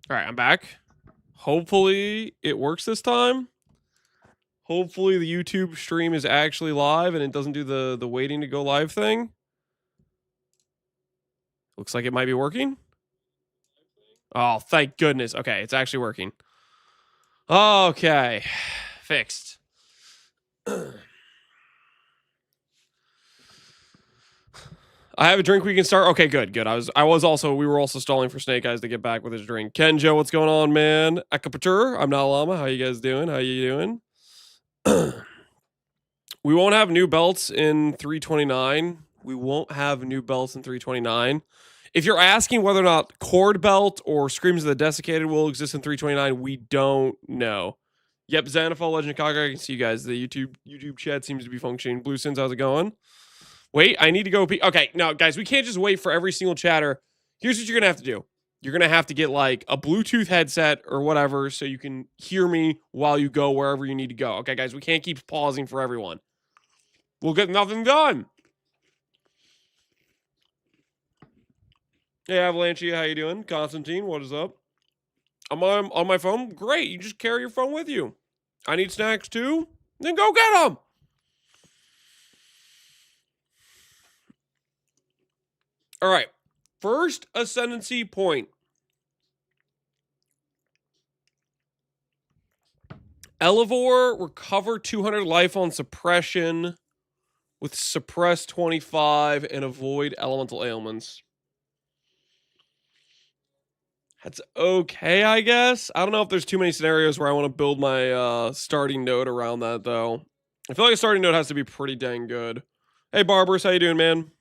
All right, I'm back. Hopefully it works this time. Hopefully the YouTube stream is actually live and it doesn't do the waiting to go live thing. Looks like it might be working. Oh, thank goodness. Okay, it's actually working. Okay, fixed. I have a drink we can start. Okay, good. We were also stalling for Snake Eyes to get back with his drink. Kenjo, what's going on, man? Akapatur, I'm not Llama. How you guys doing? How you doing? We won't have new belts in 329. We won't have new belts in 329. If you're asking whether or not Cord Belt or Screams of the Desiccated will exist in 329, we don't know. Yep, Xanathol, Legend of Kaga, I can see you guys. The YouTube chat seems to be functioning. Blue Sins, how's it going? Wait, I need to go. Okay, no, guys, we can't just wait for every single chatter. Here's what you're going to have to do. You're going to have to get like a Bluetooth headset or whatever so you can hear me while you go wherever you need to go. Okay, guys, we can't keep pausing for everyone. We'll get nothing done. Hey, Avalanche, how you doing? Constantine, what is up? I'm on my phone? Great, you just carry your phone with you. I need snacks too? Then go get them. All right, first ascendancy point. Elevore, recover 200 life on suppression with suppress 25 and avoid elemental ailments. That's okay, I guess. I don't know if there's too many scenarios where I want to build my starting node around that, though. I feel like a starting node has to be pretty dang good. Hey, Barbers, how you doing, man?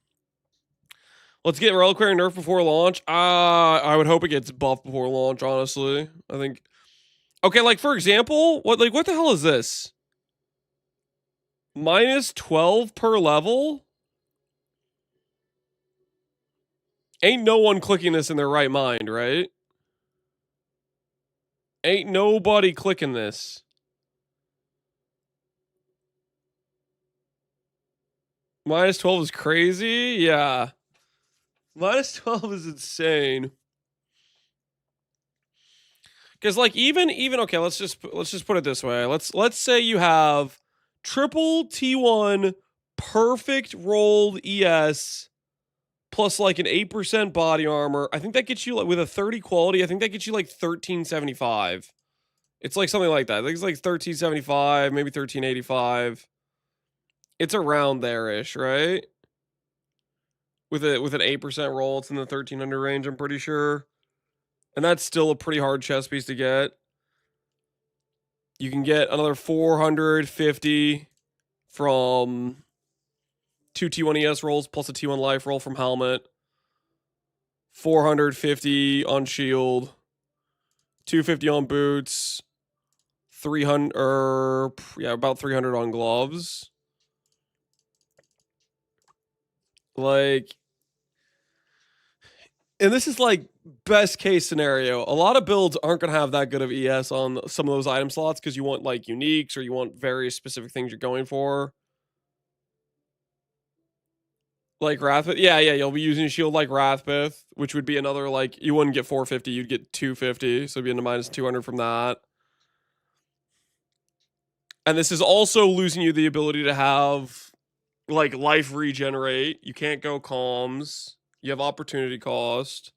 Let's get Reliquary nerf before launch. I would hope it gets buffed before launch, honestly. I think... Okay, like, for example, what the hell is this? Minus 12 per level? Ain't no one clicking this in their right mind, right? Ain't nobody clicking this. Minus 12 is crazy? Yeah. Minus 12 is insane. Because like even okay, let's just put it this way. Let's say you have triple T1 perfect rolled ES plus like an 8% body armor. I think that gets you like with a 30 quality, I think that gets you like 1375. It's like something like that. I think it's like 1375, maybe 1385. It's around there-ish, right? With an 8% roll, it's in the 1300 range, I'm pretty sure. And that's still a pretty hard chess piece to get. You can get another 450 from 2 T1 ES rolls plus a T1 life roll from helmet. 450 on shield. 250 on boots. 300 about 300 on gloves. Like, and this is like best case scenario. A lot of builds aren't going to have that good of ES on some of those item slots because you want like uniques or you want very specific things you're going for. Like Wrathbith. Yeah, you'll be using a shield like Wrathbith, which would be another like you wouldn't get 450, you'd get 250, so it'd be into minus 200 from that. And this is also losing you the ability to have like life regenerate. You can't go calms. You have opportunity cost.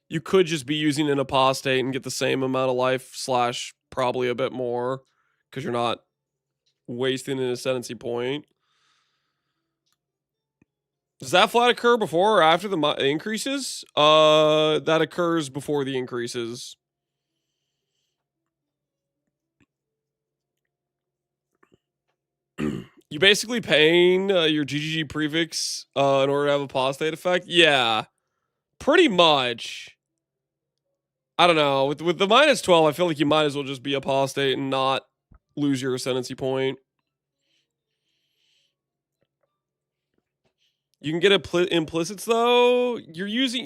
You could just be using an apostate and get the same amount of life / probably a bit more because you're not wasting an ascendancy point. Does that flat occur before or after the increases? That occurs before the increases. You basically paying your GGG prefix in order to have a apostate effect? Yeah, pretty much. I don't know. With the minus 12, I feel like you might as well just be apostate and not lose your ascendancy point. You can get implicits though. You're using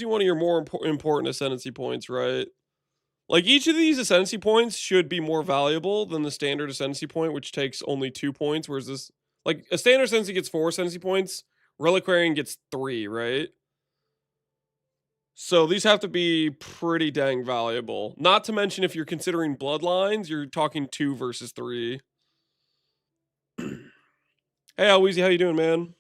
one of your more important ascendancy points, right? Like each of these ascendancy points should be more valuable than the standard ascendancy point, which takes only 2 points. Whereas this, like a standard ascendancy gets 4 ascendancy points, Reliquarian gets 3, right? So these have to be pretty dang valuable. Not to mention if you're considering bloodlines, you're talking 2 versus 3. Hey, Alweezy, how you doing, man?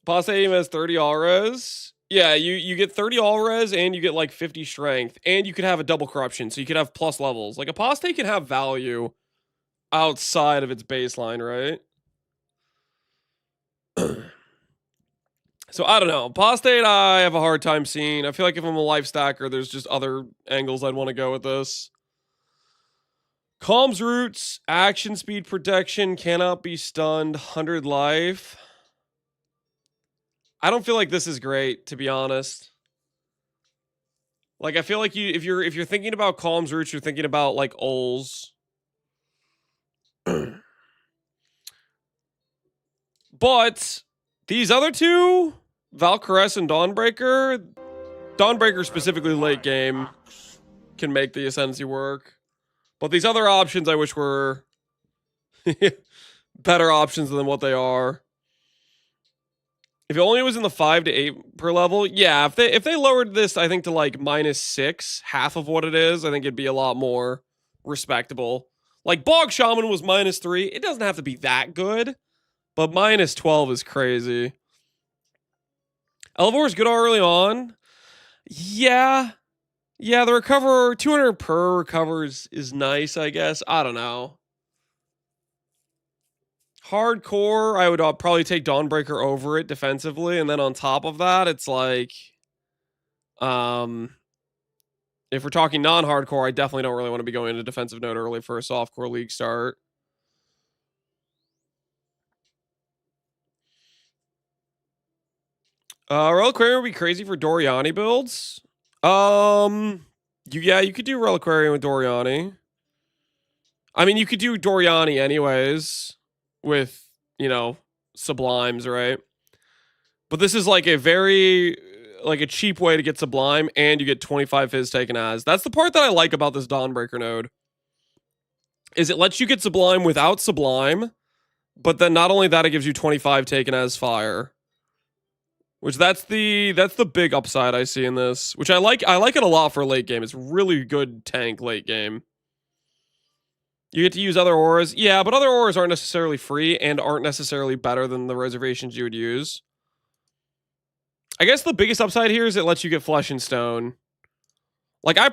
Boss aim has 30 all res. Yeah, you get 30 all res and you get like 50 strength, and you could have a double corruption, so you could have plus levels. Like apostate can have value outside of its baseline, right? So I don't know. Apostate, I have a hard time seeing. I feel like if I'm a life stacker, there's just other angles I'd want to go with this. Calm's roots, action speed protection, cannot be stunned, 100 life. I don't feel like this is great, to be honest. Like I feel like if you're thinking about Calm's roots, you're thinking about like Ols. But these other two, Valkyries and Dawnbreaker specifically late game, can make the Ascendancy work. But these other options I wish were better options than what they are. If it only was in the 5 to 8 per level, yeah, if they lowered this, I think to like -6, half of what it is, I think it'd be a lot more respectable. Like Bog Shaman was -3. It doesn't have to be that good, but -12 is crazy. Elevor is good early on. Yeah. Yeah, the recover, 200 per recovers is nice, I guess. I don't know. Hardcore, I would probably take Dawnbreaker over it defensively, and then on top of that, it's like, if we're talking non-hardcore, I definitely don't really want to be going into defensive node early for a softcore league start. Reliquarian would be crazy for Doriani builds. You could do Reliquarian with Doriani. I mean, you could do Doriani anyways with, Sublimes, right? But this is like a very, like a cheap way to get Sublime, and you get 25 Fizz taken as. That's the part that I like about this Dawnbreaker node. Is it lets you get Sublime without Sublime, but then not only that, it gives you 25 taken as fire. Which that's the big upside I see in this. Which I like it a lot for late game. It's really good tank late game. You get to use other auras. Yeah, but other auras aren't necessarily free and aren't necessarily better than the reservations you would use. I guess the biggest upside here is it lets you get Flesh and Stone. Like, I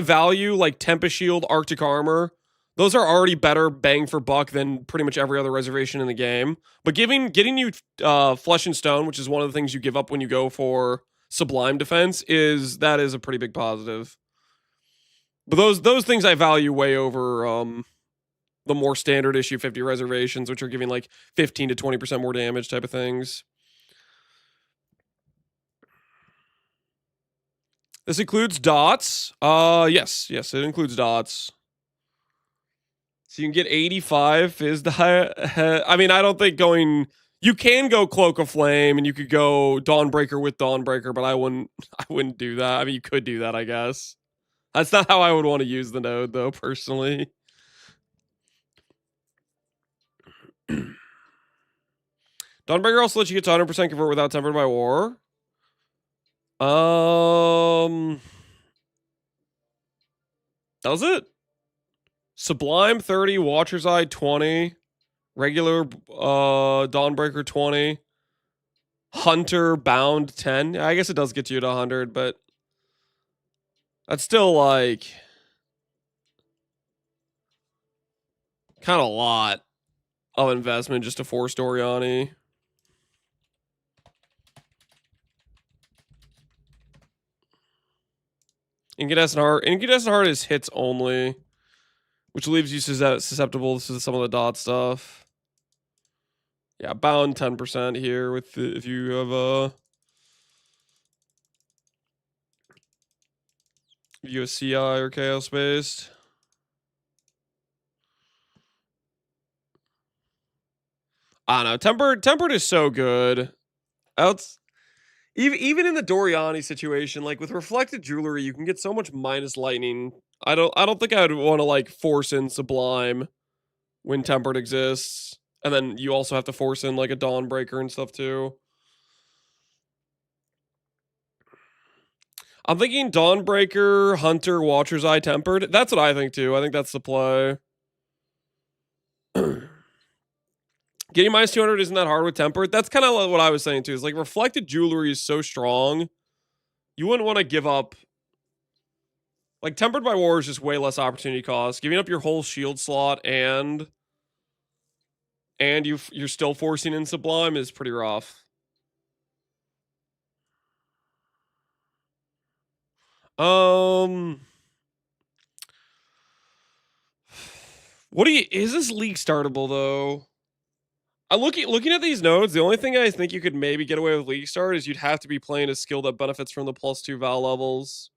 value, like, Tempest Shield, Arctic Armor. Those are already better bang for buck than pretty much every other reservation in the game. But getting you Flesh and Stone, which is one of the things you give up when you go for Sublime Defense, that is a pretty big positive. But those things I value way over the more standard issue 50 reservations, which are giving like 15 to 20% more damage type of things. This includes dots. Yes, it includes dots. So you can get 85 Fizz die. I mean, I don't think you can go Cloak of Flame and you could go Dawnbreaker with Dawnbreaker, but I wouldn't do that. I mean, you could do that, I guess. That's not how I would want to use the node, though, personally. Dawnbreaker also lets you get to 100% convert without Tempered by War. Does it? Sublime 30, Watcher's Eye 20, regular Dawnbreaker 20, Hunter Bound 10. I guess it does get you to 100, but that's still like kind of a lot of investment just to force Doriani. Incandescent Heart is hits only, which leaves you susceptible to some of the dot stuff. Yeah, bound 10% here with if you have CI or chaos based. I don't know. Tempered is so good. Even in the Doriani situation, like with reflected jewelry, you can get so much minus lightning. I don't think I would want to like force in Sublime when Tempered exists. And then you also have to force in like a Dawnbreaker and stuff too. I'm thinking Dawnbreaker, Hunter, Watcher's Eye, Tempered. That's what I think too. I think that's the play. Getting minus 200 isn't that hard with Tempered. That's kind of what I was saying too. Is like Reflected Jewelry is so strong. You wouldn't want to give up. Like Tempered by War is just way less opportunity cost. Giving up your whole shield slot and you're still forcing in Sublime is pretty rough. What do you? Is this league startable though? I'm looking at these nodes. The only thing I think you could maybe get away with league start is you'd have to be playing a skill that benefits from the +2 Val levels.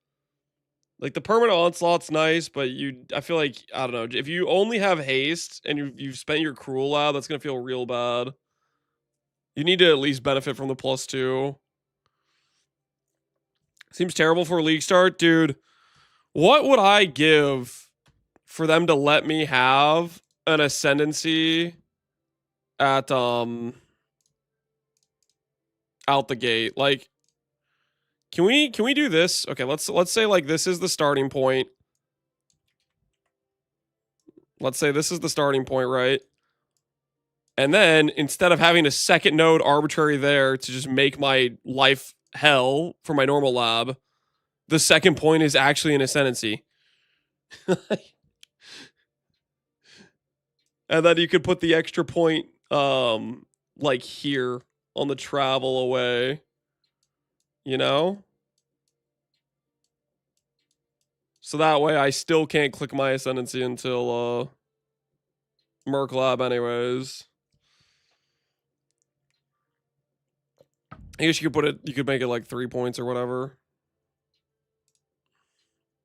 Like the permanent onslaught's nice, but I feel like I don't know if you only have haste and you've spent your cruel lab, that's gonna feel real bad. You need to at least benefit from the +2. Seems terrible for league start, dude. What would I give for them to let me have an ascendancy at out the gate? Like, can we do this? Okay, let's say like this is the starting point. Let's say this is the starting point, right? And then instead of having a second node arbitrary there to just make my life hell for my normal lab, the second point is actually an ascendancy. And then you could put the extra point like here on the travel away. You know? So that way I still can't click my ascendancy until Merc Lab anyways. I guess you could make it like 3 points or whatever.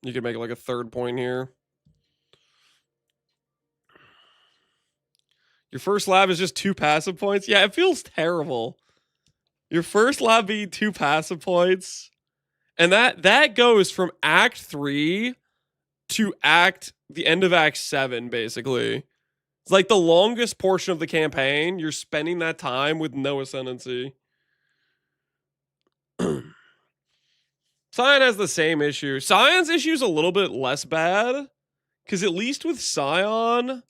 You could make it like a third point here. Your first lab is just 2 passive points? Yeah, it feels terrible. Your first lab being 2 passive points. And that goes from Act 3 to the end of Act 7, basically. It's like the longest portion of the campaign. You're spending that time with no ascendancy. Scion has the same issue. Scion's issue is a little bit less bad. Because at least with Scion,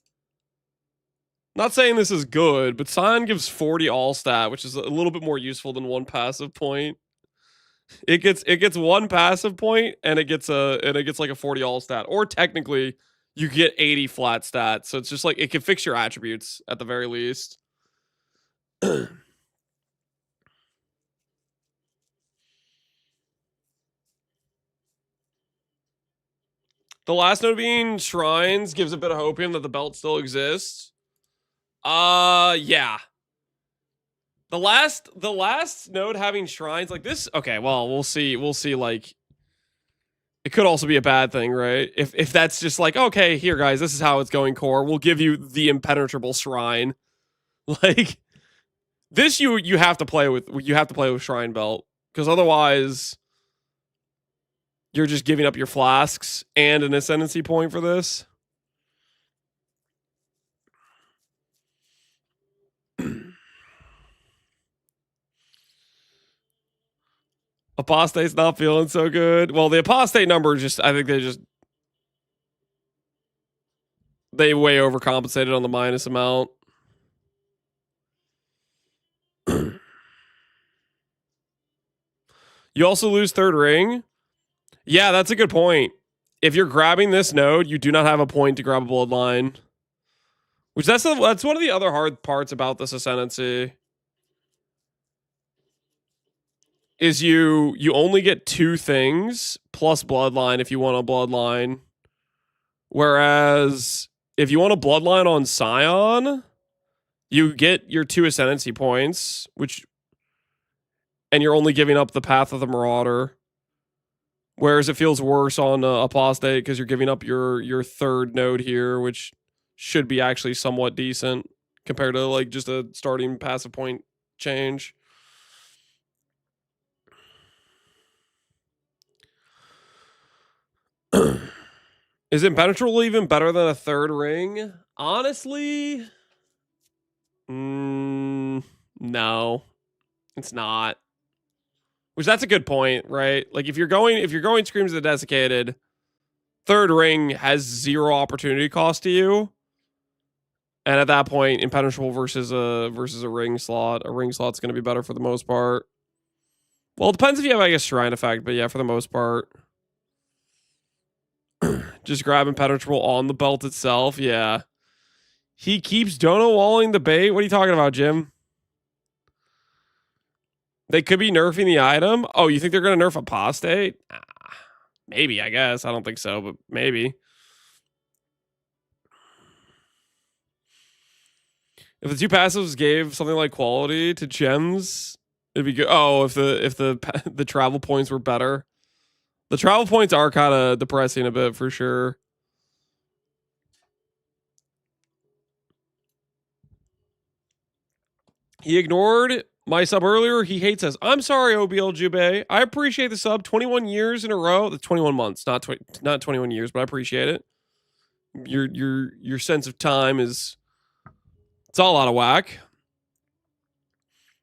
not saying this is good, but Scion gives 40 all stat, which is a little bit more useful than 1 passive point. It gets 1 passive point and it gets like a 40 all stat. Or technically, you get 80 flat stats. So it's just like it can fix your attributes at the very least. The last node being Shrines gives a bit of hopium that the belt still exists. Yeah. The last node having Shrines like this. Okay, well, we'll see. We'll see. Like, it could also be a bad thing, right? If that's just like, okay, here, guys, this is how it's going. Core, we'll give you the impenetrable Shrine. Like this, you have to play with. You have to play with Shrine Belt because otherwise, you're just giving up your flasks and an ascendancy point for this. Apostate's not feeling so good. Well, the apostate number just, I think they way overcompensated on the minus amount. You also lose third ring. Yeah, that's a good point. If you're grabbing this node, you do not have a point to grab a bloodline. Which that's one of the other hard parts about this ascendancy. Is you only get 2 things plus bloodline if you want a bloodline. Whereas if you want a bloodline on Scion, you get your 2 ascendancy points, and you're only giving up the Path of the Marauder. Whereas it feels worse on Apostate because you're giving up your third node here, which should be actually somewhat decent compared to like just a starting passive point change. Is Impenetrable even better than a third ring? Honestly, No, it's not. Which that's a good point, right? Like if you're going Screams of the Desiccated, third ring has 0 opportunity cost to you. And at that point, impenetrable versus a ring slot. A ring slot's going to be better for the most part. Well, it depends if you have, I guess, Shrine effect, but yeah, for the most part. Just grab impenetrable on the belt itself. Yeah. He keeps dono walling the bait. What are you talking about, Jim? They could be nerfing the item. Oh, you think they're going to nerf apostate? Maybe, I guess. I don't think so, but maybe. If the 2 passives gave something like quality to gems, it'd be good. Oh, if the travel points were better. The travel points are kind of depressing a bit for sure. He ignored my sub earlier. He hates us. I'm sorry, OBL Jube. I appreciate the sub. 21 years in a row. That's 21 months, not 21 years, but I appreciate it. Your sense of time is it's all out of whack.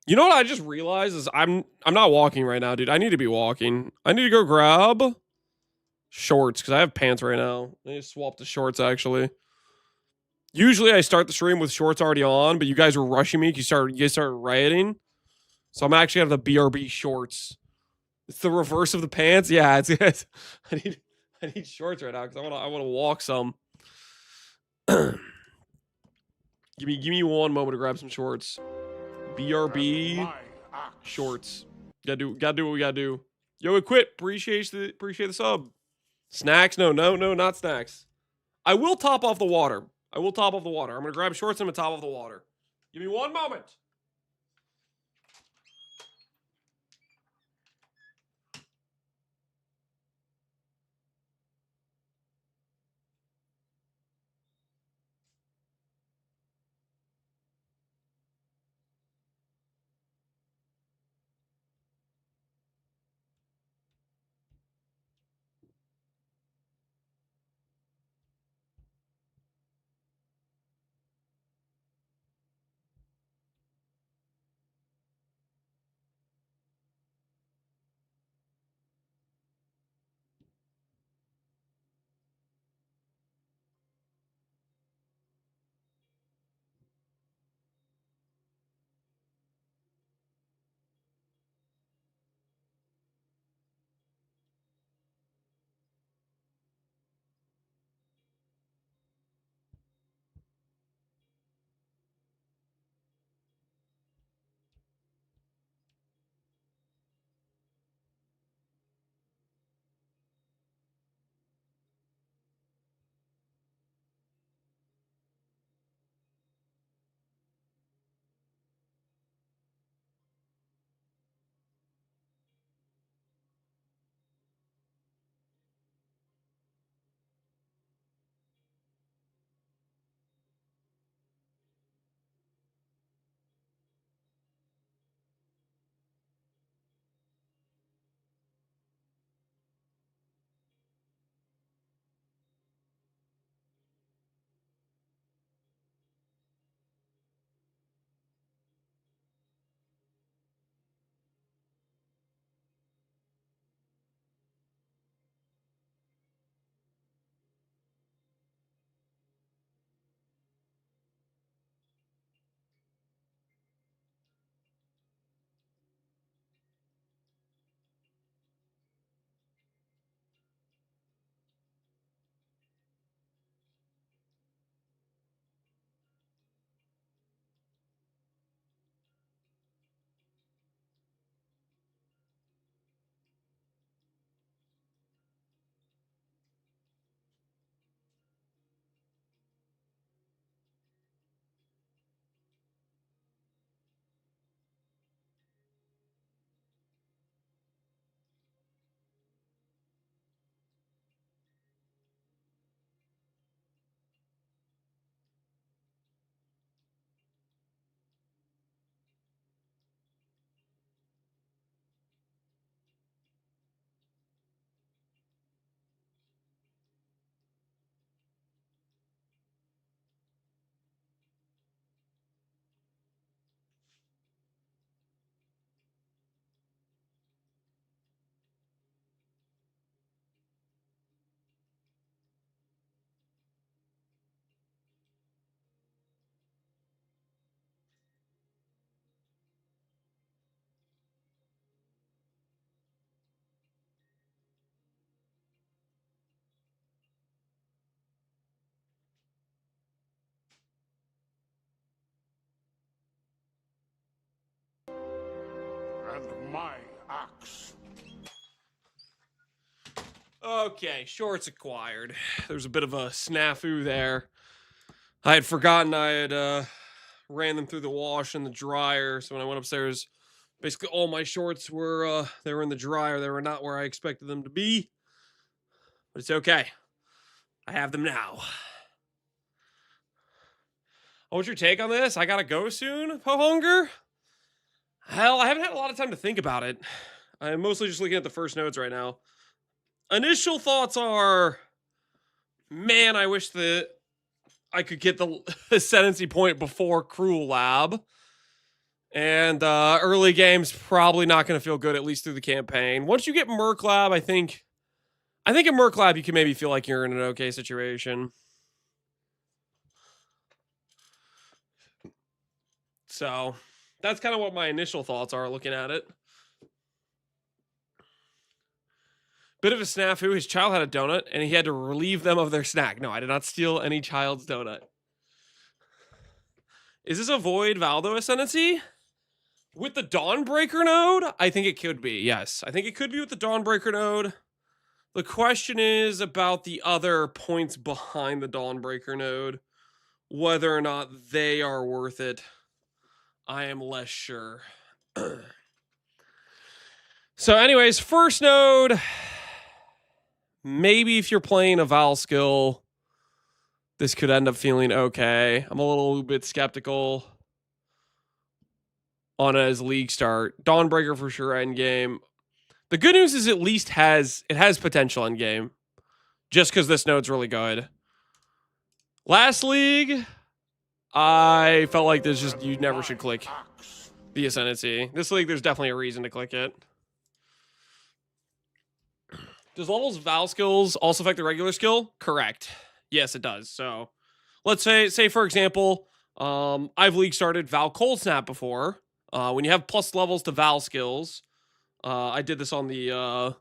You know what I just realized is I'm not walking right now, dude. I need to be walking. I need to go grab shorts because I have pants right now. I need to swap to shorts actually. Usually I start the stream with shorts already on, but you guys were rushing me. You guys started rioting. So I'm actually out of the BRB shorts. It's the reverse of the pants. Yeah, it's I need shorts right now because I wanna walk some. give me one moment to grab some shorts. BRB shorts. Gotta do what we gotta do. Yo, Equip, appreciate the sub. Snacks? No, not snacks. I will top off the water. I'm gonna grab shorts and I'm gonna top off the water. Give me one moment. my axe. Okay, shorts acquired. There's a bit of a snafu there. I had forgotten I had ran them through the wash and the dryer, so when I went upstairs, basically all my shorts were they were in the dryer. They were not where I expected them to be. But it's okay. I have them now. What's your take on this? I gotta go soon, Pohunger? Hell, I haven't had a lot of time to think about it. I'm mostly just looking at the first notes right now. Initial thoughts are, man, I wish that I could get the Ascendancy point before Cruel Lab. And early game's probably not going to feel good, at least through the campaign. Once you get Merc Lab, I think in Merc Lab you can maybe feel like you're in an okay situation. So that's kind of what my initial thoughts are looking at it. Bit of a snafu. His child had a donut, and he had to relieve them of their snack. No, I did not steal any child's donut. Is this a Void Valdo Ascendancy? With the Dawnbreaker node? I think it could be, yes. I think it could be with the Dawnbreaker node. The question is about the other points behind the Dawnbreaker node. Whether or not they are worth it, I am less sure. So anyways, first node... Maybe if you're playing a Val skill, this could end up feeling okay. I'm a little bit skeptical on it as league start. Dawnbreaker for sure end game. The good news is at least it has potential end game, just because this node's really good. Last league, I felt like there's just you never should click the Ascendancy. This league, there's definitely a reason to click it. Does levels Val skills also affect the regular skill? Correct. Yes, it does. So let's say for example, I've league started Val Cold Snap before. When you have plus levels to Val skills, I did this on the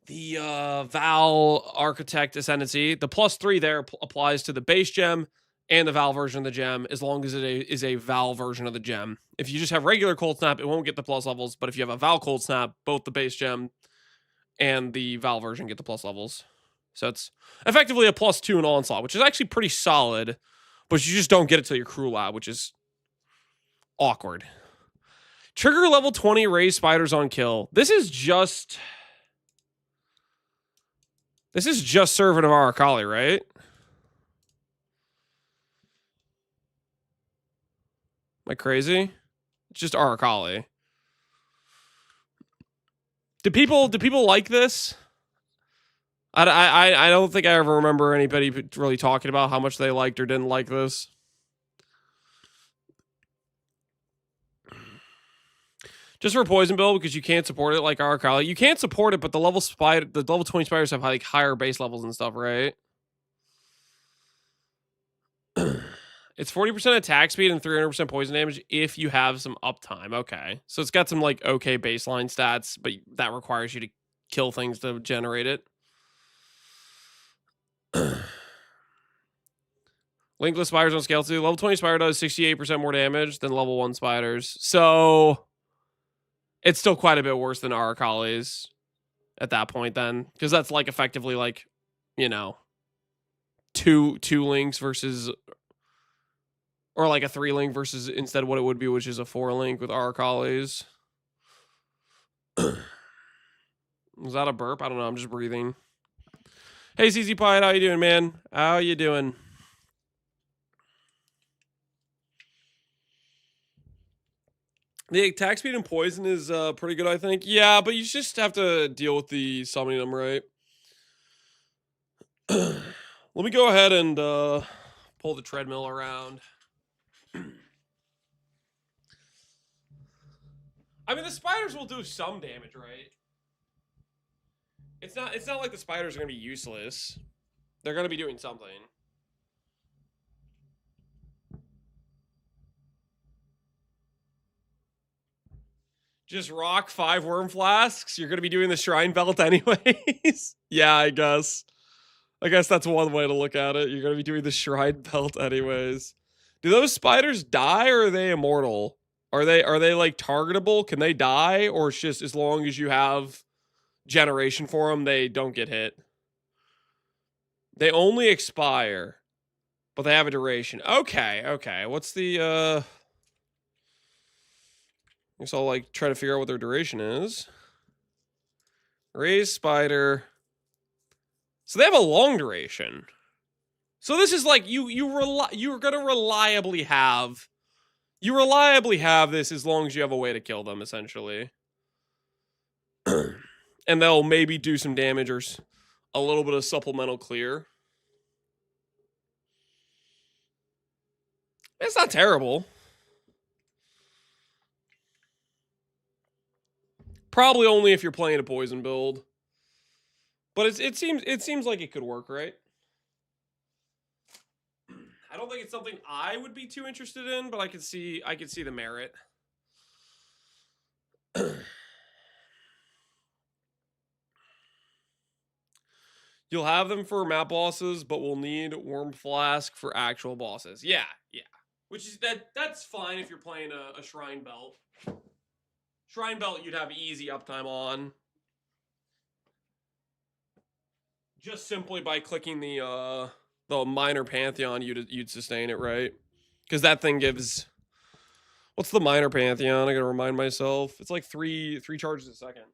Val Architect Ascendancy. The +3 there applies to the base gem and the Val version of the gem, as long as it is a Val version of the gem. If you just have regular Cold Snap, it won't get the plus levels. But if you have a Val Cold Snap, both the base gem and the Val version get the plus levels. So it's effectively a +2 in Onslaught, which is actually pretty solid, but you just don't get it till your Cruel Lab, which is awkward. Trigger level 20 raise spiders on kill. This is just Servant of Arakali, right? Am I crazy? It's just Arakali. Do people like this? I don't think I ever remember anybody really talking about how much they liked or didn't like this. Just for poison build, because you can't support it like Arakali. You can't support it, but the level 20 spiders have like higher base levels and stuff, right? It's 40% attack speed and 300% poison damage if you have some uptime. Okay. So it's got some like okay baseline stats, but that requires you to kill things to generate it. Linkless spiders on scale 2. Level 20 spider does 68% more damage than level 1 spiders. So it's still quite a bit worse than Arakali's at that point then. Because that's like effectively like, you know, two links versus... Or like a 3-link versus instead what it would be, which is a 4-link with Arakali's. Was that a burp? I don't know. I'm just breathing. Hey, CZ Pie, how you doing, man? How you doing? The attack speed and poison is pretty good, I think. Yeah, but you just have to deal with the summoning them, right? Let me go ahead and pull the treadmill around. I mean, the spiders will do some damage, right? It's not like the spiders are going to be useless. They're going to be doing something. Just rock 5 worm flasks. You're going to be doing the shrine belt anyways. Yeah, I guess that's one way to look at it. You're going to be doing the shrine belt anyways. Do those spiders die or are they immortal? Are they like targetable? Can they die, or it's just as long as you have generation for them, they don't get hit? They only expire, but they have a duration. Okay, okay. What's the I guess I'll like try to figure out what their duration is. Raise spider. So they have a long duration. So this is like you're gonna reliably have this as long as you have a way to kill them, essentially. And they'll maybe do some damage or a little bit of supplemental clear. It's not terrible. Probably only if you're playing a poison build. But it seems like it could work, right? I don't think it's something I would be too interested in, but I could see the merit. You'll have them for map bosses, but we'll need Worm Flask for actual bosses. Yeah, yeah. Which is that's fine if you're playing a Shrine Belt. Shrine Belt you'd have easy uptime on. Just simply by clicking the minor Pantheon, you'd sustain it, right? Because that thing gives... What's the minor Pantheon? I gotta remind myself. It's like three charges a second.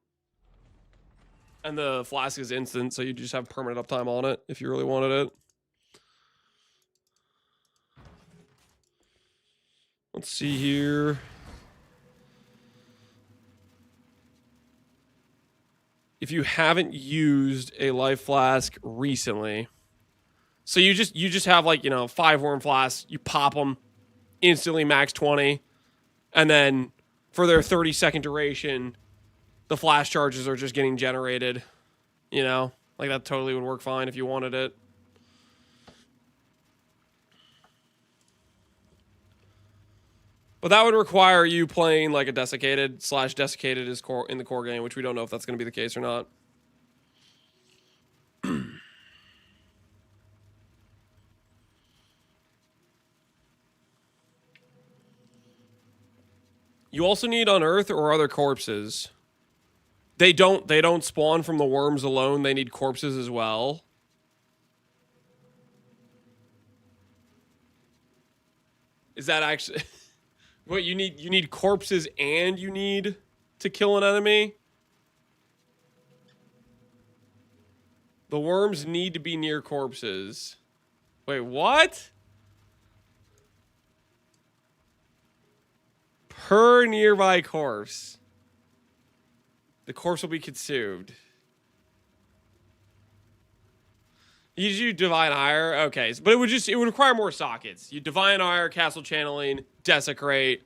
And the flask is instant, so you just have permanent uptime on it if you really wanted it. Let's see here. If you haven't used a life flask recently, so you just have like, 5 worm flasks, you pop them, instantly max 20, and then for their 30-second duration, the flash charges are just getting generated. Like that totally would work fine if you wanted it. But that would require you playing like a desiccated / desiccated is core in the core game, which we don't know if that's going to be the case or not. You also need Unearth or other corpses. They don't spawn from the worms alone. They need corpses as well. Is that actually... What, you need corpses and you need to kill an enemy? The worms need to be near corpses. Wait, what? Per nearby corpse, the corpse will be consumed. You do Divine Ire? Okay, but it would require more sockets. You Divine Ire, Castle Channeling, Desecrate,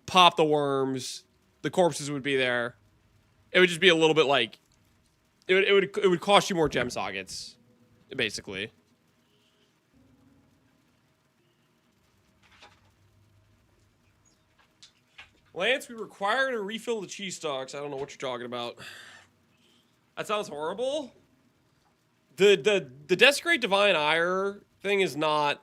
pop the worms, the corpses would be there. It would just be a little bit like... It would cost you more gem sockets, basically. Lance, we require to refill the cheese stocks. I don't know what you're talking about. That sounds horrible. The Desecrate Divine Ire thing is not...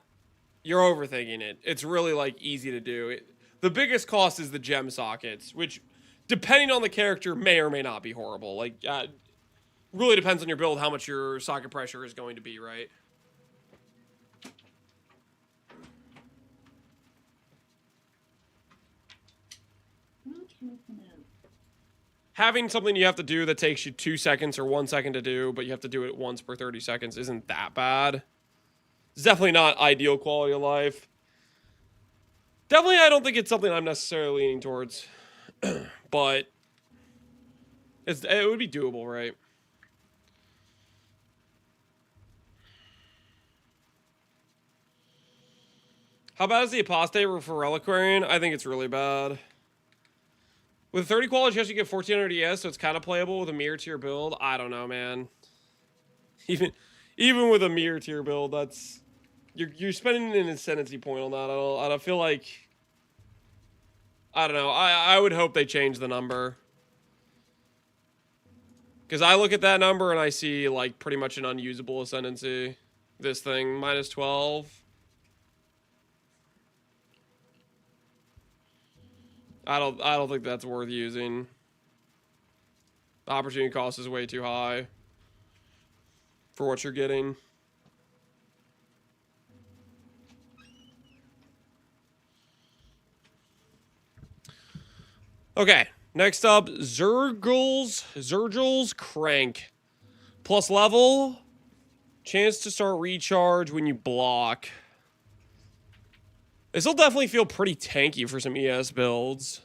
You're overthinking it. It's really, like, easy to do. The biggest cost is the gem sockets, which, depending on the character, may or may not be horrible. Like, really depends on your build how much your socket pressure is going to be, right? Having something you have to do that takes you 2 seconds or 1 second to do, but you have to do it once per 30 seconds isn't that bad. It's definitely not ideal quality of life. Definitely, I don't think it's something I'm necessarily leaning towards. But it would be doable, right? How bad is the Apostate for Reliquarian? I think it's really bad. With 30 quality chest, you get 1400 ES, so it's kind of playable with a mirror tier build. I don't know, man. Even with a mirror tier build, that's... You're spending an ascendancy point on that. I don't feel like... I don't know. I would hope they change the number. Because I look at that number and I see, like, pretty much an unusable ascendancy. This thing, minus 12. I don't think that's worth using. The opportunity cost is way too high for what you're getting. Okay, next up, Zergul's Crank. Plus level, chance to start recharge when you block. This will definitely feel pretty tanky for some ES builds.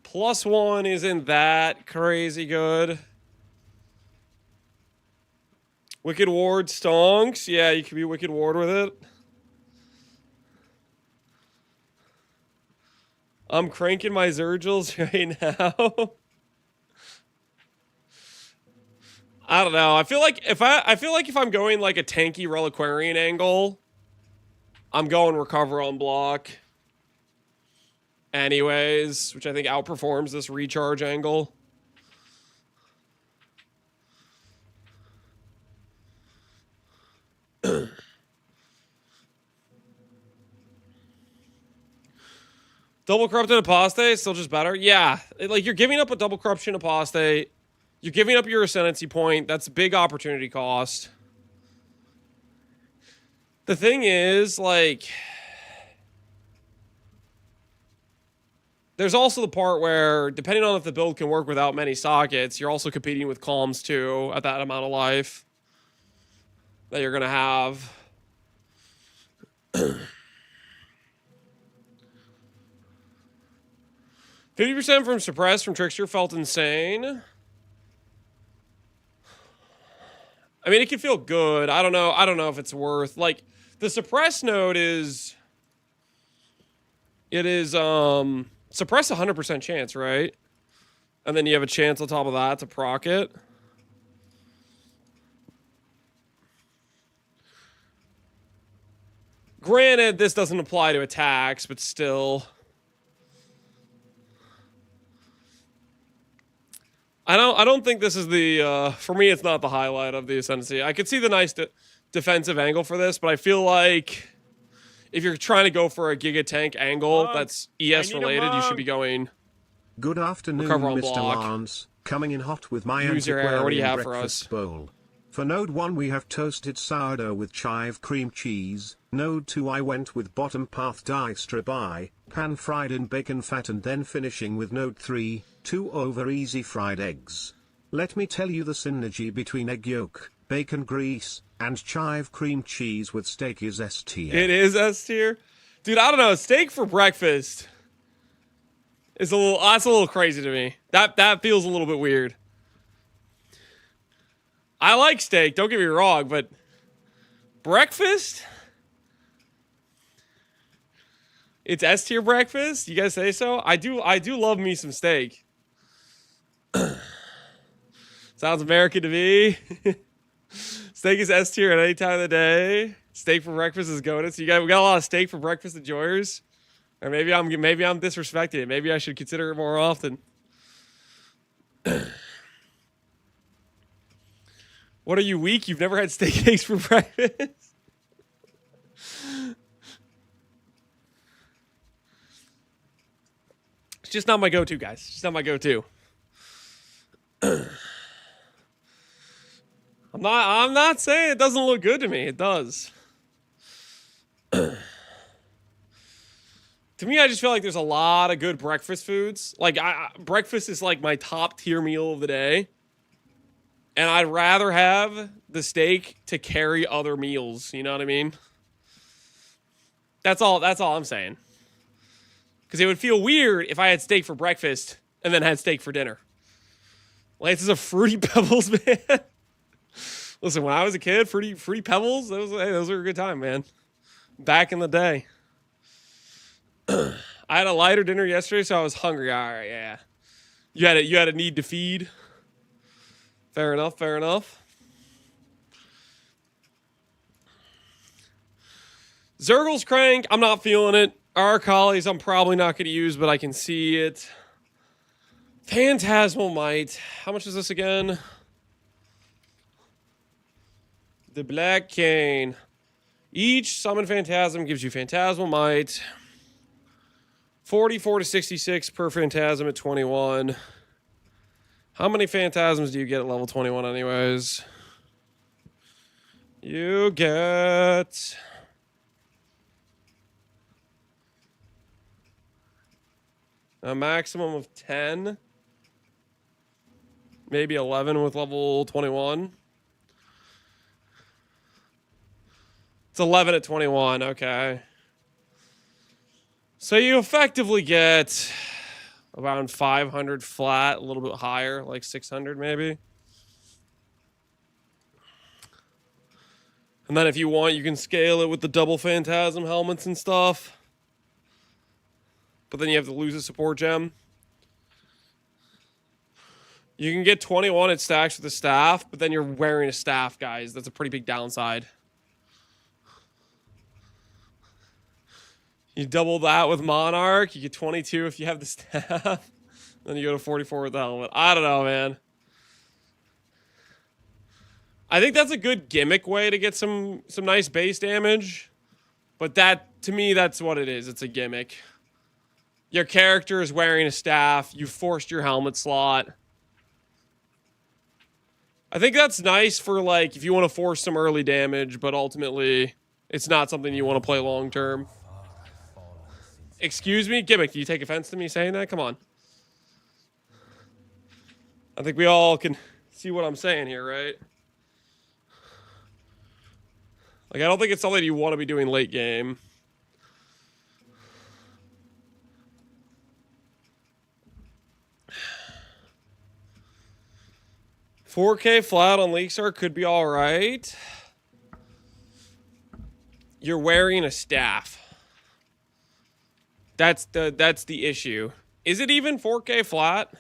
+1 isn't that crazy good. Wicked Ward stonks. Yeah, you could be Wicked Ward with it. I'm cranking my Zergils right now. I don't know. I feel like if I'm going like a tanky Reliquarian angle, I'm going Recover on block. Anyways, which I think outperforms this recharge angle. Double Corrupted Apostate, still just better? Yeah, like you're giving up a Double Corruption Apostate. You're giving up your Ascendancy point. That's a big opportunity cost. The thing is, like, there's also the part where, depending on if the build can work without many sockets, you're also competing with calms too at that amount of life that you're going to have. 50% from Suppress from Trickster felt insane. I mean, it can feel good. I don't know if it's worth, like, the Suppress node is, Suppress 100% chance, right? And then you have a chance on top of that to proc it. Granted, this doesn't apply to attacks, but still. I don't think this is the, for me, it's not the highlight of the Ascendancy. I could see the nice defensive angle for this, but I feel like if you're trying to go for a Giga Tank angle that's ES related, you should be going Good afternoon, Mr. Lance. Coming in hot with my antiquarian breakfast bowl. For Node 1 we have toasted sourdough with chive cream cheese. Node 2 I went with bottom path diced ribeye, pan fried in bacon fat, and then finishing with Node 3, 2 over easy fried eggs. Let me tell you, the synergy between egg yolk, bacon grease, and chive cream cheese with steak is S tier. It is S tier? Dude, I don't know. Steak for breakfast is that's a little crazy to me. That feels a little bit weird. I like steak, don't get me wrong, but breakfast? It's S tier breakfast? You guys say so? I do love me some steak. Sounds American to me. Steak is S tier at any time of the day. Steak for breakfast is going. So we got a lot of steak for breakfast enjoyers. Or maybe I'm disrespecting it. Maybe I should consider it more often. What are you, weak? You've never had steak cakes for breakfast? It's just not my go-to, guys. It's just not my go-to. I'm not saying it doesn't look good to me. It does. To me, I just feel like there's a lot of good breakfast foods. Like, breakfast is like my top tier meal of the day. And I'd rather have the steak to carry other meals. You know what I mean? That's all I'm saying. Because it would feel weird if I had steak for breakfast and then had steak for dinner. Like, this is a Fruity Pebbles, man. Listen, when I was a kid, Fruity Pebbles, those were a good time, man. Back in the day. I had a lighter dinner yesterday, so I was hungry. All right, yeah. You had a need to feed. Fair enough, fair enough. Zergul's Crank, I'm not feeling it. Arcalis, I'm probably not going to use, but I can see it. Phantasmal Might. How much is this again? The Black Cane. Each summon Phantasm gives you Phantasmal Might. 44 to 66 per Phantasm at 21. How many Phantasms do you get at level 21 anyways? You get... a maximum of 10. Maybe 11 with level 21. It's 11 at 21, okay. So you effectively get around 500 flat, a little bit higher, like 600 maybe. And then if you want, you can scale it with the double Phantasm helmets and stuff. But then you have to lose a support gem. You can get 21 at stacks with the staff, but then you're wearing a staff, guys. That's a pretty big downside. You double that with Monarch. You get 22 if you have the staff. Then you go to 44 with the helmet. I don't know, man. I think that's a good gimmick way to get some nice base damage. But that, to me, that's what it is. It's a gimmick. Your character is wearing a staff. You forced your helmet slot. I think that's nice for, like, if you want to force some early damage, but ultimately, it's not something you want to play long term. Excuse me? Gimmick, do you take offense to me saying that? Come on. I think we all can see what I'm saying here, right? Like, I don't think it's something you want to be doing late game. $4K flat on Leakstar could be all right. You're wearing a staff. That's the issue. Is it even 4K flat?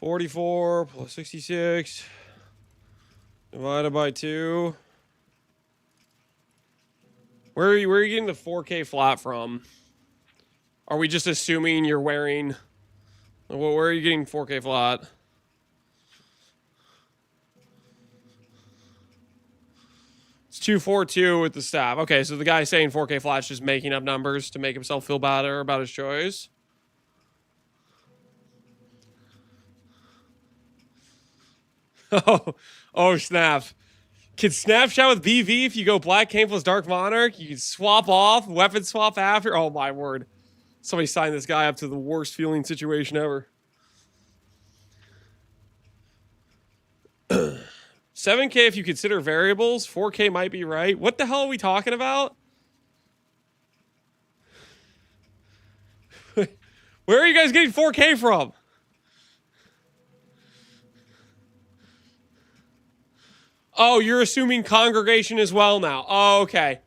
$44 plus 66 divided by 2. Where are you getting the 4K flat from? Are we just assuming you're wearing... Well, where are you getting 4K flat? It's 242 with the staff. Okay, so the guy saying 4K flat's just making up numbers to make himself feel better about his choice. Oh, snap. Can Snapshot with BV if you go Black Cane plus Dark Monarch? You can swap off, weapon swap after. Oh, my word. Somebody signed this guy up to the worst feeling situation ever. 7K if you consider variables. 4K might be right. What the hell are we talking about? Where are you guys getting 4K from? Oh, you're assuming congregation as well now. Oh, okay.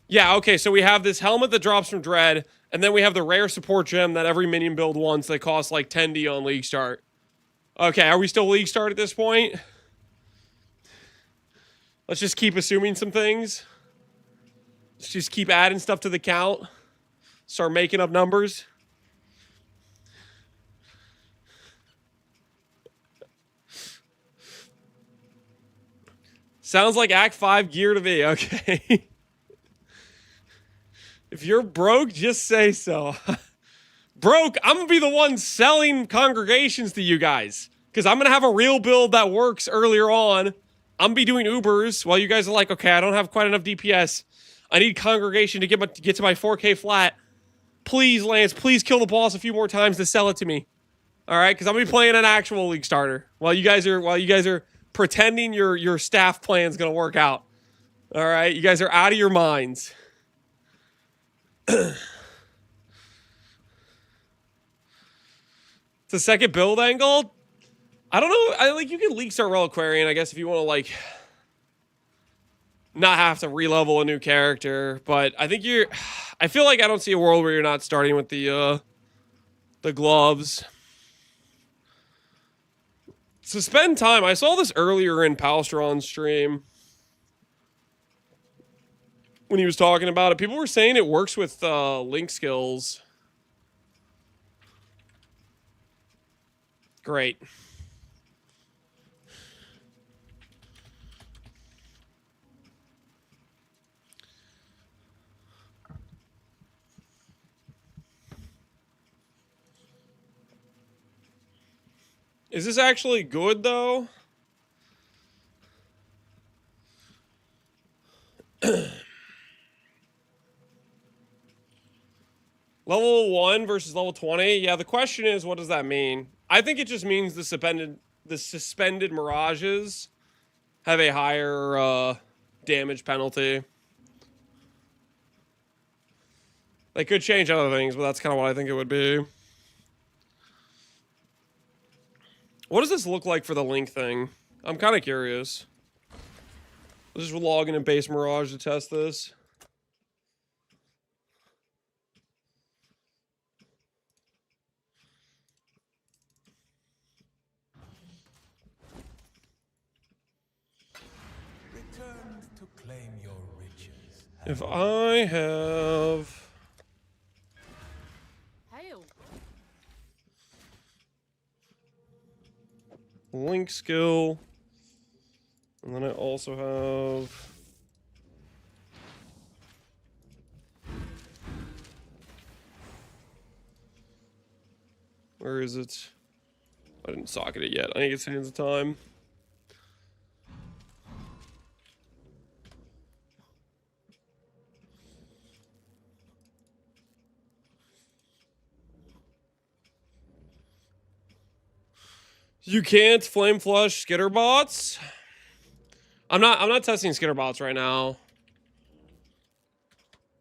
Yeah, okay, so we have this helmet that drops from Dread, and then we have the rare support gem that every minion build wants that costs like 10D on League Start. Okay, are we still League Start at this point? Let's just keep assuming some things. Let's just keep adding stuff to the count. Start making up numbers. Sounds like Act 5 gear to me, okay. If you're broke, just say so. Broke, I'm going to be the one selling congregations to you guys. Because I'm going to have a real build that works earlier on. I'm going to be doing Ubers while you guys are like, okay, I don't have quite enough DPS. I need congregation to get to my 4K flat. Please, Lance, please kill the boss a few more times to sell it to me. All right, because I'm going to be playing an actual League Starter while you guys are pretending your staff plan's going to work out. All right, you guys are out of your minds. It's a second build angle. I don't know. You can League Start Reliquarian, I guess, if you want to like not have to re-level a new character. But I think I feel like I don't see a world where you're not starting with the gloves. Suspend time. I saw this earlier in Palstron's stream when he was talking about it. People were saying it works with link skills. Great. Is this actually good, though? Level 1 versus level 20? Yeah, the question is, what does that mean? I think it just means the suspended mirages have a higher damage penalty. They could change other things, but that's kind of what I think it would be. What does this look like for the link thing? I'm kind of curious. Let's just log in base Mirage to test this. Return to claim your riches. If I have... Link skill. And then I also have... Where is it? I didn't socket it yet. I think it's hands of time. You can't flame flush skitter bots. I'm not testing skitter bots right now.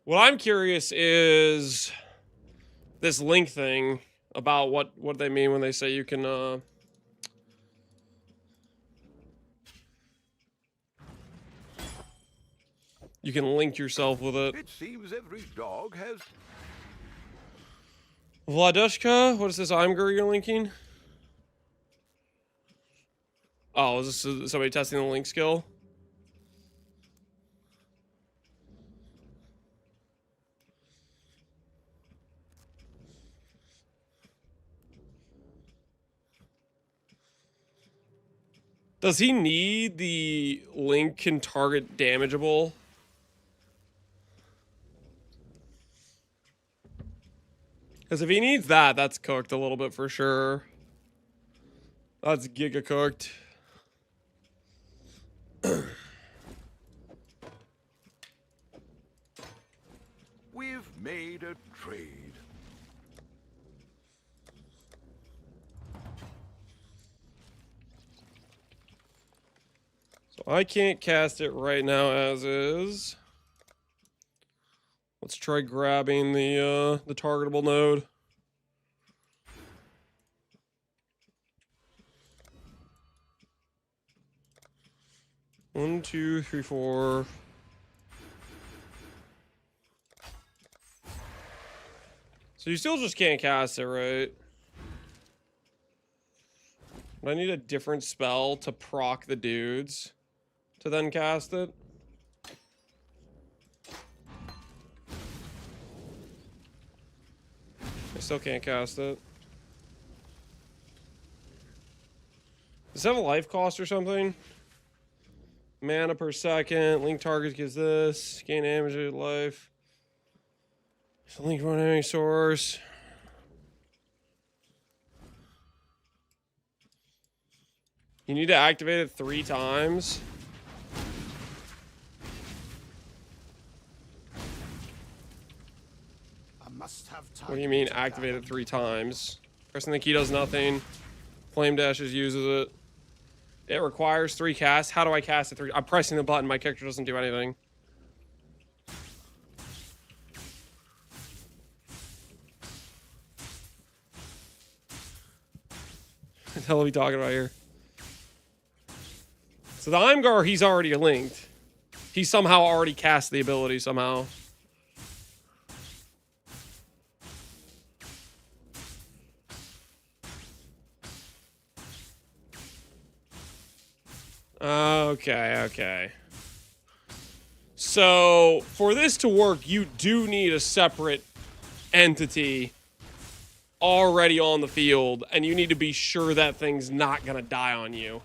What I'm curious is this link thing about what they mean when they say you can you can link yourself with it. It seems every dog has. Vladushka, what is this Imgur you're linking? Oh, is this somebody testing the link skill? Does he need the link can target damageable? Because if he needs that, that's cooked a little bit for sure. That's giga cooked. We've made a trade. So I can't cast it right now as is. Let's try grabbing the targetable node. One, two, three, four. So you still just can't cast it, right? But I need a different spell to proc the dudes to then cast it. I still can't cast it. Does it have a life cost or something? Mana per second. Link target gets this. Gain damage at life. Link run any source. You need to activate it 3 times. What do you mean activate it 3 times? Pressing the key does nothing. Flame dashes uses it. It requires 3 casts. How do I cast it 3? I'm pressing the button. My character doesn't do anything. What the hell are we talking about here? So the Imgar, he's already linked. He somehow already cast the ability somehow. Okay. So for this to work, you do need a separate entity already on the field, and you need to be sure that thing's not gonna die on you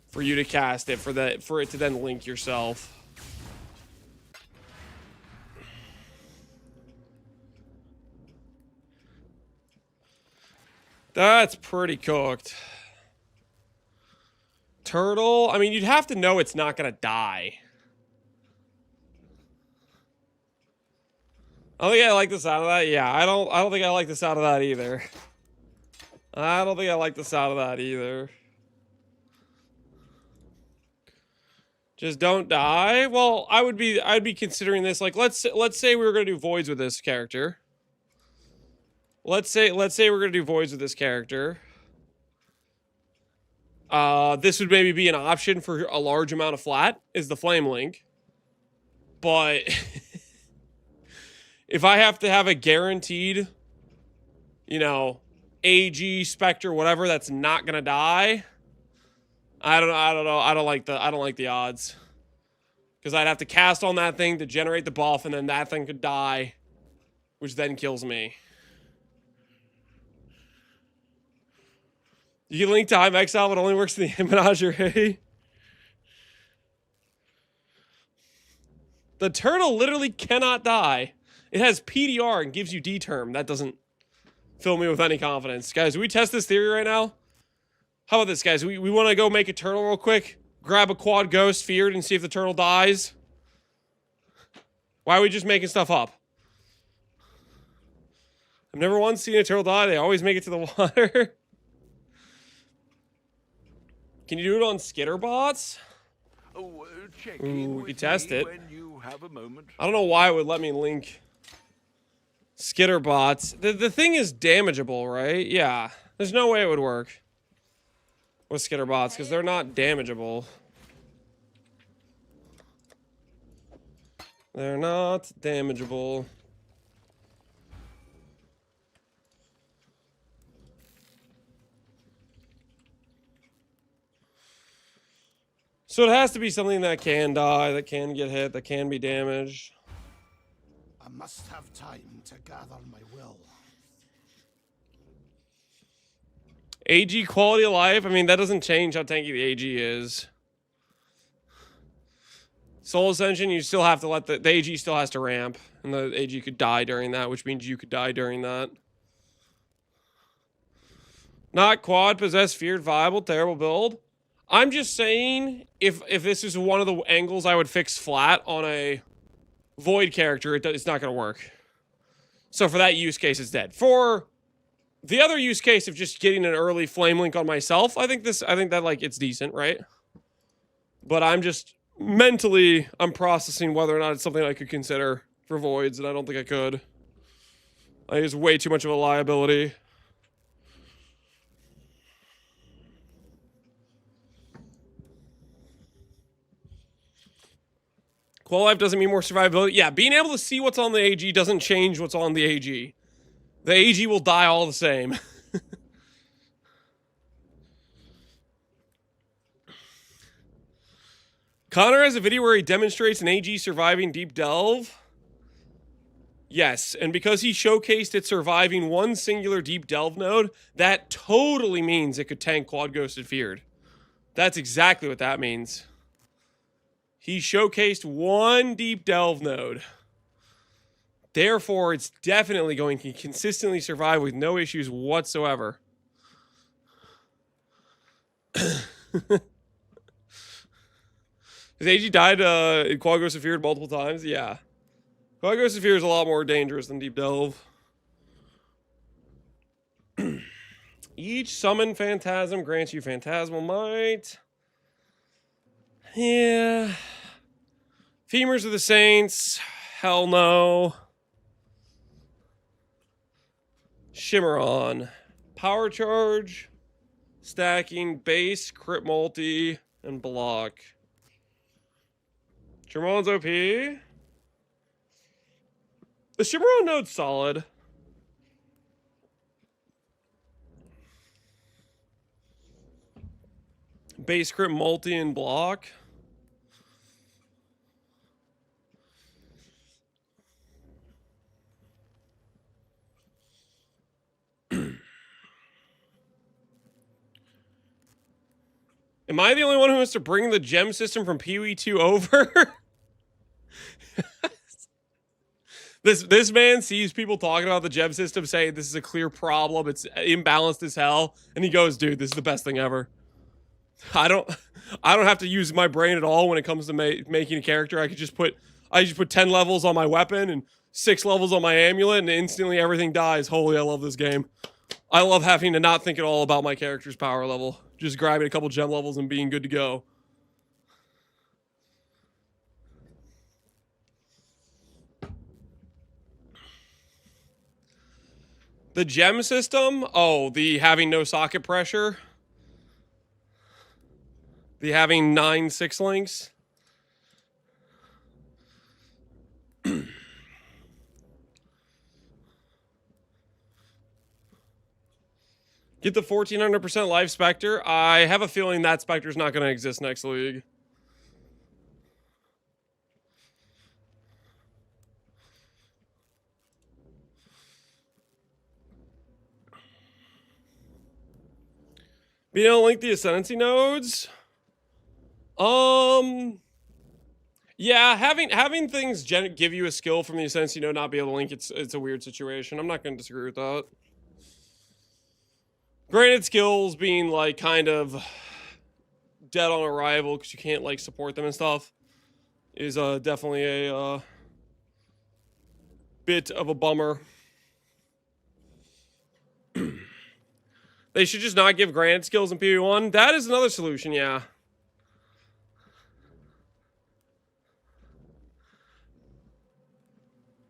for you to cast it, for it to then link yourself. That's pretty cooked. Turtle. I mean, you'd have to know it's not gonna die. I don't think I like the sound of that. Yeah, I don't think I like the sound of that either. I don't think I like the sound of that either. Just don't die. Well, I'd be considering this. Like, let's say we were gonna do voids with this character. Let's say we're gonna do voids with this character. This would maybe be an option for a large amount of flat, is the flame link. But if I have to have a guaranteed, you know, AG, Spectre, whatever, that's not gonna die, I don't know. I don't like the odds. Because I'd have to cast on that thing to generate the buff, and then that thing could die, which then kills me. You can link time Exile, but only works in the menagerie. The turtle literally cannot die. It has PDR and gives you D-term. That doesn't fill me with any confidence. Guys, we test this theory right now? How about this, guys? We want to go make a turtle real quick. Grab a quad ghost, feared, and see if the turtle dies. Why are we just making stuff up? I've never once seen a turtle die. They always make it to the water. Can you do it on skitterbots? Ooh, we could test it. I don't know why it would let me link skitterbots. The thing is damageable, right? Yeah. There's no way it would work with skitterbots because they're not damageable. They're not damageable. So it has to be something that can die, that can get hit, that can be damaged. I must have time to gather my will. AG quality of life, I mean, that doesn't change how tanky the AG is. Soul Ascension, you still have to let the AG still has to ramp. And the AG could die during that, which means you could die during that. Not quad, possessed, feared, viable, terrible build. I'm just saying, if this is one of the angles I would fix flat on a void character, it's not going to work. So for that use case, it's dead. For the other use case of just getting an early flame link on myself, I think that like it's decent, right? But I'm just mentally, I'm processing whether or not it's something I could consider for voids, and I don't think I could. I think it's way too much of a liability. Qual life doesn't mean more survivability. Yeah, being able to see what's on the AG doesn't change what's on the AG. The AG will die all the same. Connor has a video where he demonstrates an AG surviving Deep Delve. Yes, and because he showcased it surviving one singular Deep Delve node, that totally means it could tank Quad Ghosted Feared. That's exactly what that means. He showcased one Deep Delve node. Therefore, it's definitely going to consistently survive with no issues whatsoever. His AG died in Quad Ghosted Feared multiple times? Yeah. Quad Ghosted Feared is a lot more dangerous than Deep Delve. Each summon phantasm grants you phantasmal might. Yeah. Femurs of the Saints. Hell no. Shimmeron. Power charge. Stacking. Base. Crit multi. And block. Shimmeron's OP. The Shimmeron node's solid. Base crit multi and block. Am I the only one who has to bring the gem system from PoE2 over? This man sees people talking about the gem system, saying this is a clear problem, it's imbalanced as hell, and he goes, "Dude, this is the best thing ever." I don't have to use my brain at all when it comes to making a character. I just put 10 levels on my weapon and 6 levels on my amulet, and instantly everything dies. Holy, I love this game. I love having to not think at all about my character's power level. Just grabbing a couple gem levels and being good to go. The gem system? Oh, the having no socket pressure. The having 9 6 links. Get the 1400% life Spectre. I have a feeling that Spectre's not going to exist next league. Being able to link the Ascendancy nodes? Yeah, having things give you a skill from the Ascendancy node, not be able to link, it's a weird situation. I'm not going to disagree with that. Granted, skills being like kind of dead on arrival because you can't like support them and stuff is definitely a bit of a bummer. They should just not give granted skills in PvP1. That is another solution, yeah.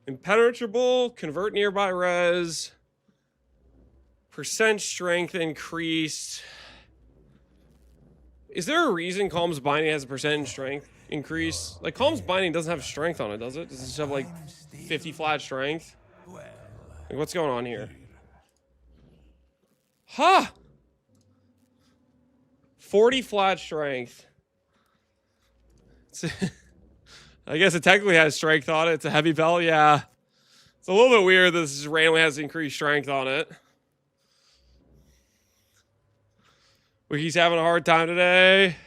Impenetrable, convert nearby res, percent strength increased. Is there a reason Calm's Binding has a percent strength increase? Like, Calm's Binding doesn't have strength on it, does it? Does it just have, like, 50 flat strength? Like, what's going on here? Huh! 40 flat strength. I guess it technically has strength on it. It's a heavy belt, yeah. It's a little bit weird that this just randomly has increased strength on it. Wiki's having a hard time today.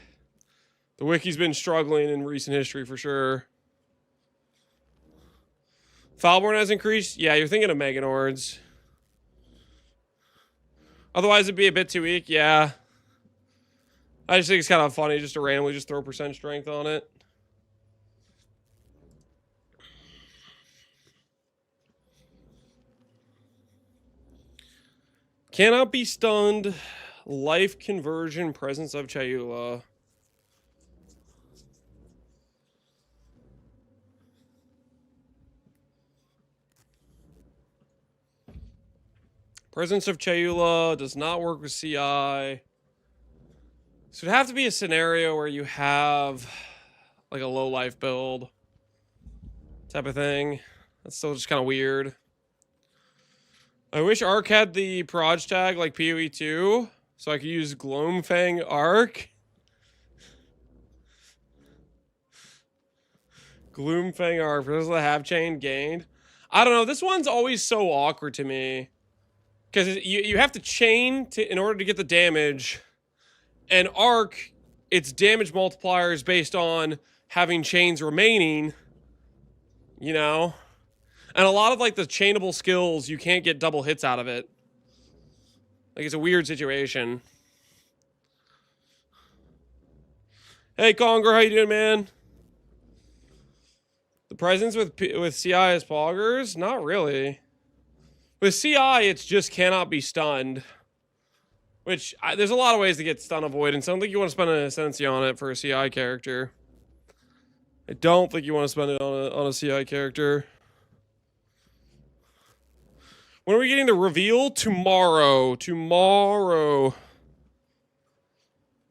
The Wiki's been struggling in recent history for sure. Foulborn has increased. Yeah, you're thinking of Meganords. Otherwise, it'd be a bit too weak. Yeah. I just think it's kind of funny just to randomly just throw percent strength on it. Cannot be stunned. Life conversion, presence of Chayula. Presence of Chayula does not work with CI. So it'd have to be a scenario where you have like a low life build type of thing. That's still just kind of weird. I wish Arc had the proj tag like PoE 2, so I could use Gloamfang Arc. Gloomfang Arc versus the half chain gained. I don't know. This one's always so awkward to me. Because you have to chain in order to get the damage. And Arc, its damage multiplier is based on having chains remaining. You know? And a lot of like the chainable skills, you can't get double hits out of it. Like it's a weird situation. Hey Conger, how you doing, man? The presence with CI as poggers? Not really. With CI, it's just cannot be stunned. Which, there's a lot of ways to get stun avoidance. I don't think you want to spend an Ascendancy on it for a CI character. I don't think you want to spend it on a CI character. When are we getting the reveal? Tomorrow. Tomorrow.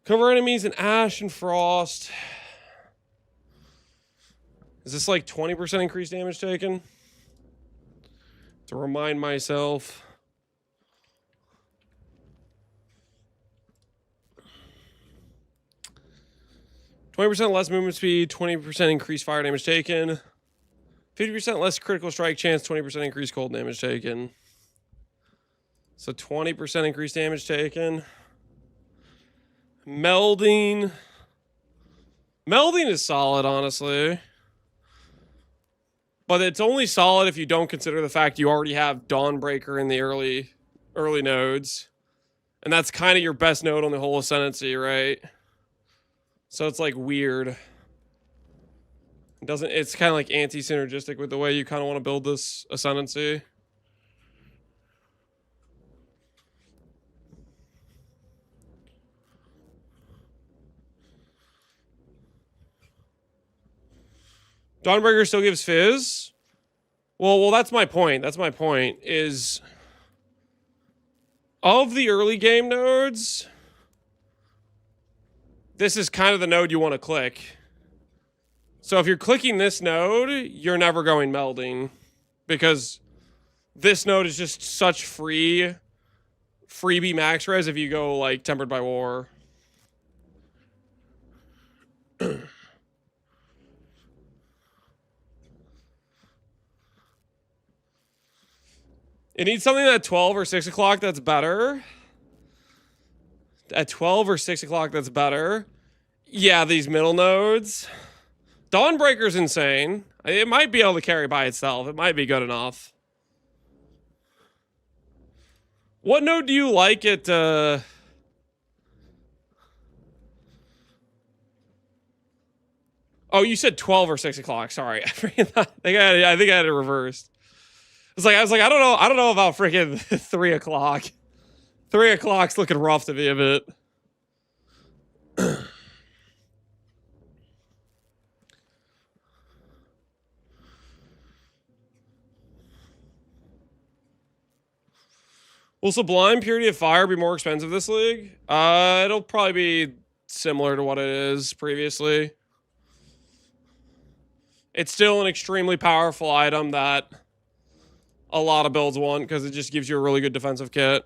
Cover enemies in Ash and Frost. Is this like 20% increased damage taken? To remind myself. %20 less movement speed, 20% increased fire damage taken. 50% less critical strike chance, 20% increased cold damage taken. So 20% increased damage taken. Melding. Melding is solid, honestly. But it's only solid if you don't consider the fact you already have Dawnbreaker in the early nodes. And that's kind of your best node on the whole Ascendancy, right? So it's like weird. It's kind of like anti-synergistic with the way you kind of want to build this Ascendancy. Dawnbreaker still gives fizz? Well, that's my point. That's my point, is of the early game nodes, this is kind of the node you want to click. So if you're clicking this node, you're never going melding, because this node is just such freebie max res if you go like Tempered by War. It needs something at 12 or 6 o'clock that's better. At 12 or 6 o'clock that's better. Yeah, these middle nodes. Dawnbreaker's insane. It might be able to carry by itself. It might be good enough. What node do you like at... Oh, you said 12 or 6 o'clock. Sorry. I think I had it reversed. I was like, I don't know about freaking 3 o'clock. 3 o'clock's looking rough to me a bit. Will Sublime Purity of Fire be more expensive this league? It'll probably be similar to what it is previously. It's still an extremely powerful item that a lot of builds want, because it just gives you a really good defensive kit.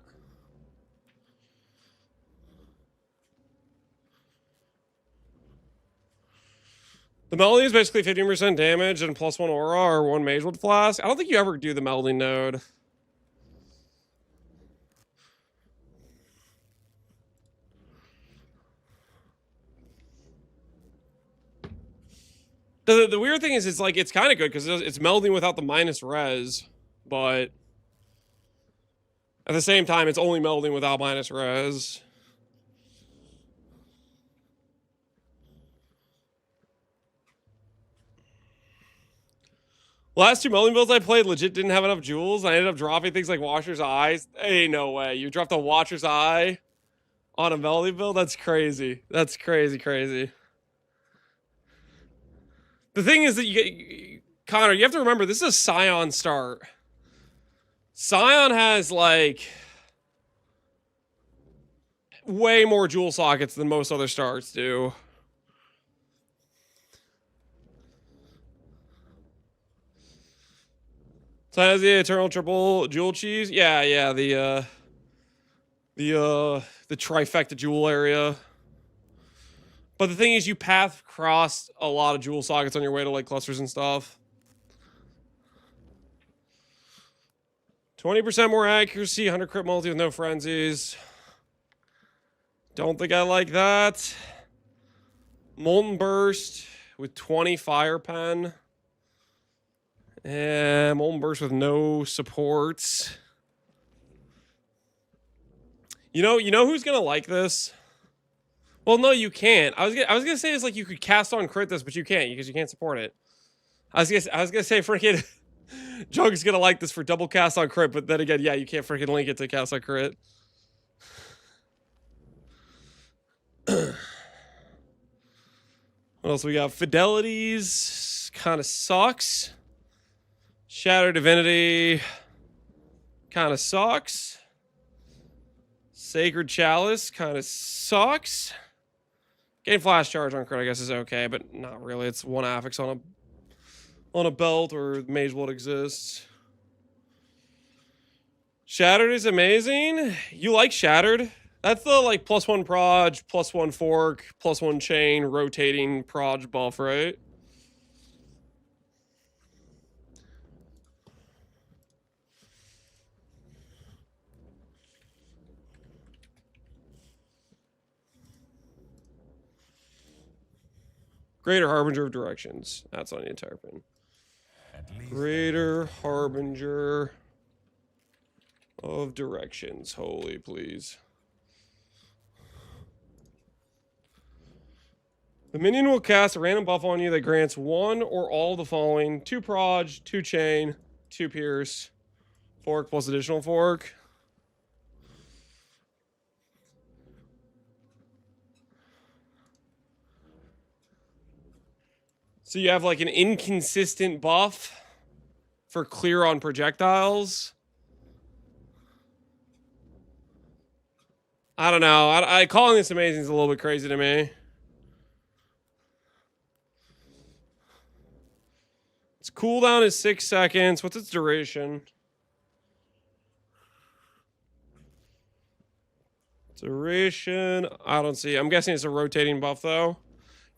The melding is basically 15% damage and +1 aura or 1 Magewood Flask. I don't think you ever do the melding node. The weird thing is, it's kind of good because it's melding without the minus res, but at the same time, it's only melding without minus res. Last two melding builds I played legit didn't have enough jewels. I ended up dropping things like Watcher's Eyes. Hey, no way. You dropped a Watcher's Eye on a melding build? That's crazy. That's crazy. The thing is that Connor, you have to remember, this is a Scion start. Scion has, like, way more jewel sockets than most other starts do. So has the Eternal Triple Jewel Cheese? Yeah, the trifecta jewel area. But the thing is, you path cross a lot of jewel sockets on your way to, like, clusters and stuff. 20% more accuracy, 100 crit multi with no frenzies. Don't think I like that. Molten Burst with 20 fire pen. And Molten Burst with no supports. You know who's gonna like this? Well, no, you can't. I was gonna say it's like you could cast on crit this, but you can't because you can't support it. I was gonna say freaking Jug's gonna like this for double cast on crit, but then again, yeah, you can't freaking link it to cast on crit. What else we got? Fidelities kind of sucks. Shattered Divinity kind of sucks. Sacred Chalice kind of sucks. Getting Flash Charge on crit, I guess, is okay, but not really. It's one affix on a belt, or Mage Blood exists. Shattered is amazing. You like Shattered? That's the, like, +1 proj, +1 fork, +1 chain, rotating proj buff, right? Greater Harbinger of Directions. That's on the entire pin. Greater harbinger of directions. Holy please. The minion will cast a random buff on you that grants one or all of the following: 2 proj, 2 chain, 2 pierce, fork plus additional fork. So you have like an inconsistent buff for clear on projectiles. I don't know. I calling this amazing is a little bit crazy to me. Its cooldown is 6 seconds. What's its duration? Duration, I don't see. I'm guessing it's a rotating buff though.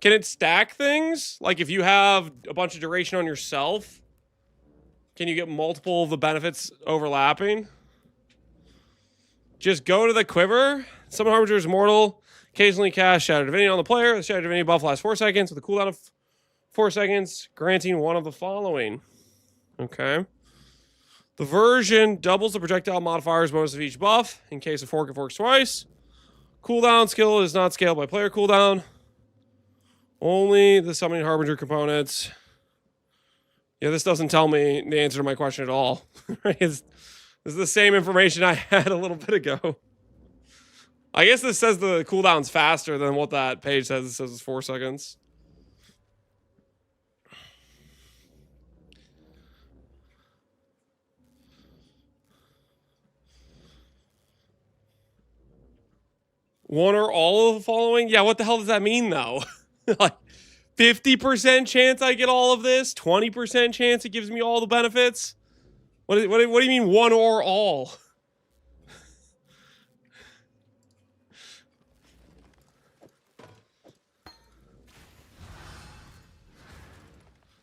Can it stack things? Like if you have a bunch of duration on yourself, can you get multiple of the benefits overlapping? Just go to the quiver. Summon Harbinger is mortal. Occasionally cast Shadow Divinity on the player. The Shadow Divinity buff lasts 4 seconds with a cooldown of 4 seconds, granting one of the following. Okay. The version doubles the projectile modifier's bonus of each buff. In case of fork, it forks twice. Cooldown skill is not scaled by player cooldown. Only the Summoning Harbinger components. Yeah, this doesn't tell me the answer to my question at all. This is the same information I had a little bit ago. I guess this says the cooldown's faster than what that page says. It says it's 4 seconds. One or all of the following? Yeah, what the hell does that mean, though? Like, 50% chance I get all of this? 20% chance it gives me all the benefits? What do you mean one or all?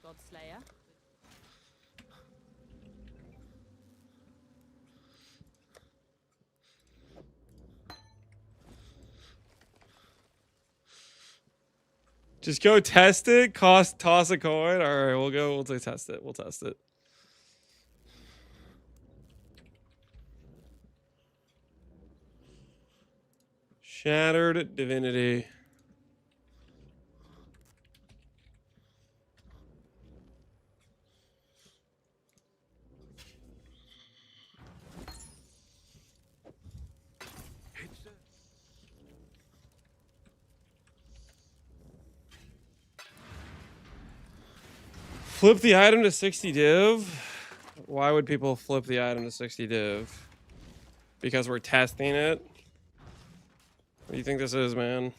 Godslayer. Just go test it. Toss a coin. All right, we'll test it. We'll test it. Shattered Divinity. Flip the item to 60 div. Why would people flip the item to 60 div? Because we're testing it? What do you think this is, man?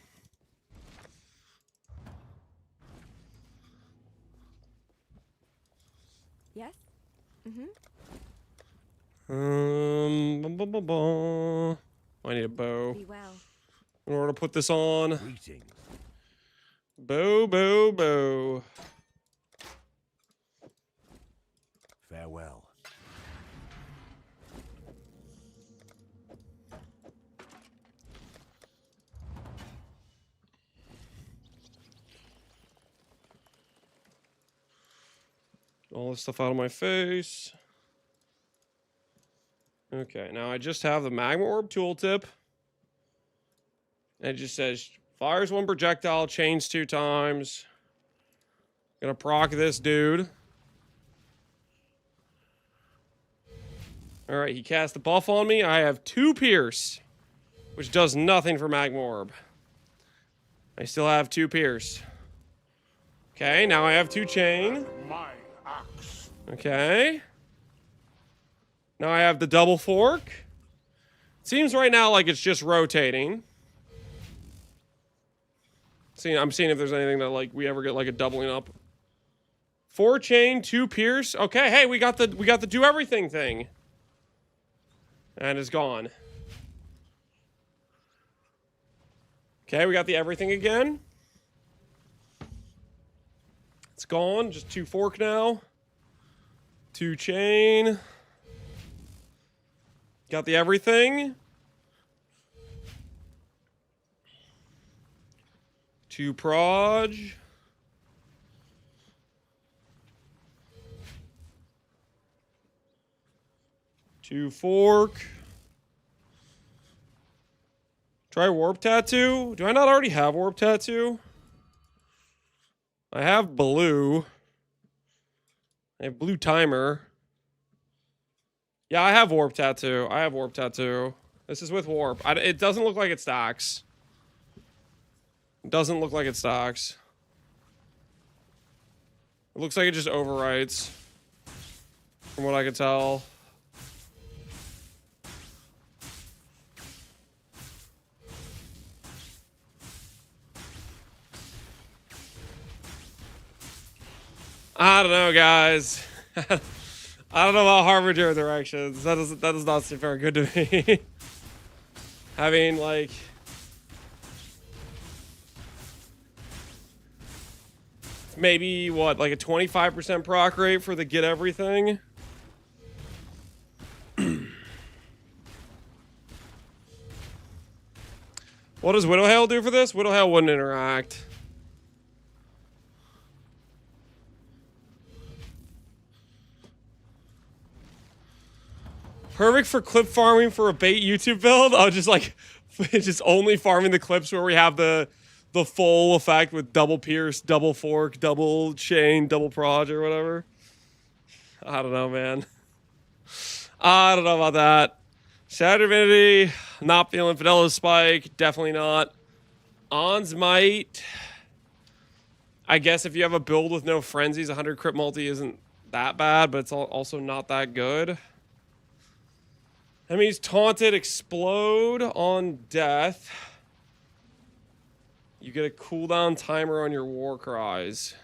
Yes? I need a bow. Be well. In order to put this on. Greetings. Bow. Farewell. All this stuff out of my face. Okay, now I just have the Magma Orb tooltip. And it just says, fires 1 projectile, chains 2 times. Gonna proc this dude. Alright, he cast the buff on me. I have 2 pierce, which does nothing for Magma Orb. I still have 2 pierce. Okay, now I have 2 chain. My axe. Okay. Now I have the double fork. Seems right now like it's just rotating. I'm seeing if there's anything that like we ever get like a doubling up. 4 chain, 2 pierce. Okay, hey, we got the do everything thing. And it's gone. Okay, we got the everything again. It's gone. Just 2 fork now. 2 chain. Got the everything. 2 proj. 2 fork. Try Warp Tattoo. Do I not already have Warp Tattoo? I have blue. I have blue timer. Yeah, I have Warp Tattoo. I have Warp Tattoo. This is with Warp. It doesn't look like it stacks. It doesn't look like it stacks. It looks like it just overwrites. From what I can tell. I don't know, guys. I don't know about Harbinger directions. That does not seem very good to me. Having like maybe what, like a 25% proc rate for the get everything. What does Widowhail do for this? Widowhail wouldn't interact. Perfect for clip farming for a bait YouTube build. Oh, just like, just only farming the clips where we have the full effect with double pierce, double fork, double chain, double proj or whatever. I don't know, man. I don't know about that. Shatter Divinity, not feeling Fidela's Spike, definitely not. On's Might. I guess if you have a build with no frenzies, 100 crit multi isn't that bad, but it's also not that good. That means Taunted Explode on death. You get a cooldown timer on your war cries.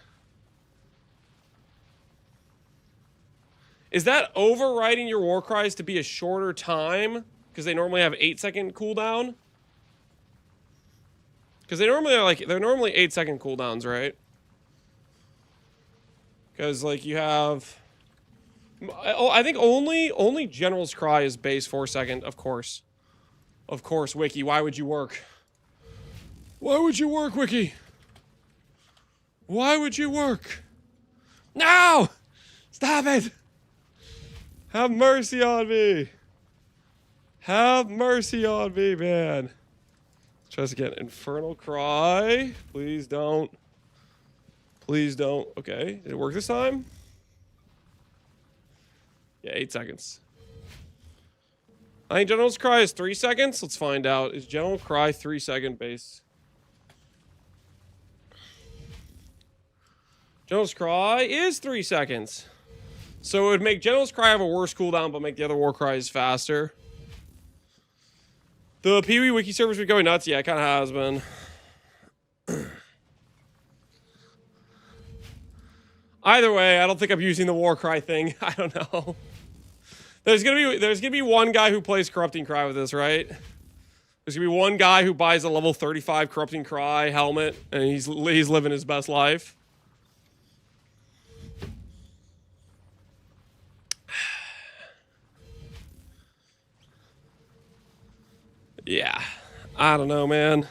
Is that overriding your war cries to be a shorter time? Because they normally have 8-second cooldown? Because they're normally 8-second cooldowns, right? Because like you have, I think only General's Cry is base 4-second, of course. Of course, Wiki. Why would you work? Why would you work, Wiki? Why would you work? No! Stop it! Have mercy on me. Have mercy on me, man. Let's try this again. Infernal Cry. Please don't. Please don't. Okay. Did it work this time? Yeah, 8 seconds. I think General's Cry is 3 seconds. Let's find out. Is General Cry 3-second base? General's Cry is 3 seconds. So it would make General's Cry have a worse cooldown, but make the other war cries faster. The Pee-wee wiki servers be going nuts. Yeah, it kind of has been. Either way, I don't think I'm using the war cry thing. I don't know. There's gonna be one guy who plays Corrupting Cry with this, right? There's gonna be one guy who buys a level 35 Corrupting Cry helmet, and he's living his best life. Yeah, I don't know, man.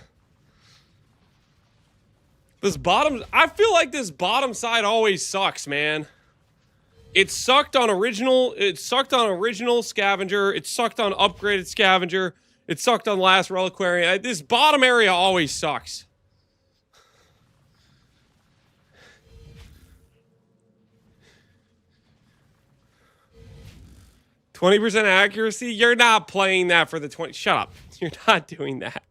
This bottom, I feel like this bottom side always sucks, man. It sucked on original Scavenger. It sucked on upgraded Scavenger. It sucked on last Reliquary. This bottom area always sucks. %20 accuracy? You're not playing that for the 20. Shut up. You're not doing that.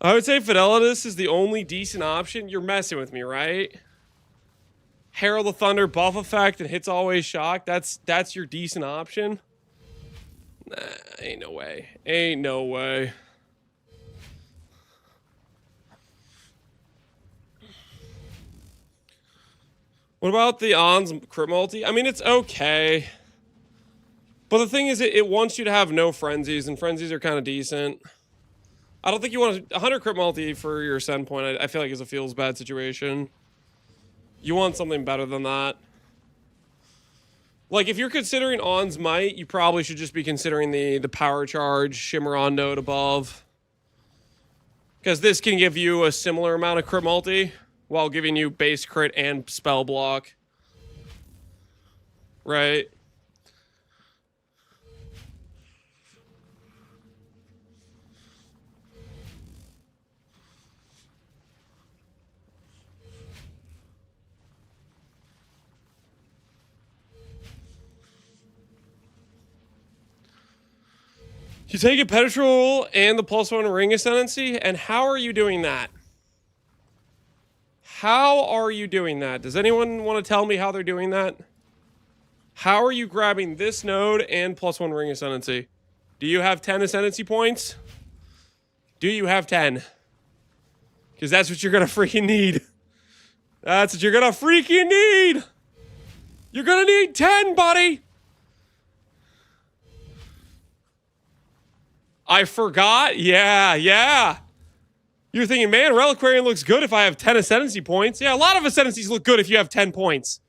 I would say Fidelitas is the only decent option. You're messing with me, right? Herald of Thunder buff effect and hits always shock. That's your decent option? Nah, ain't no way. Ain't no way. What about the On's crit multi? I mean, it's okay. But the thing is, it wants you to have no frenzies, and frenzies are kind of decent. I don't think you want 100 crit multi for your Ascend point. I feel like it's a feels bad situation. You want something better than that. Like, if you're considering On's Might, you probably should just be considering the Power Charge Shimmeron node above. Because this can give you a similar amount of crit multi while giving you base crit and spell block. Right. You take a pedestal and the +1 ring ascendancy, and how are you doing that? How are you doing that? Does anyone want to tell me how they're doing that? How are you grabbing this node and +1 ring ascendancy? Do you have 10 ascendancy points? Do you have 10? Because that's what you're gonna freaking need. That's what you're gonna freaking need! You're gonna need 10, buddy! I forgot? Yeah. You're thinking, man, Reliquarian looks good if I have 10 ascendancy points. Yeah, a lot of ascendancies look good if you have 10 points.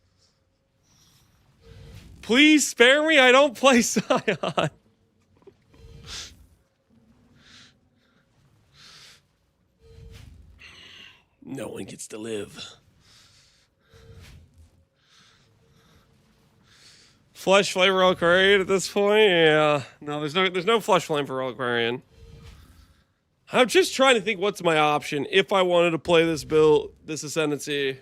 Please spare me, I don't play Scion. No one gets to live. Flesh Flame Reliquarian at this point? Yeah. No, there's no Flesh Flame for Reliquarian. I'm just trying to think what's my option if I wanted to play this build, this Ascendancy.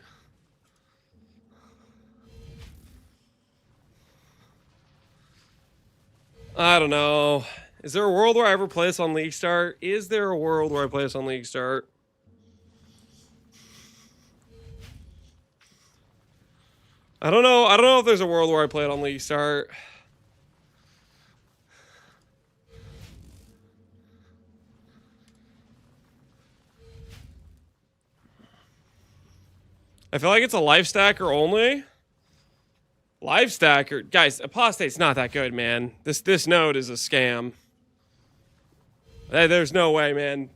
I don't know. Is there a world where I ever play this on League Start? Is there a world where I play this on League Start? I don't know. I don't know if there's a world where I play it on League Start. I feel like it's a life stacker only. Life stacker, guys. Apostate's not that good, man. This node is a scam. There's no way, man.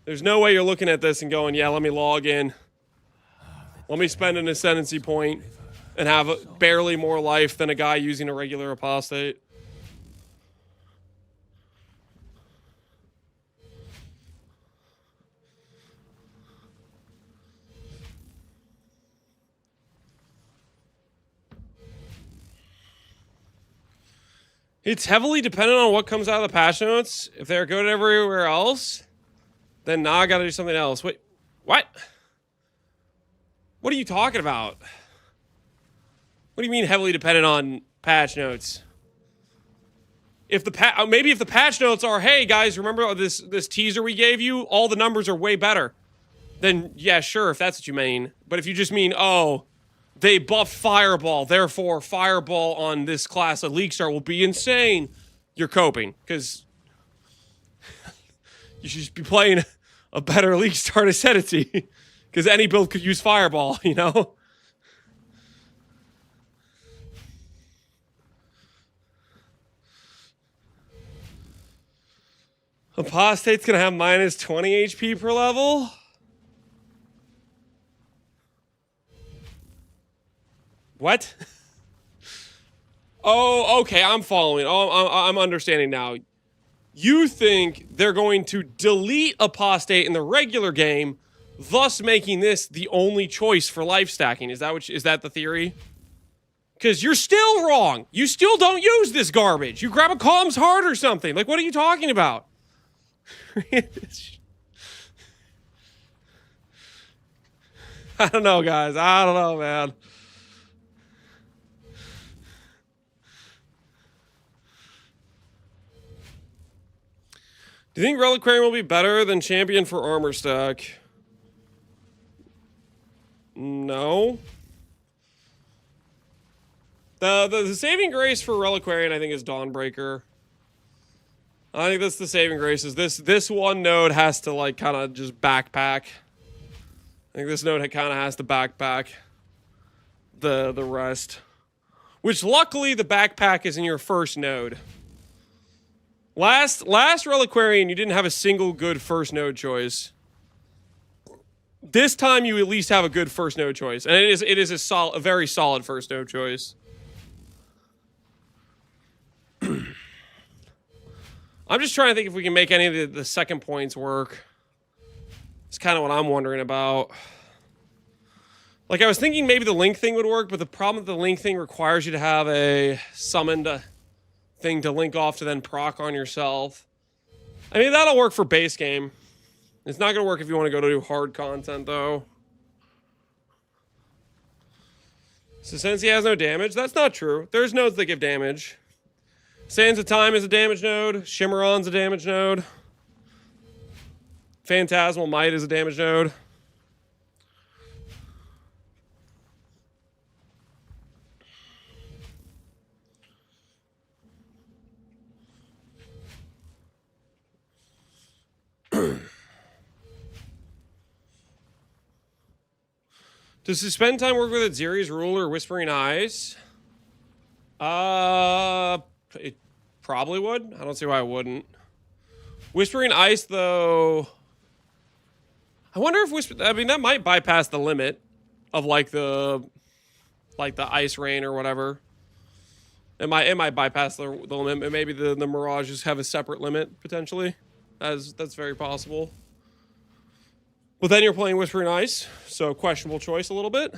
There's no way you're looking at this and going, yeah, let me log in. Let me spend an ascendancy point and have barely more life than a guy using a regular apostate. It's heavily dependent on what comes out of the patch notes. If they're good everywhere else, then now I gotta do something else. Wait, what? What are you talking about? What do you mean heavily dependent on patch notes? If the maybe if the patch notes are, hey guys, remember this teaser we gave you? All the numbers are way better. Then yeah, sure, if that's what you mean. But if you just mean, oh, they buffed Fireball, therefore Fireball on this class of League Start will be insane, you're coping, because you should just be playing a better League Start Ascendancy, because any build could use Fireball, you know? Apostate's gonna have minus 20 HP per level? What? Oh, okay, I'm following. Oh, I'm understanding now. You think they're going to delete Apostate in the regular game, thus making this the only choice for life stacking. Is that the theory? Because you're still wrong. You still don't use this garbage. You grab a Calm's Heart or something. Like, what are you talking about? I don't know, guys. I don't know, man. Do you think Reliquarian will be better than Champion for armor stack? No. The saving grace for Reliquarian, I think, is Dawnbreaker. I think that's the saving grace. Is this one node has to like kind of just backpack. I think this node kind of has to backpack the rest. Which luckily the backpack is in your first node. Last Reliquarian, you didn't have a single good first node choice. This time, you at least have a good first node choice, and it is a very solid first node choice. I'm just trying to think if we can make any of the second points work. It's kind of what I'm wondering about. Like, I was thinking maybe the link thing would work, but the problem with the link thing requires you to have a summoned thing to link off to then proc on yourself. I mean, that'll work for base game. It's not going to work if you want to go to do hard content, though. So since he has no damage, that's not true. There's nodes that give damage. Sands of Time is a damage node. Shimmeron's a damage node. Phantasmal Might is a damage node. Does Suspend Time work with Aziri's Rule or Whispering Eyes? It probably would. I don't see why it wouldn't. Whispering Ice, though... I wonder if I mean, that might bypass the limit of, like, the Ice Rain or whatever. It might bypass the limit. Maybe the Mirages have a separate limit, potentially. That's very possible. But then you're playing Whispering Ice, so questionable choice a little bit.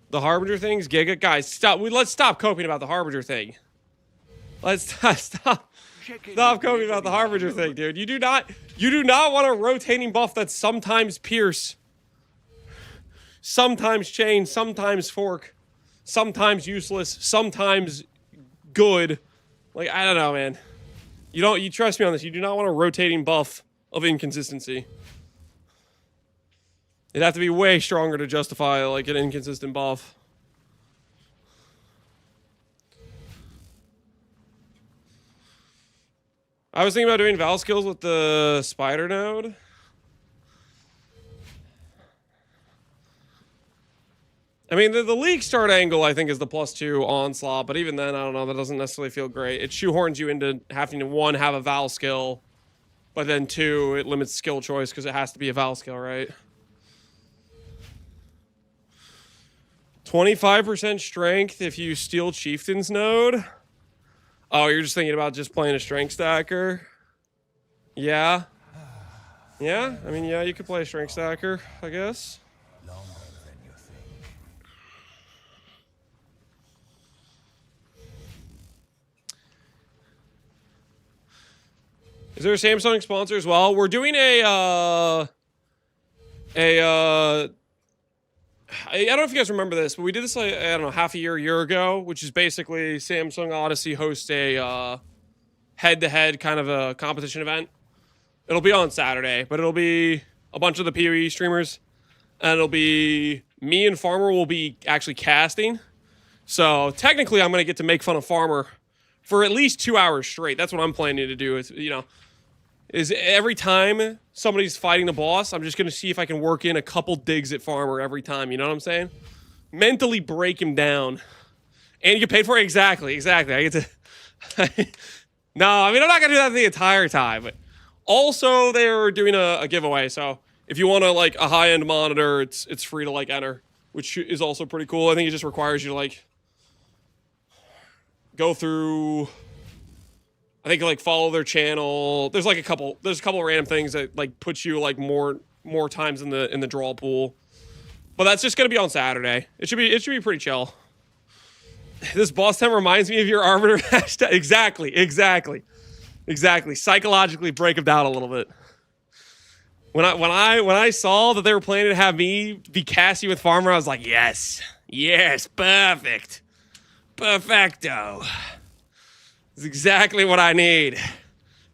The Harbinger things, Giga. Guys, stop. Let's stop coping about the Harbinger thing. Let's stop coping about the Harbinger thing, dude. You do not want a rotating buff that's sometimes Pierce, sometimes Chain, sometimes Fork, sometimes useless, sometimes good. Like, I don't know, man. You trust me on this. You do not want a rotating buff of inconsistency. It'd have to be way stronger to justify, like, an inconsistent buff. I was thinking about doing Val skills with the Spider node. I mean, the league start angle, I think, is the +2 onslaught, but even then, I don't know, that doesn't necessarily feel great. It shoehorns you into having to, 1, have a Val skill, but then 2, it limits skill choice because it has to be a Val skill, right? 25% strength if you steal Chieftain's node. Oh, you're just thinking about just playing a strength stacker? Yeah. Yeah, I mean, yeah, you could play a strength stacker, I guess. Is there a Samsung sponsor as well? We're doing I don't know if you guys remember this, but we did this, like, I don't know, half a year ago, which is basically Samsung Odyssey hosts a head-to-head kind of a competition event. It'll be on Saturday, but it'll be a bunch of the PoE streamers, and it'll be me and Farmer will be actually casting. So technically, I'm going to get to make fun of Farmer for at least 2 hours straight. That's what I'm planning to do. Is every time somebody's fighting the boss, I'm just going to see if I can work in a couple digs at Farmer every time. You know what I'm saying? Mentally break him down. And you get paid for it? Exactly. I get to... No, I mean, I'm not going to do that the entire time. But also, they're doing a giveaway. So if you want to, like, a high-end monitor, it's free to, like, enter, which is also pretty cool. I think it just requires you to, like, go through... I think, like, follow their channel. There's a couple random things that, like, put you, like, more times in the draw pool. But that's just gonna be on Saturday. It should be pretty chill. This boss time reminds me of your Arbiter hashtag. Exactly. Psychologically break them down a little bit. When I saw that they were planning to have me be Cassie with Farmer, I was like, yes, perfect. Perfecto. It's exactly what I need.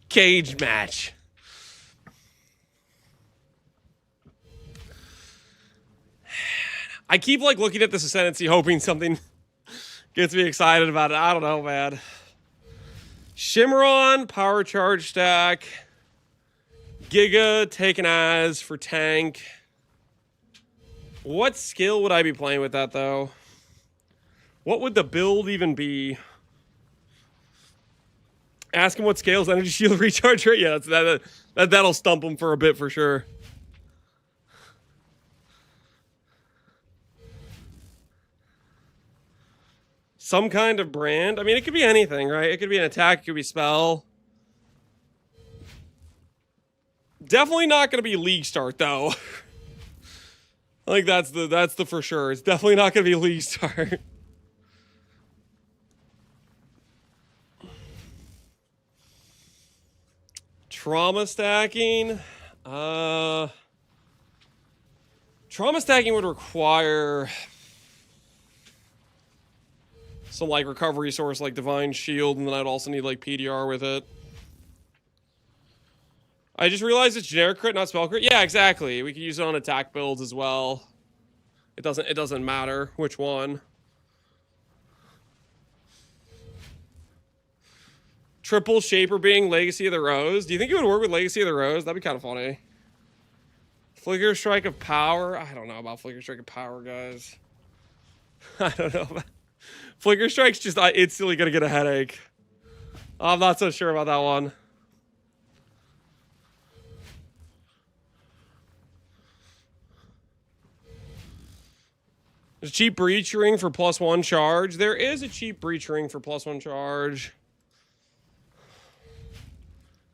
Cage match. I keep, like, looking at this Ascendancy, hoping something gets me excited about it. I don't know, man. Shimmeron, power charge stack. Giga, taken as for tank. What skill would I be playing with that, though? What would the build even be? Ask him what scales energy shield recharge rate. Yeah, that'll stump him for a bit for sure. Some kind of brand. I mean, it could be anything, right? It could be an attack. It could be spell. Definitely not going to be league start, though. I think that's the for sure. It's definitely not going to be league start. Trauma stacking. Trauma stacking would require some like recovery source like Divine Shield, and then I'd also need like PDR with it. I just realized it's generic crit, not spell crit. Yeah, exactly. We could use it on attack builds as well. It doesn't matter which one. Triple Shaper being Legacy of the Rose. Do you think it would work with Legacy of the Rose? That'd be kind of funny. Flicker Strike of Power. I don't know about Flicker Strike of Power, guys. I don't know. Flicker Strike's just instantly gonna get a headache. I'm not so sure about that one. There's a cheap Breach Ring for +1 charge. There is a cheap Breach Ring for +1 charge.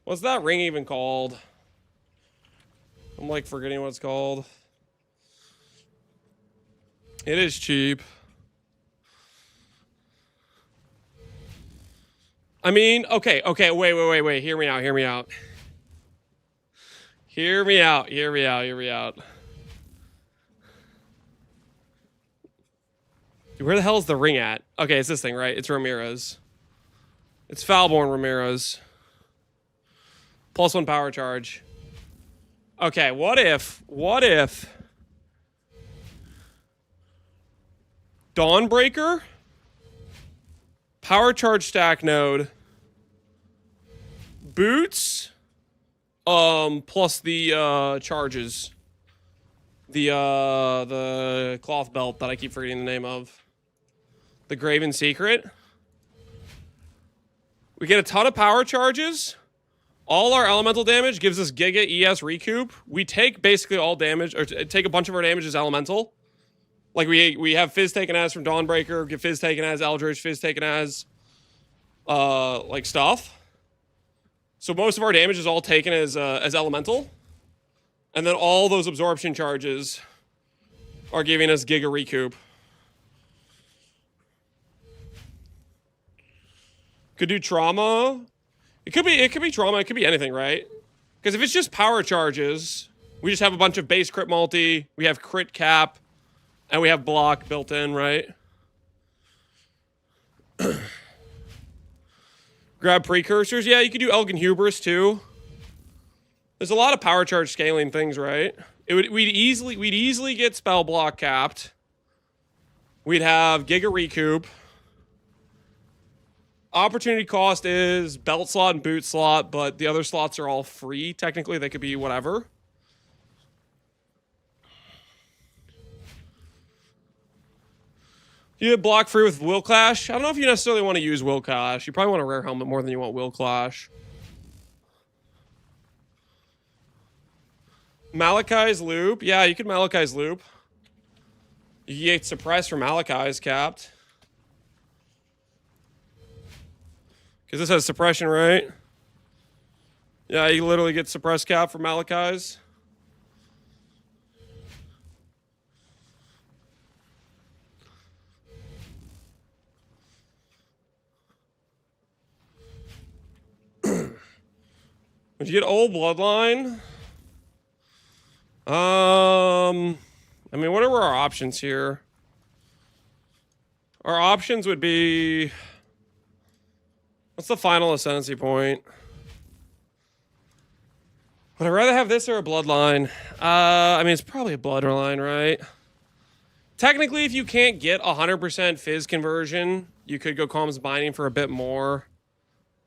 What's that ring even called? I'm like forgetting what it's called. It is cheap. I mean, okay, wait. Hear me out. Dude, where the hell is the ring at? Okay, it's this thing, right? It's Ramirez. It's Foulborn Ramirez. +1 power charge. Okay, what if Dawnbreaker, power charge stack node, boots, plus the charges, the cloth belt that I keep forgetting the name of, the Graven Secret. We get a ton of power charges. All our elemental damage gives us Giga ES recoup. We take basically all damage, or take a bunch of our damage as elemental. Like we have Fizz taken as from Dawnbreaker, get Fizz taken as Eldritch, Fizz taken as like stuff. So most of our damage is all taken as elemental. And then all those absorption charges are giving us Giga recoup. Could do trauma. It could be trauma, it could be anything, right? Because if it's just power charges, we just have a bunch of base crit multi, we have crit cap, and we have block built in, right? Grab precursors. Yeah, you could do Elgin Hubris too. There's a lot of power charge scaling things, right? We'd easily get spell block capped. We'd have Giga recoup. Opportunity cost is belt slot and boot slot, but the other slots are all free. Technically, they could be whatever. You get block free with Will Clash. I don't know if you necessarily want to use Will Clash. You probably want a rare helmet more than you want Will Clash. Malachi's Loop. Yeah, you could Malachi's Loop. You get Suppress from Malachi's capped. Because this has suppression, right? Yeah, you literally get suppress cap from Malachi's. Would you get old bloodline? I mean, what are our options here? Our options would be... What's the final ascendancy point? Would I rather have this or a bloodline? I mean, it's probably a bloodline, right? Technically, if you can't get 100% Fizz conversion, you could go Calm's Binding for a bit more.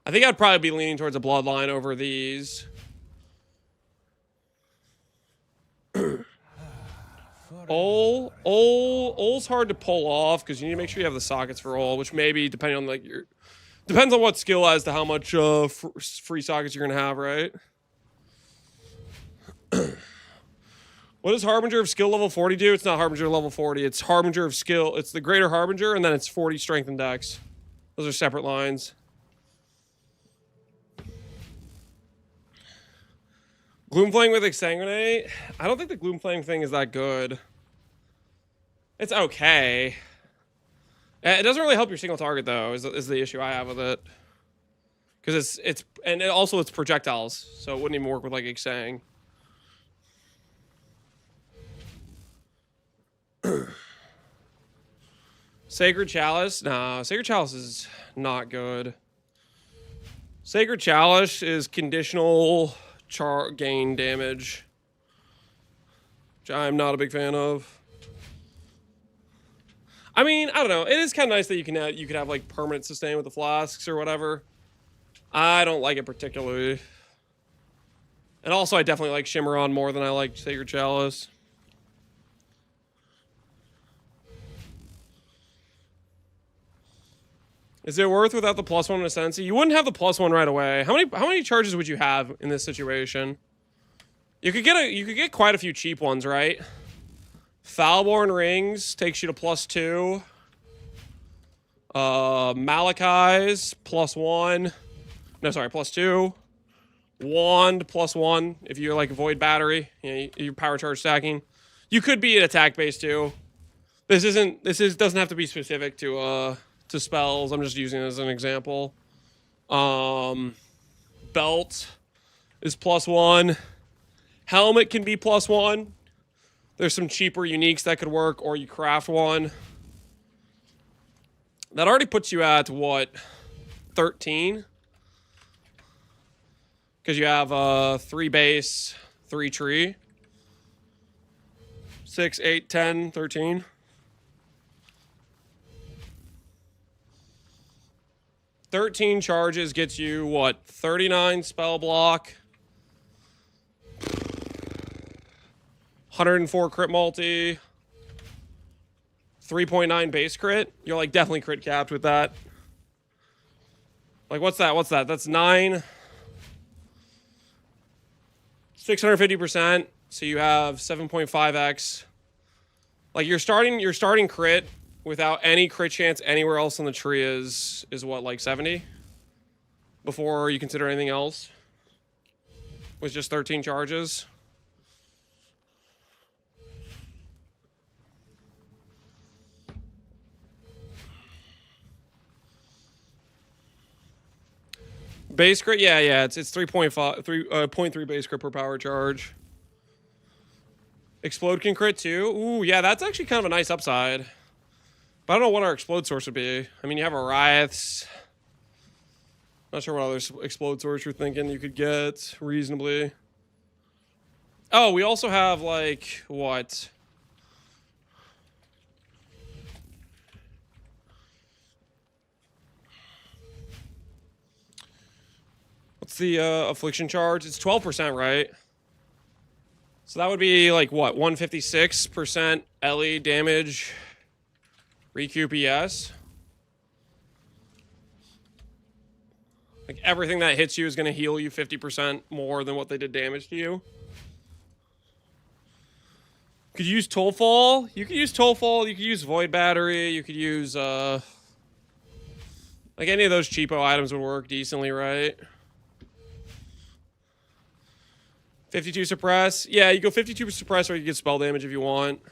I think I'd probably be leaning towards a bloodline over these. Ol's hard to pull off because you need to make sure you have the sockets for Ol, which maybe depending on like your... Depends on what skill as to how much free sockets you're going to have, right? What does Harbinger of Skill level 40 do? It's not Harbinger level 40. It's Harbinger of Skill. It's the Greater Harbinger, and then it's 40 Strength and Dex. Those are separate lines. Gloomflame with Exsanguinate? I don't think the Gloomflame thing is that good. It's okay. It doesn't really help your single target, though, is the issue I have with it. Because it's projectiles, so it wouldn't even work with, like, Exang. Sacred Chalice? Nah, Sacred Chalice is not good. Sacred Chalice is conditional gain damage, which I'm not a big fan of. I mean, I don't know. It is kind of nice that you could have like permanent sustain with the flasks or whatever. I don't like it particularly. And also, I definitely like Shimmeron more than I like Sacred Chalice. Is it worth without the +1 in Ascendancy? You wouldn't have the +1 right away. How many charges would you have in this situation? You could get quite a few cheap ones, right? Foulborn Rings takes you to +2. Malachi's +1. No, sorry, +2. Wand +1 if you're like Void Battery, you know, you're power charge stacking. You could be an attack base too. Doesn't have to be specific to spells. I'm just using it as an example. Belt is +1. Helmet can be +1. There's some cheaper uniques that could work, or you craft one. That already puts you at what, 13? Because you have 3 base, 3 tree. 6, 8, 10, 13. 13 charges gets you, what, 39 spell block, 104 crit multi, 3.9 base crit. You're, like, definitely crit capped with that. Like, what's that? What's that? That's 9. 650%, so you have 7.5x. Like, you're starting crit without any crit chance anywhere else on the tree is what, like 70? Before you consider anything else? With just 13 charges? Base crit? Yeah, it's 3.3 base crit per power charge. Explode can crit too? Ooh, yeah, that's actually kind of a nice upside. But I don't know what our explode source would be. I mean, you have Ariaths. Not sure what other explode source you're thinking you could get reasonably. Oh, we also have, like, what? What's the affliction charge? It's 12%, right? So that would be, like, what? 156% LE damage. Recoup ES. Like, everything that hits you is going to heal you 50% more than what they did damage to you. Could you use Tollfall? You could use Tollfall. You could use Void Battery. You could use, like, any of those cheapo items would work decently, right? 52 Suppress. Yeah, you go 52 Suppress, or you get spell damage if you want.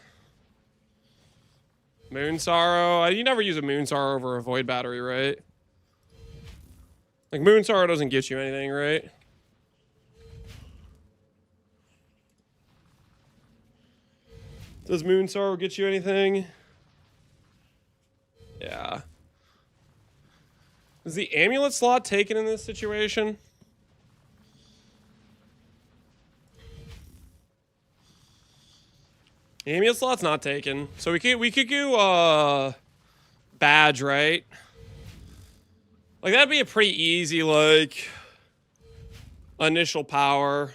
Moon Sorrow. You never use a Moon Sorrow over a Void Battery, right? Like, Moon Sorrow doesn't get you anything, right? Does Moon Sorrow get you anything? Yeah. Is the amulet slot taken in this situation? The amulet slot's not taken. So we could do badge, right? Like, that'd be a pretty easy, like, initial power.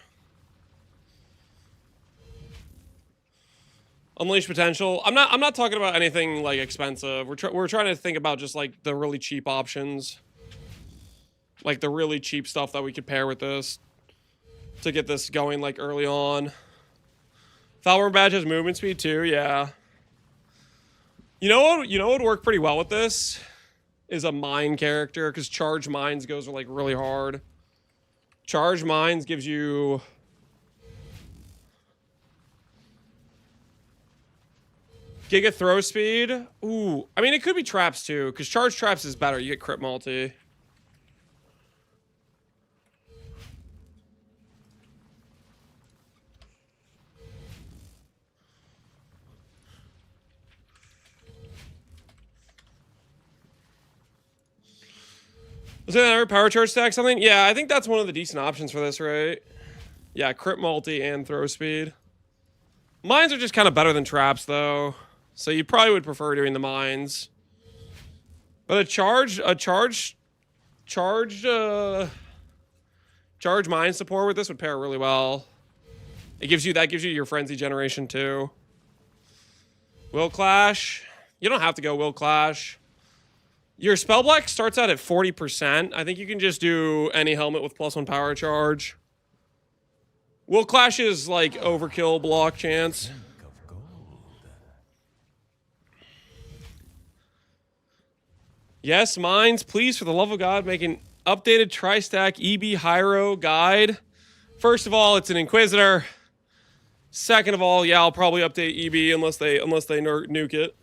Unleash potential. I'm not talking about anything like expensive. We're trying to think about just like the really cheap options. Like the really cheap stuff that we could pair with this to get this going like early on. Foulborn Badge has movement speed too, yeah. You know what would work pretty well with this? Is a mine character, because Charge Mines goes like really hard. Charge Mines gives you Giga throw speed. Ooh, I mean, it could be traps too, because charge traps is better. You get crit multi. Was that another power charge stack something? Yeah, I think that's one of the decent options for this, right? Yeah, crit multi and throw speed. Mines are just kind of better than traps, though. So you probably would prefer doing the mines. But a charge mine support with this would pair really well. That gives you your frenzy generation too. Will Clash. You don't have to go Will Clash. Your spell block starts out at 40%. I think you can just do any helmet with +1 power charge. Will Clash is like overkill block chance. Yes, mines, please, for the love of God, make an updated tri-stack EB Hyro guide. First of all, it's an Inquisitor. Second of all, yeah, I'll probably update EB unless they nuke it.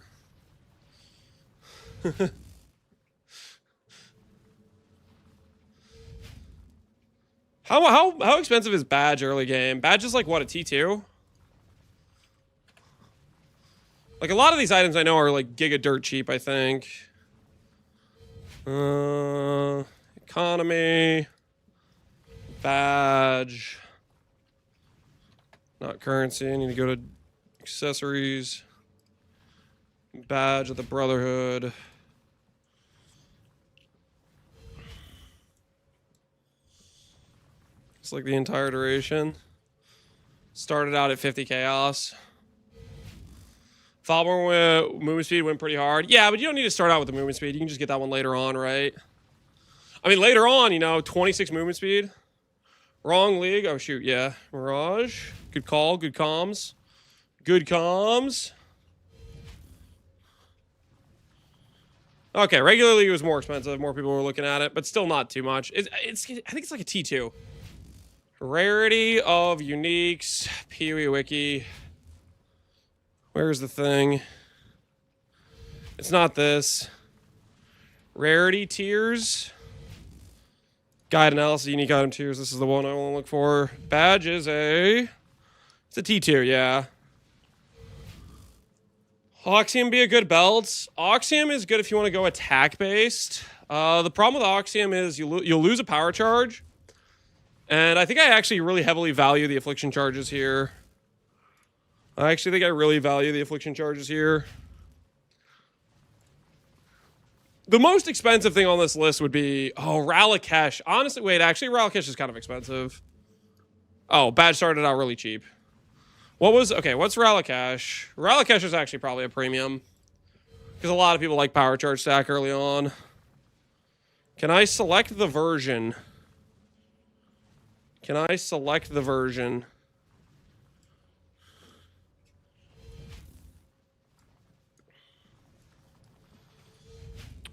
How expensive is Badge early game? Badge is like what, a T2? Like a lot of these items I know are like giga dirt cheap, I think. Economy. Badge. Not currency. I need to go to accessories. Badge of the Brotherhood. It's like the entire duration. Started out at 50 chaos. Falborn with movement speed went pretty hard. Yeah, but you don't need to start out with the movement speed. You can just get that one later on, right? I mean, later on, you know, 26 movement speed. Wrong league. Oh, shoot, yeah. Mirage. Good call. Good comms. Good comms. Okay, regular league was more expensive. More people were looking at it, but still not too much. I think it's like a T2. Rarity of uniques. PoE wiki. Where's the thing? It's not this. Rarity tiers. Guide analysis, unique item tiers. This is the one I want to look for. Badge is it's a T2, yeah. Oxium be a good belt. Oxium is good if you want to go attack based. The problem with Oxium is you'll lose a power charge. And I think I actually really heavily value the affliction charges here. I actually think I really value the affliction charges here. The most expensive thing on this list would be, Ralakesh. Honestly, wait, actually, Ralakesh is kind of expensive. Oh, Badge started out really cheap. What's Ralakesh? Ralakesh is actually probably a premium. Because a lot of people like power charge stack early on. Can I select the version? Can I select the version?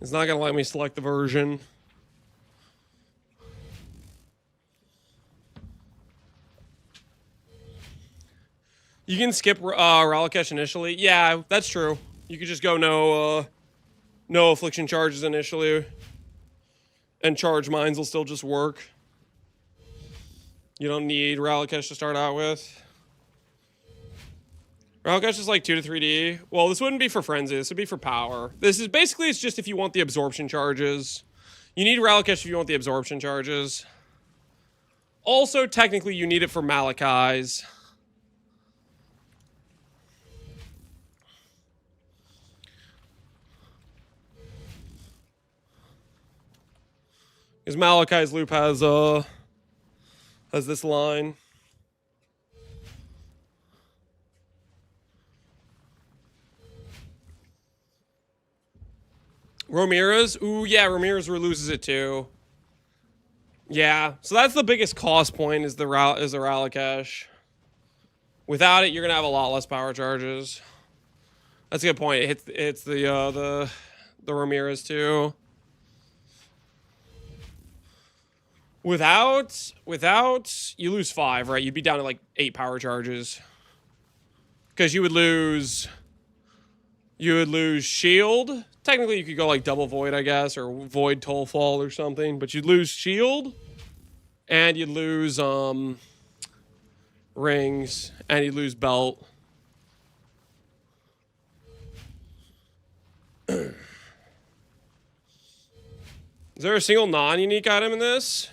It's not going to let me select the version. You can skip Ralakesh initially. Yeah, that's true. You could just go no affliction charges initially. And charge mines will still just work. You don't need Ralakesh to start out with. Ralakesh is like 2 to 3D. Well, this wouldn't be for Frenzy. This would be for power. This is basically, it's just if you want the absorption charges. You need Ralakesh if you want the absorption charges. Also, technically, you need it for Malachai's. Because Malachai's loop has this line. Ramirez? Ooh, yeah, Ramirez loses it too. Yeah, so that's the biggest cost point is the Ralakesh. Without it, you're gonna have a lot less power charges. That's a good point. It hits the Ramirez too. Without you lose 5, right? You'd be down to like 8 power charges. Because you would lose You would lose shield. Technically, you could go like double void, I guess, or void toll fall or something. But you'd lose shield, and you'd lose rings, and you'd lose belt. Is there a single non-unique item in this?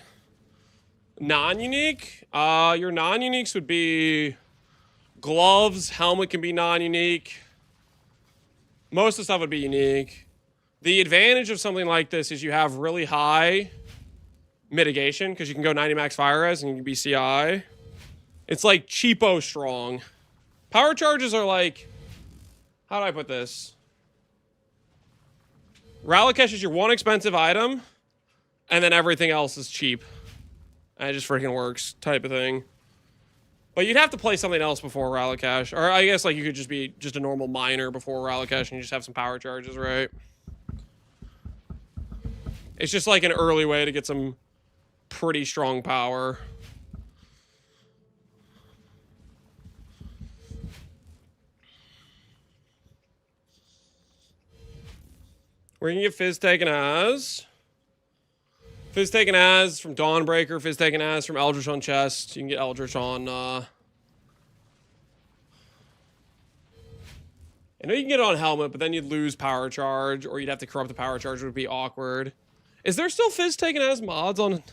Non-unique? Your non-uniques would be gloves. Helmet can be non-unique. Most of the stuff would be unique. The advantage of something like this is you have really high mitigation because you can go 90 max fire res and you can be CI. It's like cheapo strong. Power charges are like, how do I put this? Ralakesh is your one expensive item, and then everything else is cheap. And it just freaking works, type of thing. But you'd have to play something else before Ralakesh. Or I guess like you could just be just a normal miner before Ralakesh and you just have some power charges, right? It's just like an early way to get some pretty strong power. Where you can get Fizz taken as. Fizz taken as from Dawnbreaker, Fizz taken as from Eldritch on chest. You can get Eldritch on, I know you can get it on helmet, but then you'd lose power charge, or you'd have to corrupt the power charge, which would be awkward. Is there still Fizz taken as mods on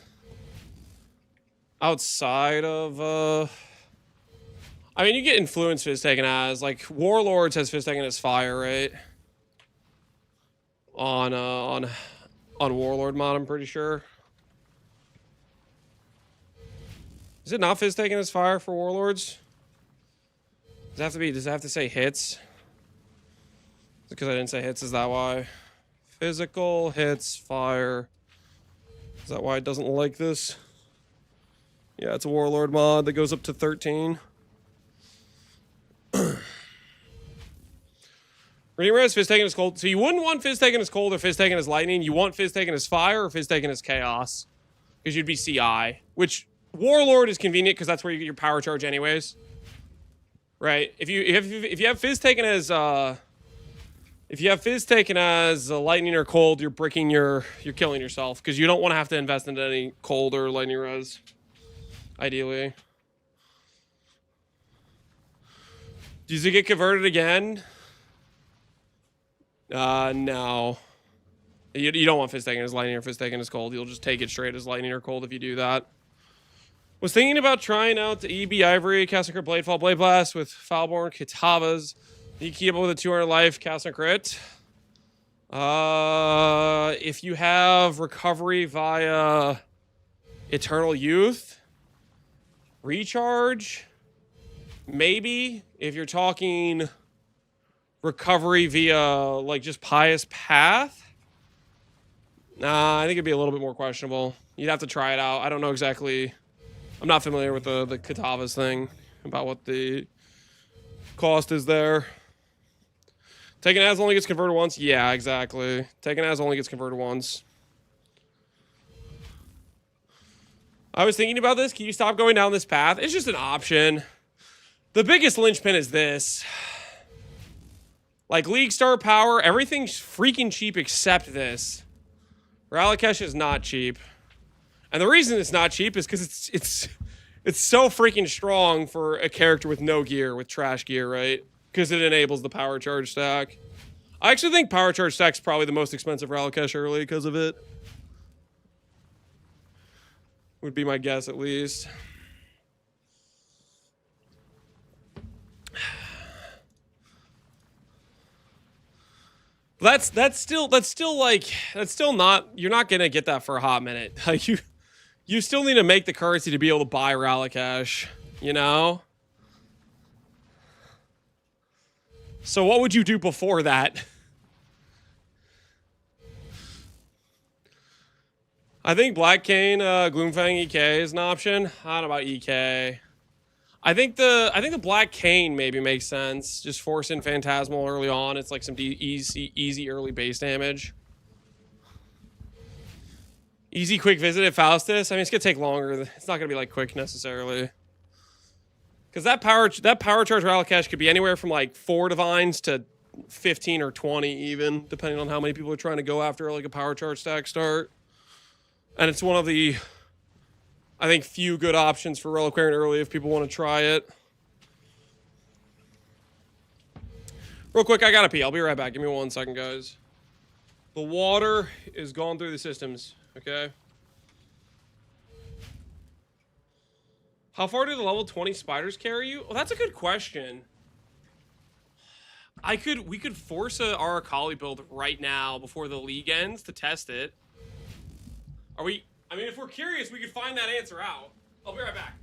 outside of, I mean, you get Influence Fizz taken as, like, Warlords has Fizz taken as fire, right? On Warlord mod, I'm pretty sure. Is it not Fizz taken as fire for Warlords? Does it have to say hits? Because I didn't say hits, is that why? Physical, hits, fire. Is that why it doesn't like this? Yeah, it's a Warlord mod that goes up to 13. Reading Res, Fizz taken as cold. So you wouldn't want Fizz taken as cold or Fizz taken as lightning. You want Fizz taken as fire or Fizz taken as chaos. Because you'd be CI. Which, Warlord is convenient because that's where you get your power charge anyways. Right? If you have Fizz taken as lightning or cold, you're bricking you're killing yourself. Because you don't want to have to invest into any cold or lightning res. Ideally. Does it get converted again? No. You don't want Fizz taken as lightning or Fizz taken as cold. You'll just take it straight as lightning or cold if you do that. Was thinking about trying out the EB Ivory, cast and crit Bladefall Blade Blast with Foulborn Kitavas. You keep up with a 200 life, cast and crit. If you have recovery via Eternal Youth, recharge, maybe. If you're talking recovery via, like, just Pious Path, nah, I think it'd be a little bit more questionable. You'd have to try it out. I don't know exactly. I'm not familiar with the Kitavas thing, about what the cost is there. Taken as only gets converted once? Yeah, exactly. Taken as only gets converted once. I was thinking about this. Can you stop going down this path? It's just an option. The biggest linchpin is this. Like, League Star Power, everything's freaking cheap except this. Ralakesh is not cheap. And the reason it's not cheap is because it's so freaking strong for a character with no gear, with trash gear, right? Because it enables the power charge stack. I actually think power charge stack's probably the most expensive Ralakesh early because of it. Would be my guess, at least. That's still not, you're not gonna get that for a hot minute. Like, you still need to make the currency to be able to buy Ralakesh, you know? So what would you do before that? I think Black Cane, Gloomfang EK is an option. I don't know about EK. I think the Black Cane maybe makes sense. Just force in Phantasmal early on. It's like some easy early base damage. Easy quick visit at Faustus. I mean, it's gonna take longer. It's not gonna be like quick necessarily. Because that power charge Ralakesh could be anywhere from like 4 divines to 15 or 20 even, depending on how many people are trying to go after like a power charge stack start. And it's one of the, I think, few good options for Reliquarian early if people want to try it. Real quick, I gotta pee. I'll be right back. Give me 1 second, guys. The water is going through the systems, okay? How far do the level 20 spiders carry you? Well, that's a good question. We could force a Arakali build right now before the league ends to test it. I mean, if we're curious, we could find that answer out. I'll be right back.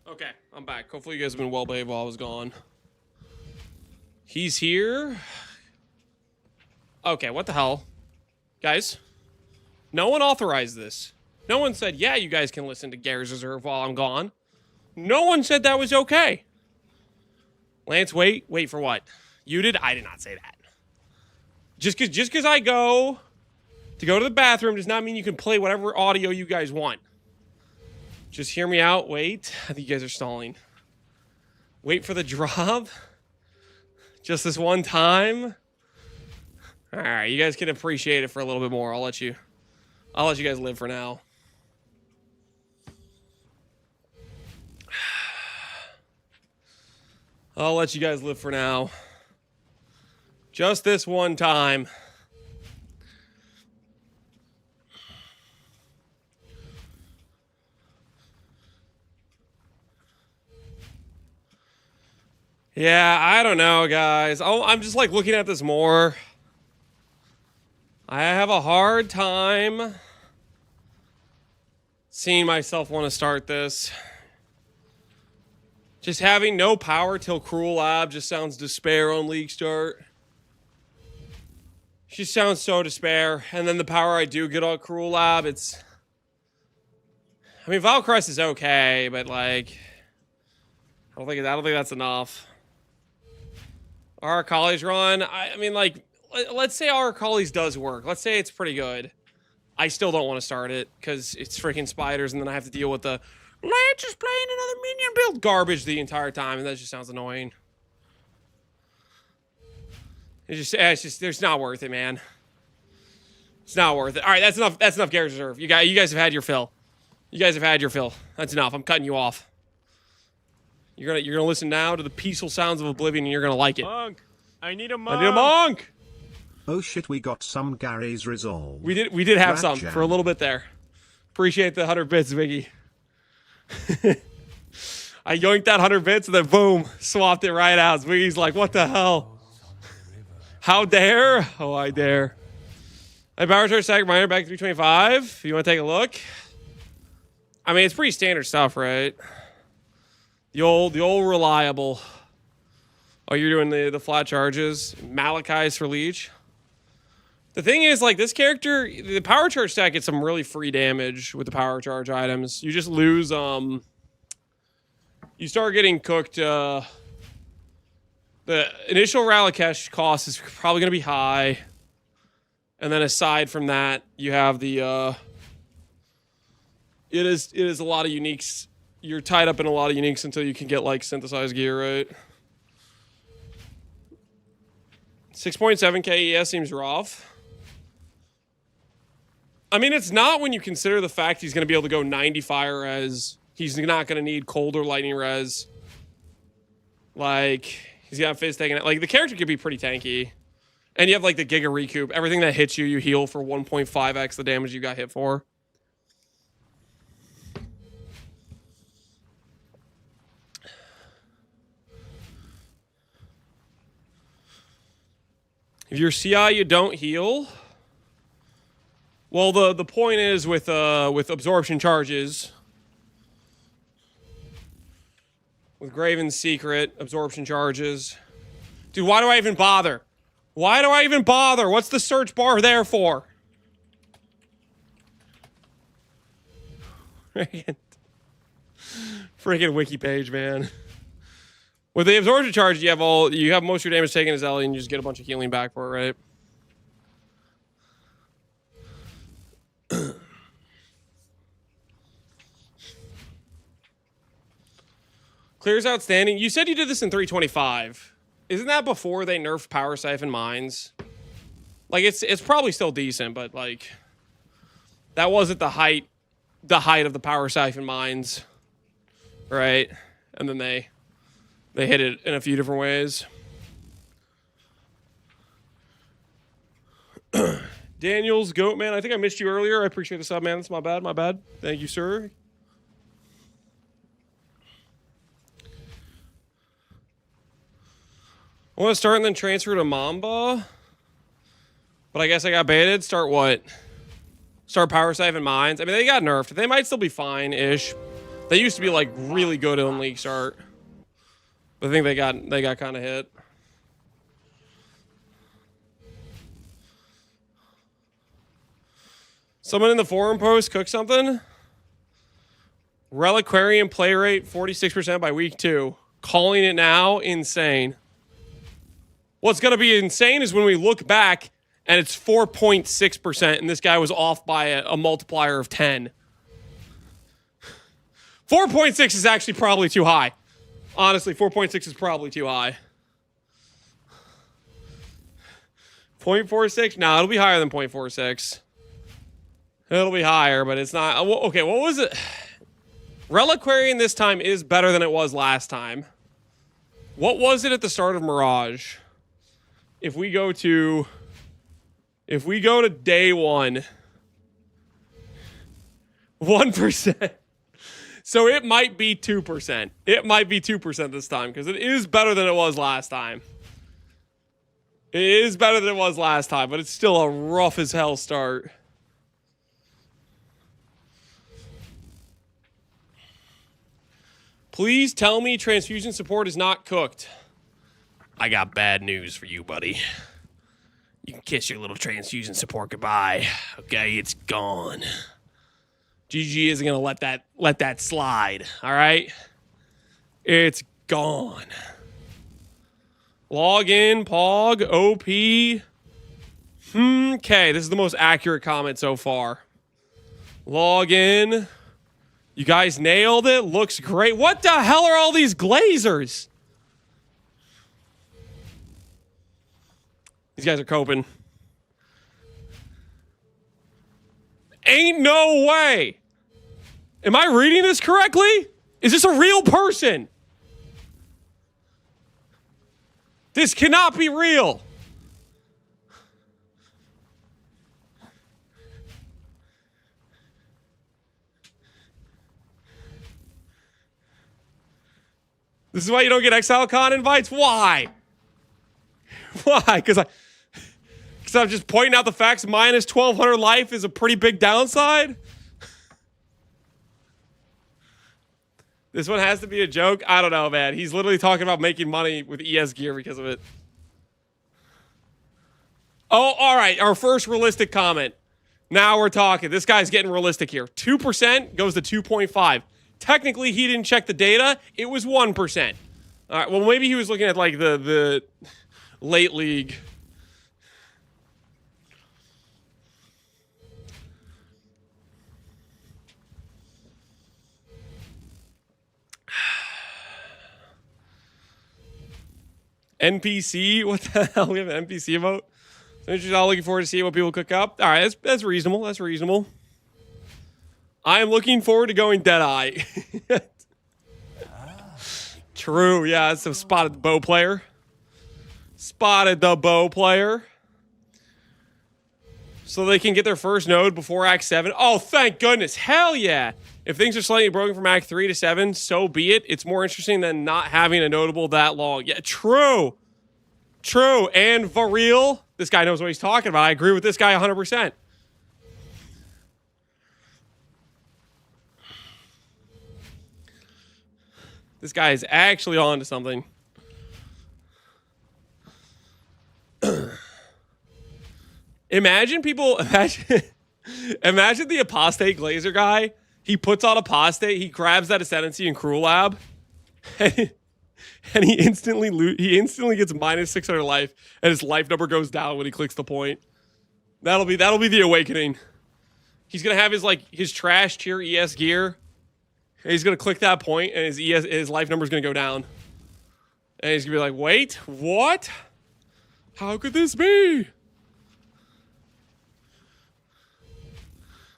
Okay, I'm back. Hopefully you guys have been well behaved while I was gone. He's here. Okay, what the hell? Guys, no one authorized this. No one said, yeah, you guys can listen to Gary's Reserve while I'm gone. No one said that was okay. Lance, wait for what? You did? I did not say that. Just because I go to the bathroom does not mean you can play whatever audio you guys want. Just hear me out. Wait. I think you guys are stalling. Wait for the drop. Just this one time. All right, you guys can appreciate it for a little bit more. I'll let you guys live for now. I'll let you guys live for now. Just this one time. Yeah, I don't know, guys. Oh, I'm just like looking at this more. I have a hard time seeing myself want to start this. Just having no power till Cruel Lab just sounds despair on League start. Just sounds so despair. And then the power I do get on Cruel Lab, it's... I mean, Valkrest is okay, but like... I don't think that's enough. Our college run, I mean, like let's say our Callies does work. Let's say it's pretty good. I still don't want to start it because it's freaking spiders, and then I have to deal with the let's just playing another minion build garbage the entire time, and that just sounds annoying. It's just, there's not worth it, man. It's not worth it. All right, that's enough. That's enough Garrett Reserve. You guys have had your fill. You guys have had your fill. That's enough. I'm cutting you off. You're gonna listen now to the peaceful sounds of Oblivion, and you're gonna like it. Monk, I need a monk. I need a monk. Oh shit, we got some Gary's Resolve. We did have some for a little bit there. Appreciate the 100 bits, Vicky. I yoinked that 100 bits and then boom, swapped it right out. Wiggy's like, what the hell? How dare? Oh, I dare. I power charge stack miner back to 325. If you want to take a look. I mean, it's pretty standard stuff, right? The old reliable. Oh, you're doing the flat charges. Malachi's for Leech. The thing is, like, this character, the power charge stack gets some really free damage with the power charge items. You just lose, you start getting cooked, the initial Ralakesh cost is probably going to be high. And then aside from that, you have the, it is a lot of uniques. You're tied up in a lot of uniques until you can get, like, synthesized gear, right? 6.7k ES seems rough. I mean, it's not when you consider the fact he's going to be able to go 90 fire res. He's not going to need cold or lightning res. Like, he's got Fizz taking it. Like, the character could be pretty tanky. And you have, like, the Giga Recoup. Everything that hits you, you heal for 1.5x the damage you got hit for. If you're CI, you don't heal. Well, the point is with absorption charges, with Graven's Secret, absorption charges. Dude, why do I even bother? Why do I even bother? What's the search bar there for? Freaking wiki page, man. With the absorption charge, you have most of your damage taken as Ellie, and you just get a bunch of healing back for it, right? Clear's outstanding. You said you did this in 325. Isn't that before they nerfed Power Siphon Mines? Like, it's probably still decent, but, like, that wasn't the height of the Power Siphon Mines, right? And then they hit it in a few different ways. Daniel's Goat Man, I think I missed you earlier. I appreciate the sub, man. That's my bad. Thank you, sir. I want to start and then transfer to Mamba. But I guess I got baited. Start what? Start Power Siphon Mines. I mean, they got nerfed. They might still be fine-ish. They used to be, like, really good in League Start. But I think they got kind of hit. Someone in the forum post cook something. Reliquarian play rate 46% by week 2. Calling it now, insane. What's going to be insane is when we look back and it's 4.6% and this guy was off by a multiplier of 10. 4.6 is actually probably too high. Honestly, 4.6 is probably too high. 0.46? No, it'll be higher than 0.46. It'll be higher, but it's not. Okay, what was it? Reliquarian this time is better than it was last time. What was it at the start of Mirage? If we go to day 1, 1%. So it might be 2%. It might be 2% this time because it is better than it was last time. It is better than it was last time, but it's still a rough as hell start. Please tell me transfusion support is not cooked. I got bad news for you, buddy. You can kiss your little transfusion support goodbye. Okay, it's gone. GG isn't gonna let that slide. All right, it's gone. Log in, Pog, OP, Okay, this is the most accurate comment so far. Log in. You guys nailed it. Looks great. What the hell are all these glazers? These guys are coping. Ain't no way. Am I reading this correctly? Is this a real person? This cannot be real. This is why you don't get Exile Con invites? Why? Why? Because I'm just pointing out the facts. Minus 1,200 life is a pretty big downside. This one has to be a joke. I don't know, man. He's literally talking about making money with ES gear because of it. Oh, all right. Our first realistic comment. Now we're talking. This guy's getting realistic here. 2% goes to 2.5. Technically, he didn't check the data. It was 1%. All right. Well, maybe he was looking at like the late league. NPC? What the hell? We have an NPC emote? So just all looking forward to seeing what people cook up. All right, that's reasonable. That's reasonable. I am looking forward to going Deadeye. True, yeah, it's a spotted the bow player. Spotted the bow player. So they can get their first node before Act 7. Oh, thank goodness. Hell yeah. If things are slightly broken from Act 3 to 7, so be it. It's more interesting than not having a notable that long. Yeah, true. True. And for real, this guy knows what he's talking about. I agree with this guy 100%. This guy is actually on to something. Imagine the apostate glazer guy. He puts on apostate, he grabs that ascendancy in Cruel Lab, and he instantly gets minus 600 life, and his life number goes down when he clicks the point. That'll be the awakening. He's gonna have his trash tier ES gear. And he's gonna click that point, and his life number is gonna go down. And he's gonna be like, "Wait, what? How could this be?"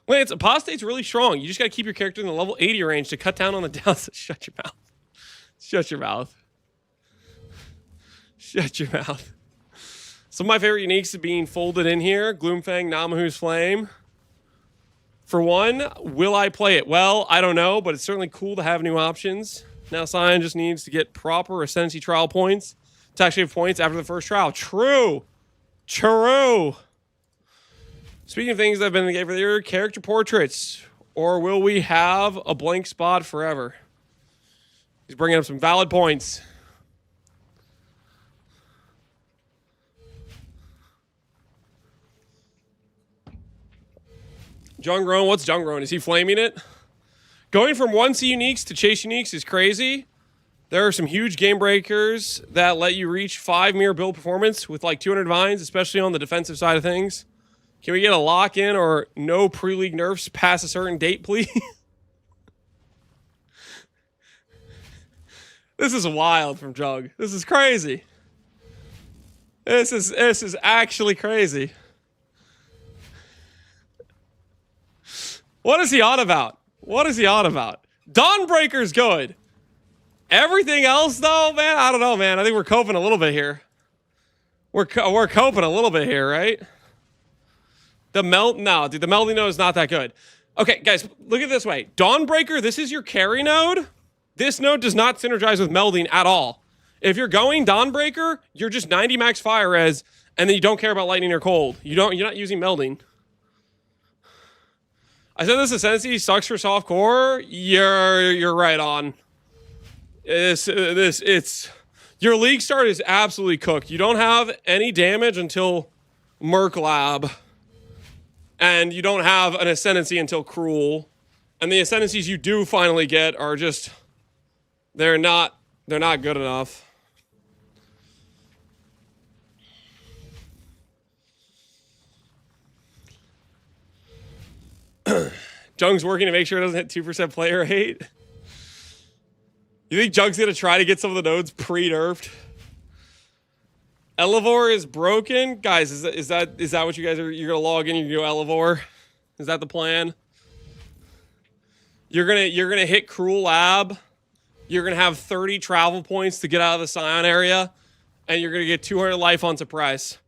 Lance, apostate's really strong. You just gotta keep your character in the level 80 range to cut down on the downs. Shut your mouth. Shut your mouth. Shut your mouth. Some of my favorite uniques are being folded in here. Gloomfang, Namahu's Flame. For one, will I play it? Well, I don't know, but it's certainly cool to have new options. Now Cyan just needs to get proper Ascendancy trial points to actually have points after the first trial. True. True. Speaking of things that have been in the game for the year, character portraits. Or will we have a blank spot forever? He's bringing up some valid points. Jungroan, what's Jungroan? Is he flaming it? Going from 1C uniques to chase uniques is crazy. There are some huge game breakers that let you reach 5 mirror build performance with like 200 vines, especially on the defensive side of things. Can we get a lock-in or no pre-league nerfs past a certain date, please? This is wild from Jug. This is crazy. This is actually crazy. What is he on about? What is he on about? Dawnbreaker's good. Everything else, though, man, I don't know, man. I think we're coping a little bit here. We're coping a little bit here, right? No, dude, the melding node is not that good. Okay, guys, look at it this way. Dawnbreaker, this is your carry node. This node does not synergize with melding at all. If you're going Dawnbreaker, you're just 90 max fire res, and then you don't care about lightning or cold. You're not using melding. I said this Ascendancy sucks for soft core. You're right on. It's your league start is absolutely cooked. You don't have any damage until Merc Lab. And you don't have an Ascendancy until Cruel. And the Ascendancies you do finally get are just they're not good enough. Jung's working to make sure it doesn't hit 2% player hate. You think Jung's gonna try to get some of the nodes pre-nerfed? Elevor is broken, guys. Is that what you guys are? You're gonna log in. You're gonna go Elevor. Is that the plan? You're gonna hit Cruel Lab. You're gonna have 30 travel points to get out of the Scion area, and you're gonna get 200 life on surprise.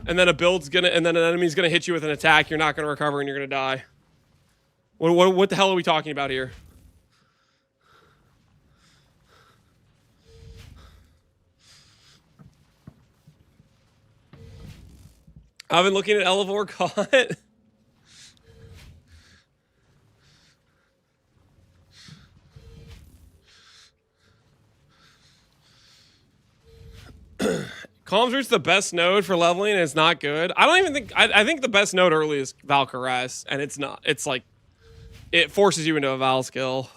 And then an enemy's gonna hit you with an attack. You're not gonna recover, and you're gonna die. What the hell are we talking about here? I've been looking at Elevor caught. Calm's Root's the best node for leveling, and it's not good. I don't even think... I think the best node early is Valkyries, and it's not. It's like... It forces you into a Val skill.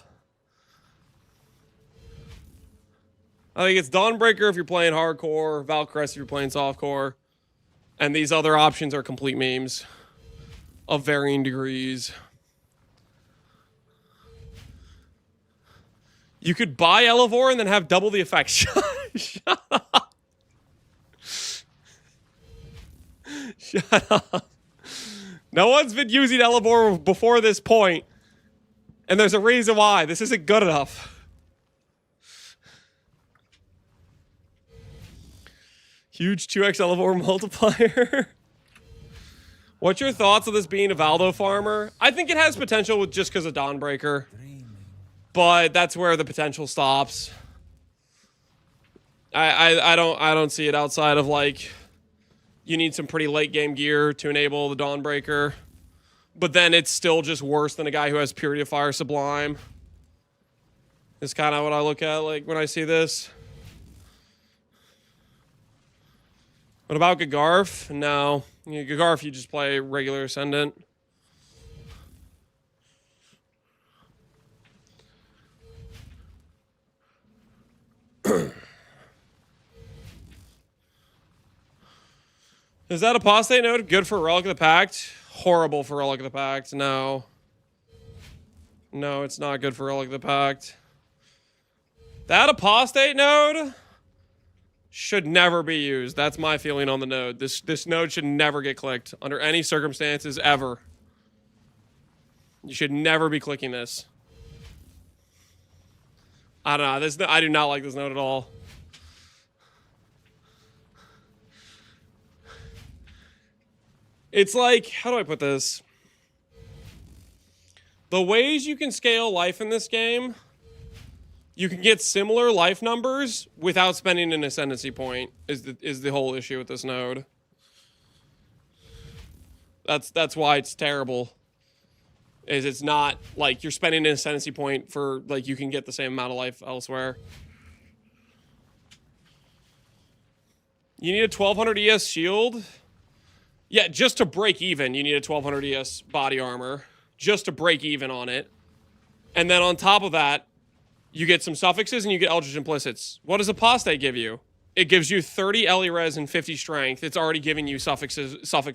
I think it's Dawnbreaker if you're playing hardcore, Valkyries if you're playing softcore, and these other options are complete memes of varying degrees. You could buy Elevor and then have double the effect. Shut up. Shut up. No one's been using Elevor before this point, and there's a reason why. This isn't good enough. Huge 2x Elevor multiplier. What's your thoughts on this being a Valdo farmer? I think it has potential with just because of Dawnbreaker. But that's where the potential stops. I don't see it outside of like you need some pretty late game gear to enable the Dawnbreaker. But then it's still just worse than a guy who has Purity of Fire Sublime. Is kind of what I look at like when I see this. What about Gagarf? No. Gagarf, you just play regular Ascendant. Is that Apostate node good for Relic of the Pact? Horrible for Relic of the Pact. No. No, it's not good for Relic of the Pact. That Apostate node should never be used. That's my feeling on the node. This node should never get clicked under any circumstances ever. You should never be clicking this. I don't know. I do not like this node at all. It's like, how do I put this? The ways you can scale life in this game, you can get similar life numbers without spending an ascendancy point is the whole issue with this node. That's why it's terrible. Is it's not like you're spending an ascendancy point for like you can get the same amount of life elsewhere. You need a 1200 ES shield. Yeah, just to break even, you need a 1200 ES body armor. Just to break even on it. And then on top of that, you get some suffixes and you get Eldritch Implicits. What does Apostate give you? It gives you 30 Ellie Res and 50 Strength. It's already giving you suffix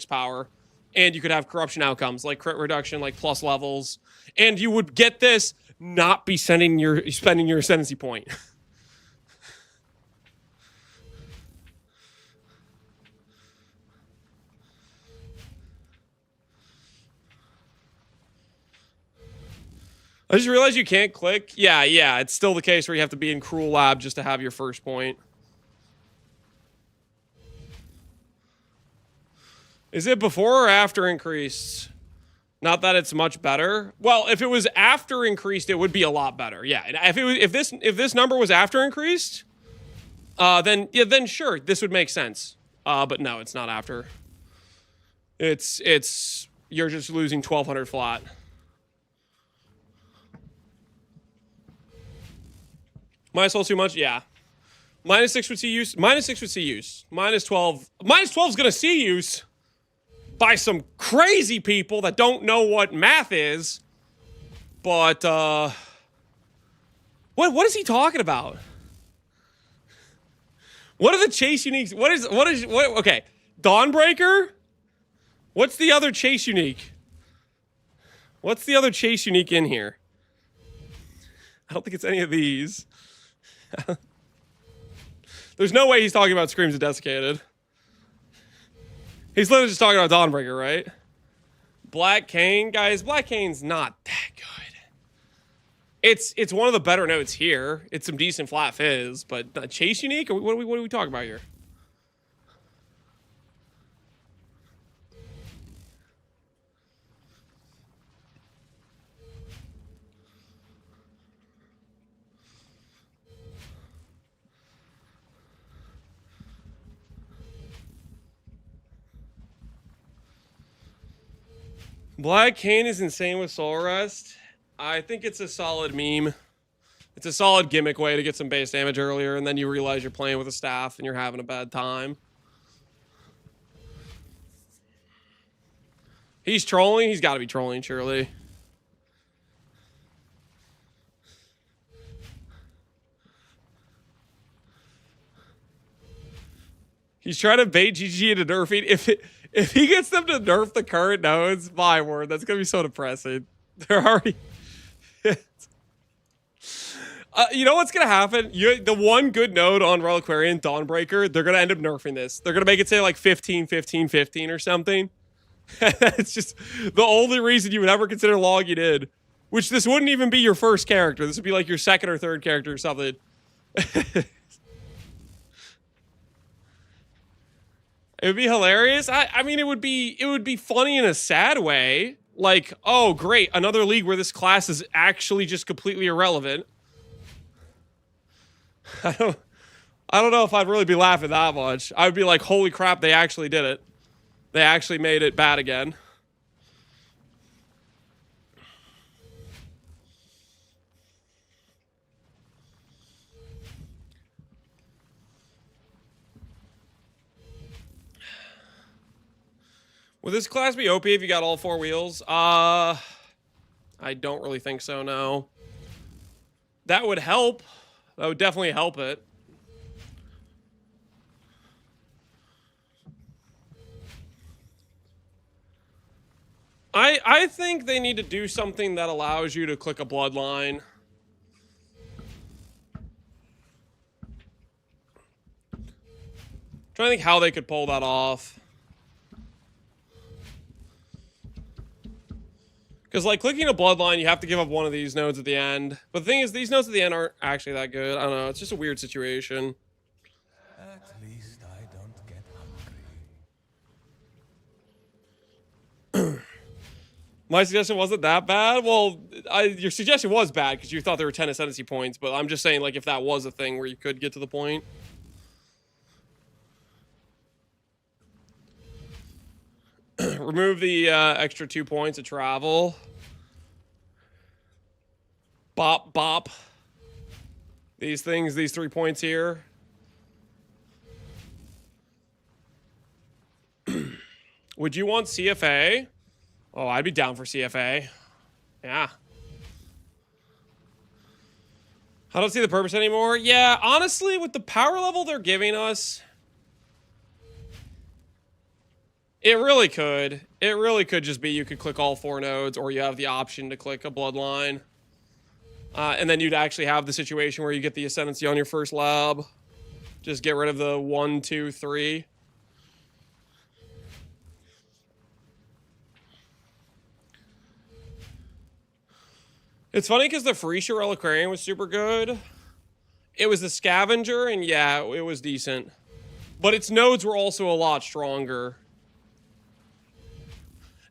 power. And you could have corruption outcomes, like crit reduction, like plus levels. And you would get this, not be spending your ascendancy point. I just realized you can't click. Yeah, it's still the case where you have to be in Cruel Lab just to have your first point. Is it before or after increased? Not that it's much better. Well, if it was after increased, it would be a lot better. Yeah, if this number was after increased, then sure, this would make sense. But no, it's not after. It's you're just losing 1200 flat. Minus 12 too much? Yeah. Minus 6 would see use. Minus 6 would see use. Minus 12. Minus 12 is going to see use by some crazy people that don't know what math is. But, what is he talking about? What are the chase uniques? What, okay. Dawnbreaker? What's the other chase unique? What's the other chase unique in here? I don't think it's any of these. There's no way he's talking about Screams of Desiccated. He's literally just talking about Dawnbreaker, right? Black Cane, guys. Black Cane's not that good. It's one of the better notes here. It's some decent flat fizz, but chase unique. What are we talking about here? Black Cane is insane with Soul Rest. I think it's a solid meme. It's a solid gimmick way to get some base damage earlier, and then you realize you're playing with a staff and you're having a bad time. He's trolling? He's got to be trolling, surely. He's trying to bait GG into nerfing. If he gets them to nerf the current nodes, my word, that's going to be so depressing. They're already... you know what's going to happen? The one good node on Reliquarian, Dawnbreaker, they're going to end up nerfing this. They're going to make it say like 15, 15, 15 or something. It's just the only reason you would ever consider logging in. Which this wouldn't even be your first character. This would be like your second or third character or something. It would be hilarious. I mean, it would be funny in a sad way. Like, oh, great, another league where this class is actually just completely irrelevant. I don't know if I'd really be laughing that much. I would be like, holy crap, they actually did it. They actually made it bad again. Would this class be OP if you got all 4 wheels? I don't really think so, no. That would help. That would definitely help it. I think they need to do something that allows you to click a bloodline. Trying to think how they could pull that off. Because, like, clicking a bloodline, you have to give up one of these nodes at the end. But the thing is, these nodes at the end aren't actually that good. I don't know. It's just a weird situation. At least I don't get hungry. My suggestion wasn't that bad. Well, your suggestion was bad because you thought there were 10 ascendancy points. But I'm just saying, like, if that was a thing where you could get to the point. Remove the extra 2 points of travel. Bop, bop. These things, these 3 points here. Would you want CFA? Oh, I'd be down for CFA. Yeah. I don't see the purpose anymore. Yeah, honestly, with the power level they're giving us... It really could. It really could just be you could click all 4 nodes, or you have the option to click a bloodline. And then you'd actually have the situation where you get the ascendancy on your first lab. Just get rid of the 1, 2, 3. It's funny because the Freesia Reliquarian was super good. It was the Scavenger, and yeah, it was decent. But its nodes were also a lot stronger.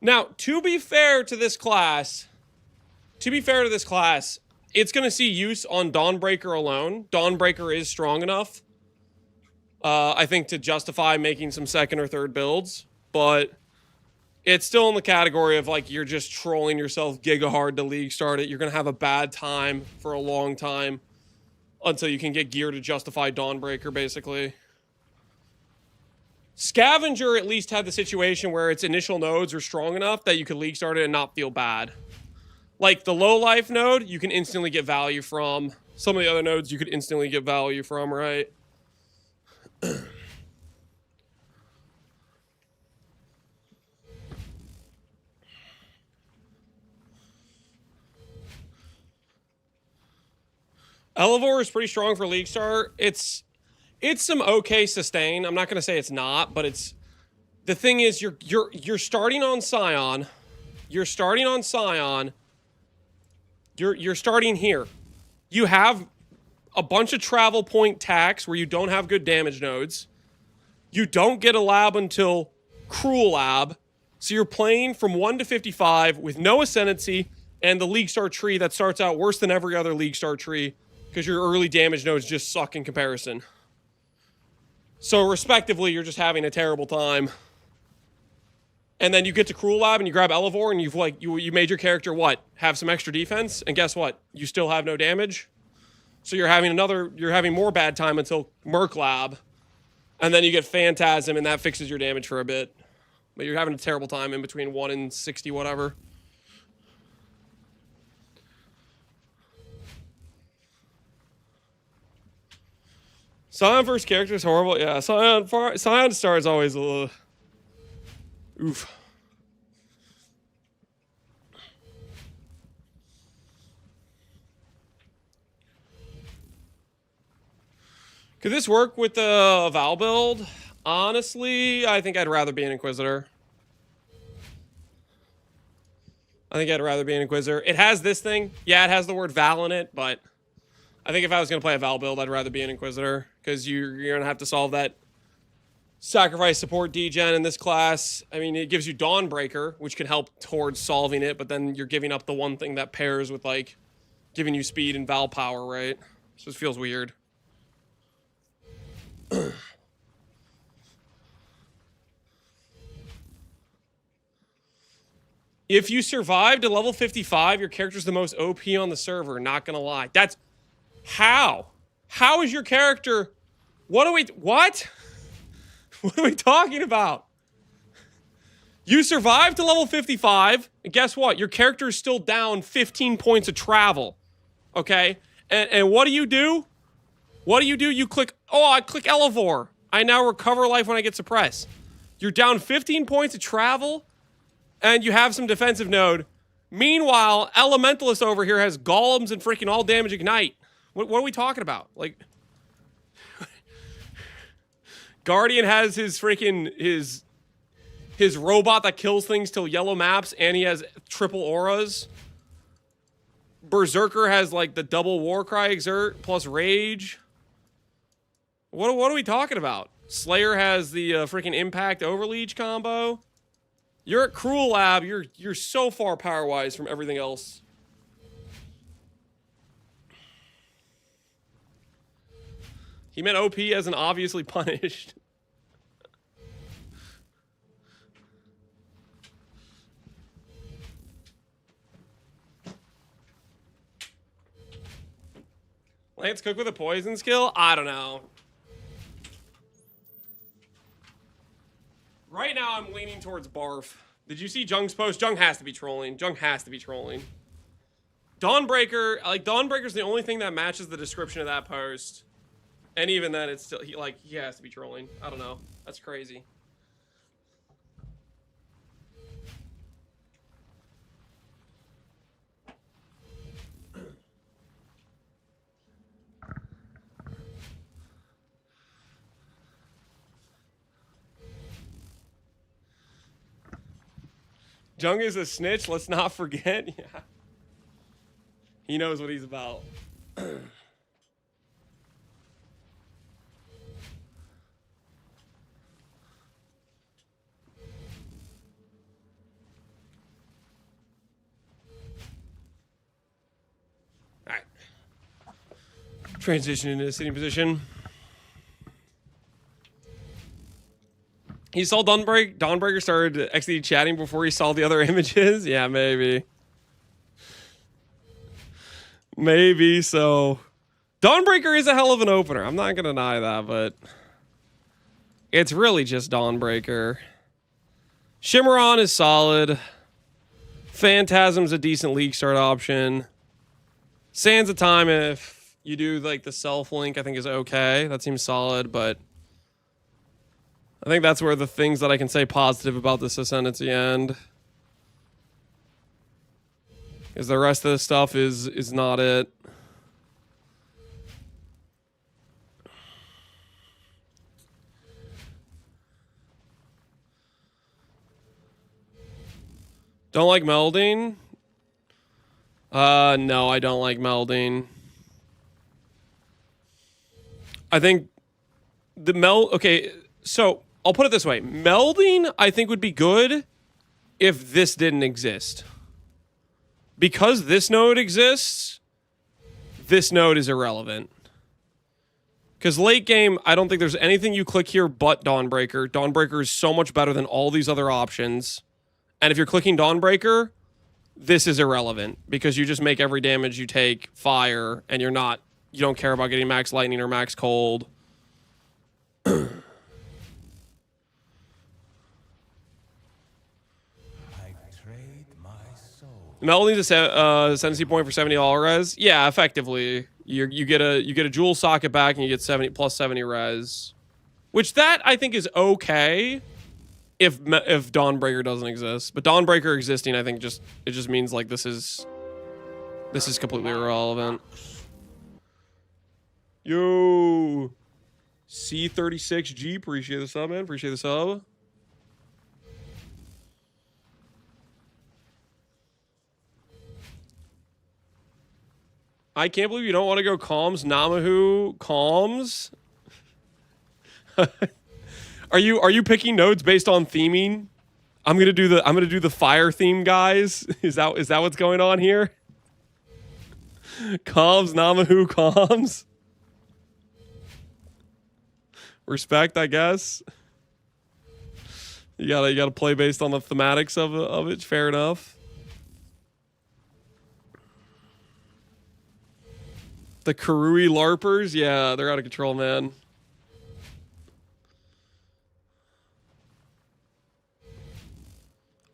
Now, to be fair to this class, it's going to see use on Dawnbreaker alone. Dawnbreaker is strong enough, I think, to justify making some second or third builds. But it's still in the category of, like, you're just trolling yourself giga hard to league start it. You're going to have a bad time for a long time until you can get gear to justify Dawnbreaker, basically. Scavenger at least had the situation where its initial nodes are strong enough that you could league start it and not feel bad. Like the low life node, you can instantly get value from. Some of the other nodes you could instantly get value from, right? Elevore is pretty strong for League Star. It's some okay sustain. I'm not gonna say it's not, but it's the thing is you're starting on Scion. You're starting on Scion. You're starting here. You have a bunch of travel point tax where you don't have good damage nodes. You don't get a lab until Cruel Lab. So you're playing from 1 to 55 with no Ascendancy and the League Star tree that starts out worse than every other League Star tree because your early damage nodes just suck in comparison. So respectively, you're just having a terrible time. And then you get to Cruel Lab and you grab Elevore and you've like you made your character what? Have some extra defense, and guess what? You still have no damage. So you're having more bad time until Merc Lab. And then you get Phantasm and that fixes your damage for a bit. But you're having a terrible time in between 1 and 60 whatever. Scion first character is horrible. Yeah, Scion Star is always a little... Oof. Could this work with the Val build? Honestly, I think I'd rather be an Inquisitor. It has this thing. Yeah, it has the word Val in it, but I think if I was going to play a Val build, I'd rather be an Inquisitor because you're going to have to solve that sacrifice support degen in this class. I mean, it gives you Dawnbreaker, which can help towards solving it, but then you're giving up the one thing that pairs with, like, giving you speed and Val power, right? So it feels weird. If you survive to level 55, your character's the most OP on the server, not gonna lie. That's... How? How is your character... What? What are we talking about? You survive to level 55, and guess what? Your character is still down 15 points of travel. Okay? And what do? What do? You click... Oh, I click Elevore. I now recover life when I get suppressed. You're down 15 points of travel, and you have some defensive node. Meanwhile, Elementalist over here has golems and freaking all damage ignite. What are we talking about? Like... Guardian has his freaking... His robot that kills things till yellow maps, and he has triple auras. Berserker has, like, the double Warcry Exert plus Rage. What are we talking about? Slayer has the freaking Impact Overleech combo. You're at Cruel Lab. You're so far power-wise from everything else. He meant OP as an obviously punished. Lance Cook with a poison skill? I don't know. Right now, I'm leaning towards Barf. Did you see Jung's post? Jung has to be trolling. Dawnbreaker, like, Dawnbreaker's the only thing that matches the description of that post. And even then, it's still, he has to be trolling. I don't know. That's crazy. Jung is a snitch, let's not forget. Yeah. He knows what he's about. Alright. Transition into a sitting position. He saw Dawnbreaker started XD chatting before he saw the other images? Yeah, maybe. Maybe, so... Dawnbreaker is a hell of an opener. I'm not gonna deny that, but... It's really just Dawnbreaker. Shimmeron is solid. Phantasm's a decent League Start option. Sands of Time, if you do, like, the self-link, I think is okay. That seems solid, but... I think that's where the things that I can say positive about this Ascendancy end. Because the rest of the stuff is not it. Don't like melding? No, I don't like melding. I think the okay, so I'll put it this way. Melding, I think, would be good if this didn't exist. Because this node exists, this node is irrelevant. Because late game, I don't think there's anything you click here but Dawnbreaker. Dawnbreaker is so much better than all these other options. And if you're clicking Dawnbreaker, this is irrelevant. Because you just make every damage you take fire, and you don't care about getting max lightning or max cold. Melding's a ascendancy point for $70 res. Yeah, effectively, you get a jewel socket back and you get 70 plus 70 res, which that I think is okay if Dawnbreaker doesn't exist. But Dawnbreaker existing, I think it just means like this is completely irrelevant. Yo, C36G, appreciate the sub, man. Appreciate the sub. I can't believe you don't want to go comms, Namahu, comms. Are you picking nodes based on theming? I'm gonna do the fire theme, guys. Is that what's going on here? Comms, Namahu, comms. Respect, I guess. You gotta play based on the thematics of it. Fair enough. The Karui LARPers, yeah, they're out of control, man.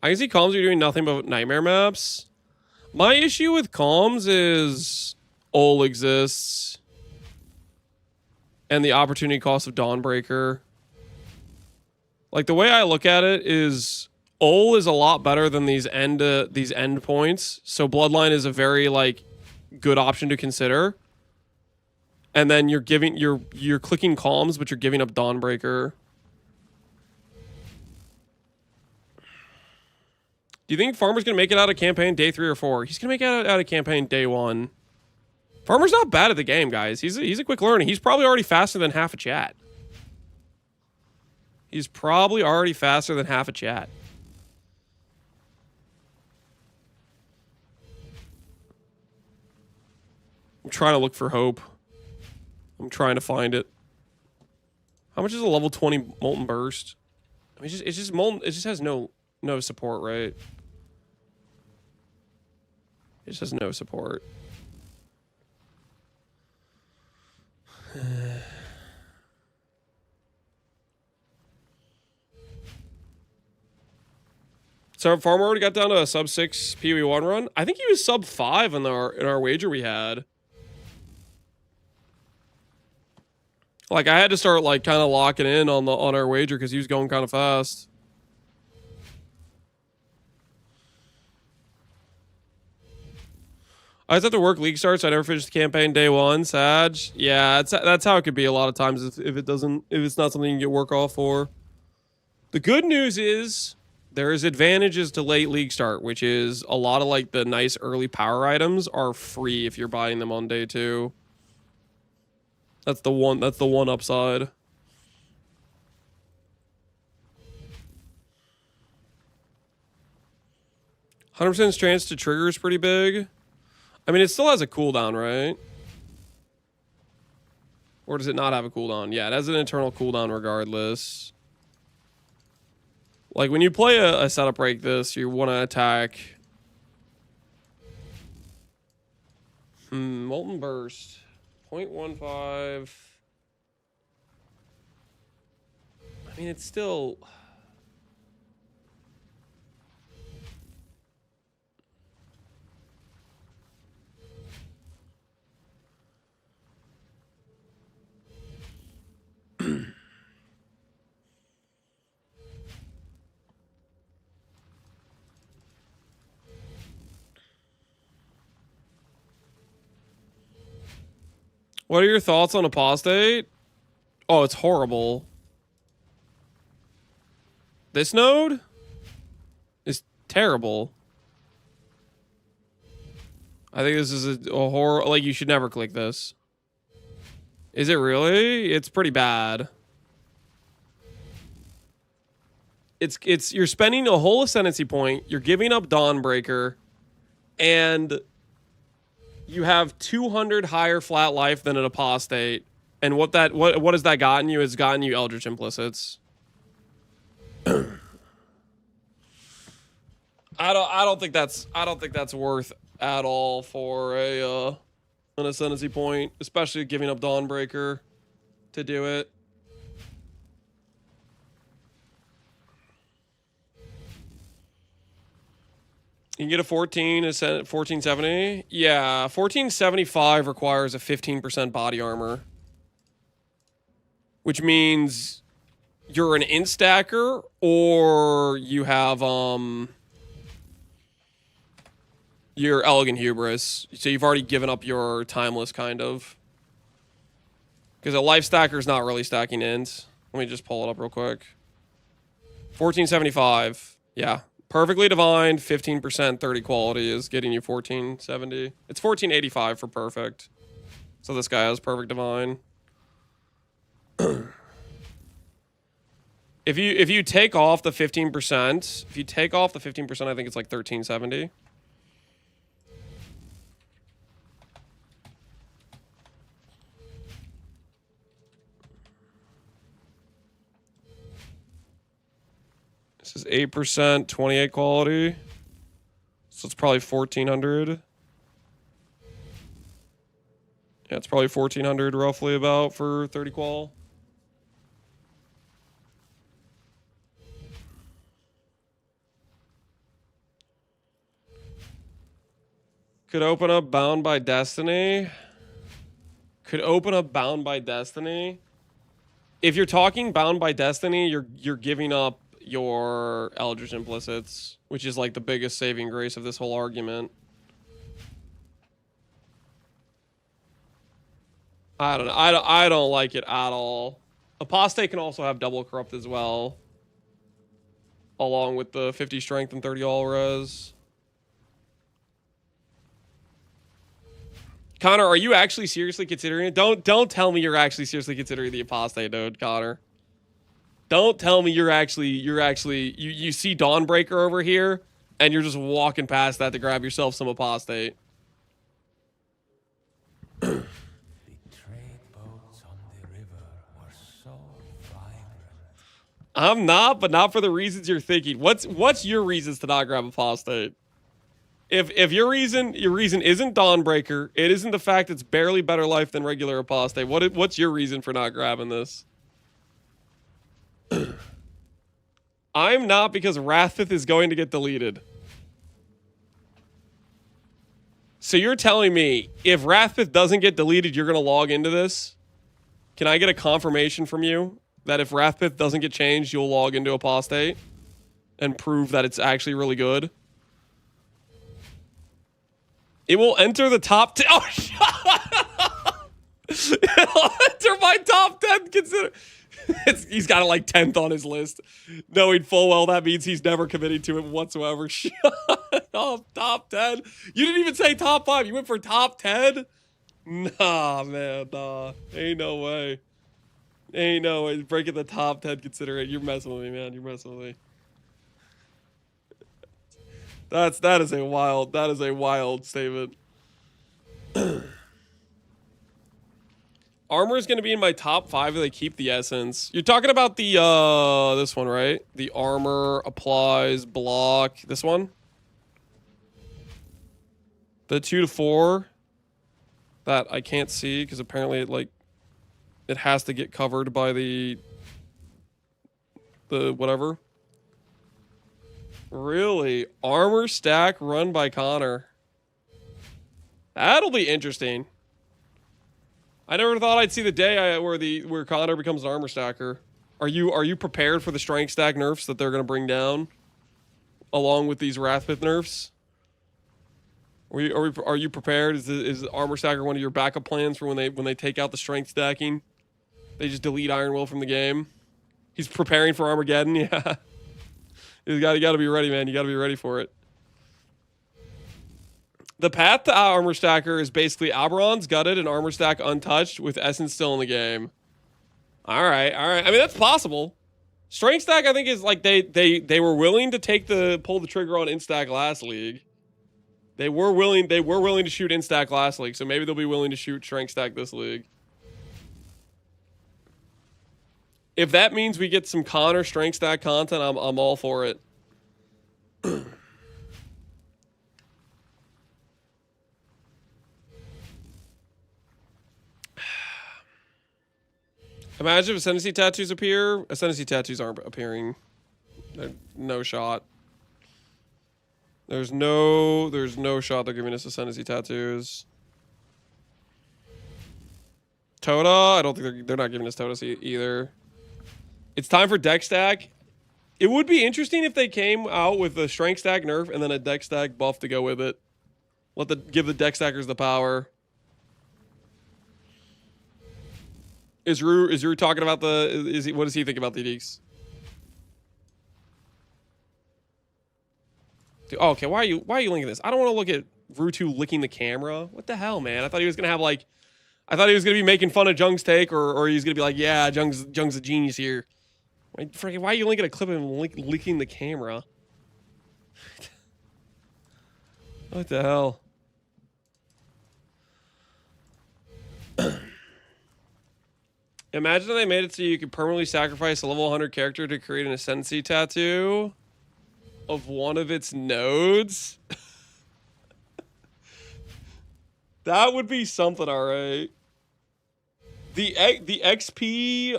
I can see comms are doing nothing but nightmare maps. My issue with comms is Ol exists and the opportunity cost of Dawnbreaker. Like, the way I look at it is Ol is a lot better than these end points. So Bloodline is a very like good option to consider. And then you're clicking comms, but you're giving up Dawnbreaker. Do you think Farmer's gonna make it out of campaign day 3 or 4? He's gonna make it out of campaign day 1. Farmer's not bad at the game, guys. He's a quick learner. He's probably already faster than half a chat. He's probably already faster than half a chat. I'm trying to look for hope. I'm trying to find it. How much is a level 20 Molten Burst? I mean, it's just Molten. It just has no support, right? It just has no support. So Farmer already got down to a sub 6 PoE1 run. I think he was sub 5 in our wager we had. Like, I had to start like kind of locking in on our wager because he was going kind of fast. I just have to work league starts. I never finished the campaign day 1. Sag. Yeah, that's how it could be a lot of times if it's not something you can get work off for. The good news is there is advantages to late league start, which is a lot of like the nice early power items are free if you're buying them on day 2. That's the one upside. 100% chance to trigger is pretty big. I mean, it still has a cooldown, right? Or does it not have a cooldown? Yeah, it has an internal cooldown regardless. Like, when you play a setup like this, you want to attack. Molten Burst. 0.15. I mean, it's still... What are your thoughts on Apostate? Oh, it's horrible. This node is terrible. I think this is a horror. Like, you should never click this. Is it really? It's pretty bad. It's you're spending a whole ascendancy point. You're giving up Dawnbreaker, and you have 200 higher flat life than an apostate. And what has that gotten you? It's gotten you Eldritch Implicits. I don't think that's worth at all for a an ascendancy point, especially giving up Dawnbreaker to do it. You can get a 1470. Yeah, 1475 requires a 15% body armor, which means you're an instacker or you have your Elegant Hubris. So you've already given up your Timeless, kind of. Because a life stacker is not really stacking int. Let me just pull it up real quick. 1475. Yeah. Perfectly Divine, 15%, 30 quality is getting you 1470. It's 1485 for perfect. So this guy has Perfect Divine. If you take off the 15%, if you take off the 15%, I think it's like 1370. This is 8%, 28 quality. So it's probably 1400. Yeah, it's probably 1400 roughly about for 30 qual. Could open up Bound by Destiny. Could open up Bound by Destiny. If you're talking Bound by Destiny, you're giving up your Eldritch Implicits, which is like the biggest saving grace of this whole argument. I don't know. I don't like it at all. Apostate can also have double corrupt as well, along with the 50 strength and 30 all res. Connor, are you actually seriously considering it? Don't tell me you're actually seriously considering the apostate node, Connor. Don't tell me you see Dawnbreaker over here and you're just walking past that to grab yourself some apostate. The trade boats on the river were so vibrant. I'm not, but not for the reasons you're thinking. What's your reasons to not grab apostate? If your reason isn't Dawnbreaker, it isn't the fact it's barely better life than regular apostate. What's your reason for not grabbing this? I'm not, because Wrathpith is going to get deleted. So you're telling me if Wrathpith doesn't get deleted, you're going to log into this? Can I get a confirmation from you that if Wrathpith doesn't get changed, you'll log into Apostate and prove that it's actually really good? It will enter the top 10. Oh, it'll enter my top 10. Consider. He's got it like 10th on his list, knowing full well that means he's never committing to it whatsoever. Shut up, top 10. You didn't even say top 5. You went for top 10? Nah, man, nah. Ain't no way. Ain't no way. Breaking the top 10 consideration. You're messing with me, man. You're messing with me. That is a wild statement. Armor is going to be in my top 5 if they keep the essence. You're talking about the this one, right? The armor applies block. This one, the 2 to 4 that I can't see because apparently it has to get covered by the whatever. Really, armor stack run by Connor. That'll be interesting. I never thought I'd see the day where Connor becomes an armor stacker. Are you prepared for the strength stack nerfs that they're gonna bring down, along with these Wrathpith nerfs? Are you prepared? Is armor stacker one of your backup plans for when they take out the strength stacking? They just delete Iron Will from the game. He's preparing for Armageddon. Yeah, you got to be ready, man. You got to be ready for it. The path to Armor Stacker is basically Alberon's gutted and Armor Stack untouched with Essence still in the game. All right. I mean, that's possible. Strength Stack, I think, is like they were willing to pull the trigger on Instack last league. They were willing to shoot Instack last league, so maybe they'll be willing to shoot Strength Stack this league. If that means we get some Connor Strength Stack content, I'm all for it. Imagine if Ascendancy tattoos appear. Ascendancy tattoos aren't appearing. They're no shot. There's no shot they're giving us Ascendancy tattoos. Tota, I don't think they're not giving us Tota either. It's time for deck stack. It would be interesting if they came out with a strength stack nerf and then a deck stack buff to go with it. Give the deck stackers the power. Is Rue talking about what does he think about the deeks? Dude, oh, okay, why are you linking this? I don't want to look at Rue2 licking the camera. What the hell, man? I thought he was gonna have like, I thought he was gonna be making fun of Jung's take, or he's gonna be like, yeah, Jung's a genius here. Why are you linking a clip of him licking the camera? What the hell? Imagine they made it so you could permanently sacrifice a level 100 character to create an Ascendancy tattoo of one of its nodes. That would be something, all right. The XP,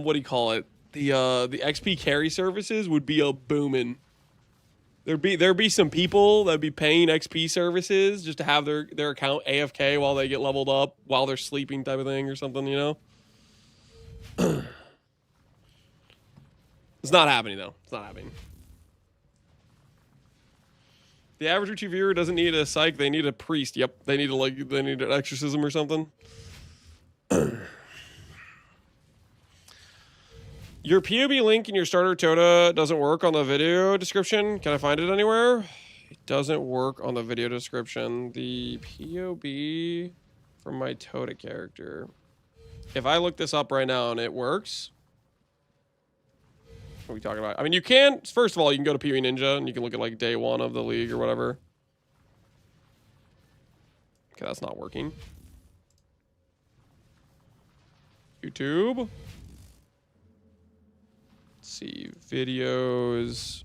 what do you call it? The XP carry services would be a booming. There'd be some people that'd be paying XP services just to have their account AFK while they get leveled up while they're sleeping type of thing or something, you know? It's not happening though. It's not happening. The average YouTube viewer doesn't need a psych, they need a priest. Yep, they need an exorcism or something. Your POB link in your starter Tota doesn't work on the video description. Can I find it anywhere? It doesn't work on the video description. The POB from my Tota character. If I look this up right now and it works, what are we talking about? I mean, you can, first of all, you can go to PB Ninja and you can look at like day 1 of the league or whatever. Okay, that's not working. YouTube. Let's see, videos.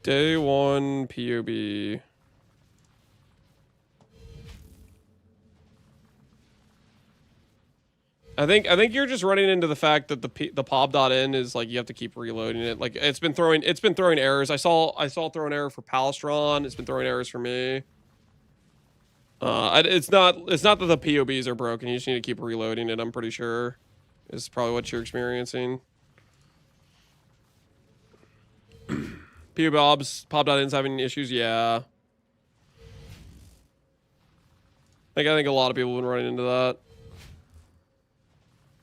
Day 1 POB. I think you're just running into the fact that the pop.in is like you have to keep reloading it. Like it's been throwing errors. I saw throw an error for Palestron. It's been throwing errors for me. It's not that the POBs are broken. You just need to keep reloading it. I'm pretty sure is probably what you're experiencing. POBs pop.in's having issues. Yeah. I think a lot of people have been running into that.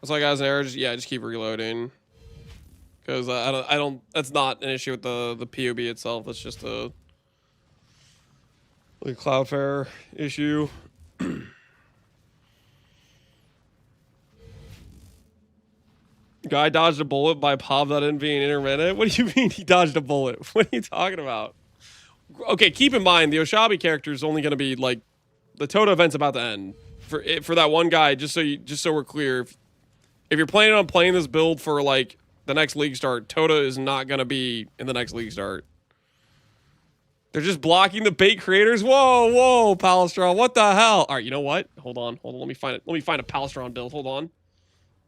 That's why guys, an error. Just keep reloading. Because I don't. That's not an issue with the POB itself. That's just a like Cloudflare issue. Guy dodged a bullet by pop.in being intermittent. What do you mean he dodged a bullet? What are you talking about? Okay, keep in mind the Oshabi character is only going to be like the Tota event's about to end for that one guy. Just so we're clear. If you're planning on playing this build for, like, the next league start, Tota is not going to be in the next league start. They're just blocking the bait creators. Whoa, Palestron. What the hell? All right, you know what? Hold on. Let me find it. Let me find a Palestron build. Hold on.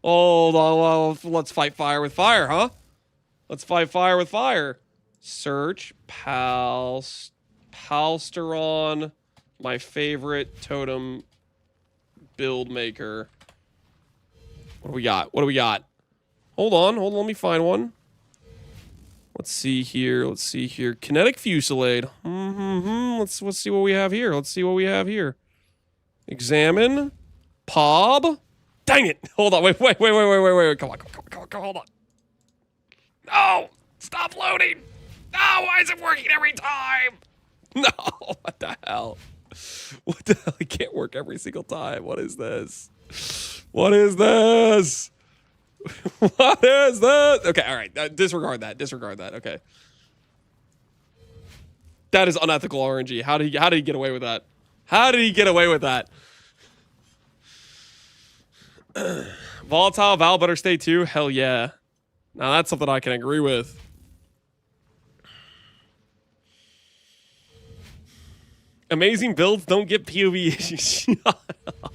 Well, let's fight fire with fire, huh? Let's fight fire with fire. Search Palsteron, my favorite totem build maker. What do we got? Hold on, let me find one. Let's see here. Kinetic Fusillade. Let's see what we have here. Examine. Pob. Dang it. Hold on. Wait. Come on. Hold on. No. Stop loading. No, why is it working every time? No, what the hell? What the hell? It can't work every single time. What is this? What is this? What is this? Okay, all right. Disregard that. Disregard that. Okay. That is unethical RNG. How did he get away with that? How did he get away with that? Volatile Val better stay too? Hell yeah. Now that's something I can agree with. Amazing builds don't get POV issues. Shut up.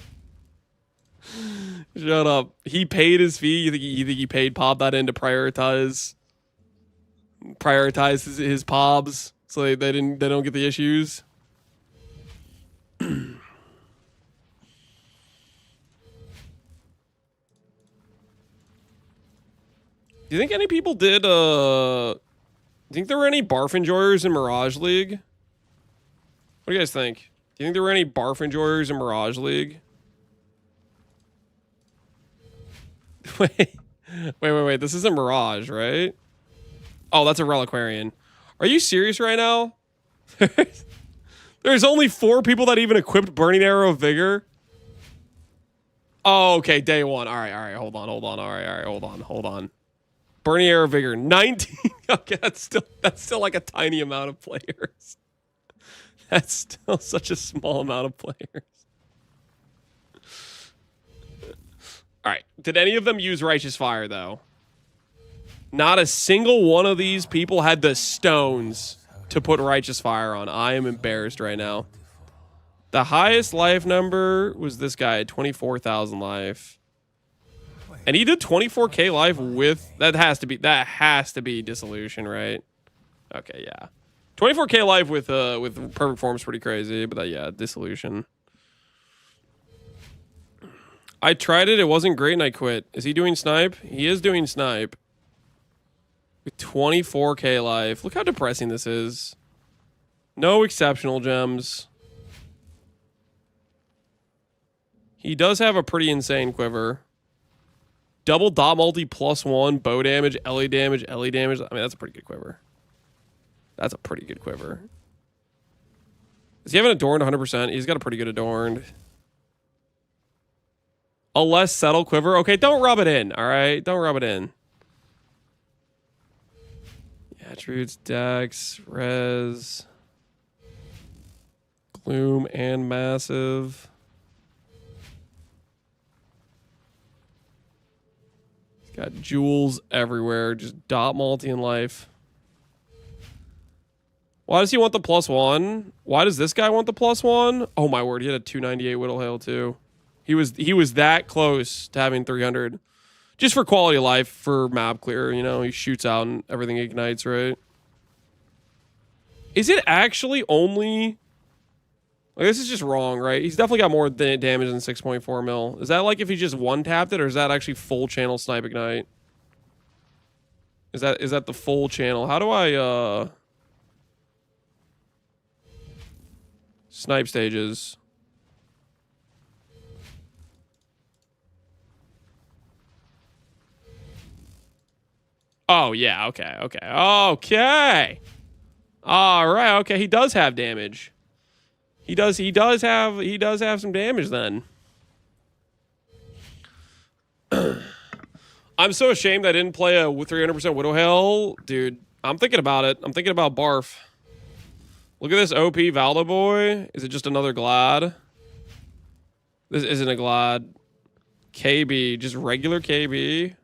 Shut up. He paid his fee. You think he paid Pob that in to prioritize his Pobs so they don't get the issues? Do you think any people did do you think there were any barf enjoyers in Mirage League? What do you guys think? Do you think there were any barf enjoyers in Mirage League? Wait. This isn't Mirage, right? Oh, that's a Reliquarian. Are you serious right now? There's only 4 people that even equipped Burning Arrow of Vigor. Oh, okay. Day 1. All right. Hold on. All right. Hold on. Burning Arrow of Vigor. 19. Okay, that's still like a tiny amount of players. That's still such a small amount of players. All right. Did any of them use Righteous Fire, though? Not a single one of these people had the stones to put Righteous Fire on. I am embarrassed right now. The highest life number was this guy, 24,000 life. And he did 24k life with... That has to be Dissolution, right? Okay, yeah. 24k life with Perfect Form's pretty crazy, but yeah, Dissolution. I tried it, it wasn't great, and I quit. Is he doing snipe? He is doing snipe. With 24k life. Look how depressing this is. No exceptional gems. He does have a pretty insane quiver. Double dot multi +1, bow damage, LE damage, LE damage. I mean, that's a pretty good quiver. That's a pretty good quiver. Does he have an adorned 100%? He's got a pretty good adorned. A less settled quiver. Okay, don't rub it in, all right? Don't rub it in. Yeah, attributes, Dex, Res, Gloom, and Massive. He's got jewels everywhere. Just dot multi in life. Why does he want the +1? Why does this guy want the +1? Oh my word, he had a 298 Whittle Hail too. He was that close to having 300. Just for quality of life, for map clear, you know, he shoots out and everything ignites, right? Is it actually only... Like, this is just wrong, right? He's definitely got more damage than 6.4 mil. Is that like if he just one-tapped it, or is that actually full channel snipe ignite? Is that the full channel? How do I, snipe stages? Oh, yeah, okay. All right, okay, he does have damage. He does have some damage then. I'm so ashamed I didn't play a 300% Widow Hail. Dude, I'm thinking about it. I'm thinking about barf. Look at this OP Valdo boy. Is it just another Glad? This isn't a Glad. KB, just regular KB.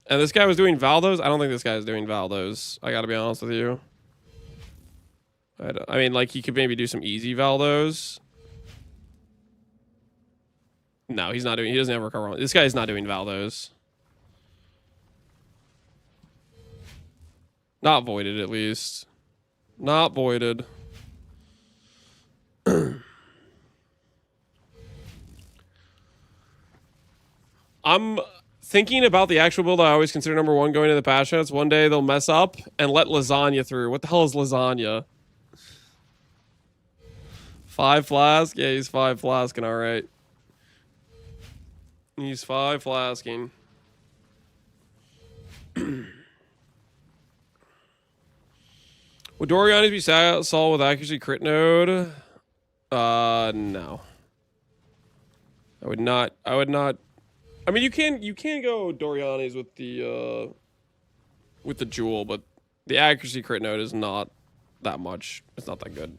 And this guy was doing Valdos? I don't think this guy is doing Valdos. I gotta be honest with you. I mean, like, he could maybe do some easy Valdos. No, he's not doing... He doesn't have recover on... This guy is not doing Valdos. Not voided, at least. Not voided. I'm thinking about the actual build I always consider number 1 going to the patch notes. One day they'll mess up and let lasagna through. What the hell is lasagna? 5 flask? Yeah, he's 5 flasking, alright. He's 5 flasking. Would Dorianis be solved with accuracy crit node? No. I would not. I mean, you can go Dorianis with the jewel, but the accuracy crit node is not that much. It's not that good.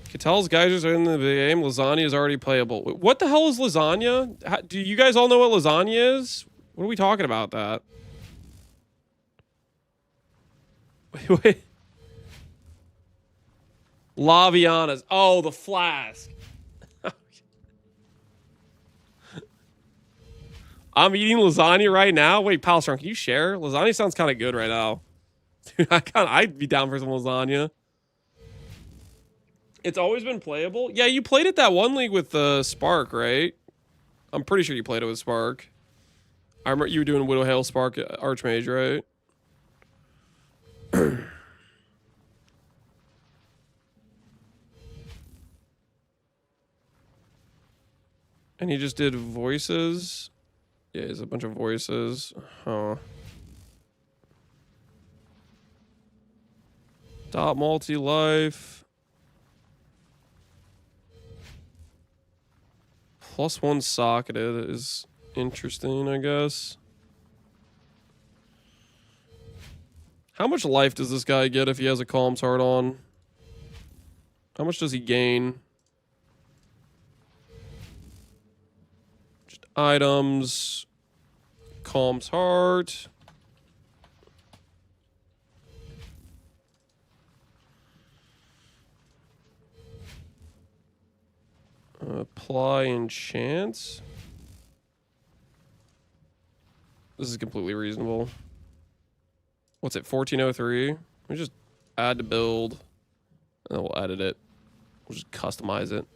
Catel's geysers are in the game. Lasagna is already playable. What the hell is lasagna? Do you guys all know what lasagna is? What are we talking about that? Wait. Lavianas. Oh, the flask. I'm eating lasagna right now. Wait, Palstrom, can you share? Lasagna sounds kind of good right now. Dude, I'd be down for some lasagna. It's always been playable. Yeah, you played it that one league with Spark, right? I'm pretty sure you played it with Spark. I remember you were doing Widow Hail Spark Archmage, right? And he just did voices. Yeah, there's a bunch of voices. Huh. Dot multi-life. +1 socketed is interesting, I guess. How much life does this guy get if he has a Calm's Heart on? How much does he gain? Just items. Calm's Heart. Apply enchants. This is completely reasonable. What's it, 1403? We just add to build. And then we'll edit it. We'll just customize it.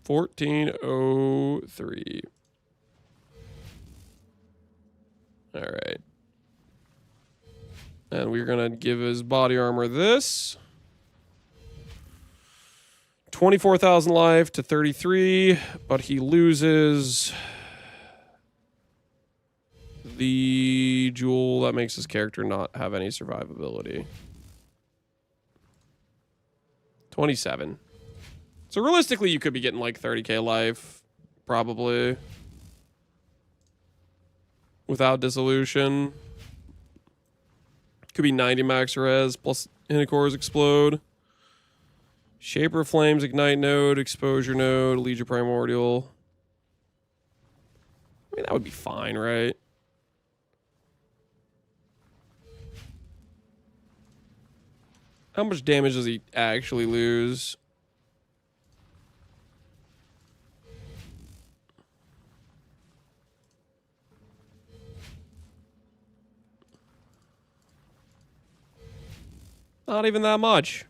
1403. All right. And we're going to give his body armor this. 24,000 life to 33, but he loses the jewel that makes his character not have any survivability. 27. So realistically, you could be getting like 30k life, probably, without dissolution. Could be 90 max res plus Hinocor's explode. Shaper Flames, Ignite Node, Exposure Node, Legion Primordial. I mean, that would be fine, right? How much damage does he actually lose? Not even that much.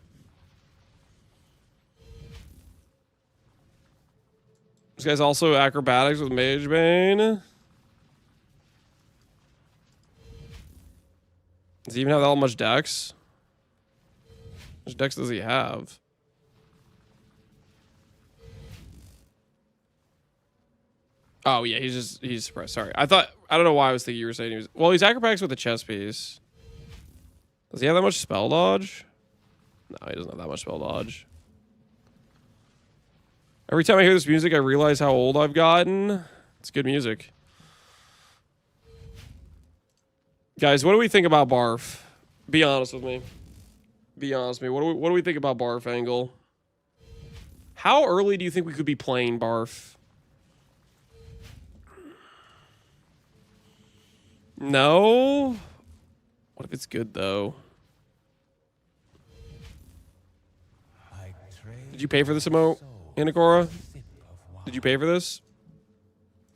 This guy's also acrobatics with Mage Bane. Does he even have that much dex? How much dex does he have? Oh yeah, he's suppressed. Sorry. I don't know why I was thinking you were saying he was, well, he's acrobatics with a chess piece. Does he have that much spell dodge? No, he doesn't have that much spell dodge. Every time I hear this music, I realize how old I've gotten. It's good music. Guys, what do we think about Barf? Be honest with me. Be honest with me. What do we think about Barf Angle? How early do you think we could be playing Barf? No? What if it's good, though? Did you pay for this emote, Anagora? Did you pay for this?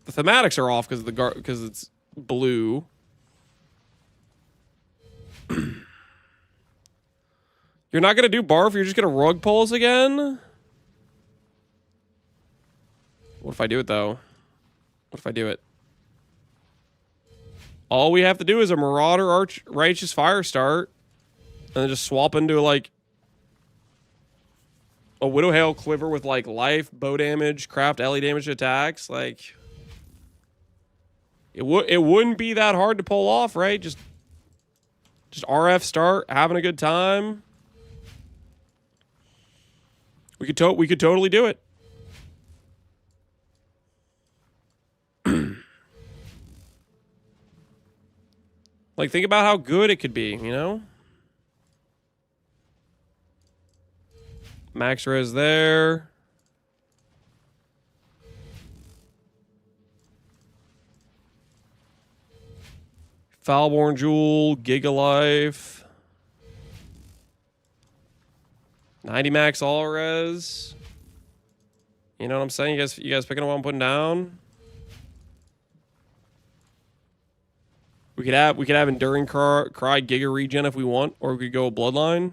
The thematics are off because it's blue. You're not gonna do Barf? You're just gonna rug pull us again? What if I do it, though? What if I do it? All we have to do is a Marauder Righteous Fire start. And then just swap into, like... a Widow Hail Quiver with like life, bow damage, craft, LE damage attacks. Like, it wouldn't be that hard to pull off, right? Just RF start, having a good time. We could totally do it. Like, think about how good it could be, you know? Max res there. Foulborn Jewel, Giga Life. 90 max all res. You know what I'm saying? You guys picking up what I'm putting down? We could have Enduring Cry Giga Regen if we want, or we could go Bloodline.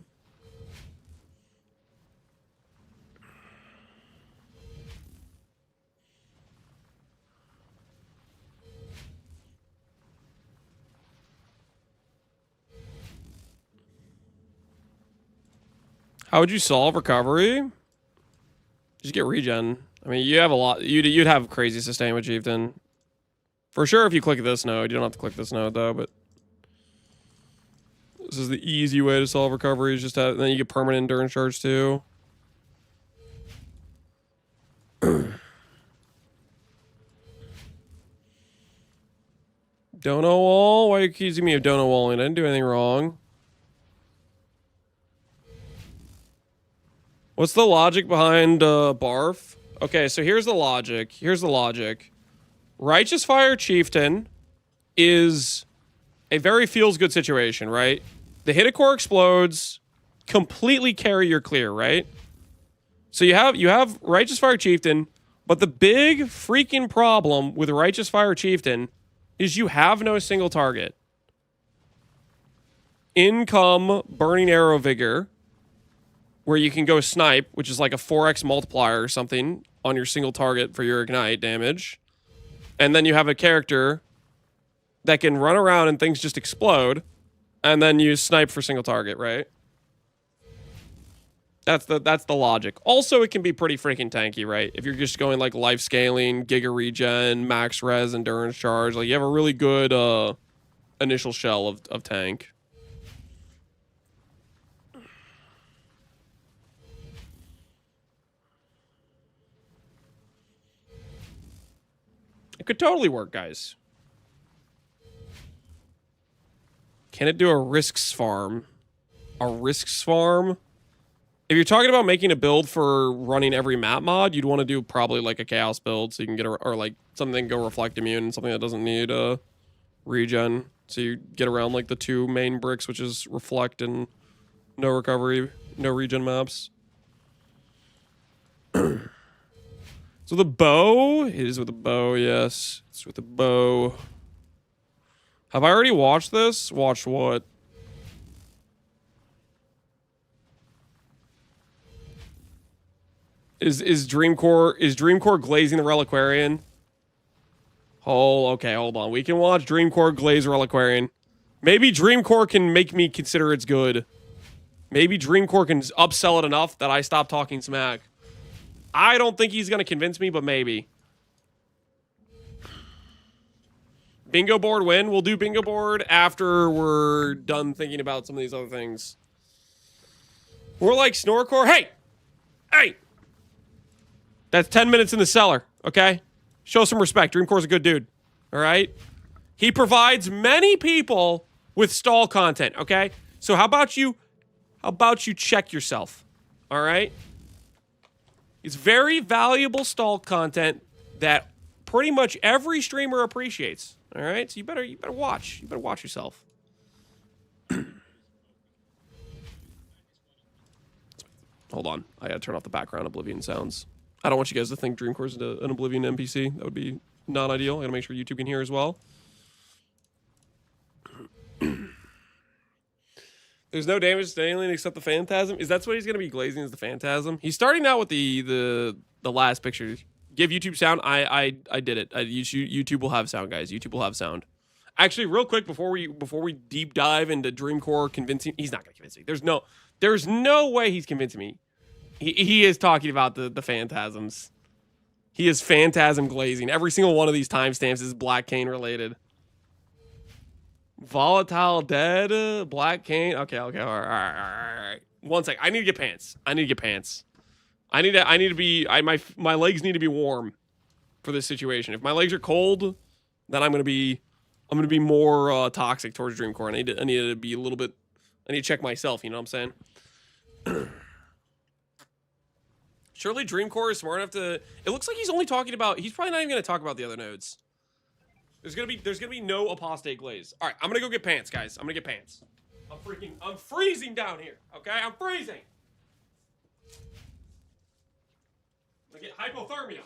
How would you solve recovery? Just get regen. I mean, you have a lot. You'd have crazy sustain with Chieftain. For sure, if you click this node. You don't have to click this node, though, but... This is the easy way to solve recovery. Is just have, then you get permanent endurance charge, too. Dono wall? Why are you accusing me of dono walling? I didn't do anything wrong. What's the logic behind Barf? Okay, so here's the logic. Righteous Fire Chieftain is a very feels-good situation, right? The hit a core explodes, completely carry your clear, right? So you have Righteous Fire Chieftain, but the big freaking problem with Righteous Fire Chieftain is you have no single target. In come Burning Arrow Vigor, where you can go snipe, which is like a 4x multiplier or something on your single target for your ignite damage. And then you have a character that can run around and things just explode, and then you snipe for single target, right? That's the logic. Also, it can be pretty freaking tanky, right? If you're just going like life scaling, giga regen, max res, endurance charge, like you have a really good initial shell of tank. It could totally work, guys. Can it do a risks farm? A risks farm? If you're talking about making a build for running every map mod, you'd want to do probably like a chaos build so you can get or like something that can go reflect immune, something that doesn't need regen. So you get around like the two main bricks, which is reflect and no recovery, no regen maps. So the bow, it is with the bow, yes. It's with the bow. Have I already watched this? Watched what? Is Dreamcore glazing the Reliquarian? Oh, okay, hold on. We can watch Dreamcore glaze Reliquarian. Maybe Dreamcore can make me consider it's good. Maybe Dreamcore can upsell it enough that I stop talking smack. I don't think he's going to convince me, but maybe. Bingo board win. We'll do bingo board after we're done thinking about some of these other things. We're like Snorcore. Hey! Hey! That's 10 minutes in the cellar, okay? Show some respect. Dreamcore's a good dude, all right? He provides many people with stall content, okay? So how about you check yourself, all right? It's very valuable stall content that pretty much every streamer appreciates. All right, so you better watch. You better watch yourself. Hold on, I gotta turn off the background Oblivion sounds. I don't want you guys to think Dreamcore's an Oblivion NPC. That would be not ideal. I gotta make sure YouTube can hear as well. There's no damage to alien except the Phantasm. Is that what he's gonna be glazing as the Phantasm? He's starting out with the last picture. Give YouTube sound. I did it. YouTube will have sound, guys. YouTube will have sound. Actually, real quick before we deep dive into Dreamcore convincing, he's not gonna convince me. There's no way he's convincing me. He is talking about the phantasms. He is phantasm glazing. Every single one of these timestamps is Black Cane related. Volatile dead, Black Cane. Okay, all right. 1 sec. I need to get pants. I need to be. My legs need to be warm for this situation. If my legs are cold, then I'm gonna be more toxic towards Dreamcore. I need to be a little bit. I need to check myself. You know what I'm saying? Surely Dreamcore is smart enough to. It looks like he's only talking about. He's probably not even gonna talk about the other nodes. There's gonna be no apostate glaze. All right, I'm gonna go get pants, guys. I'm gonna get pants. I'm freezing down here. Okay, I'm freezing. I'm gonna get hypothermia.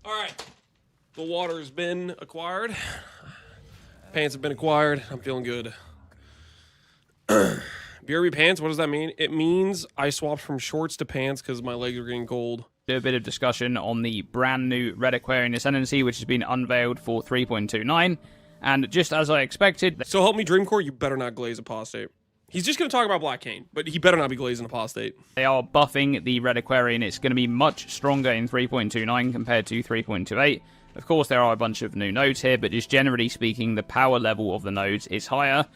All right. The water's been acquired. Pants have been acquired. I'm feeling good. BRB pants, what does that mean? It means I swapped from shorts to pants because my legs are getting cold. Do a bit of discussion on the brand new Red Aquarian Ascendancy, which has been unveiled for 3.29. And just as I expected... So help me, Dreamcore, you better not glaze apostate. He's just going to talk about Black Cane, but he better not be glazing apostate. They are buffing the Red Aquarian. It's going to be much stronger in 3.29 compared to 3.28. Of course, there are a bunch of new nodes here, but just generally speaking, the power level of the nodes is higher.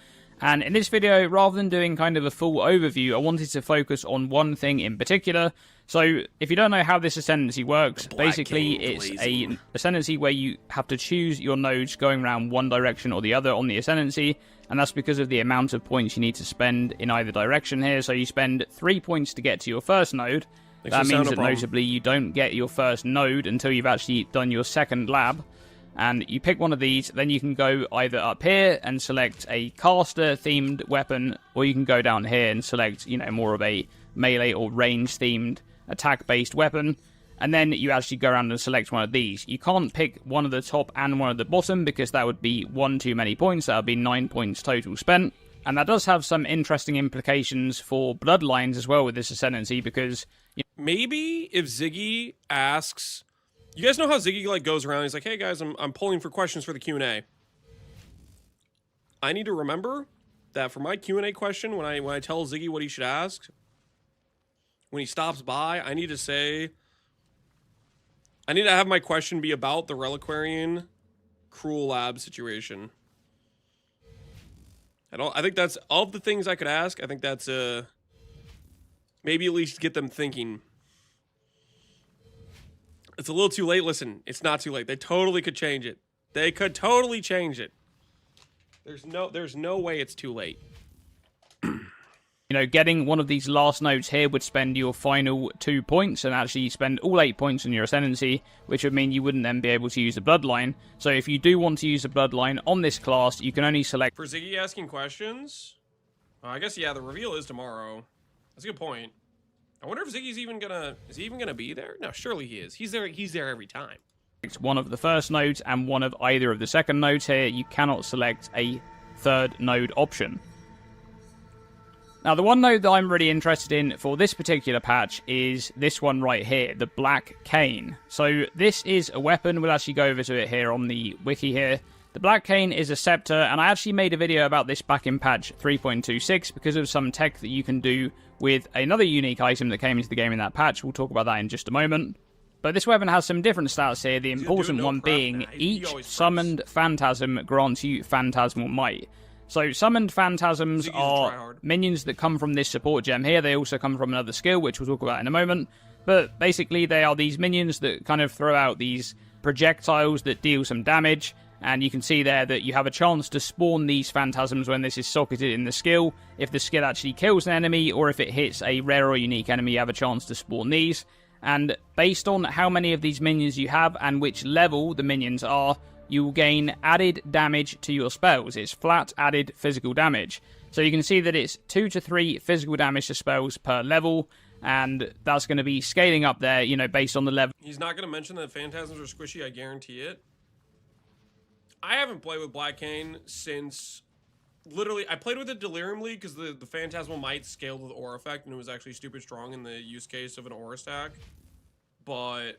And in this video, rather than doing kind of a full overview, I wanted to focus on one thing in particular. So, if you don't know how this Ascendancy works, basically it's a Ascendancy where you have to choose your nodes going around one direction or the other on the Ascendancy, and that's because of the amount of points you need to spend in either direction here. So you spend 3 points to get to your first node. That means that notably you don't get your first node until you've actually done your second lab. and you pick one of these, then you can go either up here and select a caster-themed weapon, or you can go down here and select, you know, more of a melee or range-themed attack-based weapon, and then you actually go around and select one of these. You can't pick one at the top and one at the bottom, because that would be one too many points. That would be 9 points total spent. And that does have some interesting implications for bloodlines as well with this Ascendancy, because... Maybe if Ziggy asks... You guys know how Ziggy like goes around, he's like, hey guys, I'm polling for questions for the Q&A. I need to remember that for my Q&A question, when I tell Ziggy what he should ask, when he stops by, I need to say... I need to have my question be about the Reliquarian Cruel Lab situation. I think that's, of the things I could ask, I think that's, maybe at least get them thinking. It's a little too late. Listen, it's not too late. They totally could change it. They could totally change it. There's no way it's too late. You know, getting one of these last nodes here would spend your final 2 points, and actually spend all 8 points on your Ascendancy, which would mean you wouldn't then be able to use the Bloodline. So if you do want to use the Bloodline on this class, you can only select... For Ziggy asking questions? I guess, yeah, the reveal is tomorrow. That's a good point. I wonder if Ziggy's even gonna... Is he even gonna be there? No, surely he is. He's there every time. One of the first nodes and one of either of the second nodes here. You cannot select a third node option. Now, the one node that I'm really interested in for this particular patch is this one right here, the Black Cane. So this is a weapon. We'll actually go over to it here on the wiki here. The Black Cane is a scepter, and I actually made a video about this back in patch 3.26 because of some tech that you can do with another unique item that came into the game in that patch. We'll talk about that in just a moment. But this weapon has some different stats here, the important one being each summoned phantasm grants you phantasmal might. So summoned phantasms are minions that come from this support gem here. They also come from another skill, which we'll talk about in a moment. But basically, they are these minions that kind of throw out these projectiles that deal some damage. And you can see there that you have a chance to spawn these phantasms when this is socketed in the skill. If the skill actually kills an enemy, or if it hits a rare or unique enemy, you have a chance to spawn these. And based on how many of these minions you have and which level the minions are, you will gain added damage to your spells. It's flat added physical damage. So you can see that it's 2 to 3 physical damage to spells per level, and that's going to be scaling up there, you know, based on the level. He's not going to mention that phantasms are squishy, I guarantee it. I haven't played with Black Cane since... Literally, I played with it Delirium League because the Phantasmal Might scaled with Aura Effect, and it was actually stupid strong in the use case of an Aura stack. But...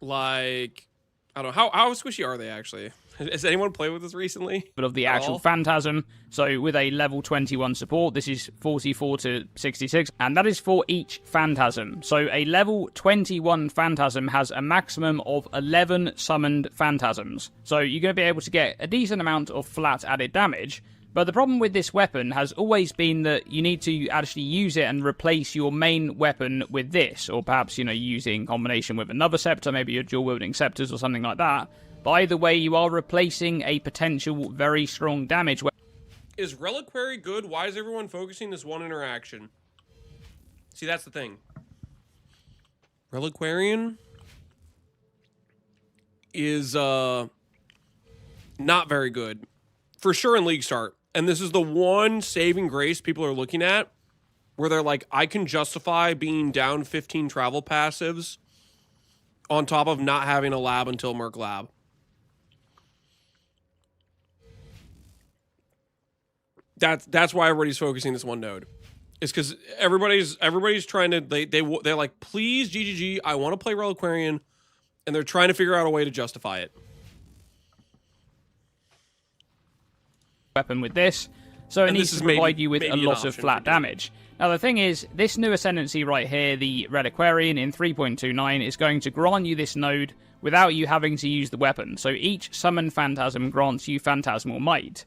like, I don't know, how squishy are they actually? Has anyone played with this recently? But of the actual Phantasm, so with a level 21 support, this is 44 to 66, and that is for each Phantasm. So a level 21 Phantasm has a maximum of 11 summoned Phantasms. So you're going to be able to get a decent amount of flat added damage. But the problem with this weapon has always been that you need to actually use it and replace your main weapon with this, or perhaps, you know, using combination with another scepter, maybe you're dual wielding scepters or something like that. But either way, you are replacing a potential very strong damage weapon. Is Reliquary good? Why is everyone focusing this one interaction? See, that's the thing. Reliquarian is not very good. For sure in League Start. And this is the one saving grace people are looking at, where they're like, I can justify being down 15 travel passives on top of not having a lab until Merc Lab. That's why everybody's focusing this one node. It's because everybody's trying to, they're like, please GGG, I want to play Reliquarian, and they're trying to figure out a way to justify it. Weapon with this, so it needs to provide you with a lot of flat damage. Now the thing is, this new Ascendancy right here, the Reliquarian in 3.29, is going to grant you this node without you having to use the weapon. So each summoned phantasm grants you Phantasmal Might.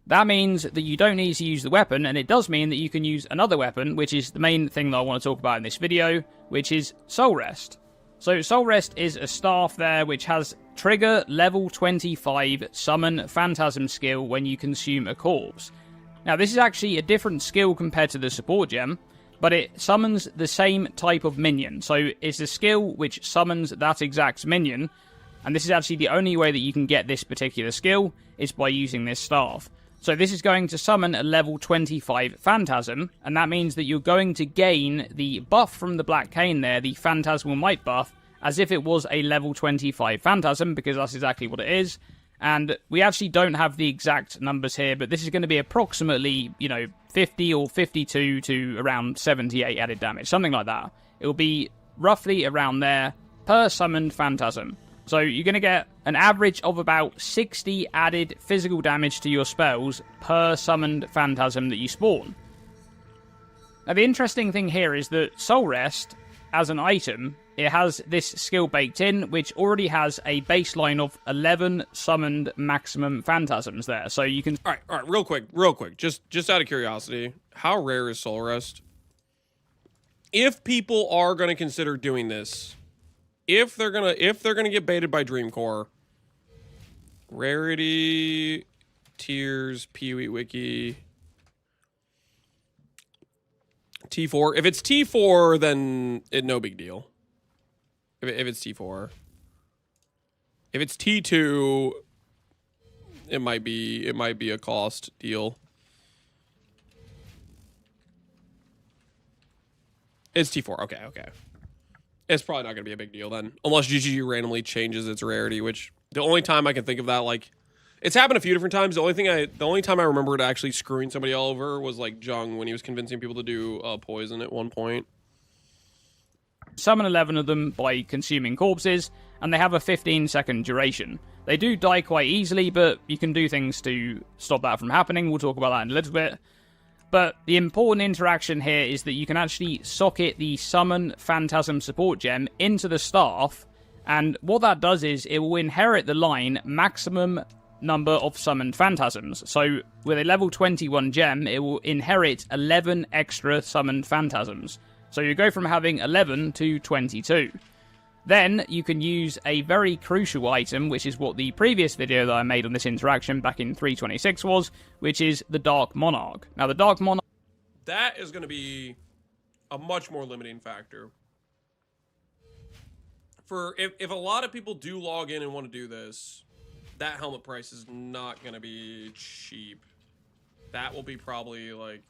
That means that you don't need to use the weapon, and it does mean that you can use another weapon, which is the main thing that I want to talk about in this video, which is Soul Rest. So Soul Rest is a staff there which has trigger level 25 summon phantasm skill when you consume a corpse. Now this is actually a different skill compared to the support gem. but it summons the same type of minion. So it's a skill which summons that exact minion, and this is actually the only way that you can get this particular skill is by using this staff. So this is going to summon a level 25 Phantasm, and that means that you're going to gain the buff from the Black Cane there, the Phantasmal Might buff, as if it was a level 25 Phantasm, because that's exactly what it is. And we actually don't have the exact numbers here, but this is going to be approximately, 50 or 52 to around 78 added damage, something like that. It will be roughly around there per summoned Phantasm. So you're going to get an average of about 60 added physical damage to your spells per summoned Phantasm that you spawn. Now the interesting thing here is that Soul Rest, as an item, it has this skill baked in, which already has a baseline of 11 summoned maximum Phantasms there. So you can... Alright, real quick. Just out of curiosity, how rare is Soul Rest? If people are going to consider doing this, if they're gonna get baited by Dreamcore, rarity, tiers, PoE wiki, T4. If it's T4, then no big deal. If it's T4, if it's T2, it might be a cost deal. It's T4. Okay. It's probably not going to be a big deal then. Unless GGG randomly changes its rarity, which the only time I can think of that, like, it's happened a few different times. The only time I remember it actually screwing somebody all over was like Jung when he was convincing people to do poison at one point. Summon 11 of them by consuming corpses, and they have a 15-second duration. They do die quite easily, but you can do things to stop that from happening. We'll talk about that in a little bit. But the important interaction here is that you can actually socket the Summon Phantasm Support Gem into the staff, and what that does is it will inherit the line maximum number of summoned phantasms. So with a level 21 gem, it will inherit 11 extra summoned phantasms. So you go from having 11 to 22. Then you can use a very crucial item, which is what the previous video that I made on this interaction back in 326 was, which is the Dark Monarch. Now the Dark Monarch... That is going to be a much more limiting factor. For if a lot of people do log in and want to do this, that helmet price is not going to be cheap. That will be probably like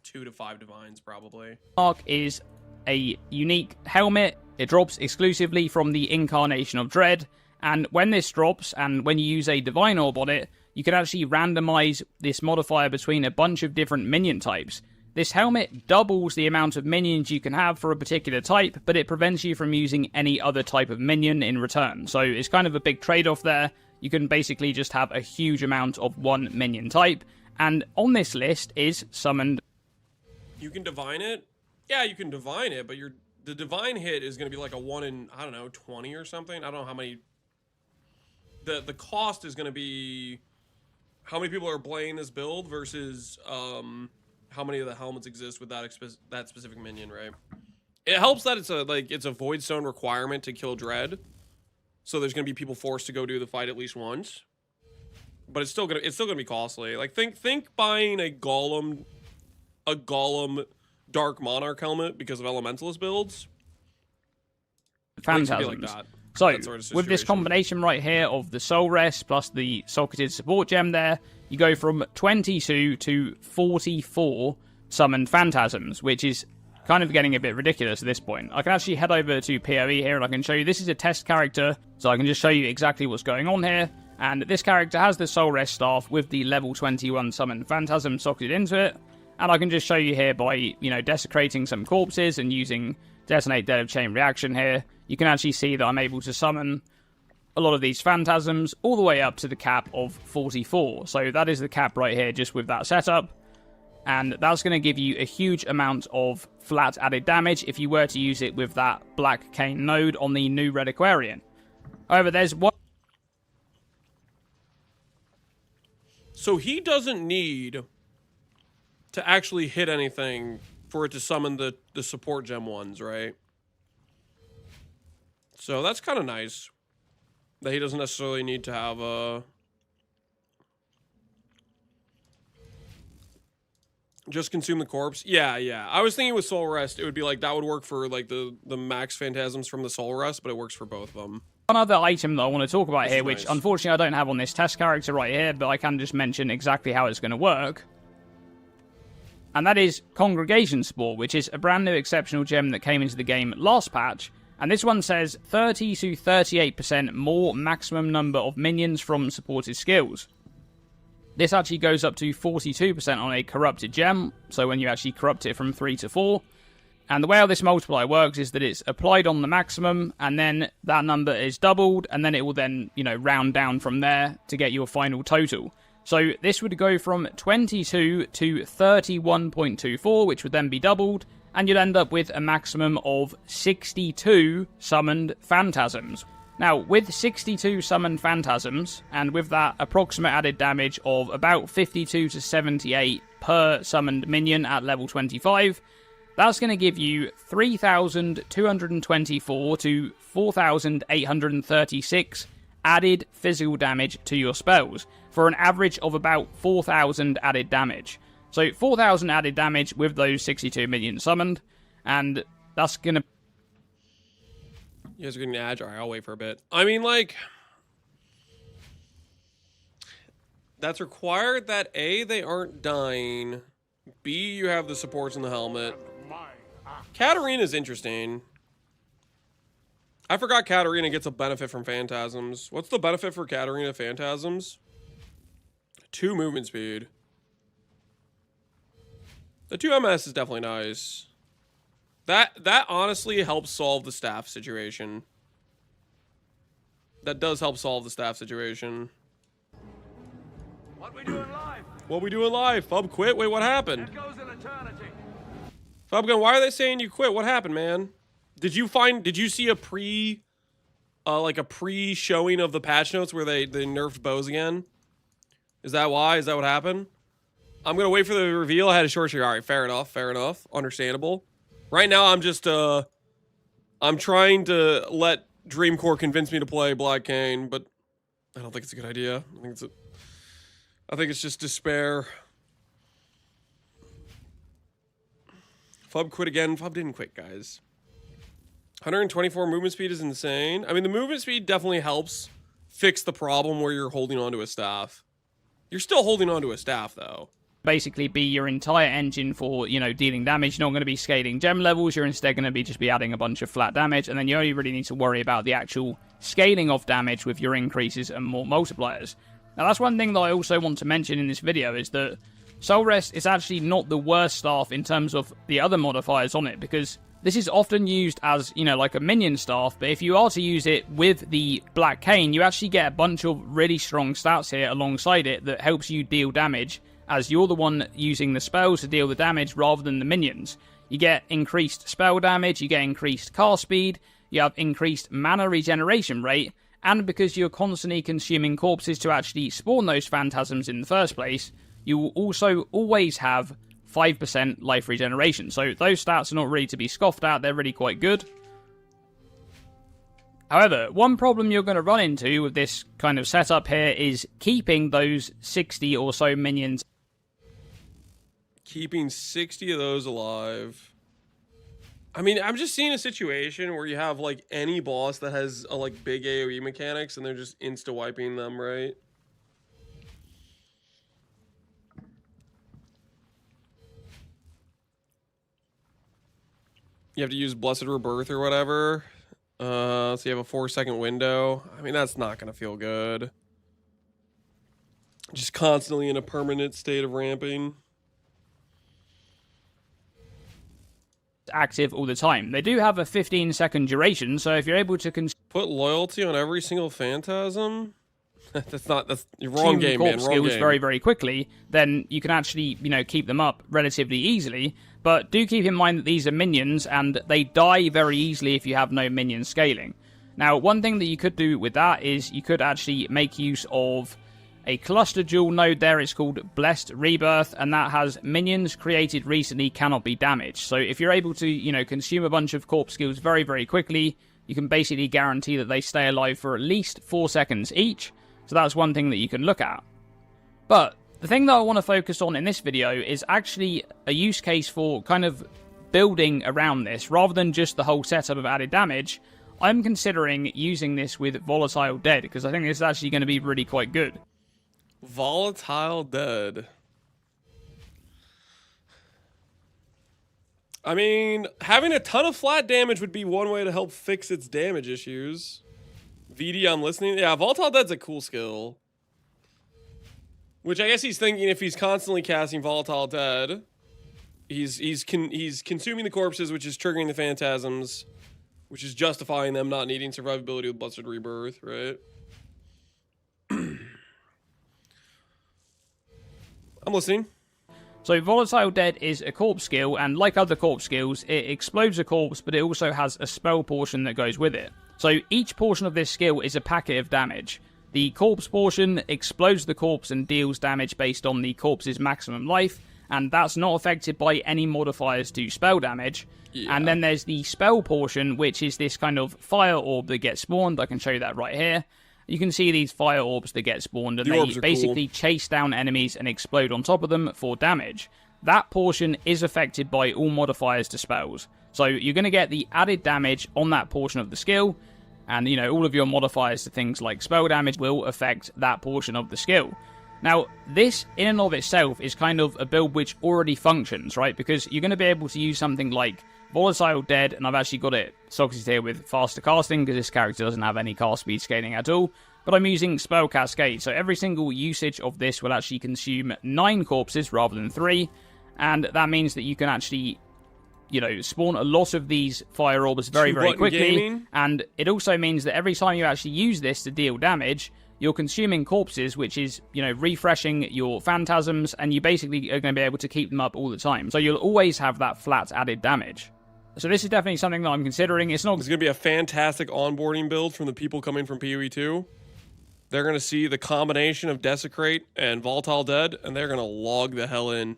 2 to 5 divines probably. Monarch is a unique helmet. It drops exclusively from the Incarnation of Dread, and when this drops, and when you use a Divine Orb on it, you can actually randomize this modifier between a bunch of different minion types. This helmet doubles the amount of minions you can have for a particular type, but it prevents you from using any other type of minion in return. So it's kind of a big trade-off there. You can basically just have a huge amount of one minion type, and on this list is summoned... You can divine it? Yeah, you can divine it, but the divine hit is going to be like a 1 in, I don't know, 20 or something. I don't know how many... The cost is going to be how many people are playing this build versus how many of the helmets exist with that specific minion, right? It helps that it's a Void Stone requirement to kill Dread. So there's going to be people forced to go do the fight at least once. But it's still going to be costly. Like think buying a Golem Dark Monarch helmet because of Elementalist builds. Phantasms. Like that. So, that sort of with this combination right here of the Soul Rest plus the socketed support gem there, you go from 22 to 44 summoned phantasms, which is kind of getting a bit ridiculous at this point. I can actually head over to PoE here and I can show you, this is a test character, so I can just show you exactly what's going on here. And this character has the Soul Rest staff with the level 21 summoned phantasm socketed into it. And I can just show you here by, desecrating some corpses and using Detonate Dead of Chain reaction here. You can actually see that I'm able to summon a lot of these phantasms all the way up to the cap of 44. So that is the cap right here just with that setup. And that's going to give you a huge amount of flat added damage if you were to use it with that Black Cane node on the new Red Aquarian. However, there's one... So he doesn't need to actually hit anything for it to summon the support gem ones, right? So that's kind of nice that he doesn't necessarily need to have a... Just consume the corpse. Yeah, yeah. I was thinking with Soul Rest, it would be like that would work for like the max phantasms from the Soul Rest, but it works for both of them. One other item that I want to talk about here, which unfortunately I don't have on this test character right here, but I can just mention exactly how it's going to work. And that is Congregation Spore, which is a brand new exceptional gem that came into the game last patch. And this one says 30 to 38% more maximum number of minions from supported skills. This actually goes up to 42% on a corrupted gem, so when you actually corrupt it from 3 to 4. And the way how this multiplier works is that it's applied on the maximum, and then that number is doubled, and then it will then, round down from there to get your final total. So this would go from 22 to 31.24, which would then be doubled, and you'd end up with a maximum of 62 summoned phantasms. Now, with 62 summoned phantasms, and with that approximate added damage of about 52 to 78 per summoned minion at level 25, that's going to give you 3,224 to 4,836 added physical damage to your spells, for an average of about 4,000 added damage. So 4,000 added damage with those 62 minions summoned, and that's going to... You guys are getting agile. Alright, I'll wait for a bit. I mean, like... That's required that A, they aren't dying. B, you have the supports in the helmet. Katarina's interesting. I forgot Katarina gets a benefit from phantasms. What's the benefit for Katarina phantasms? 2 movement speed. The 2 MS is definitely nice. That honestly helps solve the staff situation. That does help solve the staff situation. What we doing live? What we doing live? Fub quit? Wait, what happened? That goes an eternity. Fubgun, why are they saying you quit? What happened, man? Did you see a pre-showing of the patch notes where they nerfed bows again? Is that why? Is that what happened? I'm gonna wait for the reveal. I had a short streak. All right, fair enough. Fair enough. Understandable. Right now, I'm just I'm trying to let Dreamcore convince me to play Black Cane, but I don't think it's a good idea. I think it's just despair. Fub quit again. Fub didn't quit, guys. 124 movement speed is insane. I mean, the movement speed definitely helps fix the problem where you're holding onto a staff. You're still holding onto a staff, though. Basically be your entire engine for, dealing damage. You're not going to be scaling gem levels. You're instead going to be just adding a bunch of flat damage, and then you only really need to worry about the actual scaling of damage with your increases and more multipliers. Now, that's one thing that I also want to mention in this video, is that Soul Rest is actually not the worst staff in terms of the other modifiers on it, because this is often used as, like a minion staff, but if you are to use it with the Black Cane, you actually get a bunch of really strong stats here alongside it that helps you deal damage, as you're the one using the spells to deal the damage rather than the minions. You get increased spell damage, you get increased cast speed, you have increased mana regeneration rate, and because you're constantly consuming corpses to actually spawn those phantasms in the first place, you will also always have 5% life regeneration. So those stats are not really to be scoffed at, they're really quite good. However, one problem you're going to run into with this kind of setup here is keeping those 60 or so minions. Keeping 60 of those alive. I mean, I'm just seeing a situation where you have, like, any boss that has, big AoE mechanics and they're just insta-wiping them, right? You have to use Blessed Rebirth or whatever. So you have a 4-second window. I mean, that's not going to feel good. Just constantly in a permanent state of ramping. Active all the time. They do have a 15-second duration, so if you're able to put loyalty on every single phantasm, that's your wrong game, man. Wrong skills game. very, very quickly, then you can actually, keep them up relatively easily. But do keep in mind that these are minions, and they die very easily if you have no minion scaling. Now, one thing that you could do with that is you could actually make use of a cluster jewel node there. It's called Blessed Rebirth, and that has minions created recently cannot be damaged. So if you're able to, consume a bunch of corpse skills very, very quickly, you can basically guarantee that they stay alive for at least 4 seconds each. So that's one thing that you can look at. But The thing that I want to focus on in this video is actually a use case for kind of building around this, rather than just the whole setup of added damage. I'm considering using this with Volatile Dead, because I think this is actually going to be really quite good. Volatile Dead. I mean, having a ton of flat damage would be one way to help fix its damage issues. VD on listening. Yeah, Volatile Dead's a cool skill. Which I guess he's thinking if he's constantly casting Volatile Dead, he's consuming the corpses, which is triggering the phantasms, which is justifying them not needing survivability with Busted Rebirth, right? I'm listening. So Volatile Dead is a corpse skill, and like other corpse skills, it explodes a corpse, but it also has a spell portion that goes with it. So each portion of this skill is a packet of damage. The corpse portion explodes the corpse and deals damage based on the corpse's maximum life, and that's not affected by any modifiers to spell damage. Yeah. And then there's the spell portion, which is this kind of fire orb that gets spawned. I can show you that right here. You can see these fire orbs that get spawned, and they basically chase down enemies and explode on top of them for damage. That portion is affected by all modifiers to spells. So you're going to get the added damage on that portion of the skill, and, you know, all of your modifiers to things like spell damage will affect that portion of the skill. Now, this in and of itself is kind of a build which already functions, right? Because you're going to be able to use something like Volatile Dead, and I've actually got it socketed here with faster casting, because this character doesn't have any cast speed scaling at all. But I'm using Spell Cascade, so every single usage of this will actually consume 9 corpses rather than 3, and that means that you can actually, you know, spawn a lot of these fire orbs very, very quickly. Gaming. And it also means that every time you actually use this to deal damage, you're consuming corpses, which is, you know, refreshing your phantasms, and you basically are going to be able to keep them up all the time. So you'll always have that flat added damage. So this is definitely something that I'm considering. It's going to be a fantastic onboarding build from the people coming from PoE 2. They're going to see the combination of Desecrate and Volatile Dead, and they're going to log the hell in.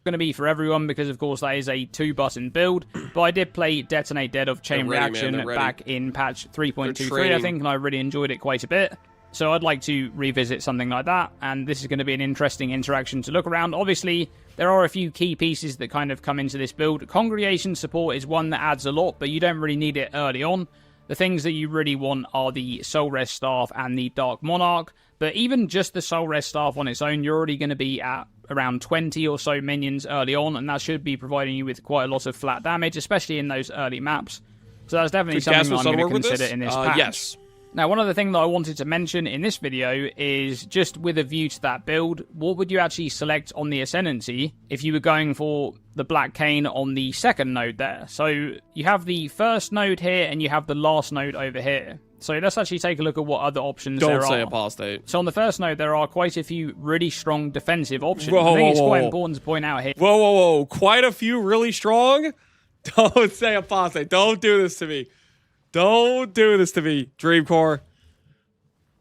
Going to be for everyone, because of course that is a 2-button build, but I did play Detonate Dead of Chain Reaction back in patch 3.23, I think, and I really enjoyed it quite a bit. So I'd like to revisit something like that, and this is going to be an interesting interaction to look around. Obviously, there are a few key pieces that kind of come into this build. Congregation support is one that adds a lot, but you don't really need it early on. The things that you really want are the Soul Rest Staff and the Dark Monarch, but even just the Soul Rest Staff on its own, you're already going to be at around 20 or so minions early on, and that should be providing you with quite a lot of flat damage, especially in those early maps. So that's definitely something that I'm going to consider in this patch. Yes. Now, one other thing that I wanted to mention in this video is, just with a view to that build, what would you actually select on the Ascendancy if you were going for the Black Cane on the second node there? So you have the first node here, and you have the last node over here. So let's actually take a look at what other options there are. Don't say Apostate. So on the first node, there are quite a few really strong defensive options. I think it's quite important to point out here. Whoa. Quite a few really strong? Don't say Apostate. Don't do this to me. Don't do this to me, Dreamcore.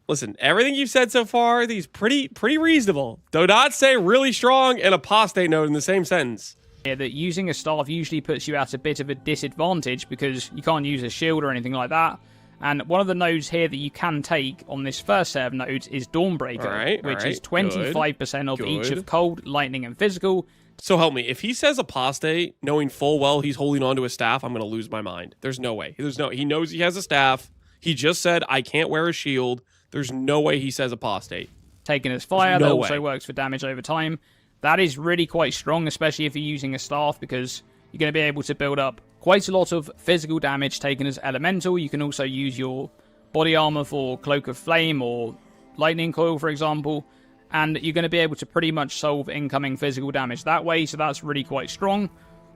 Listen, everything you've said so far, these pretty reasonable. Do not say really strong and Apostate node in the same sentence. Yeah, that using a staff usually puts you at a bit of a disadvantage because you can't use a shield or anything like that. And one of the nodes here that you can take on this first set of nodes is Dawnbreaker, which is 25% of each of Cold, Lightning, and Physical. So help me, if he says Apostate, knowing full well he's holding onto a staff, I'm going to lose my mind. There's no way. He knows he has a staff. He just said, I can't wear a shield. There's no way he says Apostate. Taken as fire, that also works for damage over time. That is really quite strong, especially if you're using a staff, because you're going to be able to build up quite a lot of physical damage taken as elemental. You can also use your body armor for Cloak of Flame or Lightning Coil, for example, and you're going to be able to pretty much solve incoming physical damage that way, so that's really quite strong.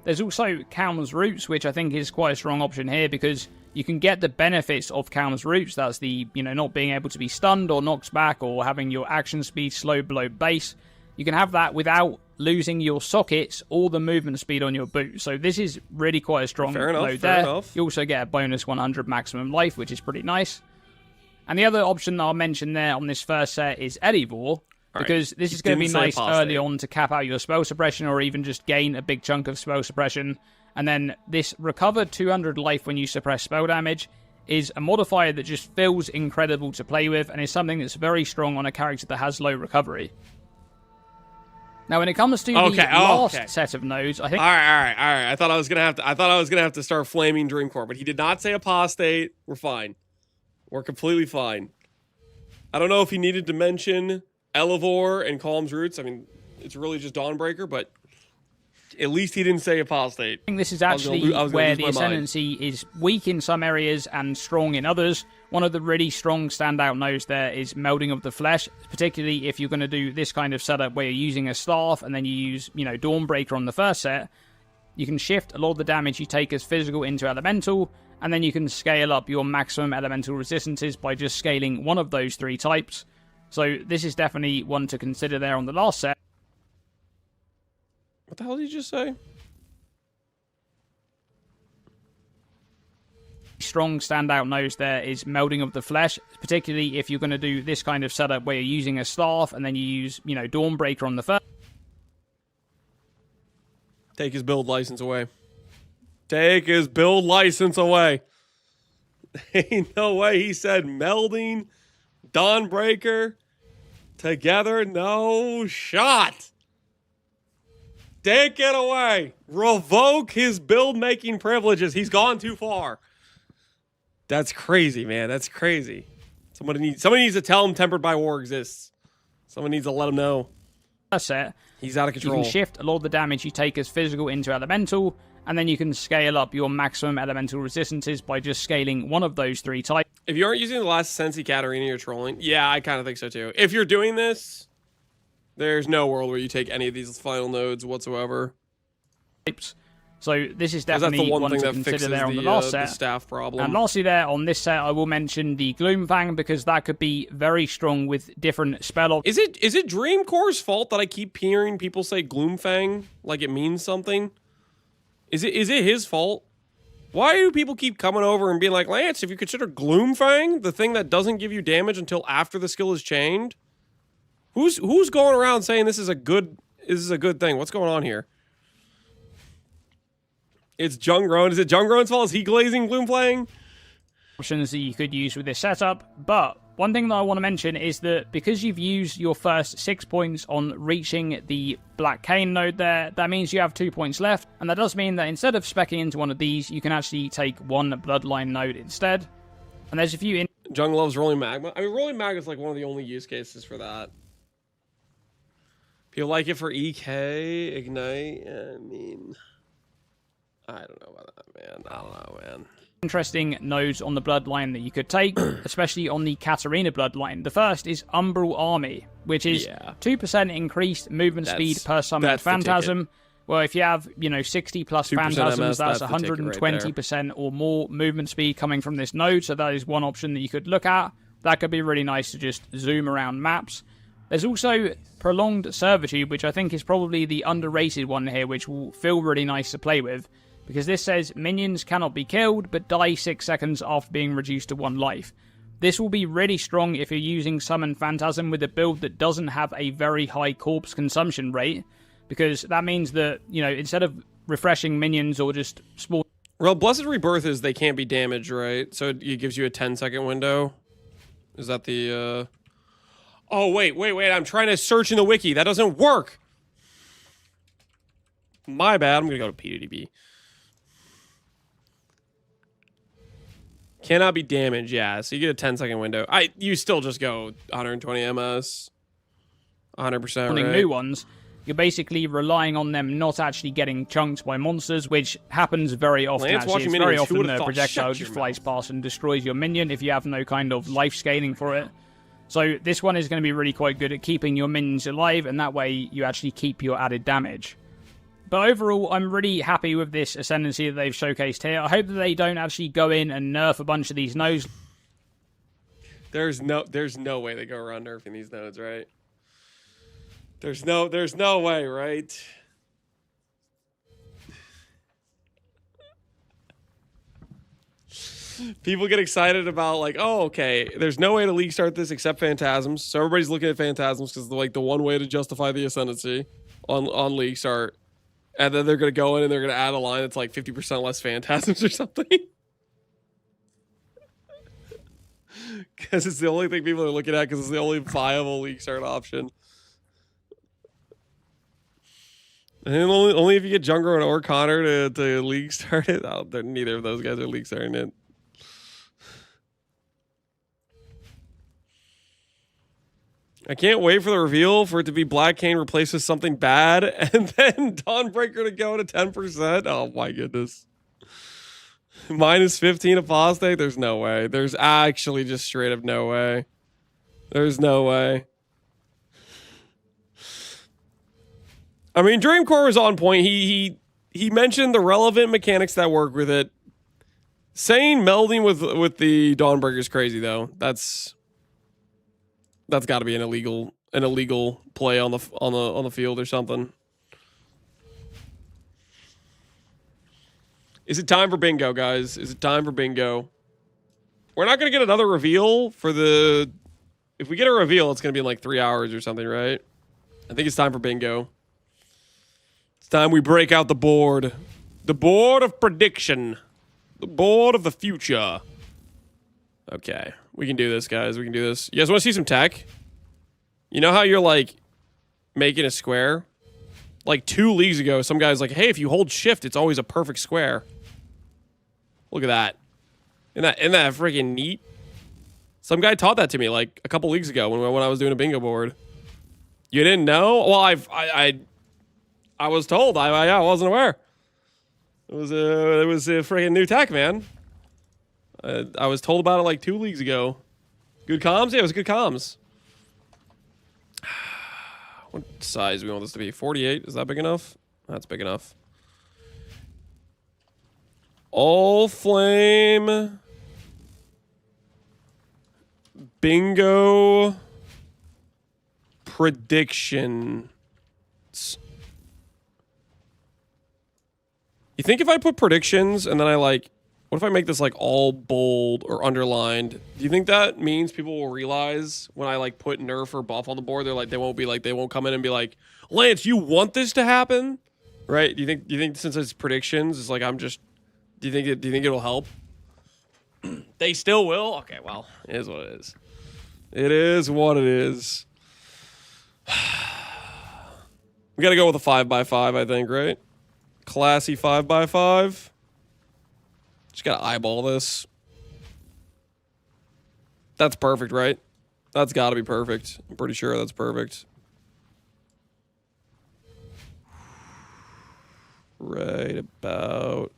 There's also Calm's Roots, which I think is quite a strong option here, because you can get the benefits of Calm's Roots. That's the, not being able to be stunned or knocked back or having your action speed slow below base. You can have that without losing your sockets or the movement speed on your boot. So this is really quite a strong load there. You also get a bonus 100 maximum life, which is pretty nice. And the other option that I'll mention there on this first set is Edivore, because this is going to be nice early on to cap out your spell suppression or even just gain a big chunk of spell suppression. And then this recover 200 life when you suppress spell damage is a modifier that just feels incredible to play with and is something that's very strong on a character that has low recovery. Now, when it comes to the last set of nodes, I think. All right. I thought I was gonna have to start flaming Dreamcore, but he did not say apostate. We're fine. We're completely fine. I don't know if he needed to mention Elevor and Calm's roots. I mean, it's really just Dawnbreaker, but at least he didn't say apostate. I think this is actually where the Ascendancy is weak in some areas and strong in others. One of the really strong standout nodes there is Melding of the Flesh, particularly if you're going to do this kind of setup where you're using a staff and then you use, Dawnbreaker on the first set. You can shift a lot of the damage you take as physical into elemental, and then you can scale up your maximum elemental resistances by just scaling one of those 3 types. So this is definitely one to consider there on the last set. What the hell did you just say? Strong standout nodes there is Melding of the Flesh, particularly if you're going to do this kind of setup where you're using a staff and then you use, Dawnbreaker on the first. Take his build license away. Take his build license away. Ain't no way he said melding, Dawnbreaker, together. No shot. Take it away. Revoke his build-making privileges. He's gone too far. That's crazy, man. That's crazy. Somebody needs to tell him Tempered by War exists. Someone needs to let him know. Set. He's out of control. You can shift a lot of the damage you take as physical into elemental, and then you can scale up your maximum elemental resistances by just scaling one of those 3 types. If you aren't using the last Sensi Katarina, you're trolling. Yeah, I kind of think so too. If you're doing this, there's no world where you take any of these final nodes whatsoever. So this is definitely one to consider there on the last set. The staff problem. And lastly there, on this set, I will mention the Gloomfang, because that could be very strong with different spell options. Is it Dreamcore's fault that I keep hearing people say Gloomfang like it means something? Is it his fault? Why do people keep coming over and being like, Lance, if you consider Gloomfang the thing that doesn't give you damage until after the skill is chained? Who's going around saying this is a good thing? What's going on here? It's Jungron. Is it Jungron's fault? Is he glazing Gloomfang? Options that you could use with this setup, but one thing that I want to mention is that because you've used your first 6 points on reaching the Black Cane node there, that means you have 2 points left, and that does mean that instead of speccing into one of these, you can actually take one Bloodline node instead. And there's a few... Jung loves Rolling Magma. I mean, Rolling Magma is like one of the only use cases for that. People like it for EK, Ignite, I mean... I don't know about that, man. I don't know, man. Interesting nodes on the Bloodline that you could take, especially on the Katarina Bloodline. The first is Umbral Army, which is 2% increased movement speed per summoned Phantasm. Well, if you have, 60 plus Phantasms, that's 120% or more movement speed coming from this node, so that is one option that you could look at. That could be really nice to just zoom around maps. There's also Prolonged Servitude, which I think is probably the underrated one here, which will feel really nice to play with. Because this says minions cannot be killed, but die 6 seconds after being reduced to 1 life. This will be really strong if you're using Summon Phantasm with a build that doesn't have a very high corpse consumption rate, because that means that, instead of refreshing minions or just small... Well, Blessed Rebirth is they can't be damaged, right? So it gives you a 10-second window. Is that the... Oh, wait, I'm trying to search in the wiki. That doesn't work! My bad, I'm gonna go to PDB. Cannot be damaged, yeah. So you get a 10-second window. You still just go 120 MS, 100%, right? New ones, you're basically relying on them not actually getting chunked by monsters, which happens very often. It's very often the projectile just flies past and destroys your minion if you have no kind of life scaling for it. So this one is going to be really quite good at keeping your minions alive, and that way you actually keep your added damage. But overall, I'm really happy with this Ascendancy that they've showcased here. I hope that they don't actually go in and nerf a bunch of these nodes. There's no way they go around nerfing these nodes, right? There's no way, right? People get excited about like, oh, okay, there's no way to league start this except Phantasms. So everybody's looking at Phantasms because like the one way to justify the Ascendancy on league start. And then they're going to go in and they're going to add a line that's like 50% less Phantasms or something. Because it's the only thing people are looking at because it's the only viable league start option. And only if you get Jungro or Connor to league start it. Oh, neither of those guys are league starting it. I can't wait for the reveal for it to be Black Cane replaces something bad and then Dawnbreaker to go to 10%. Oh my goodness. Minus 15 apostate? There's no way. There's actually just straight up no way. There's no way. I mean, Dreamcore was on point. He mentioned the relevant mechanics that work with it. Saying melding with the Dawnbreaker is crazy though. That's got to be an illegal play on the field or something. Is it time for bingo, guys? Is it time for bingo? We're not going to get another reveal for the... If we get a reveal, it's going to be in like 3 hours or something, right? I think it's time for bingo. It's time we break out the board. The board of prediction. The board of the future. Okay. We can do this, guys. We can do this. You guys want to see some tech? You know how you're, like, making a square? Like 2 leagues ago, some guy's like, hey, if you hold shift, it's always a perfect square. Look at that. Isn't that freaking neat? Some guy taught that to me like a couple leagues ago when I was doing a bingo board. You didn't know? Well, I was told. I wasn't aware. It was a freaking new tech, man. I was told about it like 2 leagues ago. Good comms? Yeah, it was good comms. What size do we want this to be? 48? Is that big enough? That's big enough. Allflame. Bingo. Predictions. You think if I put predictions and then what if I make this like all bold or underlined? Do you think that means people will realize when I like put nerf or buff on the board, they won't come in and be like, Lance, you want this to happen? Right? Do you think since it's predictions, it's like do you think it'll help? They still will? Okay, well, it is what it is. It is what it is. We gotta go with a 5x5, I think, right? Classy 5x5. Just gotta eyeball this. That's perfect, right? That's gotta be perfect. I'm pretty sure that's perfect. Right about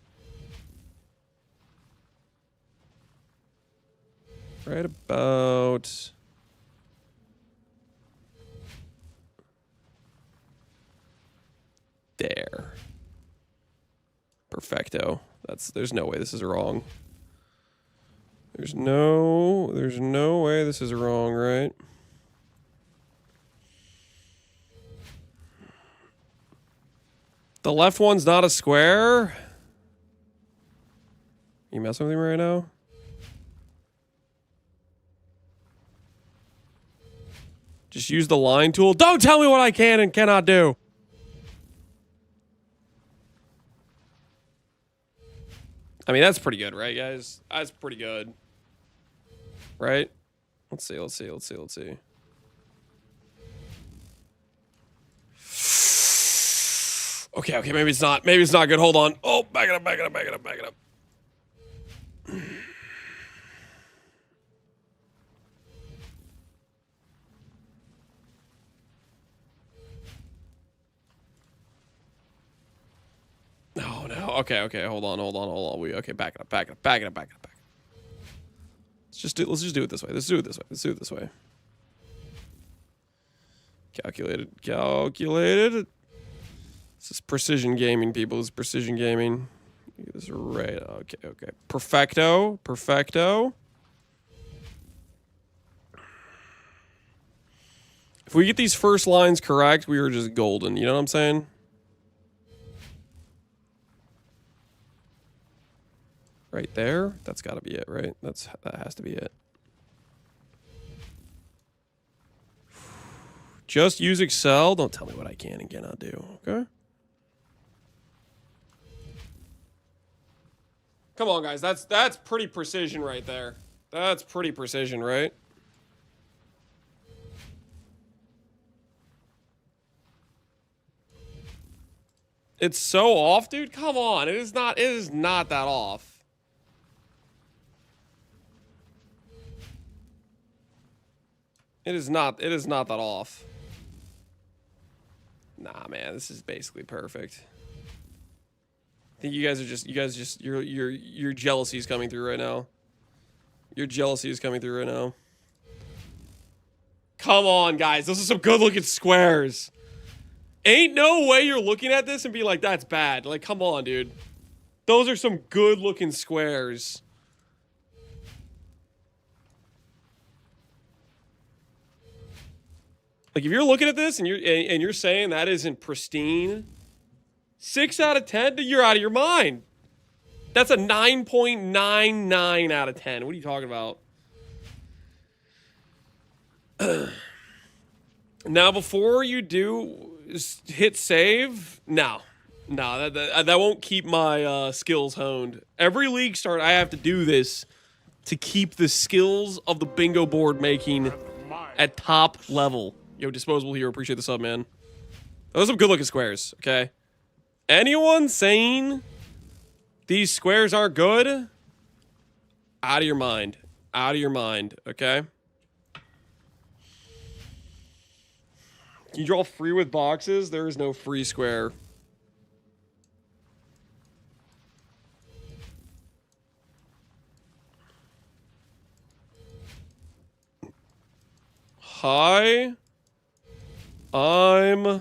there. Perfecto. There's no way this is wrong. There's no way this is wrong, right? The left one's not a square? You messing with me right now? Just use the line tool. Don't tell me what I can and cannot do. I mean, that's pretty good, right, guys? That's pretty good. Right? Let's see. Okay, maybe it's not. Maybe it's not good. Hold on. Oh, back it up. No. Okay. Hold on. Back it up. Let's just do it this way. Let's do it this way. Calculated. This is precision gaming, people. This is precision gaming. This is right. Okay. Perfecto. If we get these first lines correct, we are just golden. You know what I'm saying? Right there. That's got to be it, right? That has to be it. Just use Excel. Don't tell me what I can and cannot do, okay? Come on, guys. That's pretty precision right there. That's pretty precision, right? It's so off, dude. Come on. It is not that off. It is not that off. Nah, man, this is basically perfect. I think you guys just your jealousy is coming through right now. Your jealousy is coming through right now. Come on, guys. Those are some good looking squares. Ain't no way you're looking at this and be like, that's bad. Like, come on, dude. Those are some good looking squares. Like, if you're looking at this and you're saying that isn't pristine, 6 out of 10, you're out of your mind. That's a 9.99 out of 10. What are you talking about? Now, before you do hit save, no, that won't keep my skills honed. Every league start, I have to do this to keep the skills of the bingo board making at top level. Yo, Disposable Hero, appreciate the sub, man. Those are some good looking squares, okay? Anyone saying these squares aren't good? Out of your mind. Out of your mind, okay? Can you draw free with boxes? There is no free square. Hi. We're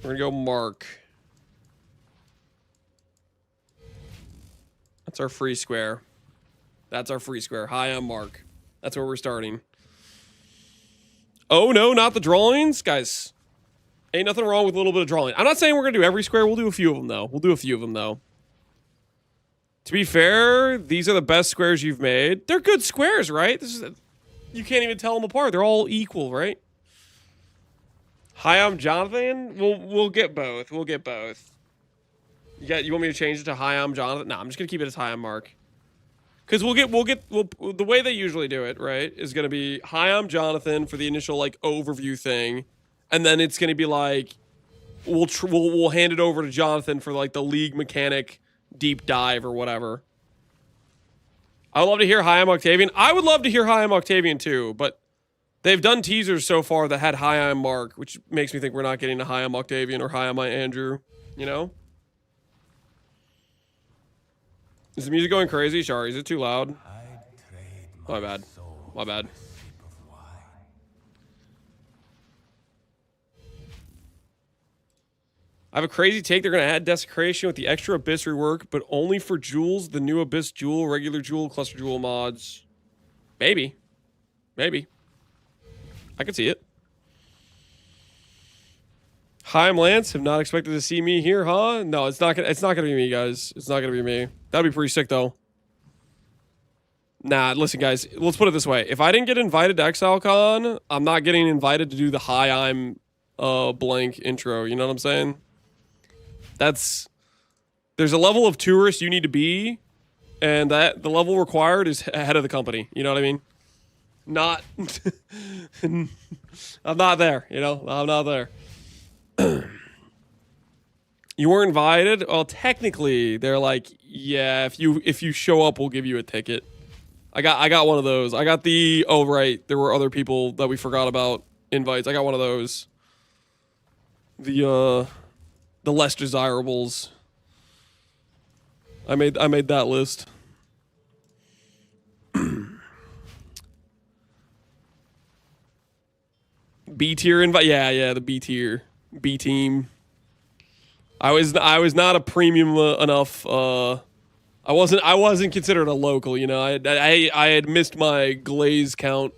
gonna go Mark. That's our free square. That's our free square. Hi, I'm Mark. That's where we're starting. Oh, no, not the drawings? Guys, ain't nothing wrong with a little bit of drawing. I'm not saying we're gonna do every square. We'll do a few of them, though. To be fair, these are the best squares you've made. They're good squares, right? You can't even tell them apart. They're all equal, right? Hi, I'm Jonathan. We'll get both. We'll get both. You want me to change it to hi, I'm Jonathan? No, I'm just gonna keep it as hi, I'm Mark. Because the way they usually do it, right, is gonna be hi, I'm Jonathan for the initial like overview thing, and then it's gonna be like we'll hand it over to Jonathan for like the league mechanic deep dive or whatever. I would love to hear hi, I'm Octavian. I would love to hear hi, I'm Octavian too, but they've done teasers so far that had hi, I'm Mark, which makes me think we're not getting a hi, I'm Octavian or hi, I'm Andrew, you know? Is the music going crazy? Sorry, is it too loud? My bad. My bad. I have a crazy take. They're going to add Desecration with the extra Abyss rework, but only for jewels, the new Abyss jewel, regular jewel, cluster jewel mods. Maybe. Maybe. I could see it. Hi, I'm Lance. Have not expected to see me here, huh? No, it's not gonna be me, guys. It's not gonna be me. That'd be pretty sick, though. Nah, listen, guys. Let's put it this way. If I didn't get invited to ExileCon, I'm not getting invited to do the hi, I'm blank intro. You know what I'm saying? There's a level of tourist you need to be, and that the level required is ahead of the company. You know what I mean? Not. I'm not there. You know, I'm not there. You weren't invited? Well, technically, they're like, yeah, if you show up, we'll give you a ticket. I got one of those. I got the right, there were other people that we forgot about invites. I got one of those. The less desirables. I made that list. B tier invite. Yeah, the B tier. B team. I was not a premium enough. I wasn't considered a local. You know, I had missed my glaze count.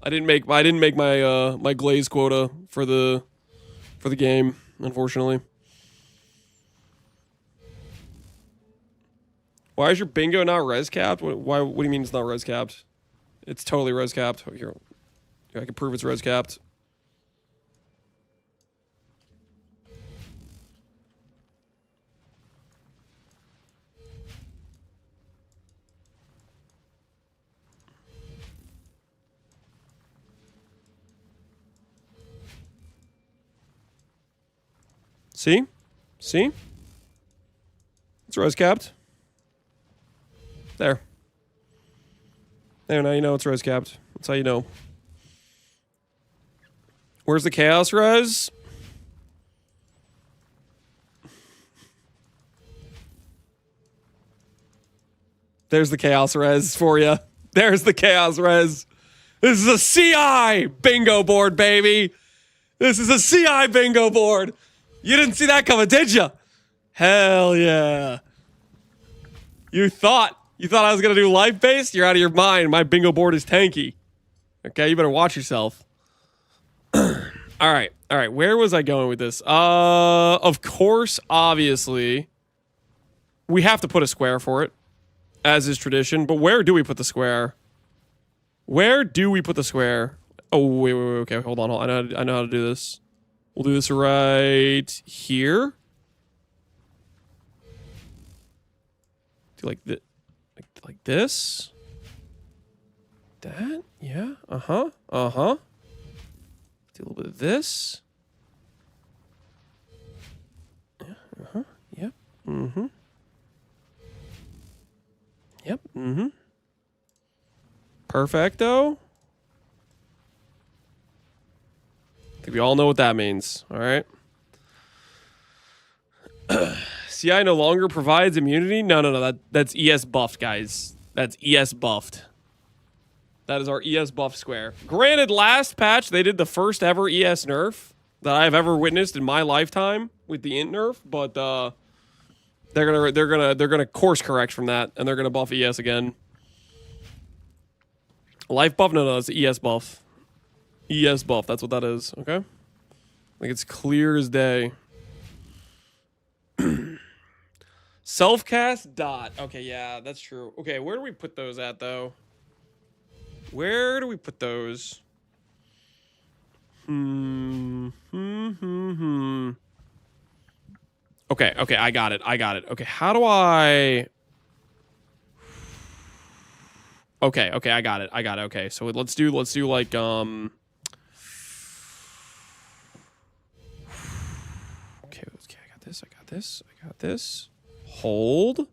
I didn't make my my glaze quota for the game, unfortunately. Why is your bingo not res capped? What do you mean it's not res capped? It's totally res capped. Here, I can prove it's res capped. See? See? It's res capped. There. There, now you know it's res capped. That's how you know. Where's the chaos res? There's the chaos res for you. There's the chaos res. This is a CI bingo board, baby. This is a CI bingo board. You didn't see that coming, did you? Hell yeah. You thought I was gonna do life-based? You're out of your mind. My bingo board is tanky. Okay, you better watch yourself. All right. Where was I going with this? Of course, obviously, we have to put a square for it, as is tradition. But where do we put the square? Where do we put the square? Oh, wait. Okay, hold on. I know how to do this. We'll do this right here. Do like this. That? Yeah. Uh-huh. Uh-huh. Do a little bit of this. Yeah. Uh-huh. Yep. Mm-hmm. Yep. Mm-hmm. Perfecto. I think we all know what that means. All right. CI no longer provides immunity? No. That's ES buffed, guys. That's ES buffed. That is our ES buff square. Granted, last patch they did the first ever ES nerf that I've ever witnessed in my lifetime with the int nerf, but they're gonna course correct from that and they're gonna buff ES again. Life buff? No, it's ES buff. ES buff. That's what that is. Okay. I think it's clear as day. Self-cast dot. Okay, yeah, that's true. Okay, where do we put those at, though? Where do we put those? Okay, I got it. Okay, how do I... Okay, I got it. Okay, so let's do like, Okay, I got this. Hold.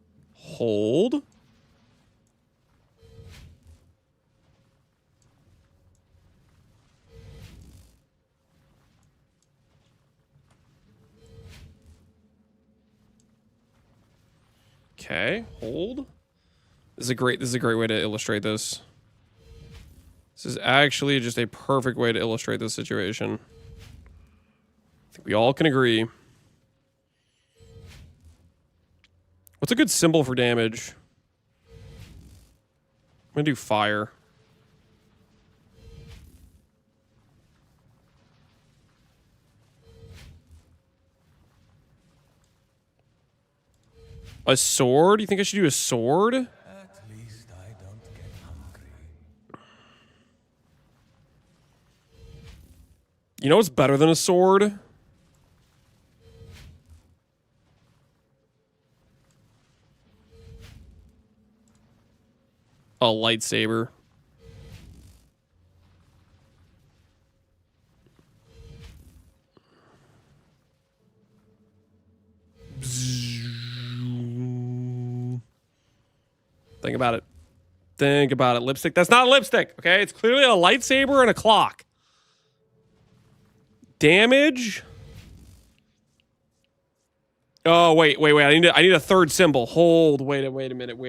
Okay, hold. This is a great way to illustrate this. This is actually just a perfect way to illustrate this situation. I think we all can agree. What's a good symbol for damage? I'm gonna do fire. A sword? You think I should do a sword? At least I don't get hungry. You know what's better than a sword? A lightsaber. Think about it. Lipstick. That's not a lipstick, okay? It's clearly a lightsaber and a clock. Damage. Oh, wait. I need a third symbol. Hold. Wait a minute.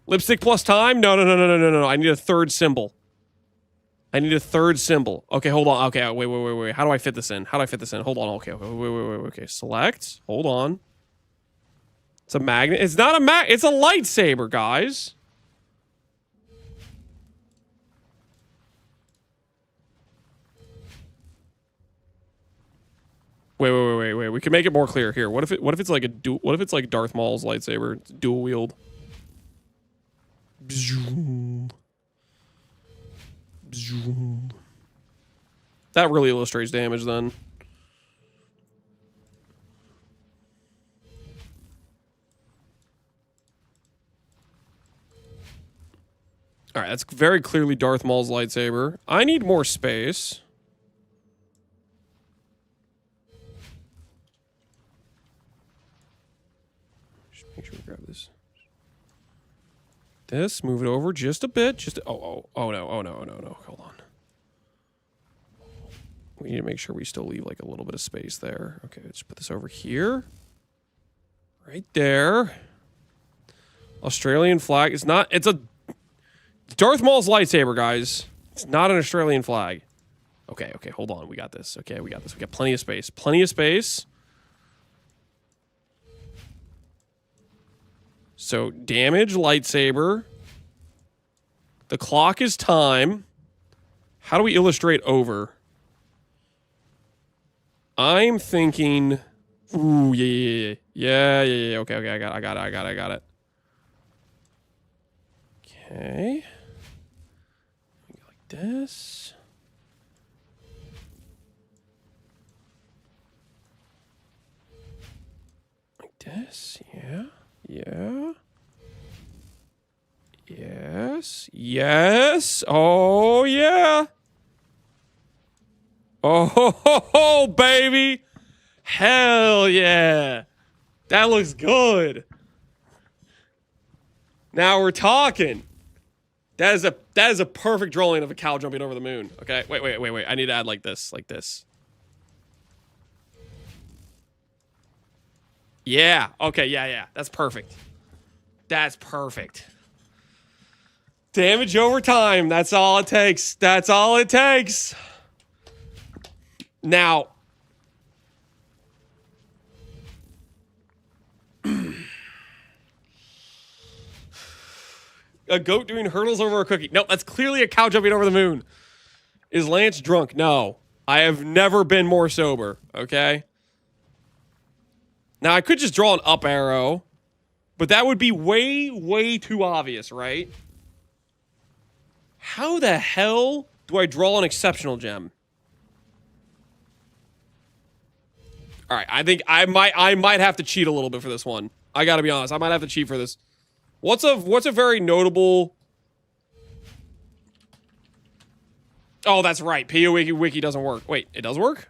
Lipstick plus time? No. I need a third symbol. Okay, hold on. Okay, wait. How do I fit this in? Hold on. Okay, wait. Okay, select. Hold on. It's a magnet. It's not a it's a lightsaber, guys. Wait. We can make it more clear here. What if it's like what if it's like Darth Maul's lightsaber? It's dual wield. That really illustrates damage then. All right, that's very clearly Darth Maul's lightsaber. I need more space. Make sure we grab this. This, move it over just a bit. Oh no. Hold on. We need to make sure we still leave like a little bit of space there. Okay, let's put this over here. Right there. Australian flag. It's a Darth Maul's lightsaber, guys. It's not an Australian flag. Okay, hold on. We got this. Okay, we got this. We got plenty of space. Plenty of space. So, damage, lightsaber. The clock is time. How do we illustrate over? I'm thinking... Ooh, yeah. Okay, I got it. Okay. Like this. Like this, yeah. Yes. Oh, yeah. Oh, baby. Hell yeah. That looks good. Now we're talking. That is a perfect drawing of a cow jumping over the moon. Okay, wait. I need to add like this. Yeah. Okay, yeah. That's perfect. Damage over time. That's all it takes. Now, a goat doing hurdles over a cookie. Nope, that's clearly a cow jumping over the moon. Is Lance drunk? No. I have never been more sober, okay? Now, I could just draw an up arrow, but that would be way too obvious, right? How the hell do I draw an exceptional gem? All right, I think I might have to cheat a little bit for this one. I got to be honest. I might have to cheat for this. What's a very notable... Oh, that's right. POWiki doesn't work. Wait, it does work?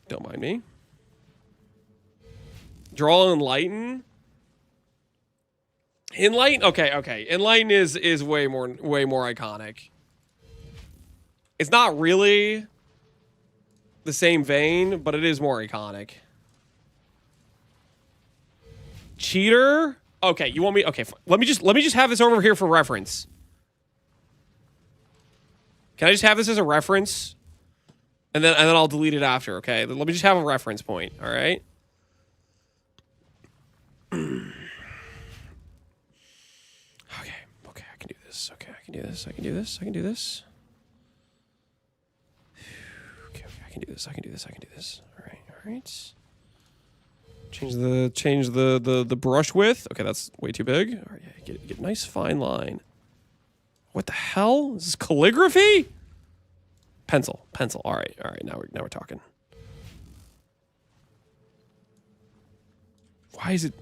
Don't mind me. Draw and enlighten. Enlighten? Okay. Enlighten is way more iconic. It's not really the same vein, but it is more iconic. Cheater? Okay, you want me? Okay, let me just have this over here for reference. Can I just have this as a reference? And then I'll delete it after, okay? Let me just have a reference point, all right? Okay, I can do this. Okay, I can do this. Okay, I can do this. All right. Change the brush width. Okay, that's way too big. All right, yeah, get a nice fine line. What the hell? Is this calligraphy? Pencil. All right. Now we're talking. Why is it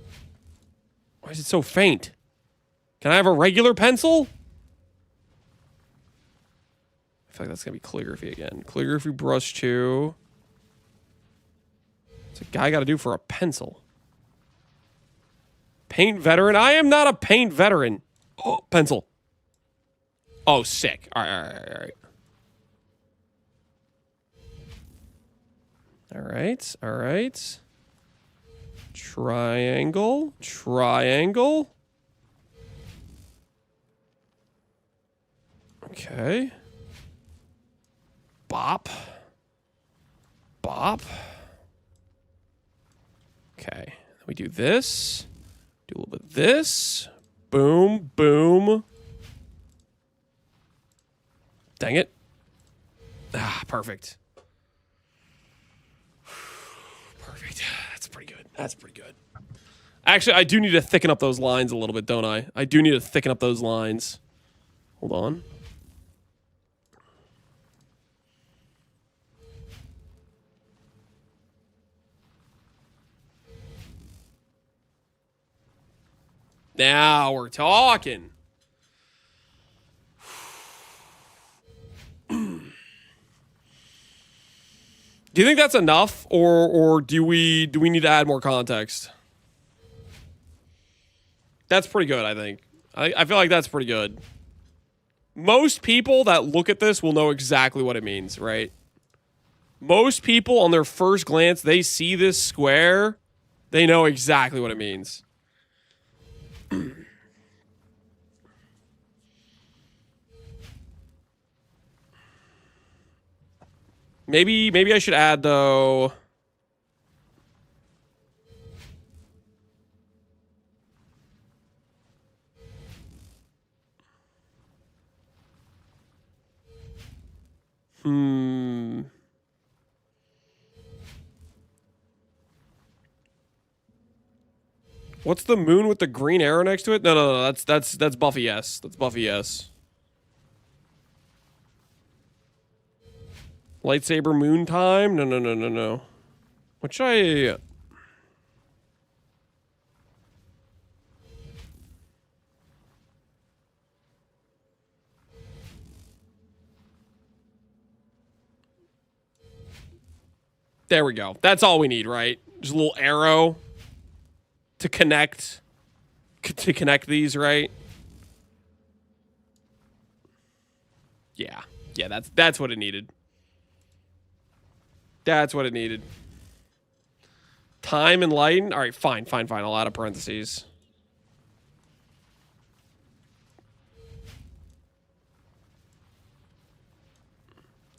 so faint? Can I have a regular pencil? I feel like that's gonna be calligraphy again. Calligraphy brush 2. What's a guy got to do for a pencil? Paint veteran. I am not a paint veteran. Oh, pencil. Oh, sick. All right. All right. Triangle. Okay. Bop. Okay. We do this. Do a little bit of this. Boom. Dang it. Ah, perfect. That's pretty good. Actually, I do need to thicken up those lines a little bit, don't I? I do need to thicken up those lines. Hold on. Now we're talking. Do you think that's enough, or do we need to add more context? That's pretty good, I think. I feel like that's pretty good. Most people that look at this will know exactly what it means, right? Most people on their first glance, they see this square, they know exactly what it means. Maybe I should add though. What's the moon with the green arrow next to it? No. That's Buffy S. That's Buffy S. Lightsaber moon time? No. What should I... There we go. That's all we need, right? Just a little arrow to connect these, right? Yeah, that's what it needed. That's what it needed. Time and lighten. All right, fine. I'll add a parentheses.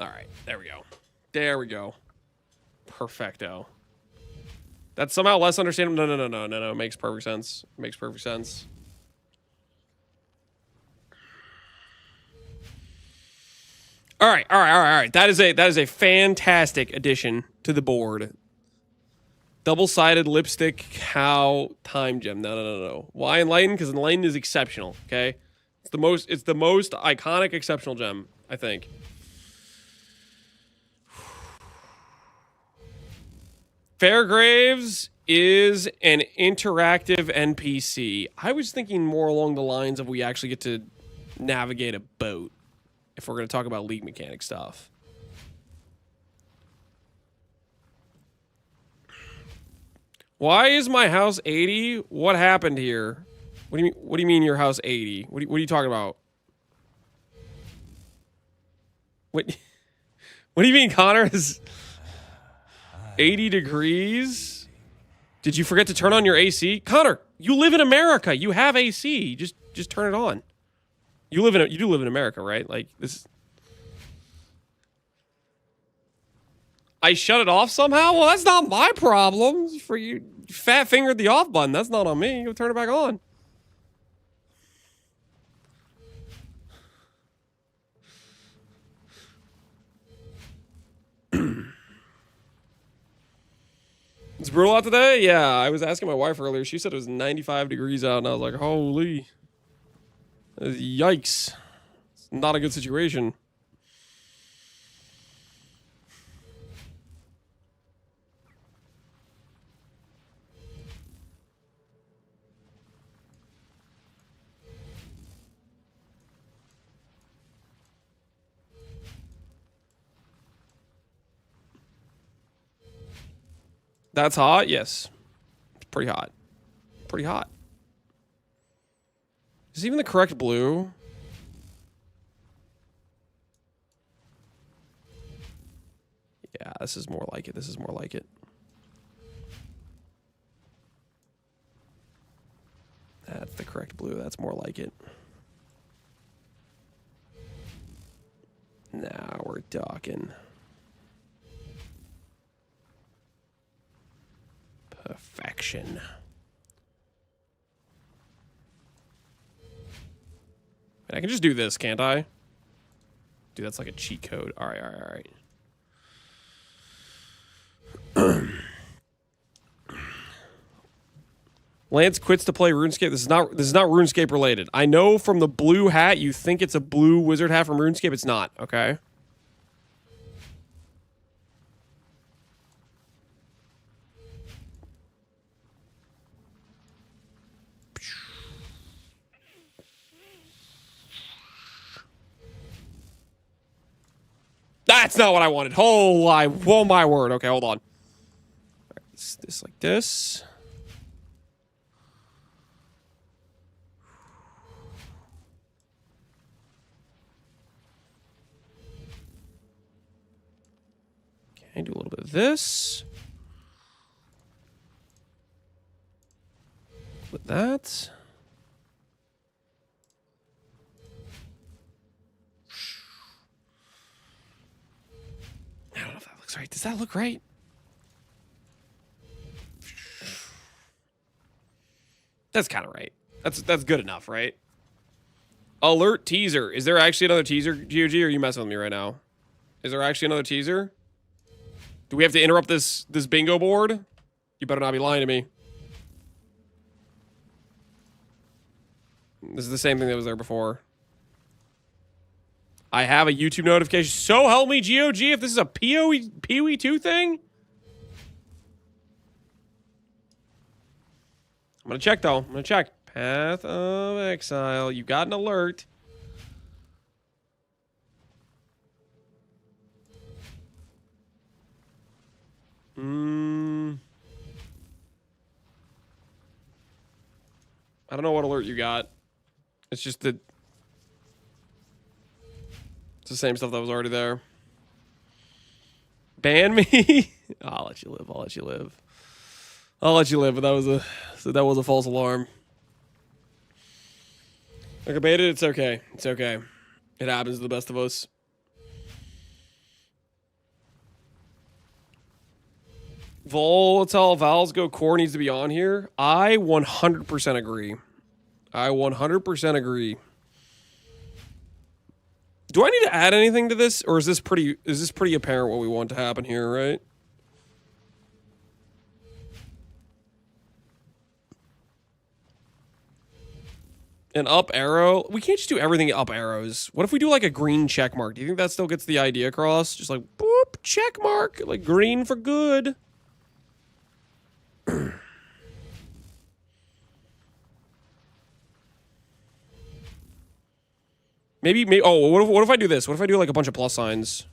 All right, there we go. Perfecto. That's somehow less understandable. No. Makes perfect sense. Makes perfect sense. All right. That is a fantastic addition to the board. Double-sided lipstick cow time gem. No. Why enlighten? Because enlighten is exceptional. Okay, it's the most iconic exceptional gem, I think. Fairgraves is an interactive NPC. I was thinking more along the lines of we actually get to navigate a boat if we're going to talk about League mechanic stuff. Why is my house 80? What happened here? What do you mean your house 80? What are you talking about? What do you mean Connor is 80 degrees? Did you forget to turn on your AC? Connor, you live in America. You have AC. Just turn it on. You do live in America, right? Like this. I shut it off somehow? Well, that's not my problem. For you fat fingered the off button. That's not on me. You'll turn it back on. It's brutal out today? Yeah, I was asking my wife earlier. She said it was 95 degrees out, and I was like, holy. Yikes. It's not a good situation. That's hot? Yes. It's pretty hot. Pretty hot. Is even the correct blue? Yeah, this is more like it. This is more like it. That's the correct blue. That's more like it. Now we're talking. Perfection. I can just do this, can't I? Dude, that's like a cheat code. All right. Lance quits to play RuneScape. This is not RuneScape related. I know from the blue hat you think it's a blue wizard hat from RuneScape. It's not, okay? That's not what I wanted. Oh my word. Okay, hold on. All right, this like this. Okay, do a little bit of this. With that. I don't know if that looks right. Does that look right? That's kind of right. That's good enough, right? Alert teaser. Is there actually another teaser, GOG, or are you messing with me right now? Is there actually another teaser? Do we have to interrupt this bingo board? You better not be lying to me. This is the same thing that was there before. I have a YouTube notification. So help me, GOG, if this is a PoE 2 thing? I'm going to check, though. I'm going to check. Path of Exile. You got an alert. I don't know what alert you got. It's just the... It's the same stuff that was already there. Ban me? I'll let you live. I'll let you live. I'll let you live, but that was a false alarm. Like I baited, it's okay. It's okay. It happens to the best of us. Volatile Val's Go core needs to be on here. I 100% agree. I 100% agree. Do I need to add anything to this, or is this pretty apparent what we want to happen here, right? An up arrow. We can't just do everything up arrows. What if we do like a green check mark? Do you think that still gets the idea across? Just like boop, check mark, like green for good. Maybe. Oh, what if I do this? What if I do like a bunch of plus signs?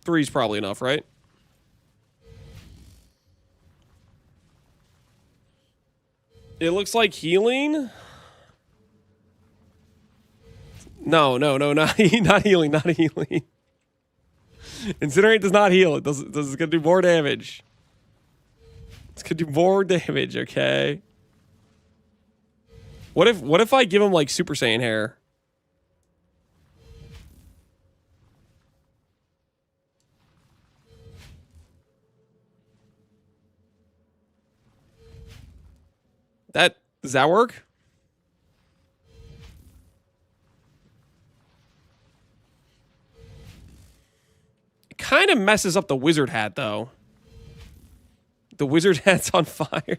Three's probably enough, right? It looks like healing. No, not healing, not healing. Incinerate does not heal. It's gonna do more damage. It's gonna do more damage, okay? What if I give him like Super Saiyan hair? Does that work? It kind of messes up the wizard hat, though. The wizard hat's on fire.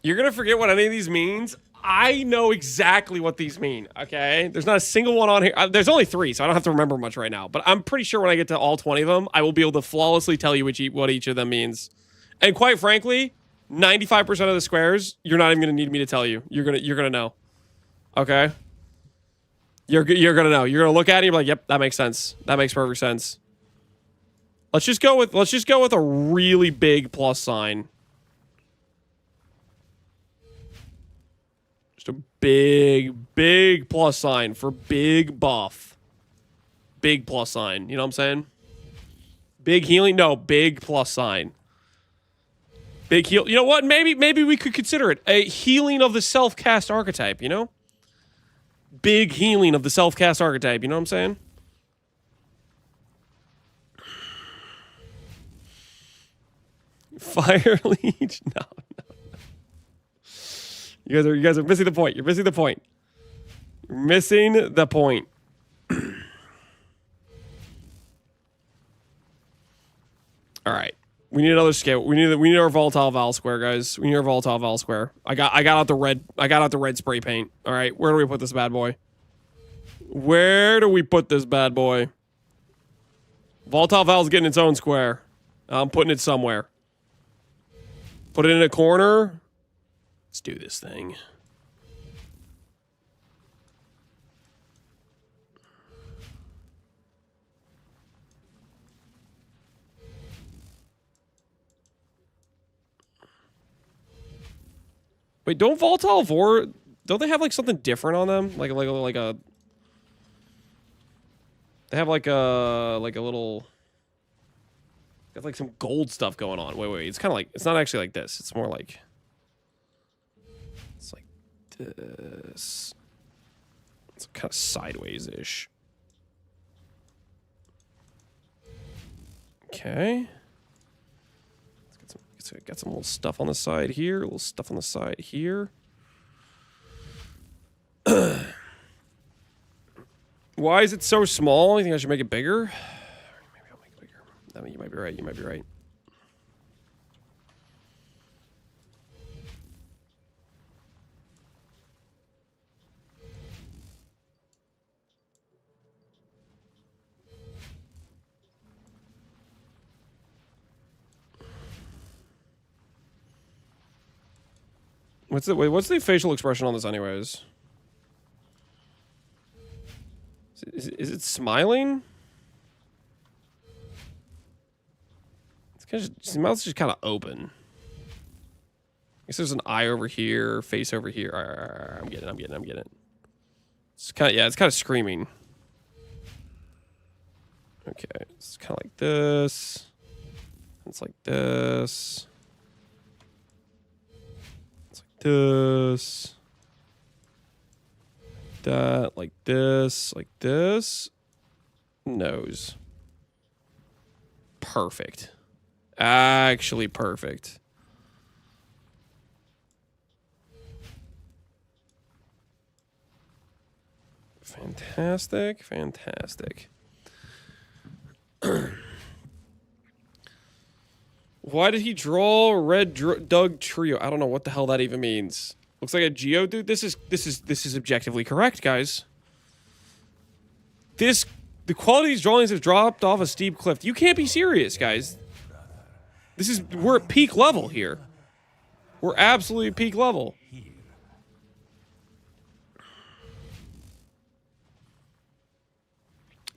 You're gonna forget what any of these means. I know exactly what these mean, okay? There's not a single one on here. There's only 3, so I don't have to remember much right now. But I'm pretty sure when I get to all 20 of them, I will be able to flawlessly tell you what each of them means. And quite frankly, 95% of the squares, you're not even going to need me to tell you. You're gonna know. Okay? You're gonna know. You're gonna look at it and you're like, yep, that makes sense. That makes perfect sense. Let's just go with a really big plus sign. A big plus sign for big buff. Big plus sign. You know what I'm saying? Big healing? No, big plus sign. Big heal. You know what? Maybe we could consider it a healing of the self-cast archetype, you know? Big healing of the self-cast archetype, you know what I'm saying? Fire Leech? No. You guys are missing the point. You're missing the point. You're missing the point. All right. We need another scale. We need our volatile Val square, guys. We need our volatile Val square. I got out the red spray paint. All right. Where do we put this bad boy? Where do we put this bad boy? Volatile Valve's getting its own square. I'm putting it somewhere. Put it in a corner. Let's do this thing. Wait, don't Volatile Vor... Don't they have, like, something different on them? Like a... They have, like a little... Got, like, some gold stuff going on. Wait. It's kind of like... It's not actually like this. It's more like... It's like this. It's kind of sideways-ish. Okay. Got some little stuff on the side here. A little stuff on the side here. Why is it so small? You think I should make it bigger? Maybe I'll make it bigger. I mean, you might be right. You might be right. What's the facial expression on this anyways? Is it smiling? It's kind of the mouth's just kind of open. I guess there's an eye over here, face over here. I'm getting it. It's kind of, yeah, it's kind of screaming. Okay, it's kind of like this. It's like this. This, that, like this, nose. Perfect. Actually perfect. Fantastic. Why did he draw Red Doug Trio? I don't know what the hell that even means. Looks like a Geodude. This is objectively correct, guys. The quality of these drawings have dropped off a steep cliff. You can't be serious, guys. We're at peak level here. We're absolutely peak level.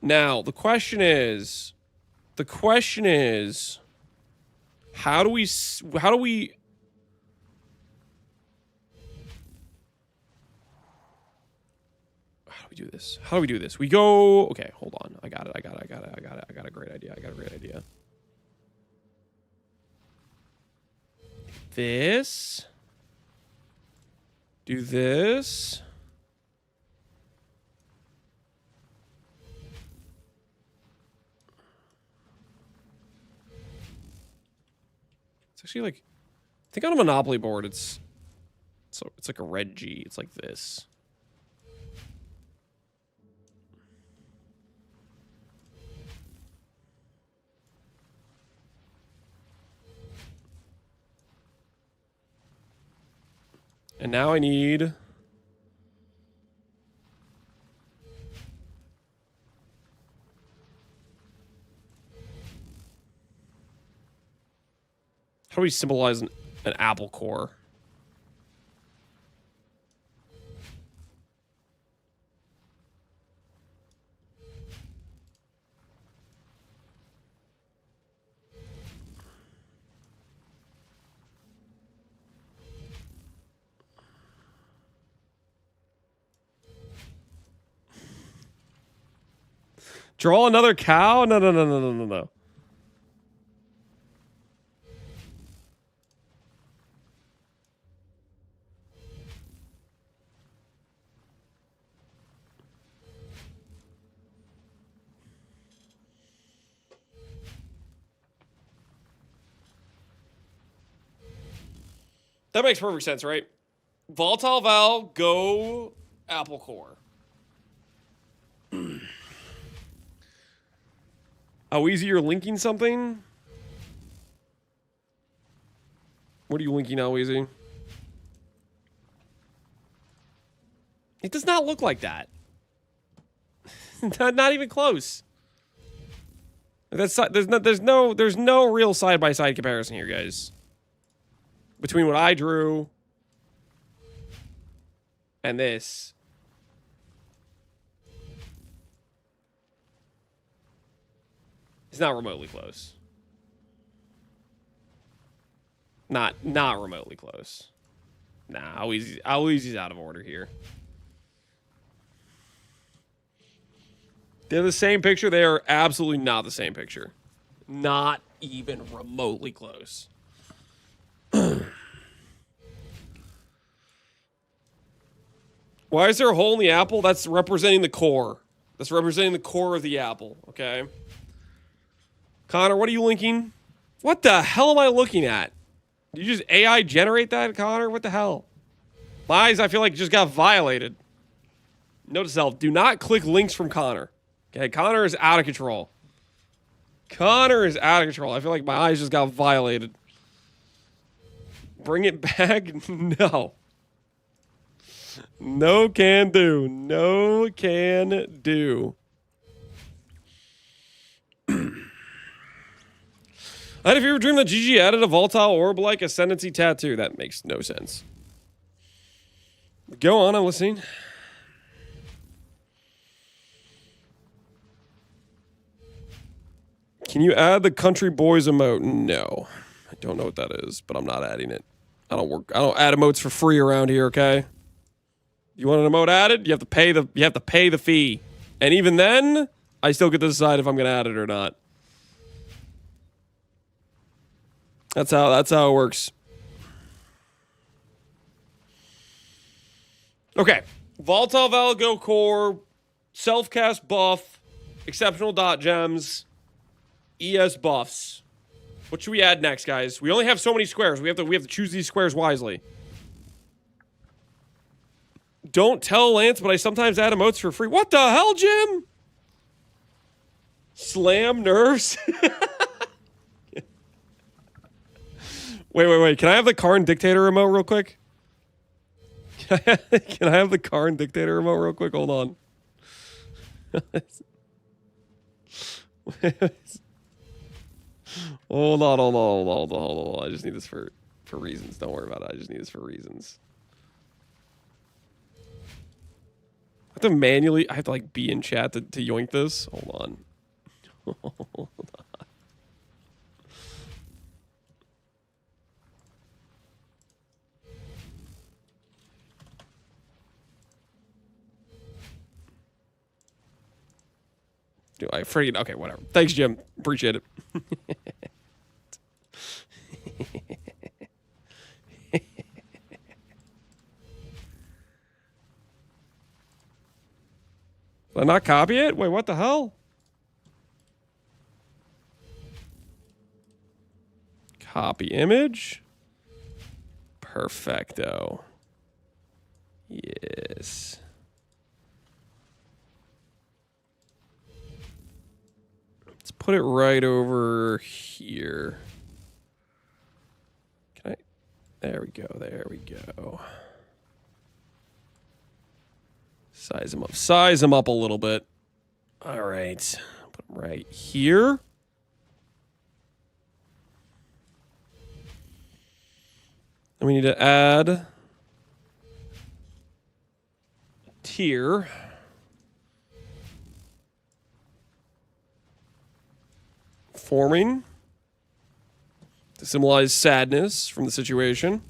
Now, the question is, how do we do this? How do we do this? We go, okay, hold on. I got a great idea. This. Do this. It's actually like, I think on a Monopoly board, it's like a red G. It's like this. And now I need... How do we symbolize an apple core? Draw another cow? No. That makes perfect sense, right? Volatile Val, go apple core. How easy you're linking something? What are you linking, how easy? It does not look like that. Not even close. There's no real side-by-side comparison here, guys. Between what I drew and this. It's not remotely close. Not remotely close. Nah, Aloysius out of order here. They're the same picture. They are absolutely not the same picture. Not even remotely close. Why is there a hole in the apple? That's representing the core. That's representing the core of the apple, okay? Connor, what are you linking? What the hell am I looking at? Did you just AI generate that, Connor? What the hell? My eyes, I feel like, just got violated. Note to self, do not click links from Connor. Okay, Connor is out of control. Connor is out of control. I feel like my eyes just got violated. Bring it back? No. No can do. No can do. I had a fever dream that GG added a volatile orb-like Ascendancy tattoo. That makes no sense. Go on, I'm listening. Can you add the country boys emote? No. I don't know what that is, but I'm not adding it. I don't add emotes for free around here, okay? You want an emote added? You have to pay the fee. And even then, I still get to decide if I'm gonna add it or not. That's how it works. Okay. Volatile Valgo Core, self-cast buff, exceptional dot gems, ES buffs. What should we add next, guys? We only have so many squares. We have to choose these squares wisely. Don't tell Lance, but I sometimes add emotes for free. What the hell, Jim? Slam nerves? Wait. Can I have the Karn Dictator emote real quick? Can I have the Karn Dictator emote real quick? Hold on. Hold on. I just need this for reasons. Don't worry about it. I just need this for reasons. I have to like be in chat to yoink this. Hold on. Hold on. Dude, I freaking okay, whatever. Thanks, Jim. Appreciate it. Did I not copy it? Wait, what the hell? Copy image. Perfecto. Yes. Let's put it right over here. Can I? There we go. There we go. Size him up. Size him up a little bit. All right. Put him right here. And we need to add a tier. Forming to symbolize sadness from the situation.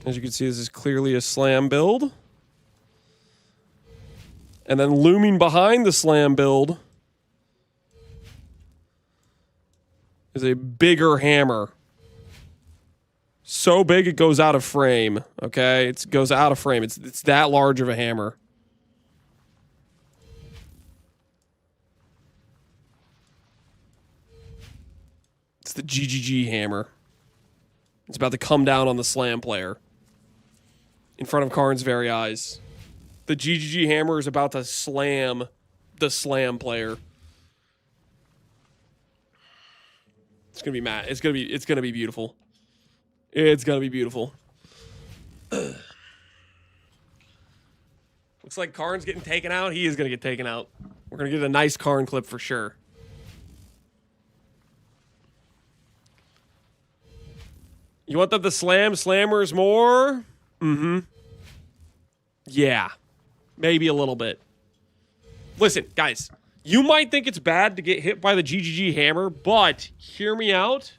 As you can see, this is clearly a slam build. And then looming behind the slam build is a bigger hammer. So big it goes out of frame, okay? It goes out of frame. It's that large of a hammer. It's the GGG hammer. It's about to come down on the slam player. in front of Karn's very eyes. The GGG hammer is about to slam the slam player. It's gonna be mad. It's gonna be beautiful. It's gonna be beautiful. Looks like Karn's getting taken out. He is gonna get taken out. We're gonna get a nice Karn clip for sure. You want them to slam slammers more? Mm-hmm. Yeah. Maybe a little bit. Listen, guys. You might think it's bad to get hit by the GGG hammer, but hear me out.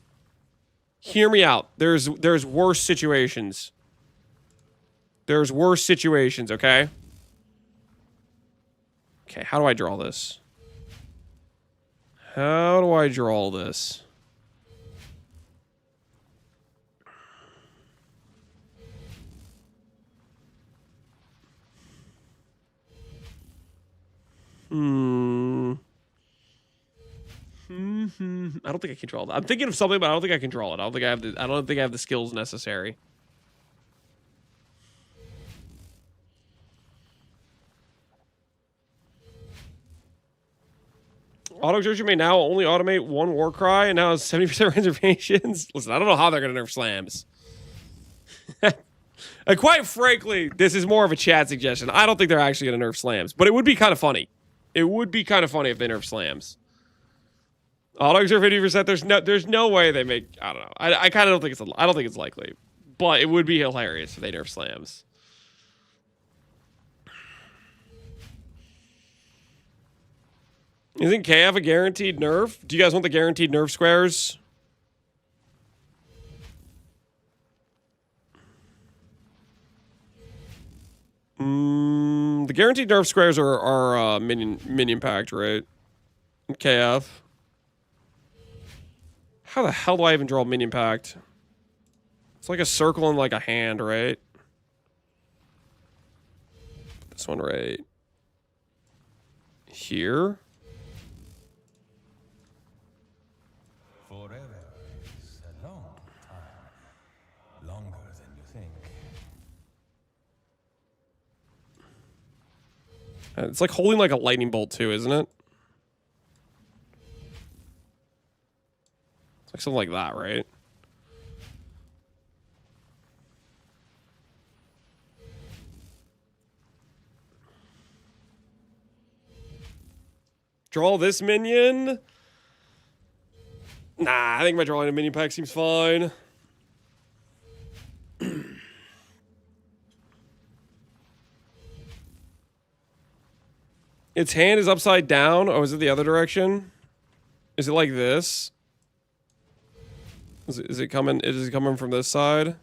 Hear me out. There's worse situations. There's worse situations, okay? Okay, how do I draw this? How do I draw this? I don't think I can draw that. I'm thinking of something, but I don't think I can draw it. I don't think I have the skills necessary. Auto exertion may now only automate one war cry and now has 70% reservations. Listen, I don't know how they're gonna nerf slams. And quite frankly, this is more of a chat suggestion. I don't think they're actually gonna nerf slams, but it would be kind of funny. It would be kind of funny if they nerf slams. Auto exert 50%. There's no way they make. I don't know. I kind of don't think I don't think it's likely, but it would be hilarious if they nerf slams. Isn't KF a guaranteed nerf? Do you guys want the guaranteed nerf squares? The guaranteed nerf squares are minion packed, right? KF. How the hell do I even draw minion packed? It's like a circle and like a hand, right? This one right here. Forever is a long time. Longer than you think. It's like holding like a lightning bolt too, isn't it? It's like something like that, right? Draw this minion? Nah, I think my drawing a minion pack seems fine. Its hand is upside down. Oh, is it the other direction? Is it like this? Is it coming? Is it coming from this side?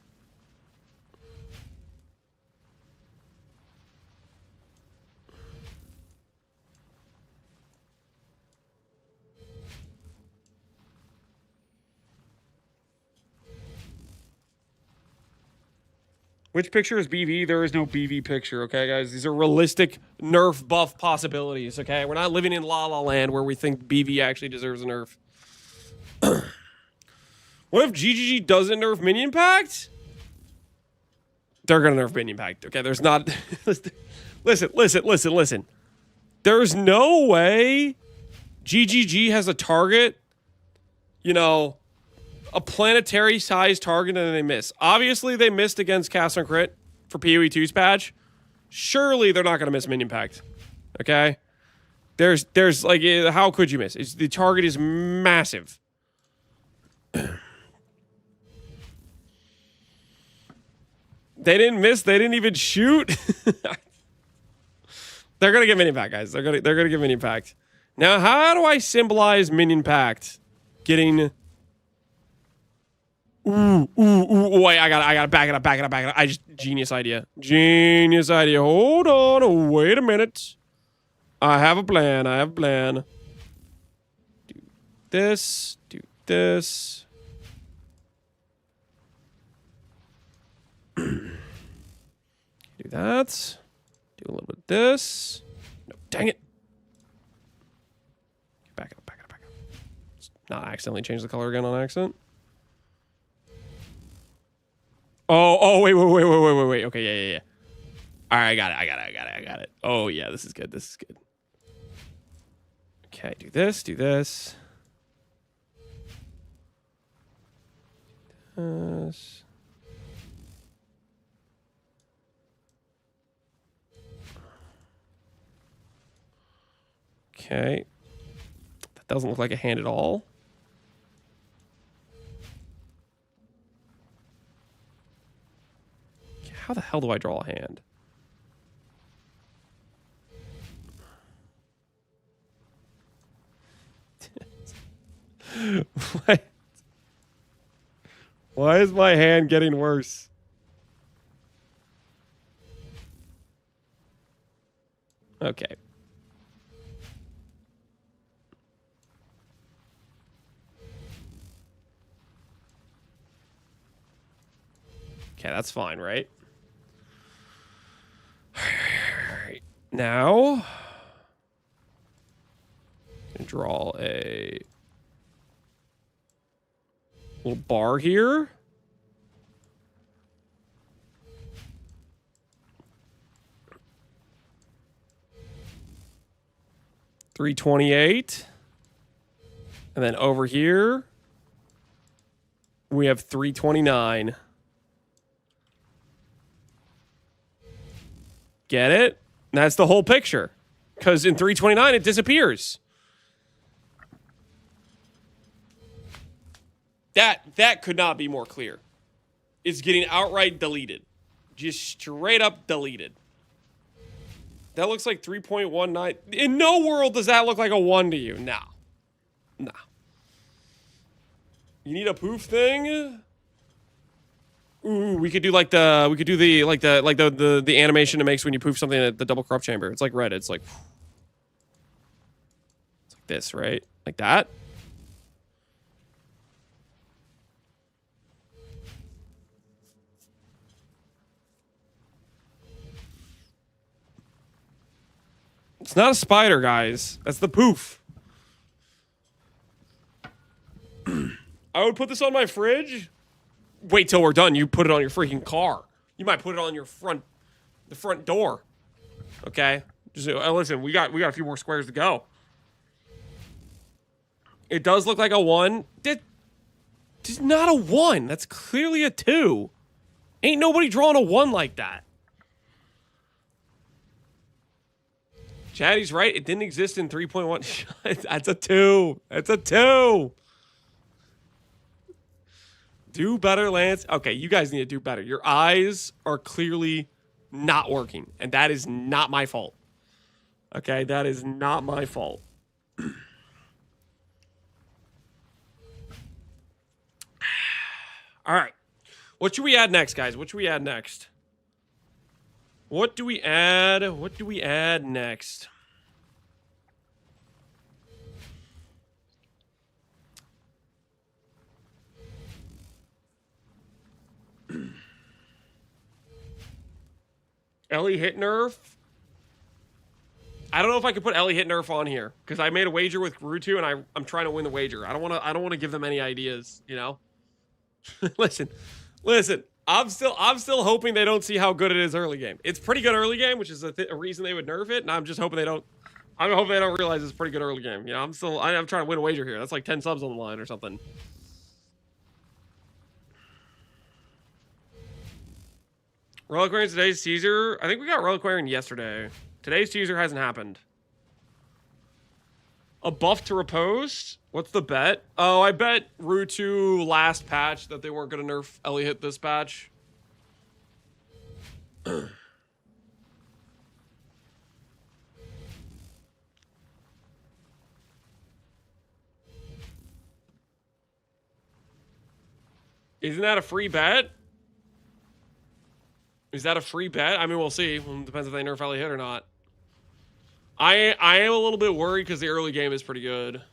Which picture is BV? There is no BV picture, okay, guys? These are realistic nerf buff possibilities, okay? We're not living in La La Land where we think BV actually deserves a nerf. What if GGG doesn't nerf Minion Pact? They're gonna nerf Minion Pact, okay? There's not... Listen. There's no way GGG has a target, you know, a planetary-sized target and they miss. Obviously, they missed against Cast on Crit for PoE 2's patch. Surely they're not going to miss Minion Pact. Okay? There's like, how could you miss? The target is massive. They didn't miss. They didn't even shoot. They're going to get Minion Pact, guys. They're going to get Minion Pact. Now, how do I symbolize Minion Pact getting... Ooh, wait, I gotta back it up. Genius idea. Hold on, wait a minute. I have a plan. Do this. Do that. Do a little bit of this. No, dang it. Back it up. Not accidentally change the color again on accident. Oh, wait. Okay, yeah. All right, I got it. Oh, yeah, this is good. Okay, do this. This. Okay. That doesn't look like a hand at all. How the hell do I draw a hand? What? Why is my hand getting worse? Okay. Okay, that's fine, right? Alright. Now, draw a little bar here. $328. And then over here, we have $329. Get it? And that's the whole picture. Because in $329, it disappears. That could not be more clear. It's getting outright deleted. Just straight up deleted. That looks like 3.19. In no world does that look like a 1 to you. Nah. Nah. You need a poof thing? Ooh, we could do like the animation it makes when you poof something at the double crop chamber. It's like Reddit. It's like this, right? Like that. It's not a spider, guys. That's the poof. I would put this on my fridge. Wait till we're done. You put it on your freaking car. You might put it on your the front door. Okay? Just listen, we got a few more squares to go. It does look like a 1. It's not a 1. That's clearly a 2. Ain't nobody drawing a 1 like that. Chatty's right. It didn't exist in 3.1. That's a 2. That's a 2. Do better, Lance. Okay, you guys need to do better. Your eyes are clearly not working, and that is not my fault. Okay, that is not my fault. All right. What should we add next, guys? What should we add next? What do we add? What do we add next? Ellie hit nerf. I don't know if I could put Ellie hit nerf on here because I made a wager with Rutu and I'm trying to win the wager. I don't want to give them any ideas, you know. listen. I'm still hoping they don't see how good it is early game. It's pretty good early game, which is a reason they would nerf it. And I'm just hoping they don't. I'm hoping they don't realize it's pretty good early game. You know, I'm trying to win a wager here. That's like 10 subs on the line or something. Reliquarian today's teaser. I think we got Reliquarian yesterday. Today's teaser hasn't happened. A buff to repose? What's the bet? Oh, I bet Rutu last patch that they weren't going to nerf Ellie hit this patch. Isn't that a free bet? Is that a free bet? I mean, we'll see. Well, it depends if they nerf Ellie hit or not. I am a little bit worried because the early game is pretty good.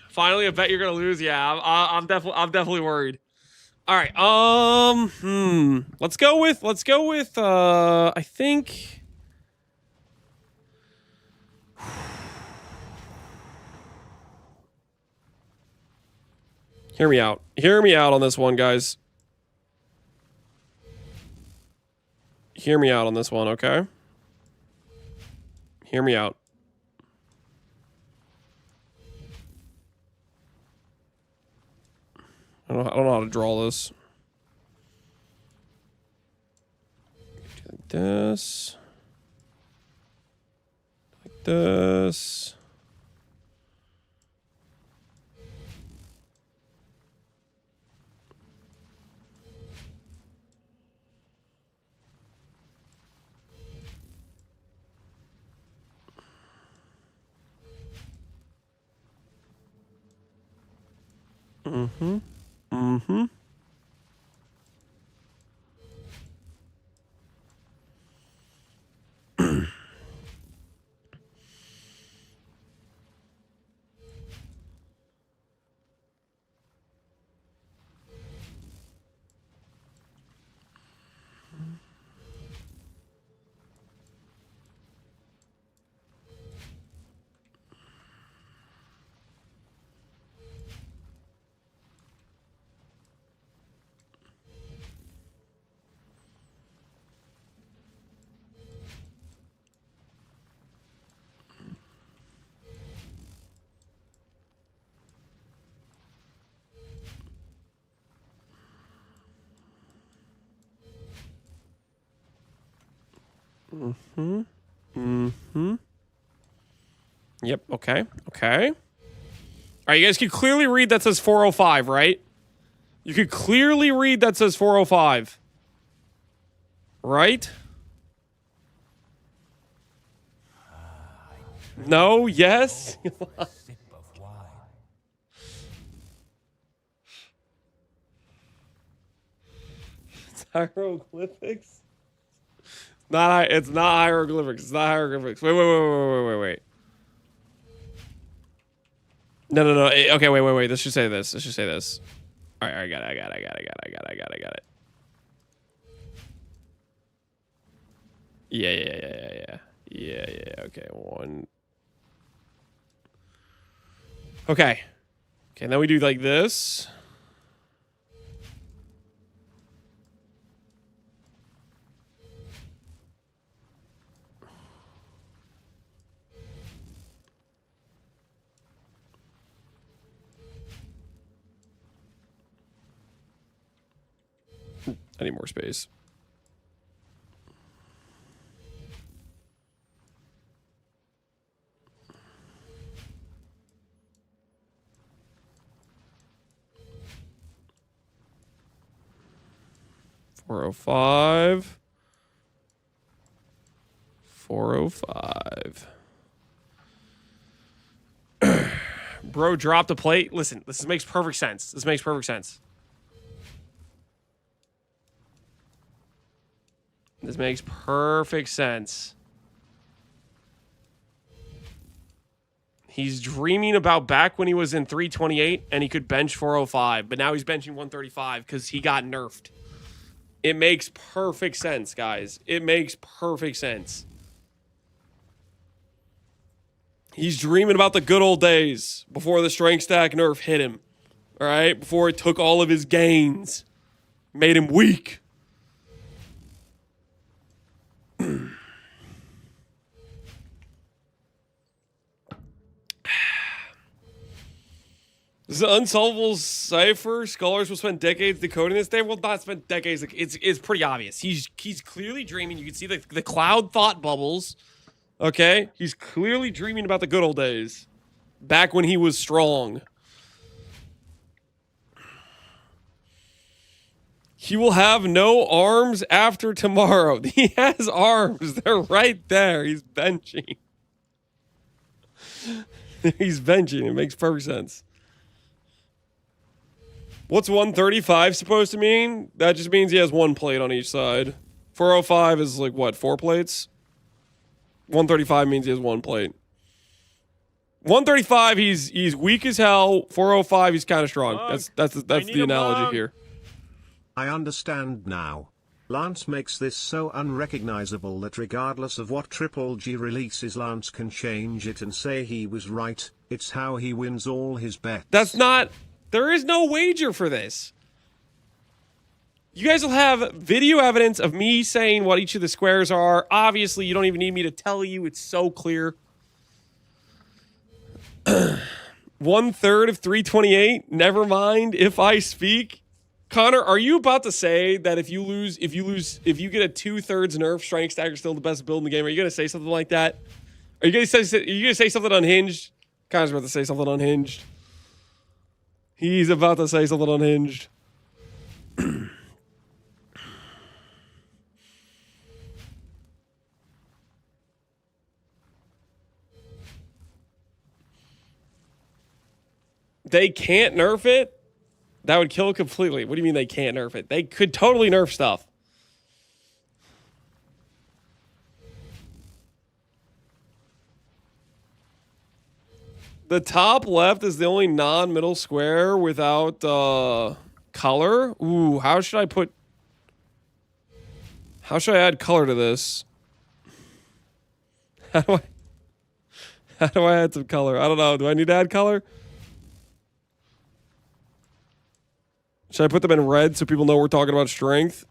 Finally, I bet you're gonna lose. Yeah, I'm definitely worried. All right. Let's go with. I think. Hear me out. Hear me out on this one, guys. hear me out on this one, okay? Hear me out. I don't know how to draw this. Like this. Like this. Mm-hmm. Mm-hmm. Mm-hmm. Mm-hmm. Yep, okay. Okay. Alright, you guys can clearly read that says 405, right? You could clearly read that says 405. Right? No, yes? Sip of wine. It's hieroglyphics? It's not hieroglyphics. It's not hieroglyphics. Wait. No. Okay, wait. This should say this. This should say this. All right, I got it. Yeah. Okay, one. Okay, and then we do like this. I need more space. $405. $405. Bro dropped a plate. Listen, this makes perfect sense. This makes perfect sense. This makes perfect sense. He's dreaming about back when he was in 328 and he could bench 405, but now he's benching 135 because he got nerfed. It makes perfect sense, guys. It makes perfect sense. He's dreaming about the good old days before the strength stack nerf hit him. All right? Before it took all of his gains, made him weak. This is an unsolvable cipher. Scholars will spend decades decoding this. They will not spend decades. It's pretty obvious. He's clearly dreaming. You can see the cloud thought bubbles. Okay? He's clearly dreaming about the good old days. Back when he was strong. He will have no arms after tomorrow. He has arms. They're right there. He's benching. He's benching. It makes perfect sense. What's 135 supposed to mean? That just means he has one plate on each side. 405 is like what, 4 plates? 135 means he has one plate. 135, he's weak as hell. 405, he's kind of strong. That's the analogy here. I understand now. Lance makes this so unrecognizable that regardless of what Triple G releases, Lance can change it and say he was right. It's how he wins all his bets. That's not... There is no wager for this. You guys will have video evidence of me saying what each of the squares are. Obviously, you don't even need me to tell you. It's so clear. 1/3 of 328. Never mind if I speak. Connor, are you about to say that if you get a 2/3 nerf, Strength Stagger is still the best build in the game? Are you gonna say something like that? Are you gonna say something unhinged? Connor's about to say something unhinged. He's about to say something unhinged. They can't nerf it? That would kill it completely. What do you mean they can't nerf it? They could totally nerf stuff. The top left is the only non-middle square without color. Ooh, how should I add color to this? How do I add some color? I don't know. Do I need to add color? Should I put them in red so people know we're talking about strength?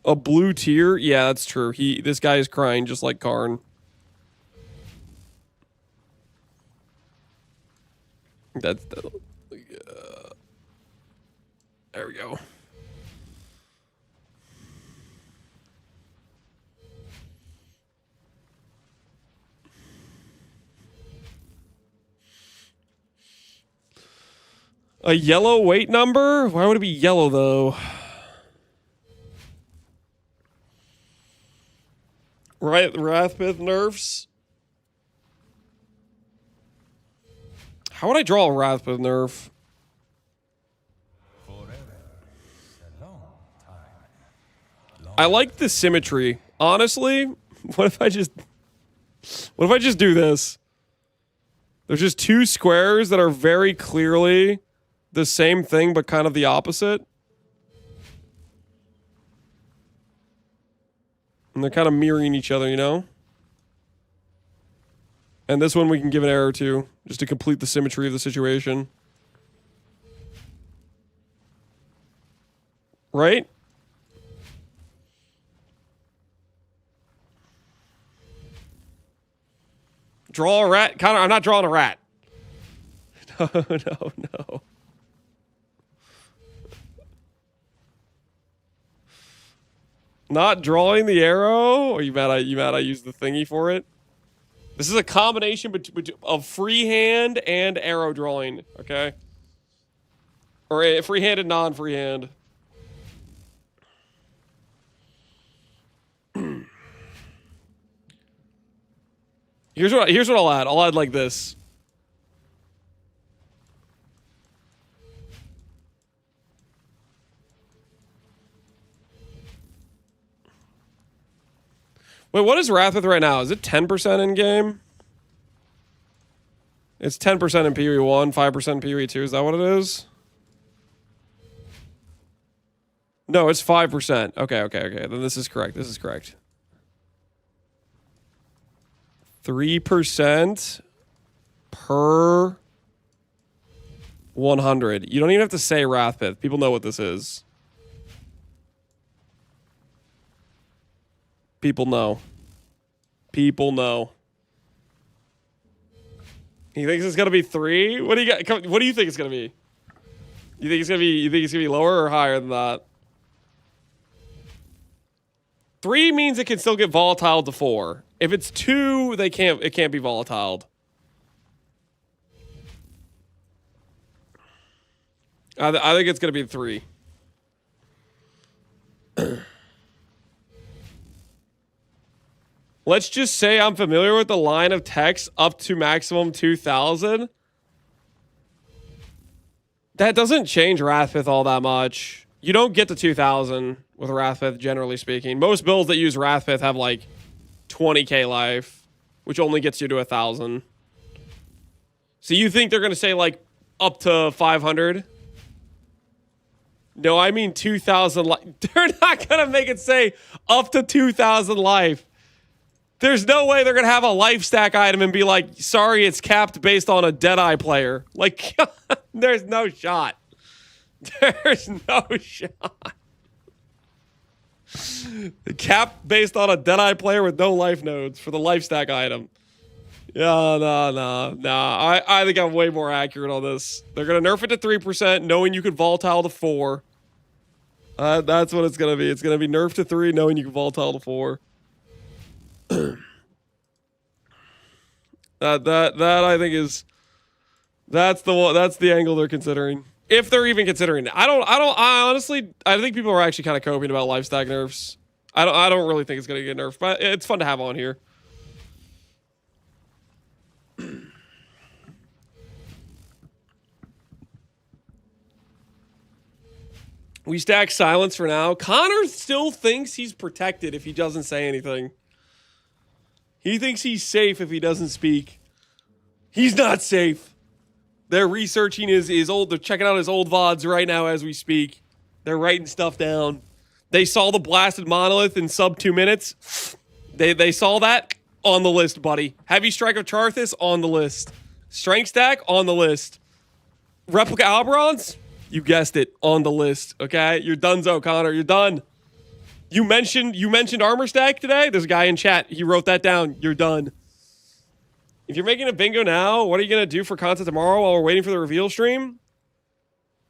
A blue tier? Yeah, that's true. This guy is crying just like Karn. There we go. A yellow weight number? Why would it be yellow, though? Right, Rathmith nerfs. How would I draw a Rathmith nerf? I like the symmetry. Honestly, what if I just do this? There's just two squares that are very clearly the same thing, but kind of the opposite. And they're kind of mirroring each other, you know? And this one we can give an arrow to, just to complete the symmetry of the situation. Right? Draw a rat. Connor, I'm not drawing a rat. No. Not drawing the arrow? Or you mad I used the thingy for it? This is a combination of freehand and arrow drawing, okay? Or a freehand and non-freehand. Here's what I'll add. I'll add like this. Wait, what is Wrathwith right now? Is it 10% in game? It's 10% in PoE 1, 5% in PoE 2. Is that what it is? No, it's 5%. Okay. Then this is correct. 3% per 100. You don't even have to say Wrathpith. People know what this is. People know. He thinks it's gonna be 3. What do you got? What do you think it's gonna be? You think it's gonna be lower or higher than that? 3 means it can still get volatile to 4. If it's 2, it can't be volatile. I think it's gonna be 3. Let's just say I'm familiar with the line of text up to maximum 2,000. That doesn't change Wrathpith all that much. You don't get to 2,000 with Wrathpith, generally speaking. Most builds that use Wrathpith have like 20k life, which only gets you to 1,000. So you think they're going to say like up to 500? No, I mean 2,000 life. They're not going to make it say up to 2,000 life. There's no way they're going to have a life stack item and be like, sorry, it's capped based on a Deadeye player. Like, there's no shot. There's no shot. The cap based on a Deadeye player with no life nodes for the life stack item. Yeah, no. I think I'm way more accurate on this. They're going to nerf it to 3%, knowing you could volatile to 4. That's what it's going to be. It's going to be nerfed to 3, knowing you can volatile to 4. that I think is that's the angle they're considering, if they're even considering it. I honestly think people are actually kind of coping about life stack nerfs. I don't really think it's gonna get nerfed, but it's fun to have on here. We stack silence for now. Connor still thinks he's protected if he doesn't say anything. He thinks he's safe if he doesn't speak. He's not safe. They're researching his old, they're checking out his old VODs right now as we speak. They're writing stuff down. They saw the blasted monolith in sub 2 minutes. They saw that on the list, buddy. Heavy Strike of Charthus on the list. Strength stack on the list. Replica Alberons? You guessed it, on the list. Okay? You're donezo, Connor. You're done. You mentioned armor stack today? There's a guy in chat. He wrote that down. You're done. If you're making a bingo now, what are you going to do for content tomorrow while we're waiting for the reveal stream?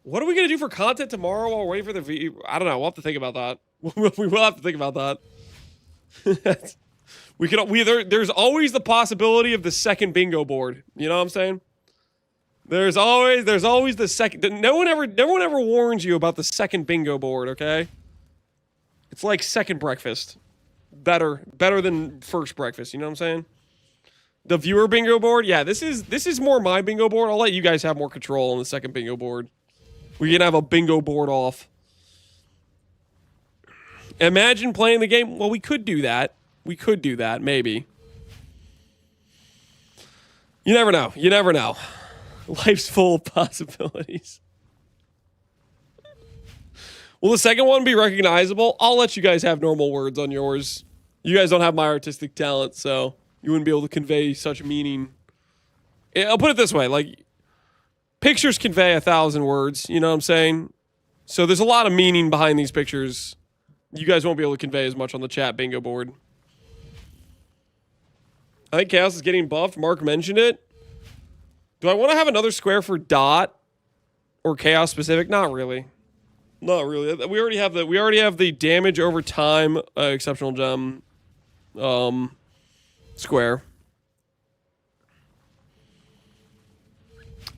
What are we going to do for content tomorrow while we're waiting for the... I don't know. We'll have to think about that. We will have to think about that. There's always the possibility of the second bingo board. You know what I'm saying? There's always the second... No one ever warns you about the second bingo board, okay? It's like second breakfast. Better than first breakfast, you know what I'm saying? The viewer bingo board, yeah, this is more my bingo board. I'll let you guys have more control on the second bingo board. We can have a bingo board off. Imagine playing the game. Well, we could do that. We could do that, maybe. You never know. You never know. Life's full of possibilities. Will the second one be recognizable? I'll let you guys have normal words on yours. You guys don't have my artistic talent, so you wouldn't be able to convey such meaning. I'll put it this way, like, pictures convey 1,000 words, you know what I'm saying? So there's a lot of meaning behind these pictures. You guys won't be able to convey as much on the chat bingo board. I think Chaos is getting buffed. Mark mentioned it. Do I want to have another square for Dot or Chaos specific? Not really. Not really. We already have the damage over time exceptional gem square.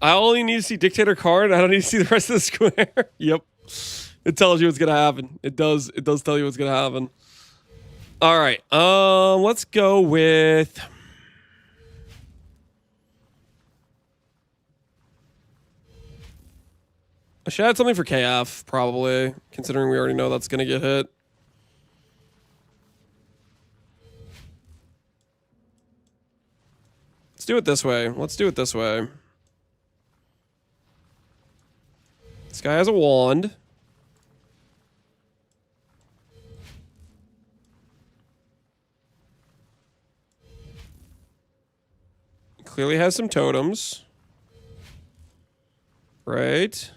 I only need to see Dictator card. I don't need to see the rest of the square. Yep. It tells you what's gonna happen. It does tell you what's gonna happen. All right. Let's go with I should add something for KF, probably, considering we already know that's gonna get hit. Let's do it this way. This guy has a wand. Clearly has some totems. Right.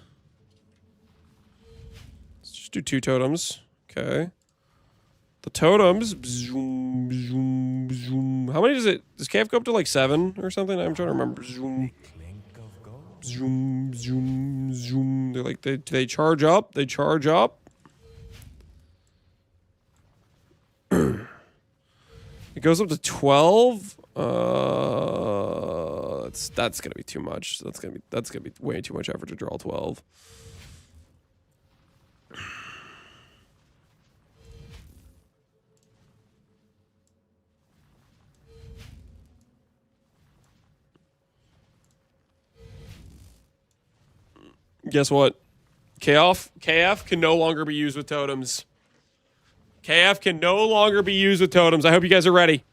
Let's just do 2 totems. Okay. The totems. How many does it? Does KF go up to like 7 or something? I'm trying to remember. They're like they charge up. They charge up. It goes up to 12. That's gonna be too much. That's gonna be way too much effort to draw 12. Guess what? KF can no longer be used with totems. KF can no longer be used with totems. I hope you guys are ready.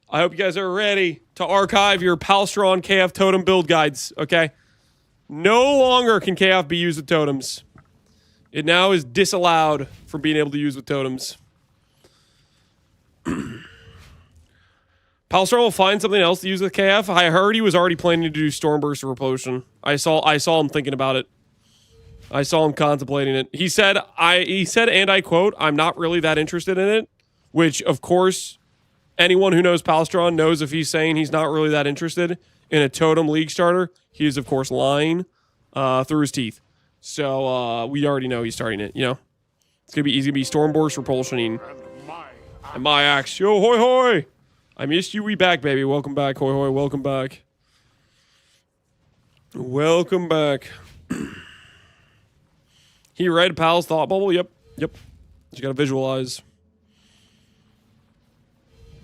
I hope you guys are ready to archive your Palstron KF totem build guides, okay? No longer can KF be used with totems. It now is disallowed from being able to use with totems. Palstrom will find something else to use with KF. I heard he was already planning to do Stormburst or Repulsion. I saw him thinking about it. I saw him contemplating it. He said, and I quote, "I'm not really that interested in it," which, of course, anyone who knows Palstrom knows if he's saying he's not really that interested in a Totem League starter, he is, of course, lying through his teeth. So we already know he's starting it, you know? It's going to be easy to be Stormburst, Repulsioning, and my axe. Yo, hoi hoi! I missed you. We back, baby. Welcome back, hoi hoi. Welcome back. Welcome back. He read Pal's thought bubble? Yep. You gotta visualize.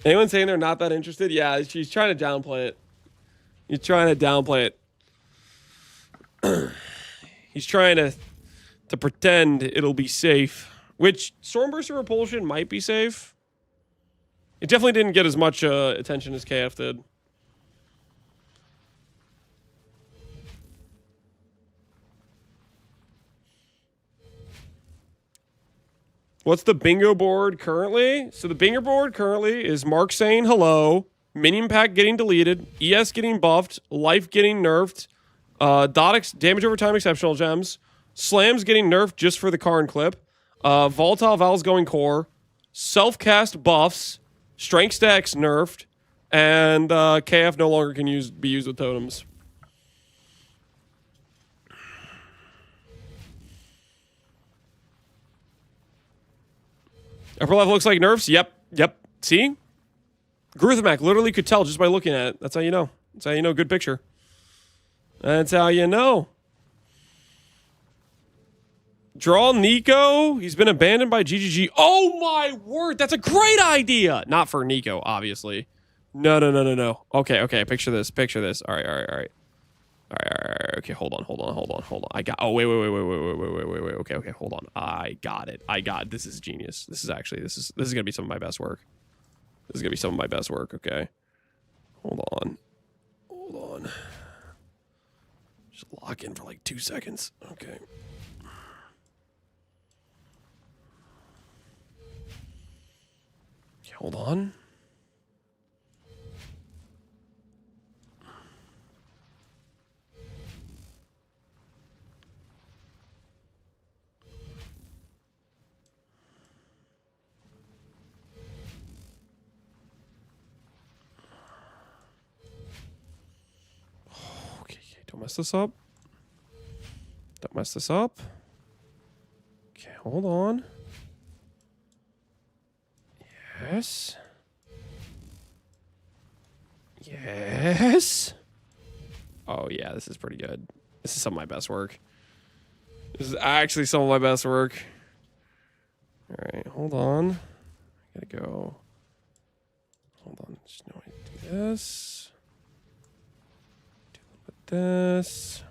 Anyone saying they're not that interested? Yeah, she's trying to downplay it. He's trying to downplay it. He's trying to pretend it'll be safe. Which, Stormburst or Repulsion might be safe. It definitely didn't get as much attention as KF did. What's the bingo board currently? So the bingo board currently is Mark saying hello, minion pack getting deleted, ES getting buffed, life getting nerfed, damage over time exceptional gems, slams getting nerfed just for the Karn clip, volatile vowels going core, self-cast buffs, strength stacks nerfed, and KF no longer can be used with totems. Upper left looks like nerfs. Yep. See? Gruthamac literally could tell just by looking at it. That's how you know. That's how you know. Good picture. That's how you know. Draw Nico. He's been abandoned by GGG. Oh my word. That's a great idea. Not for Nico, obviously. No. Okay. Picture this. All right. Okay, hold on. I got. Oh, wait. Okay, hold on. I got it. This is genius. This is gonna be some of my best work. Okay. Hold on. Just lock in for like 2 seconds. Okay. Hold on. Don't mess this up. Okay, hold on. Yes. Oh, yeah, this is pretty good. This is some of my best work. This is actually some of my best work. All right, hold on. I gotta go. Hold on. Just know I do this. This.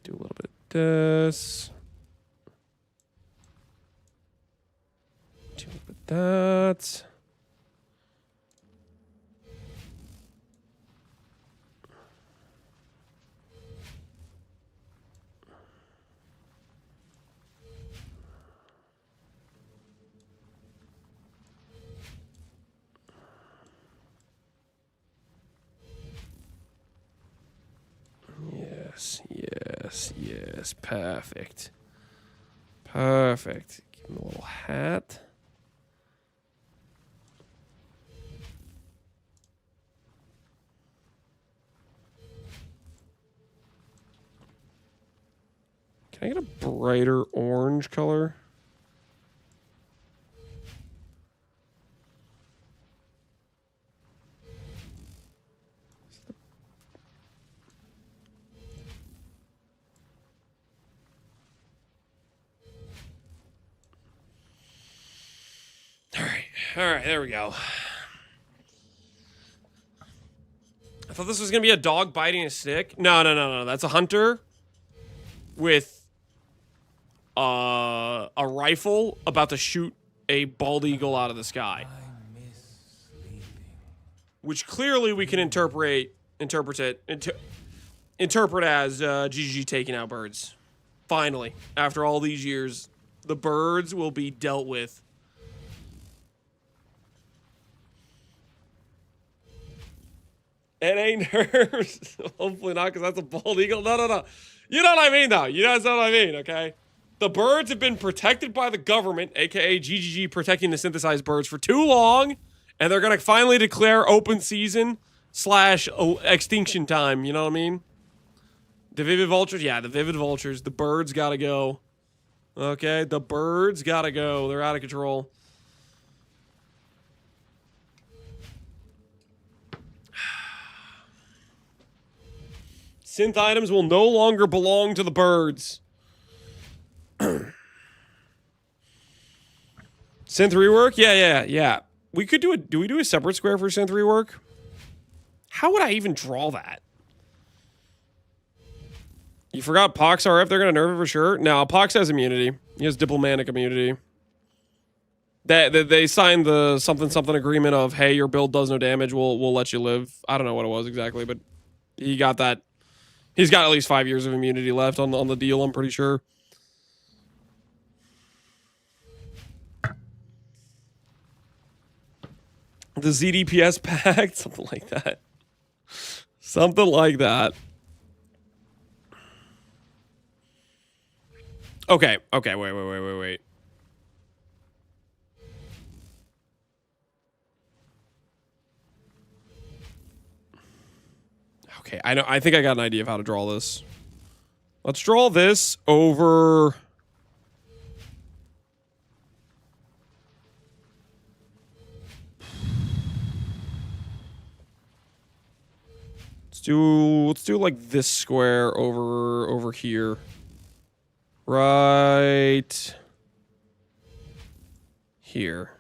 Do a little bit of this. Do a little bit of that. Yes. Perfect. Give him a little hat. Can I get a brighter orange color? All right, there we go. I thought this was going to be a dog biting a stick. No. That's a hunter with a rifle about to shoot a bald eagle out of the sky. Which clearly we can interpret as GG taking out birds. Finally, after all these years, the birds will be dealt with. It ain't nerves. Hopefully not, because that's a bald eagle. No, no, no. You know what I mean, though. You guys know what I mean, okay? The birds have been protected by the government, aka GGG protecting the synthesized birds for too long, and they're gonna finally declare open season / extinction time. You know what I mean? The vivid vultures, yeah, the vivid vultures. The birds gotta go. Okay, the birds gotta go. They're out of control. Synth items will no longer belong to the birds. Synth rework? Yeah. We could do a... Do we do a separate square for synth rework? How would I even draw that? You forgot Pox RF? They're going to nerf it for sure? No, Pox has immunity. He has diplomatic immunity. They signed the something agreement of, hey, your build does no damage. We'll let you live. I don't know what it was exactly, but he got that. He's got at least 5 years of immunity left on the deal, I'm pretty sure. The ZDPS pact? Something like that. Something like that. Okay, wait. Okay, I think I got an idea of how to draw this. Let's draw this over... Let's do like this square over here. Right here.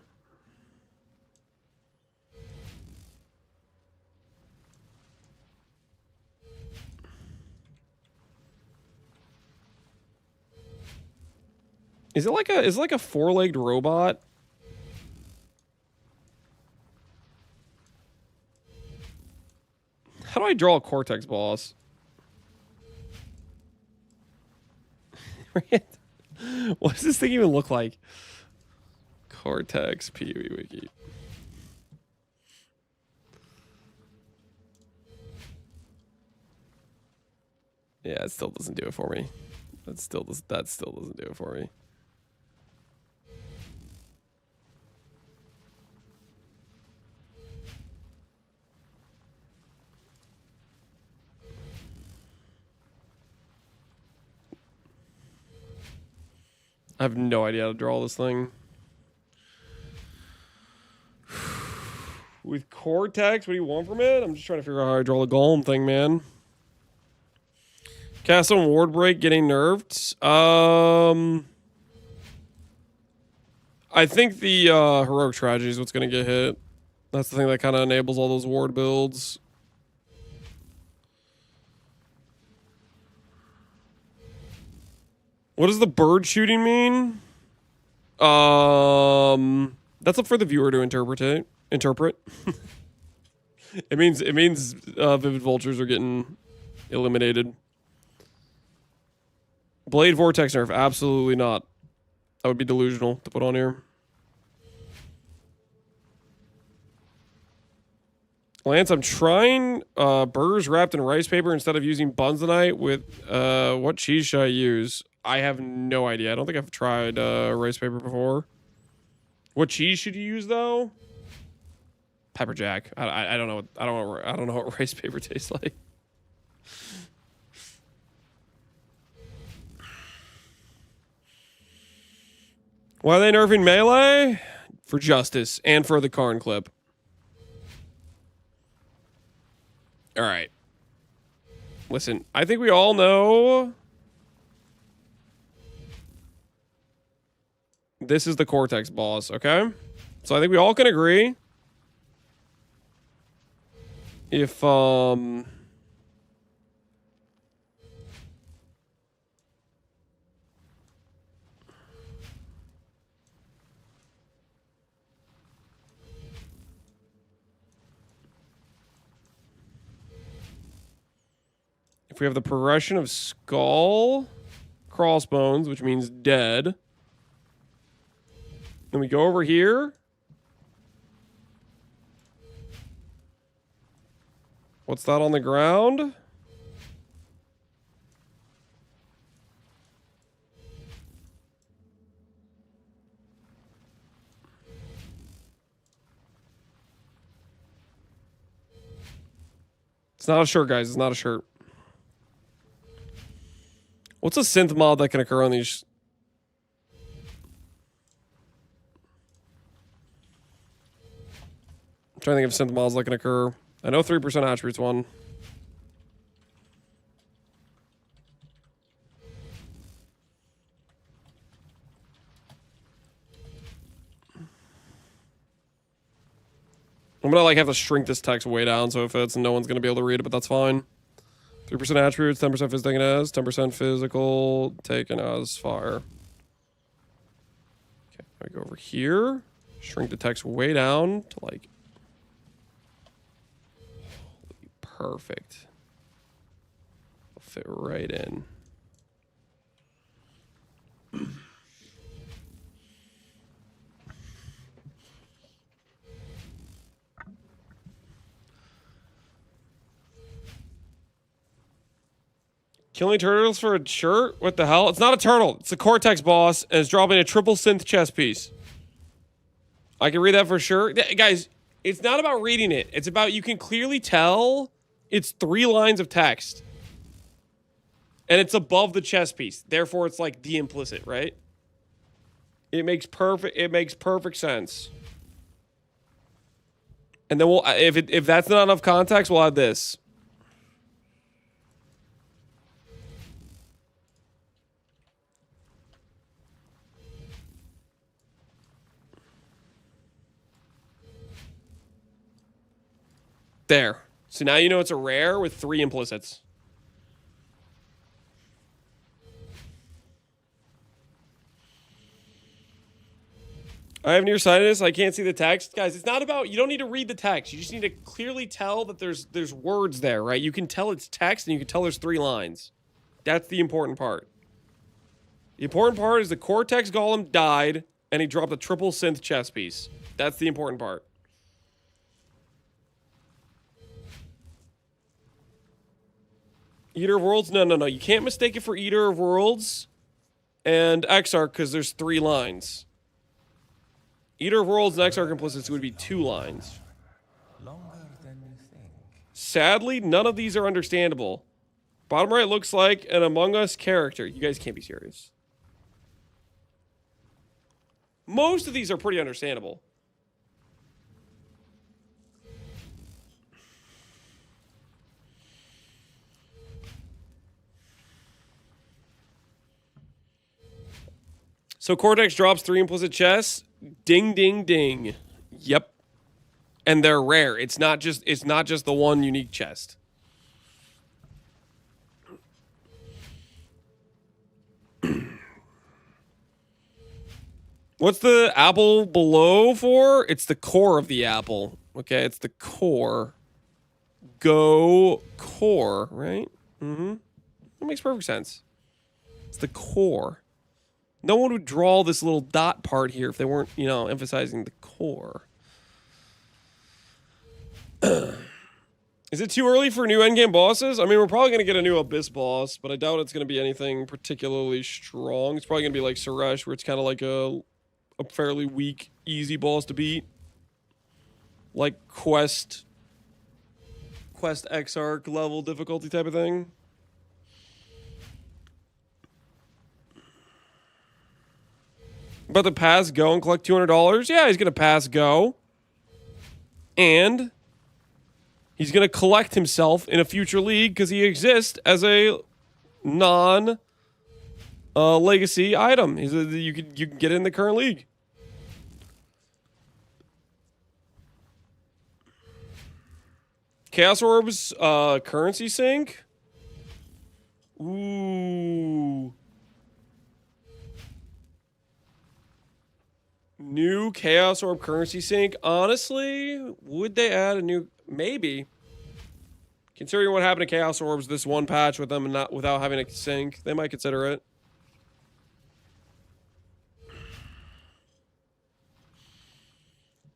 Is it like a four-legged robot? How do I draw a Cortex boss? What does this thing even look like? Cortex PoE wiki. Yeah, it still doesn't do it for me. That still doesn't do it for me. I have no idea how to draw this thing. With Cortex, what do you want from it? I'm just trying to figure out how I draw the golem thing, man. Cast on ward break getting nerfed. I think the heroic tragedy is what's gonna get hit. That's the thing that kind of enables all those ward builds. What does the bird shooting mean? That's up for the viewer to interpret. It means vivid vultures are getting eliminated. Blade vortex nerf, absolutely not. That would be delusional to put on here. Lance, I'm trying burgers wrapped in rice paper instead of using buns tonight. With what cheese should I use? I have no idea. I don't think I've tried rice paper before. What cheese should you use though? Pepper jack. I don't know. I don't know what rice paper tastes like. Why are they nerfing melee? For justice and for the Karn clip. All right. Listen, I think we all know this is the Cortex boss, okay? So I think we all can agree if we have the progression of skull, crossbones, which means dead. Then we go over here. What's that on the ground? It's not a shirt, guys. It's not a shirt. What's a synth mod that can occur on these? I'm trying to think of synth mods that can occur. I know 3% attributes one. I'm gonna like have to shrink this text way down so it fits and no one's gonna be able to read it, but that's fine. 3% attributes, 10% physical taken as, 10% physical taken as fire. Okay, I go over here, shrink the text way down to like perfect. It'll fit right in. Killing turtles for a shirt? What the hell? It's not a turtle. It's a Cortex boss, and it's dropping a triple synth chest piece. I can read that for sure. Guys, it's not about reading it. It's about you can clearly tell it's 3 lines of text. And it's above the chest piece. Therefore, it's like the implicit, right? It makes perfect sense. And then we'll if that's not enough context, we'll add this. There. So now you know it's a rare with 3 implicits. I have nearsightedness. I can't see the text. Guys, it's not about... You don't need to read the text. You just need to clearly tell that there's words there, right? You can tell it's text and you can tell there's 3 lines. That's the important part. The important part is the Cortex Golem died and he dropped a triple synth chest piece. That's the important part. Eater of Worlds? No. You can't mistake it for Eater of Worlds and Exarch because there's 3 lines. Eater of Worlds and Exarch implicits would be 2 lines. Longer than you think. Sadly, none of these are understandable. Bottom right looks like an Among Us character. You guys can't be serious. Most of these are pretty understandable. So Cortex drops 3 implicit chests. Ding, ding, ding. Yep. And they're rare. It's not just the one unique chest. What's the apple below for? It's the core of the apple. Okay, it's the core. Go core, right? Mm-hmm. That makes perfect sense. It's the core. No one would draw this little dot part here if they weren't, you know, emphasizing the core. Is it too early for new endgame bosses? I mean, we're probably going to get a new Abyss boss, but I doubt it's going to be anything particularly strong. It's probably going to be like Suresh, where it's kind of like a fairly weak, easy boss to beat. Like Quest Exarch level difficulty type of thing. About to pass go and collect $200? Yeah, he's going to pass go. And he's going to collect himself in a future league because he exists as a non-legacy item. You can get in the current league. Chaos Orbs currency sync? Ooh. New Chaos Orb currency sync. Honestly, would they add a new... Maybe. Considering what happened to Chaos Orbs this one patch with them and not without having a sync, they might consider it.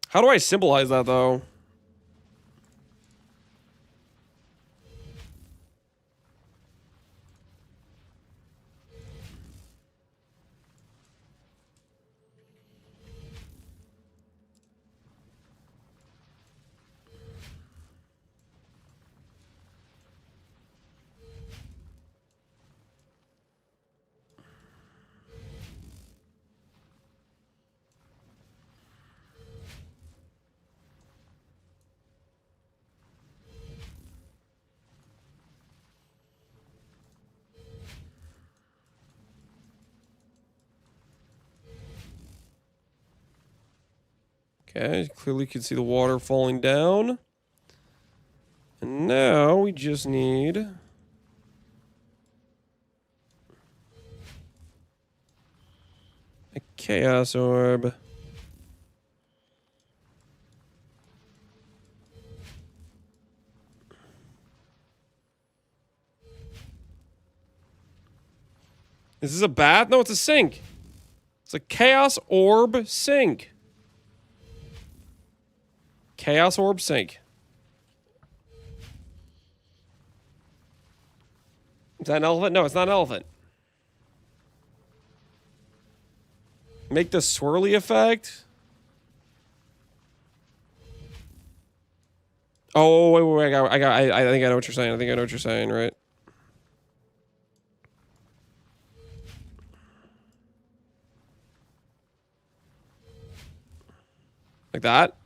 How do I symbolize that, though? Okay, clearly you can see the water falling down. And now we just need a Chaos Orb. Is this a bath? No, it's a sink. It's a Chaos Orb sink. Chaos Orb sink. Is that an elephant? No, it's not an elephant. Make the swirly effect. Oh, wait. I think I know what you're saying. I think I know what you're saying, right? Like that?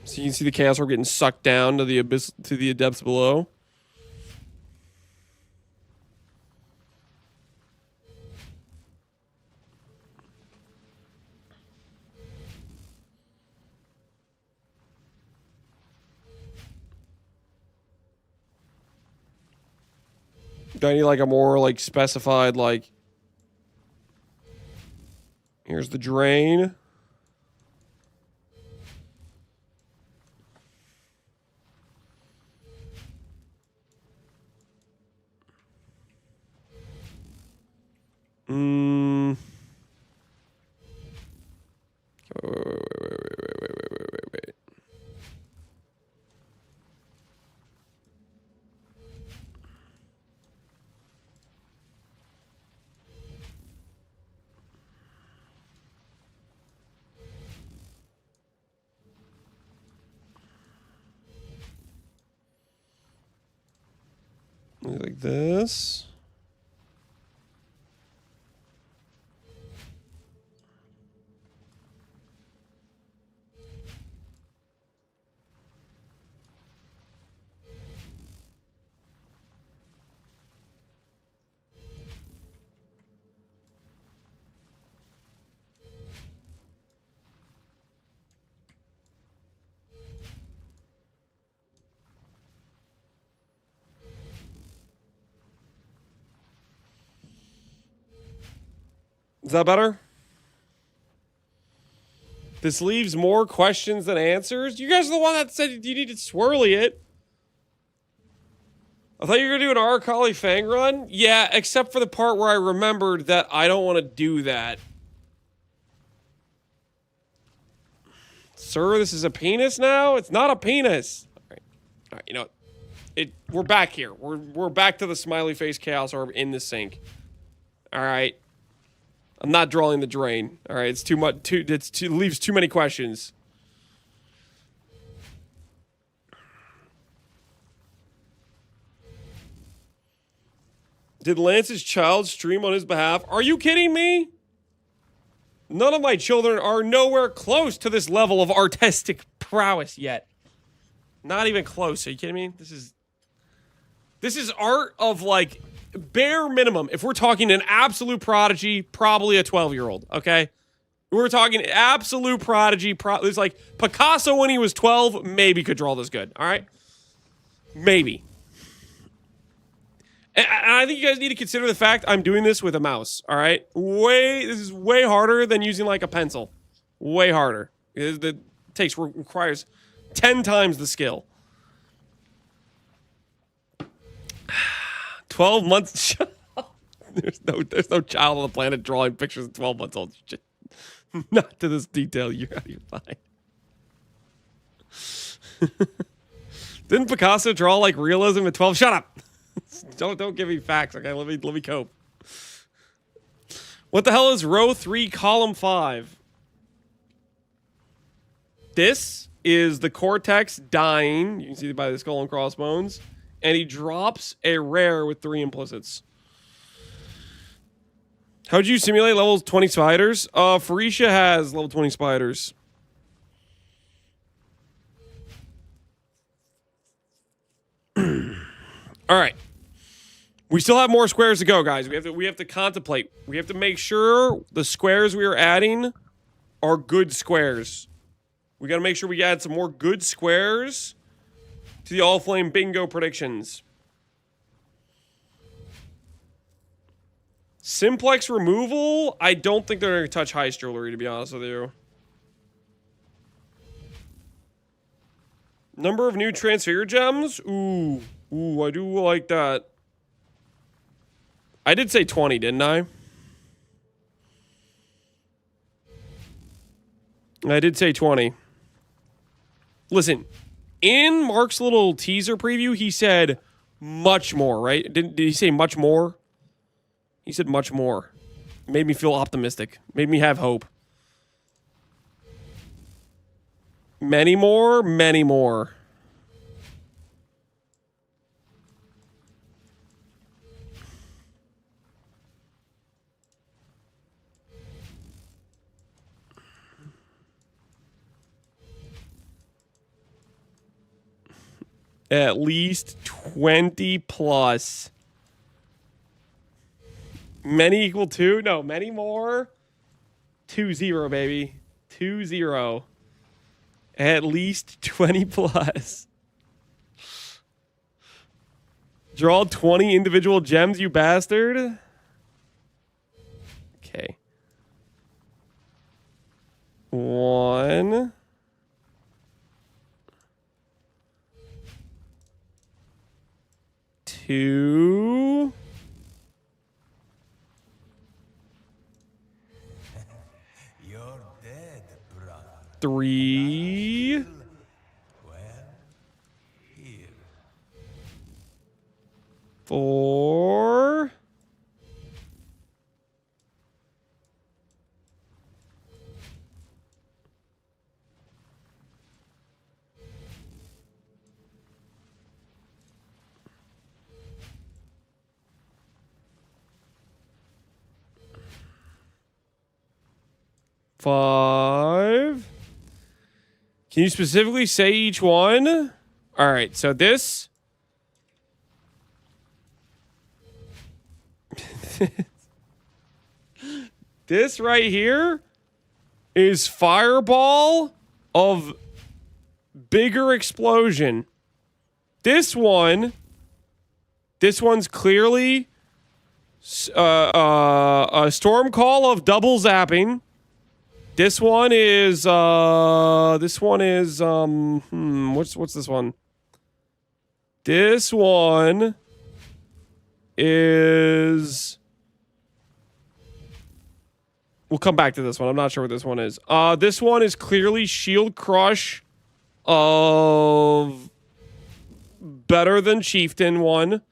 So you can see the Chaos Orb getting sucked down to the abyss, to the depths below. Do I need like a more like specified like? Here's the drain. Wait. Like this. Is that better? This leaves more questions than answers. You guys are the one that said you need to swirly it. I thought you were going to do an Arcali Fang run. Yeah, except for the part where I remembered that I don't want to do that. Sir, this is a penis now? It's not a penis. All right, you know what? We're back here. We're back to the smiley face Chaos Orb in the sink. All right. I'm not drawing the drain. All right, it's too much. It leaves too many questions. Did Lance's child stream on his behalf? Are you kidding me? None of my children are nowhere close to this level of artistic prowess yet. Not even close. Are you kidding me? This is art of like bare minimum. If we're talking an absolute prodigy, probably a 12-year-old, okay? We're talking absolute prodigy. It's like Picasso when he was 12, maybe could draw this good, all right? Maybe. And I think you guys need to consider the fact I'm doing this with a mouse, all right? This is way harder than using like a pencil. Way harder. It requires 10 times the skill. 12 months. There's no child on the planet drawing pictures of 12 months old. Shit. Not to this detail. You're out of your mind. Didn't Picasso draw like realism at 12? Shut up. Don't give me facts. Okay, let me cope. What the hell is row 3, column 5? This is the Cortex dying. You can see by the skull and crossbones. And he drops a rare with 3 implicits. How'd you simulate level 20 spiders? Farisha has level 20 spiders. All right. We still have more squares to go, guys. We have to contemplate. We have to make sure the squares we are adding are good squares. We got to make sure we add some more good squares to the Allflame bingo predictions. Simplex removal? I don't think they're going to touch heist jewelry, to be honest with you. Number of new transfigure gems? Ooh, I do like that. I did say 20, didn't I? I did say 20. Listen, in Mark's little teaser preview, he said much more, right? Did he say much more? He said much more. Made me feel optimistic. Made me have hope. Many more, many more. At least 20 plus. Many equal 2? No, many more. 2-0, baby. 2-0. At least 20 plus. Draw 20 individual gems, you bastard. Okay. 1. 2. You're dead, brother. 3. Well, here. 4. 5. Can you specifically say each one? All right, so this. This right here is Fireball of bigger explosion. This one's clearly a Storm Call of double zapping. This one is what's this one? This one is, we'll come back to this one. I'm not sure what this one is. This one is clearly Shield Crush of better than Chieftain one.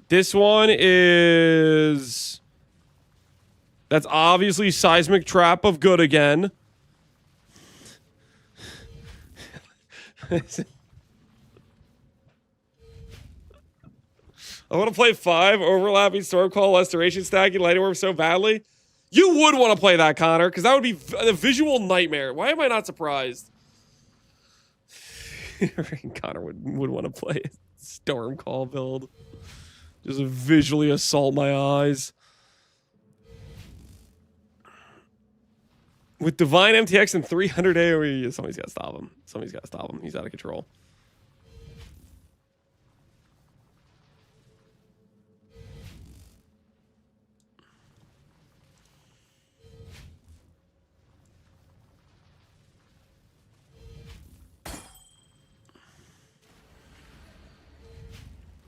This one is, that's obviously Seismic Trap of good again. I want to play 5 overlapping Stormcall Restoration stacking Lightning Worm so badly. You would want to play that, Connor, because that would be a visual nightmare. Why am I not surprised? Connor would want to play a Stormcall build. Just visually assault my eyes. With Divine MTX and 300 AoE, somebody's got to stop him. Somebody's got to stop him. He's out of control.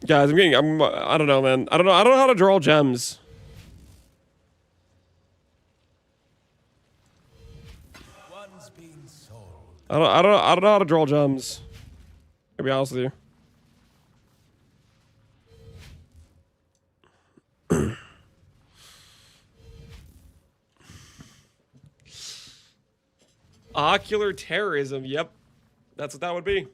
Guys, I don't know, man. I don't know how to draw gems. One's been sold. I don't know how to draw gems. To be honest with you. Ocular terrorism. Yep, that's what that would be.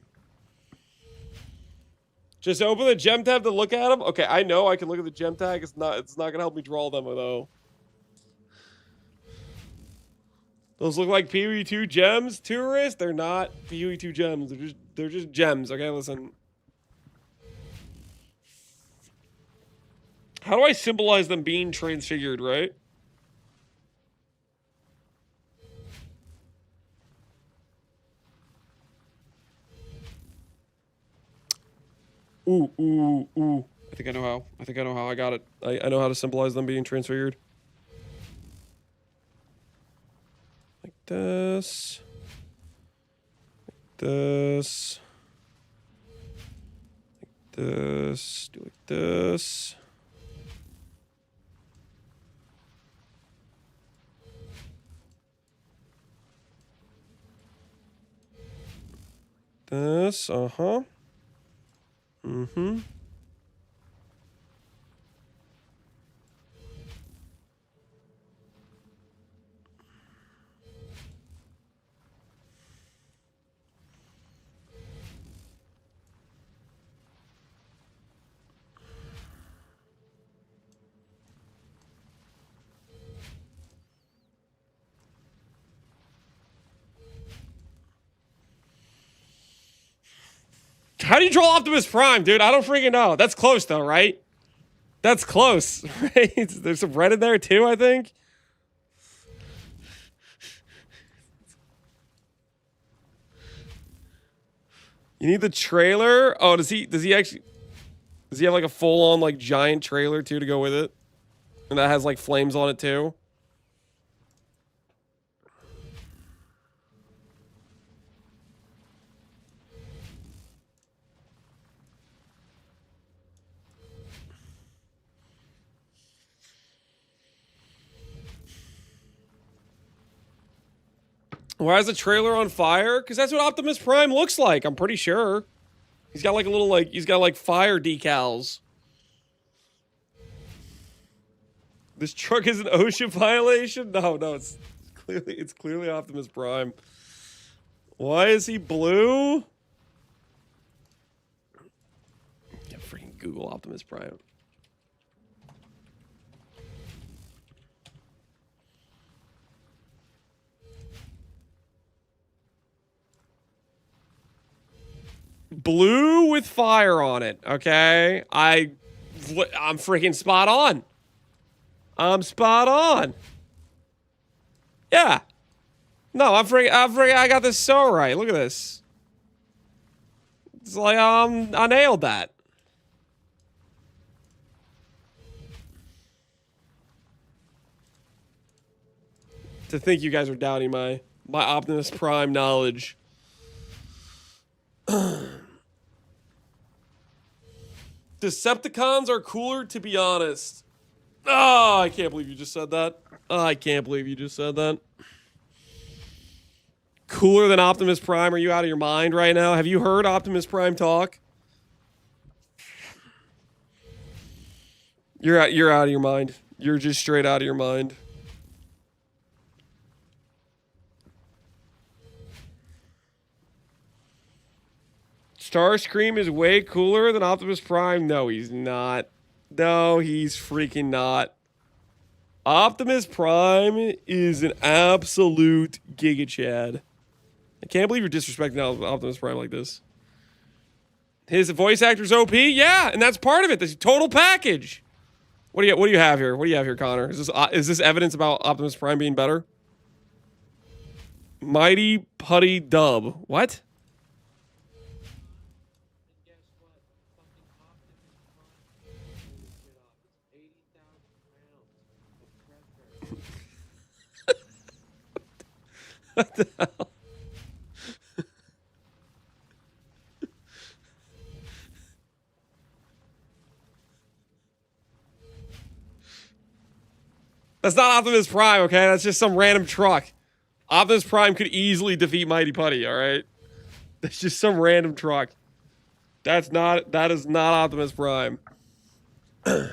Just open the gem tab to look at them. Okay, I know I can look at the gem tag. It's not gonna help me draw them though. Those look like PoE2 gems, tourists. They're not PoE2 gems. They're just gems. Okay, listen. How do I symbolize them being transfigured, right? Ooh. I think I know how. I got it. I know how to symbolize them being transfigured. Like this. Like this. Like this. Do like this. This, uh-huh. Mm-hmm. How do you draw Optimus Prime, dude? I don't freaking know. That's close, though, right? That's close, right? There's some red in there, too, I think. You need the trailer? Oh, does he actually... Does he have, like, a full-on, like, giant trailer, too, to go with it? And that has, like, flames on it, too? Why is the trailer on fire? Because that's what Optimus Prime looks like, I'm pretty sure. He's got like a little, like, he's got like fire decals. This truck is an OSHA violation? No, it's clearly Optimus Prime. Why is he blue? Yeah, freaking Google Optimus Prime. Blue with fire on it, okay? I'm freaking spot on. I'm spot on. Yeah. No, I got this so right. Look at this. It's like, I nailed that. To think you guys are doubting my Optimus Prime knowledge. Decepticons are cooler, to be honest. Oh, I can't believe you just said that. Oh, I can't believe you just said that. Cooler than Optimus Prime? Are you out of your mind right now? Have you heard Optimus Prime talk? You're out of your mind. You're just straight out of your mind. Starscream is way cooler than Optimus Prime? No, he's not. No, he's freaking not. Optimus Prime is an absolute Giga Chad. I can't believe you're disrespecting Optimus Prime like this. His voice actor's OP? Yeah, and that's part of it. This total package. What do you have here? What do you have here, Connor? Is this evidence about Optimus Prime being better? Mighty Putty Dub. What? What the hell? That's not Optimus Prime, okay? That's just some random truck. Optimus Prime could easily defeat Mighty Putty, alright? That's just some random truck. That is not Optimus Prime. You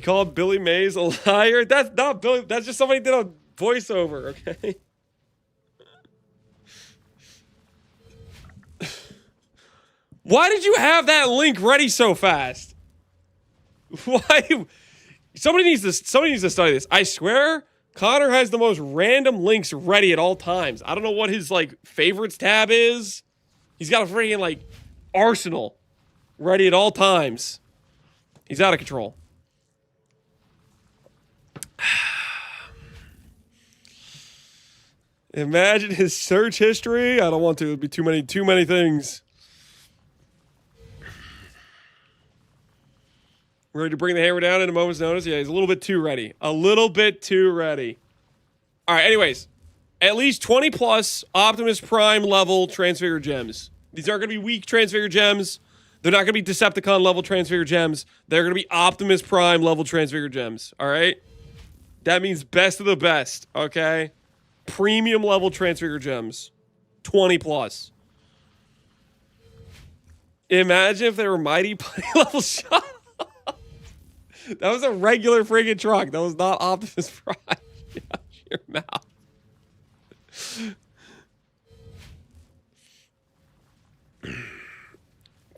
call Billy Mays a liar? That's not Billy. That's just somebody did a voiceover, okay? Why did you have that link ready so fast? Why? Somebody needs to study this. I swear, Connor has the most random links ready at all times. I don't know what his like favorites tab is. He's got a freaking like arsenal ready at all times. He's out of control. Imagine his search history. I don't want to. It'd be too many things. Ready to bring the hammer down at a moment's notice? Yeah, he's a little bit too ready. A little bit too ready. All right, anyways. At least 20 plus Optimus Prime level Transfigure gems. These aren't going to be weak Transfigure gems. They're not going to be Decepticon level Transfigure gems. They're going to be Optimus Prime level Transfigure gems. All right? That means best of the best, okay? Premium level Transfigure gems. 20 plus. Imagine if they were Mighty Putty level shot. That was a regular friggin' truck. That was not Optimus Prime. Get out of your mouth.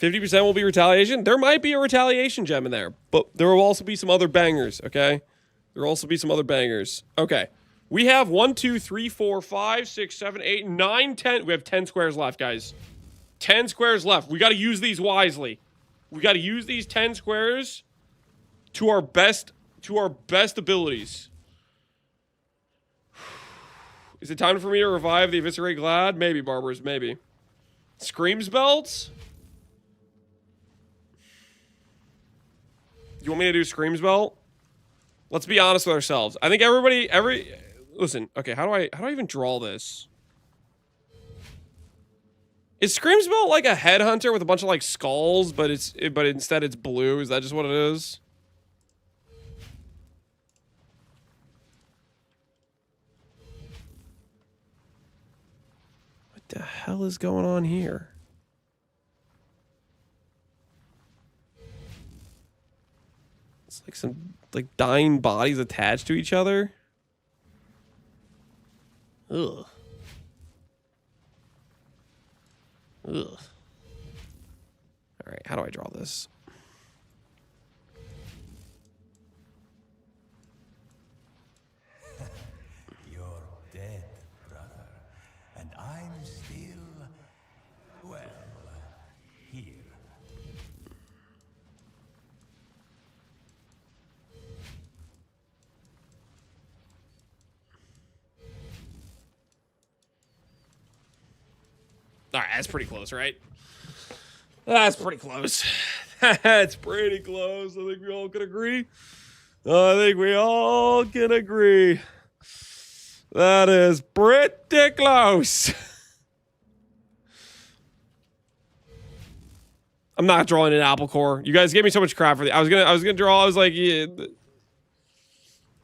50% will be retaliation. There might be a retaliation gem in there, but there will also be some other bangers, okay? There will also be some other bangers. Okay. We have 1, 2, 3, 4, 5, 6, 7, 8, 9, 10. We have 10 squares left, guys. 10 squares left. We got to use these wisely. We got to use these 10 squares to our best abilities. Is it time for me to revive the Eviscerate Glad? Maybe, Barbers, maybe. Screams belts? You want me to do Screams belt? Let's be honest with ourselves. I think listen, okay, how do I even draw this? Is Screams belt like a headhunter with a bunch of like skulls, but instead it's blue? Is that just what it is? What the hell is going on here? It's like some like dying bodies attached to each other. Ugh. Ugh. All right, how do I draw this? You're dead, brother, and I'm still, well, here. All right, that's pretty close, right? That's pretty close. That's pretty close. I think we all can agree. That is pretty close. I'm not drawing an apple core. You guys gave me so much crap for the. I was gonna draw. I was like, yeah,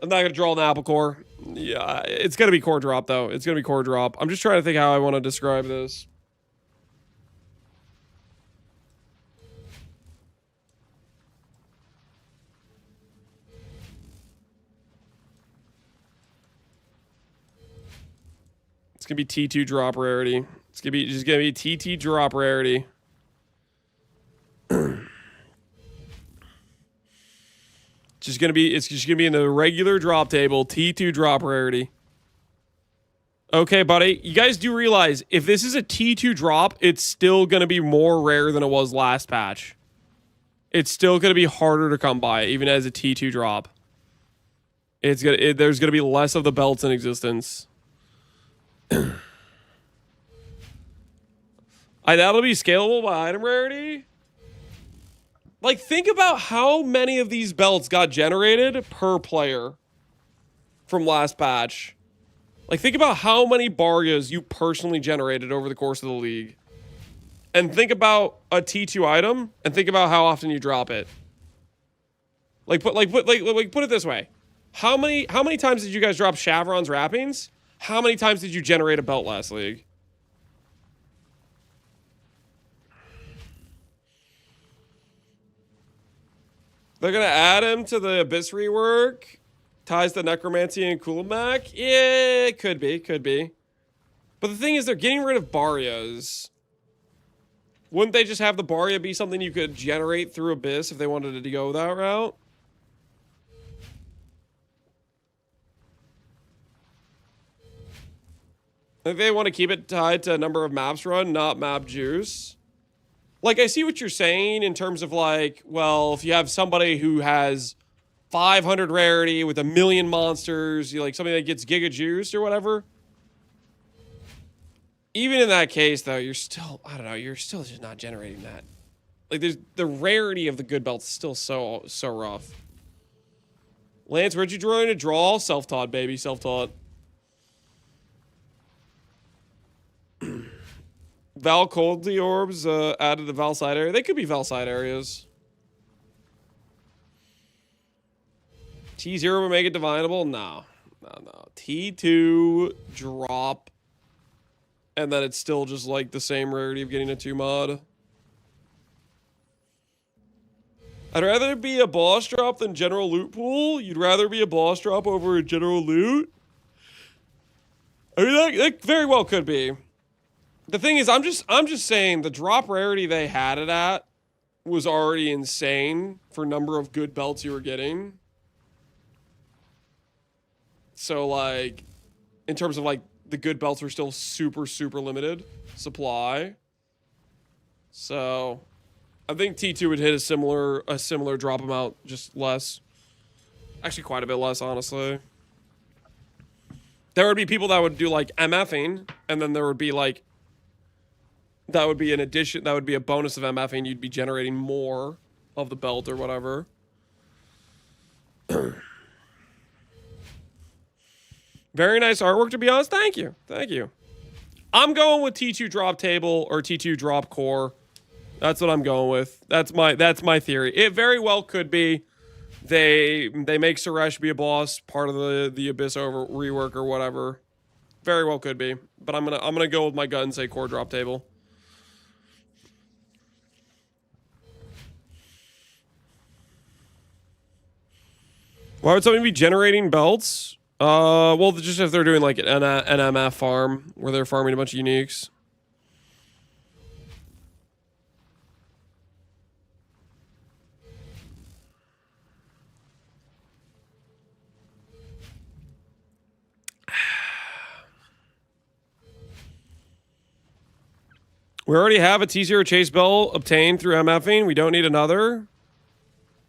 I'm not gonna draw an apple core. Yeah, it's gonna be core drop though. It's gonna be core drop. I'm just trying to think how I want to describe this. It's gonna be T2 drop rarity. It's gonna be TT drop rarity. It's just gonna be in the regular drop table, T2 drop rarity. Okay, buddy. You guys do realize if this is a T2 drop, it's still gonna be more rare than it was last patch. It's still gonna be harder to come by, even as a T2 drop. There's gonna be less of the belts in existence. That'll be scalable by item rarity. Like, think about how many of these belts got generated per player from last patch. Like, think about how many Barrias you personally generated over the course of the league. And think about a T2 item, and think about how often you drop it. Put it this way. How many times did you guys drop Shavron's wrappings? How many times did you generate a belt last league? They're going to add him to the Abyss rework. Ties the Necromancy and Kulamak. Yeah, could be. But the thing is, they're getting rid of Barrios. Wouldn't they just have the Barria be something you could generate through Abyss if they wanted to go that route? I think they want to keep it tied to a number of maps run, not map juice. like, I see what you're saying in terms of, like, well, if you have somebody who has 500 rarity with 1,000,000 monsters, you like something that gets Giga Juiced or whatever. Even in that case, though, you're still, I don't know, you're still just not generating that. Like, there's the rarity of the good belts is still so rough. Lance, where'd you join to draw? Self-taught, baby, self-taught. Val Coldly Orbs added the Val side area. They could be Val side areas. T0 would make it divinable? No. No. T2 drop. And then it's still just like the same rarity of getting a 2 mod. I'd rather be a boss drop than general loot pool. You'd rather be a boss drop over a general loot? I mean, that very well could be. The thing is, I'm just saying the drop rarity they had it at was already insane for number of good belts you were getting. So, like, in terms of, like, the good belts were still super limited supply. So, I think T2 would hit a similar drop amount, just less. Actually, quite a bit less, honestly. There would be people that would do, like, MFing, and then there would be, like, that would be an addition, that would be a bonus of MFing. You'd be generating more of the belt or whatever. Very nice artwork, to be honest. Thank you. Thank you. I'm going with T2 drop table or T2 drop core. That's what I'm going with. That's my theory. It very well could be they make Suresh be a boss, part of the Abyss over rework or whatever. Very well could be. But I'm gonna go with my gut and say core drop table. Why would somebody be generating belts? Well, just if they're doing like an MF farm where they're farming a bunch of uniques. We already have a T0 chase belt obtained through MFing. We don't need another.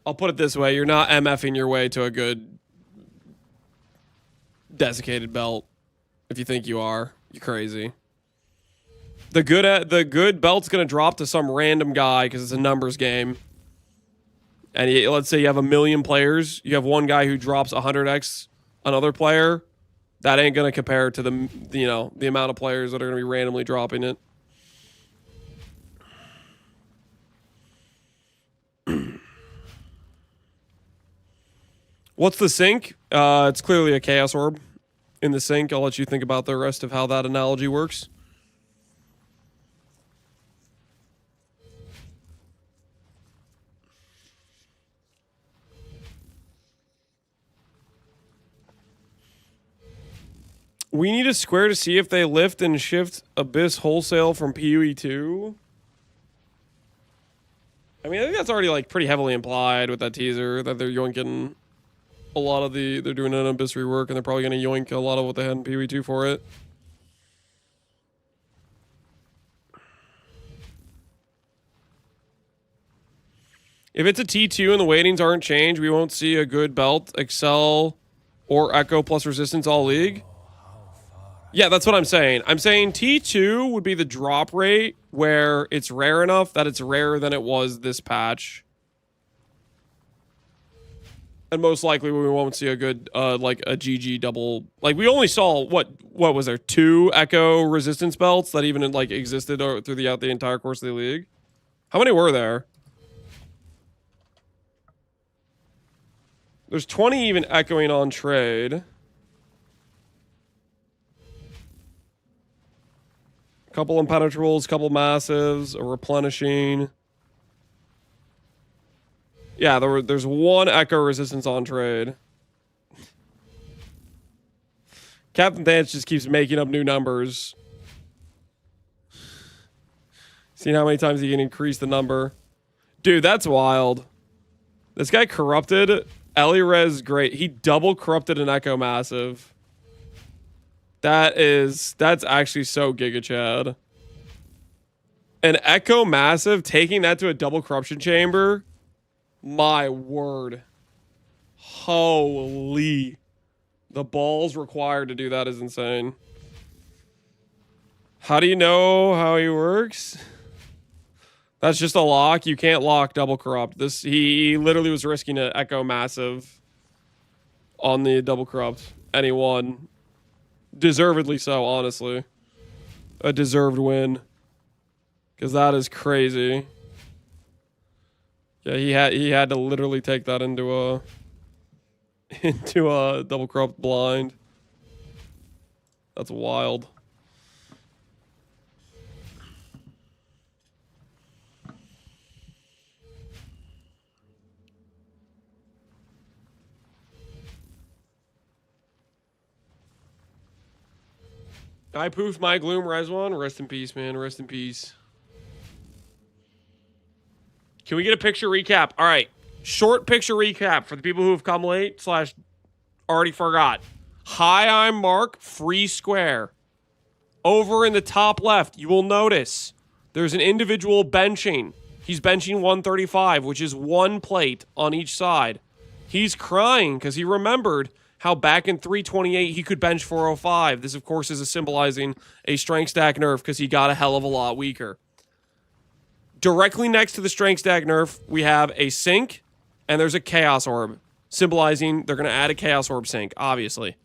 I'll put it this way. You're not MFing your way to a good desiccated belt. If you think you are, you're crazy. The good belt's going to drop to some random guy because it's a numbers game. And let's say you have 1,000,000 players. You have one guy who drops 100x another player. That ain't going to compare to the amount of players that are going to be randomly dropping it. What's the sink? It's clearly a chaos orb in the sink. I'll let you think about the rest of how that analogy works. We need a square to see if they lift and shift Abyss wholesale from PUE 2. I mean, I think that's already like pretty heavily implied with that teaser that they're yoinking a lot of they're doing an Abyss rework and they're probably going to yoink a lot of what they had in PUE 2 for it. If it's a T2 and the weightings aren't changed, we won't see a good belt, Excel, or Echo plus Resistance all league. Yeah, that's what I'm saying. I'm saying T2 would be the drop rate where it's rare enough that it's rarer than it was this patch. And most likely we won't see a good, like a GG double. Like we only saw, what was there? 2 Echo Resistance belts that even like existed throughout the entire course of the league. How many were there? There's 20 even echoing on trade. Couple impenetrables, couple massives, a replenishing. Yeah, there's 1 Echo Resistance on trade. Captain Dance just keeps making up new numbers. Seeing how many times he can increase the number. Dude, that's wild. This guy corrupted Elirez great. He double corrupted an Echo Massive. That's actually so Giga Chad. An Echo Massive, taking that to a double corruption chamber. My word. Holy. The balls required to do that is insane. How do you know how he works? That's just a lock. You can't lock double corrupt. This he literally was risking an Echo Massive on the double corrupt. And he won. Deservedly so, honestly. A deserved win. Because that is crazy. Yeah, he had to literally take that into a double corrupt blind. That's wild. I poofed my Gloom Reswan. Rest in peace, man. Rest in peace. Can we get a picture recap? All right. Short picture recap for the people who have come late / already forgot. Hi, I'm Mark. Free square. Over in the top left, you will notice there's an individual benching. He's benching 135, which is one plate on each side. He's crying because he remembered how back in 328 he could bench 405. This, of course, is symbolizing a strength stack nerf because he got a hell of a lot weaker. Directly next to the strength stack nerf, we have a sink, and there's a chaos orb, symbolizing they're going to add a chaos orb sink, obviously.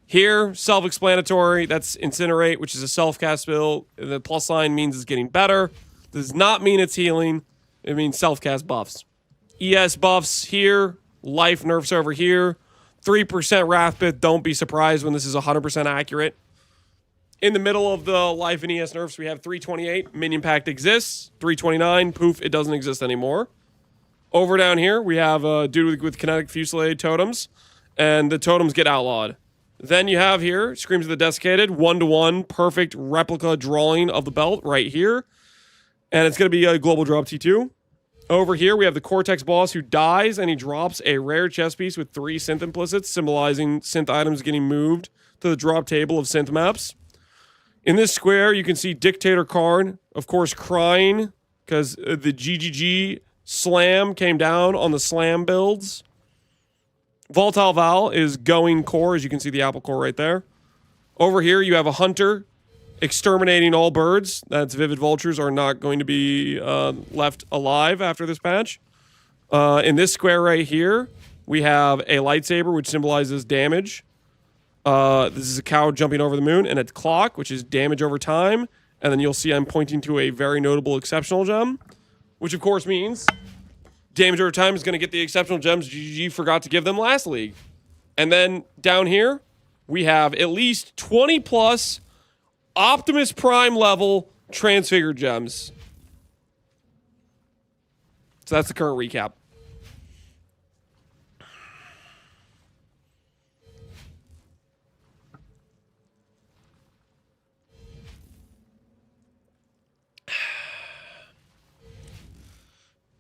Here, self-explanatory, that's Incinerate, which is a self-cast spell. The plus sign means it's getting better. Does not mean it's healing. It means self-cast buffs. ES buffs here, life nerfs over here. 3% Wrathbit, don't be surprised when this is 100% accurate. In the middle of the life and ES nerfs, we have 328. Minion Pact exists. 329, poof, it doesn't exist anymore. Over down here, we have a dude with kinetic fusillade totems, and the totems get outlawed. Then you have here, Screams of the Desiccated, 1-to-1, perfect replica drawing of the belt right here. And it's going to be a global drop T2. Over here, we have the Cortex boss who dies, and he drops a rare chest piece with 3 synth implicits, symbolizing synth items getting moved to the drop table of synth maps. In this square, you can see Dictator Karn, of course, crying because the GGG slam came down on the slam builds. Volatile Val is going core, as you can see the apple core right there. Over here, you have a hunter exterminating all birds. That's Vivid Vultures are not going to be left alive after this patch. In this square right here, we have a lightsaber, which symbolizes damage. This is a cow jumping over the moon, and a clock, which is damage over time. And then you'll see I'm pointing to a very notable exceptional gem, which of course means damage over time is going to get the exceptional gems GGG forgot to give them last league. And then down here, we have at least 20 plus Optimus Prime level transfigured gems. So that's the current recap.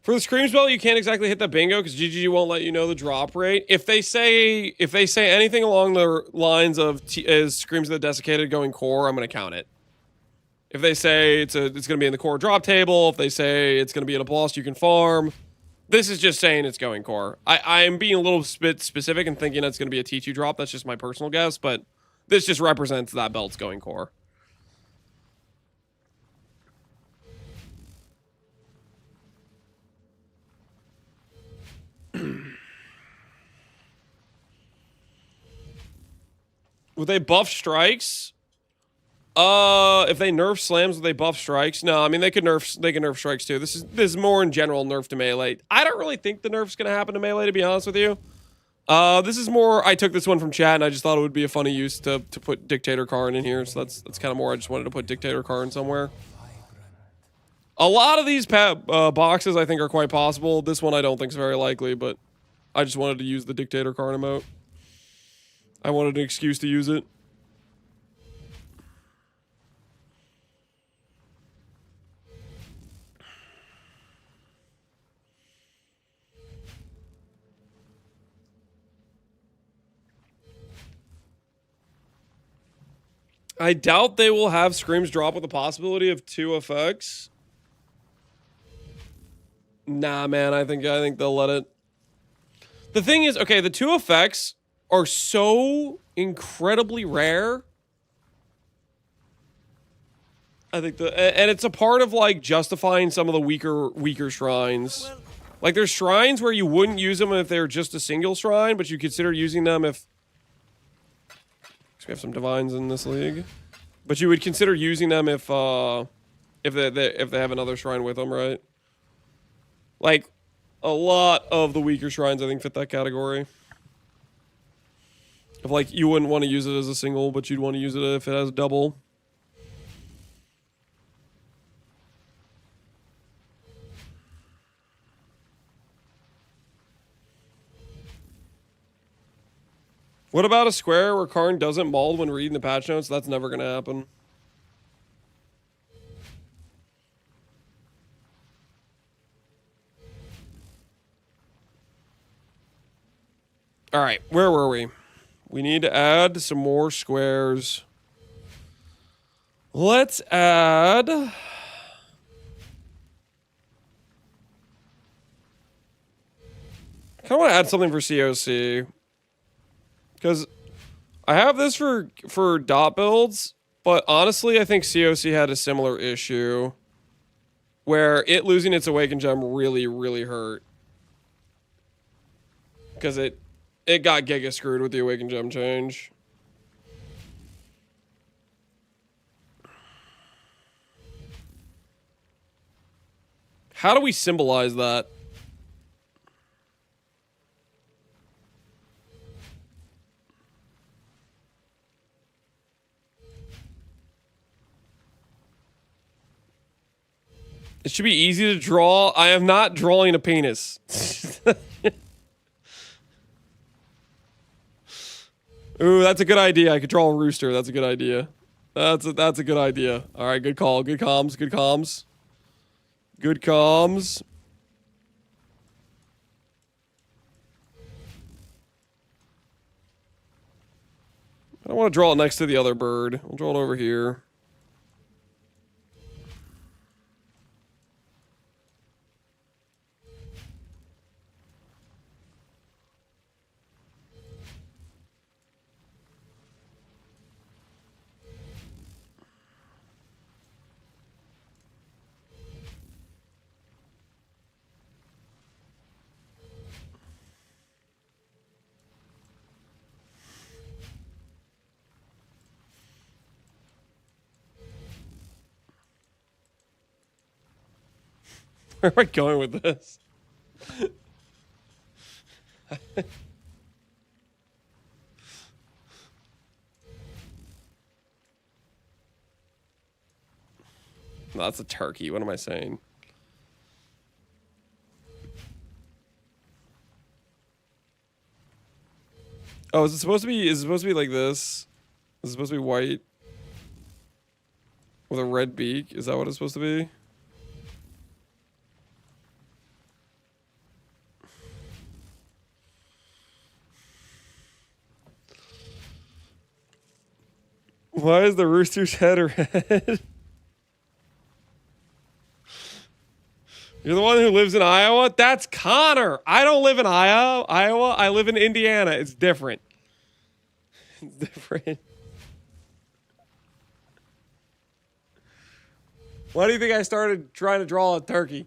For the Scream spell, you can't exactly hit the bingo because GGG won't let you know the drop rate. If they say anything along the lines of is Screams of the Desiccated going core, I'm going to count it. If they say it's going to be in the core drop table, if they say it's going to be in a boss you can farm, this is just saying it's going core. I'm being a little bit specific and thinking it's going to be a T2 drop. That's just my personal guess, but this just represents that belt's going core. Would they buff strikes? If they nerf slams, would they buff strikes? No, I mean they could nerf strikes too. This is more in general nerf to melee. I don't really think the nerf's gonna happen to melee, to be honest with you. This is more. I took this one from chat and I just thought it would be a funny use to put Dictator Karn in here. So that's kind of more. I just wanted to put Dictator Karn somewhere. A lot of these boxes I think are quite possible. This one I don't think is very likely, but I just wanted to use the Dictator Karn emote. I wanted an excuse to use it. I doubt they will have Screams drop with the possibility of 2 effects. Nah, man, I think they'll let it. The thing is, okay, the 2 effects are so incredibly rare. I think and it's a part of like justifying some of the weaker shrines. Like there's shrines where you wouldn't use them if they're just a single shrine, but you consider using them if we have some divines in this league. But you would consider using them if they have another shrine with them, right? Like a lot of the weaker shrines I think fit that category. If like you wouldn't want to use it as a single, but you'd want to use it if it has double. What about a square where Karn doesn't maul when reading the patch notes? That's never going to happen. All right, where were we? We need to add some more squares. Let's add... I kind of want to add something for COC. Because I have this for dot builds, but honestly, I think COC had a similar issue where it losing its Awakened Gem really, really hurt. Because it got giga screwed with the Awakened Gem change. How do we symbolize that? It should be easy to draw. I am not drawing a penis. Ooh, that's a good idea. I could draw a rooster. That's a good idea. That's a good idea. All right, good call. Good comms. Good comms. Good comms. I don't want to draw it next to the other bird. I'll draw it over here. Where am I going with this? No, that's a turkey. What am I saying? Oh, is it supposed to be? Is it supposed to be like this? Is it supposed to be white with a red beak? Is that what it's supposed to be? Why is the rooster's head red? You're the one who lives in Iowa? That's Connor. I don't live in Iowa. I live in Indiana. It's different. It's different. Why do you think I started trying to draw a turkey?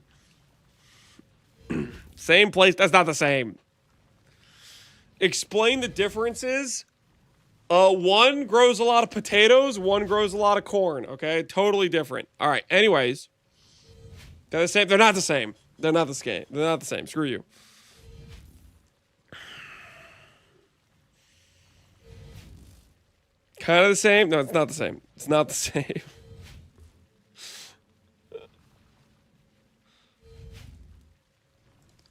Same place. That's not the same. Explain the differences. One grows a lot of potatoes. One grows a lot of corn. Okay, totally different. All right. Anyways, they're the same. They're not the same. They're not the same. They're not the same. Screw you. Kind of the same. No, it's not the same. It's not the same.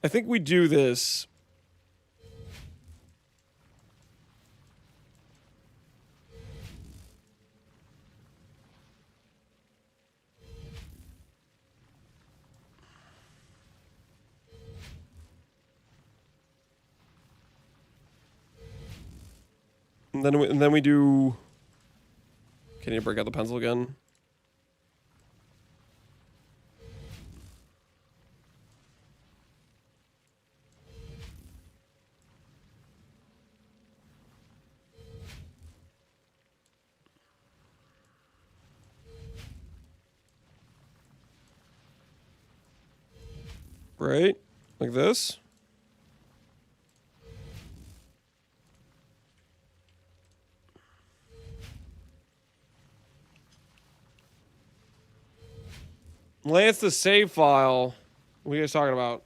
I think we do this. And then we do. Can you break out the pencil again? Right? Like this? Lance, the save file. What are you guys talking about?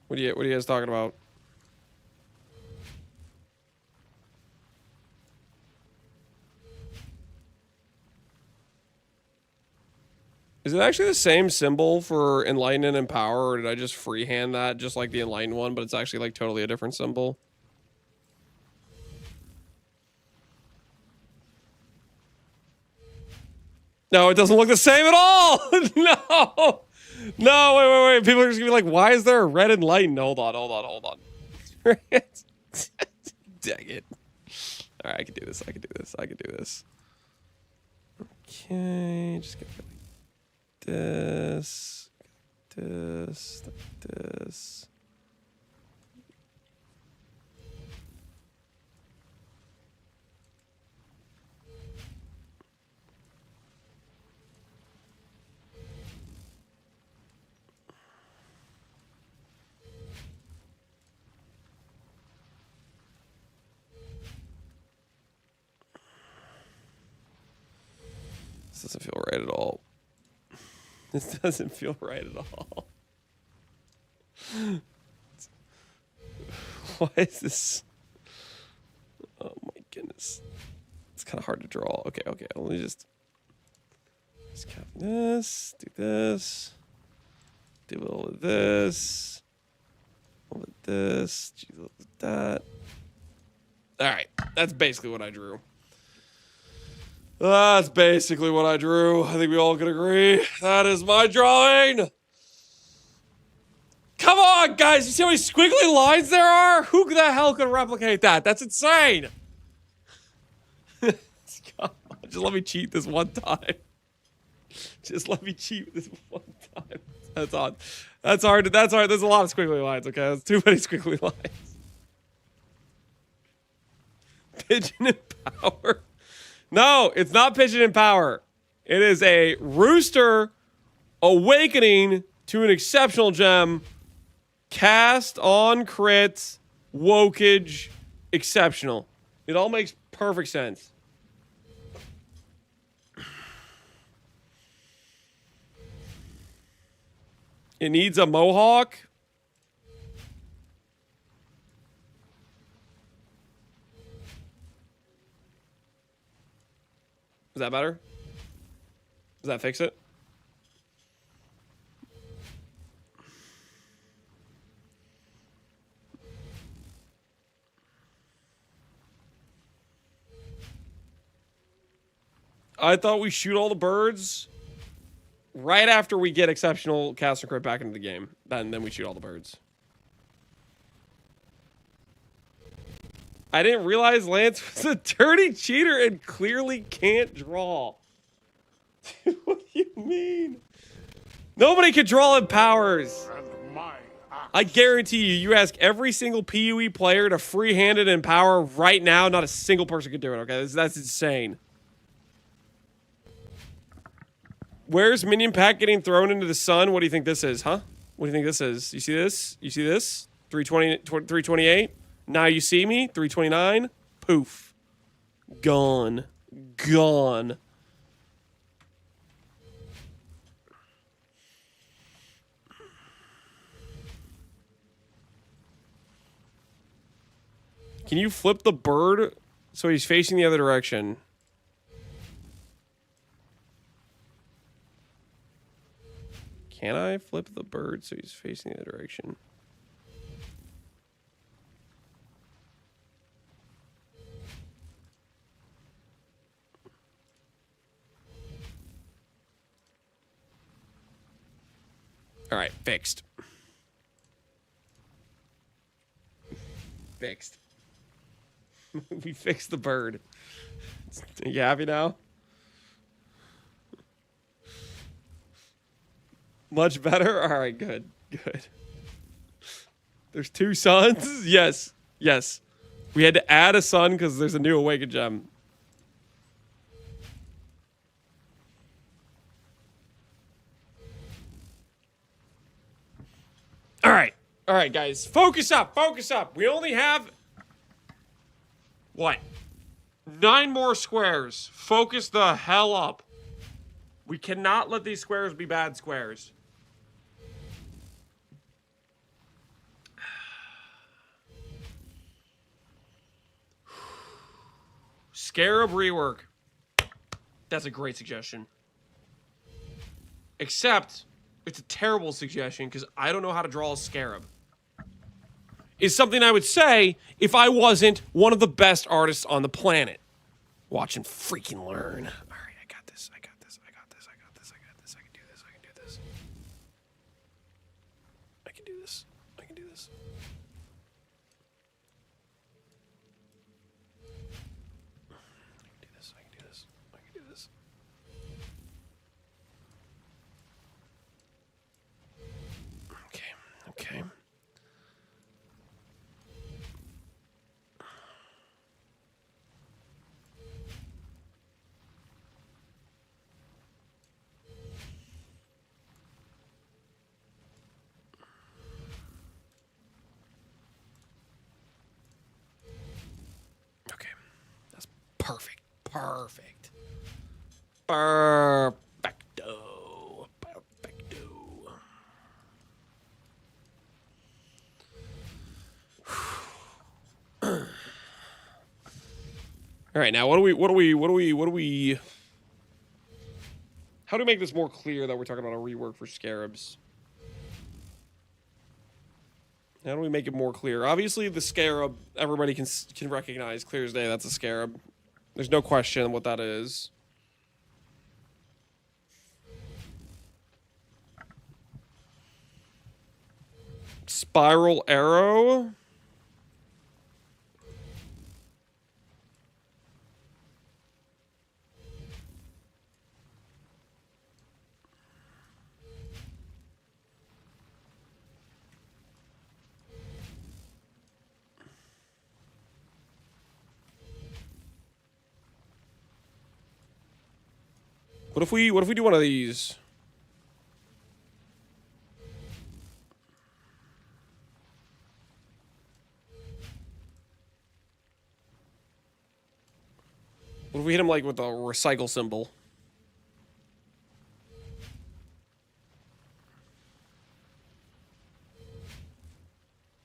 What are you guys talking about? Is it actually the same symbol for Enlighten and Empower, or did I just freehand that just like the Enlighten one, but it's actually like totally a different symbol? No, it doesn't look the same at all! No! No, wait. People are just gonna be like, why is there a red Enlighten? Hold on. Dang it. Alright, I can do this. Okay, just get like this. This. This doesn't feel right at all. This doesn't feel right at all. Why is this? Oh my goodness. It's kind of hard to draw. Okay. Let me just count this. Do this. Do a little of this. A little of this. Do a little of that. All right. That's basically what I drew. That's basically what I drew. I think we all can agree. That is my drawing. Come on, guys. You see how many squiggly lines there are? Who the hell could replicate that? That's insane. Just let me cheat this one time. Just let me cheat this one time. That's odd. That's hard. There's a lot of squiggly lines, okay? That's too many squiggly lines. Pigeon and Power. No, it's not Pigeon and Power. It is a rooster awakening to an exceptional gem. Cast on crit, wokage, exceptional. It all makes perfect sense. It needs a mohawk. Is that better? Does that fix it? I thought we shoot all the birds right after we get exceptional cast and crit back into the game. Then we shoot all the birds. I didn't realize Lance was a dirty cheater and clearly can't draw. What do you mean? Nobody can draw in powers. I guarantee you ask every single PoE player to freehand it in power right now, not a single person could do it, okay? That's insane. Where's Minion Pack getting thrown into the sun? What do you think this is, huh? What do you think this is? You see this? 328? Now you see me? 329? Poof. Gone. Can you flip the bird so he's facing the other direction? Can I flip the bird so he's facing the other direction? All right, fixed. We fixed the bird. You happy now? Much better? All right, good. Good. There's 2 suns? Yes. Yes. We had to add a sun because there's a new awakened gem. All right. All right, guys. Focus up. Focus up. We only have... What? 9 more squares. Focus the hell up. We cannot let these squares be bad squares. Scarab rework. That's a great suggestion. Except, it's a terrible suggestion because I don't know how to draw a scarab. Is something I would say if I wasn't one of the best artists on the planet. Watch and freaking learn. All right, I got this. I got this. I got this. I got this. I got this. I can do this. I can do this. I can do this. I can do this. I can do this. I can do this. Okay. Okay. Okay. That's perfect. Perfect. Perfecto. Perfecto. All right, now how do we make this more clear that we're talking about a rework for scarabs? How do we make it more clear? Obviously, the scarab, everybody can recognize clear as day that's a scarab. There's no question what that is. Spiral arrow. What if we do one of these? What if we hit him like with a recycle symbol?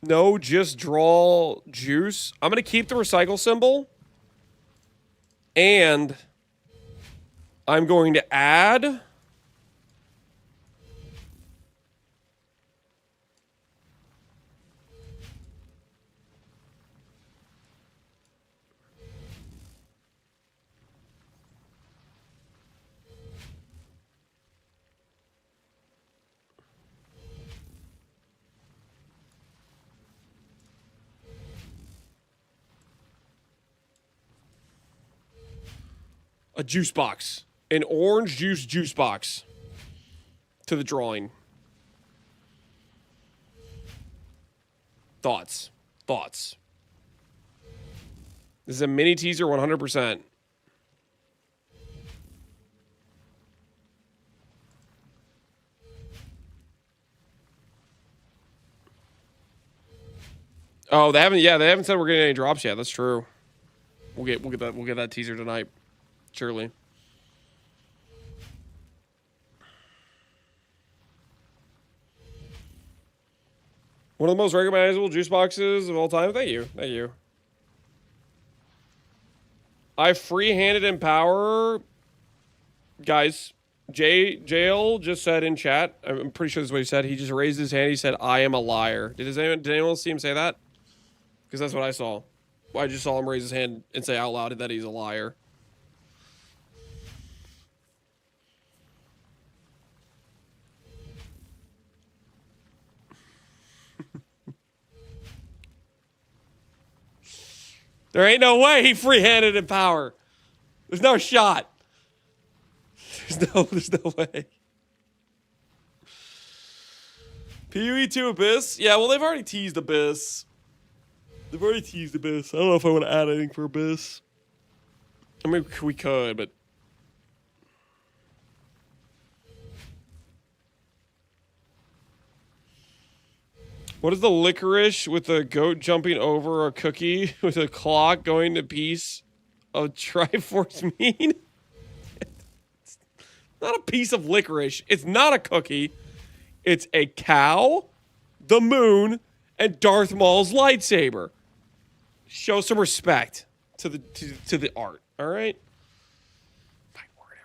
No, just draw juice. I'm gonna keep the recycle symbol. And I'm going to add a juice box. An orange juice box to the drawing. Thoughts. Thoughts. This is a mini teaser 100%. Oh, they haven't said we're getting any drops yet. That's true. We'll get that teaser tonight. Surely. One of the most recognizable juice boxes of all time. Thank you. Thank you. I free-handed empower. Guys, JL just said in chat, I'm pretty sure this is what he said. He just raised his hand. He said, I am a liar. Did anyone see him say that? Because that's what I saw. I just saw him raise his hand and say out loud that he's a liar. There ain't no way he free-handed in power. There's no shot. There's no way. PoE 2 Abyss? Yeah, well, they've already teased Abyss. I don't know if I want to add anything for Abyss. I mean, we could, but... What is the licorice with a goat jumping over a cookie with a clock going to piece of Triforce mean? It's not a piece of licorice. It's not a cookie. It's a cow, the moon, and Darth Maul's lightsaber. Show some respect to the art, all right? My word,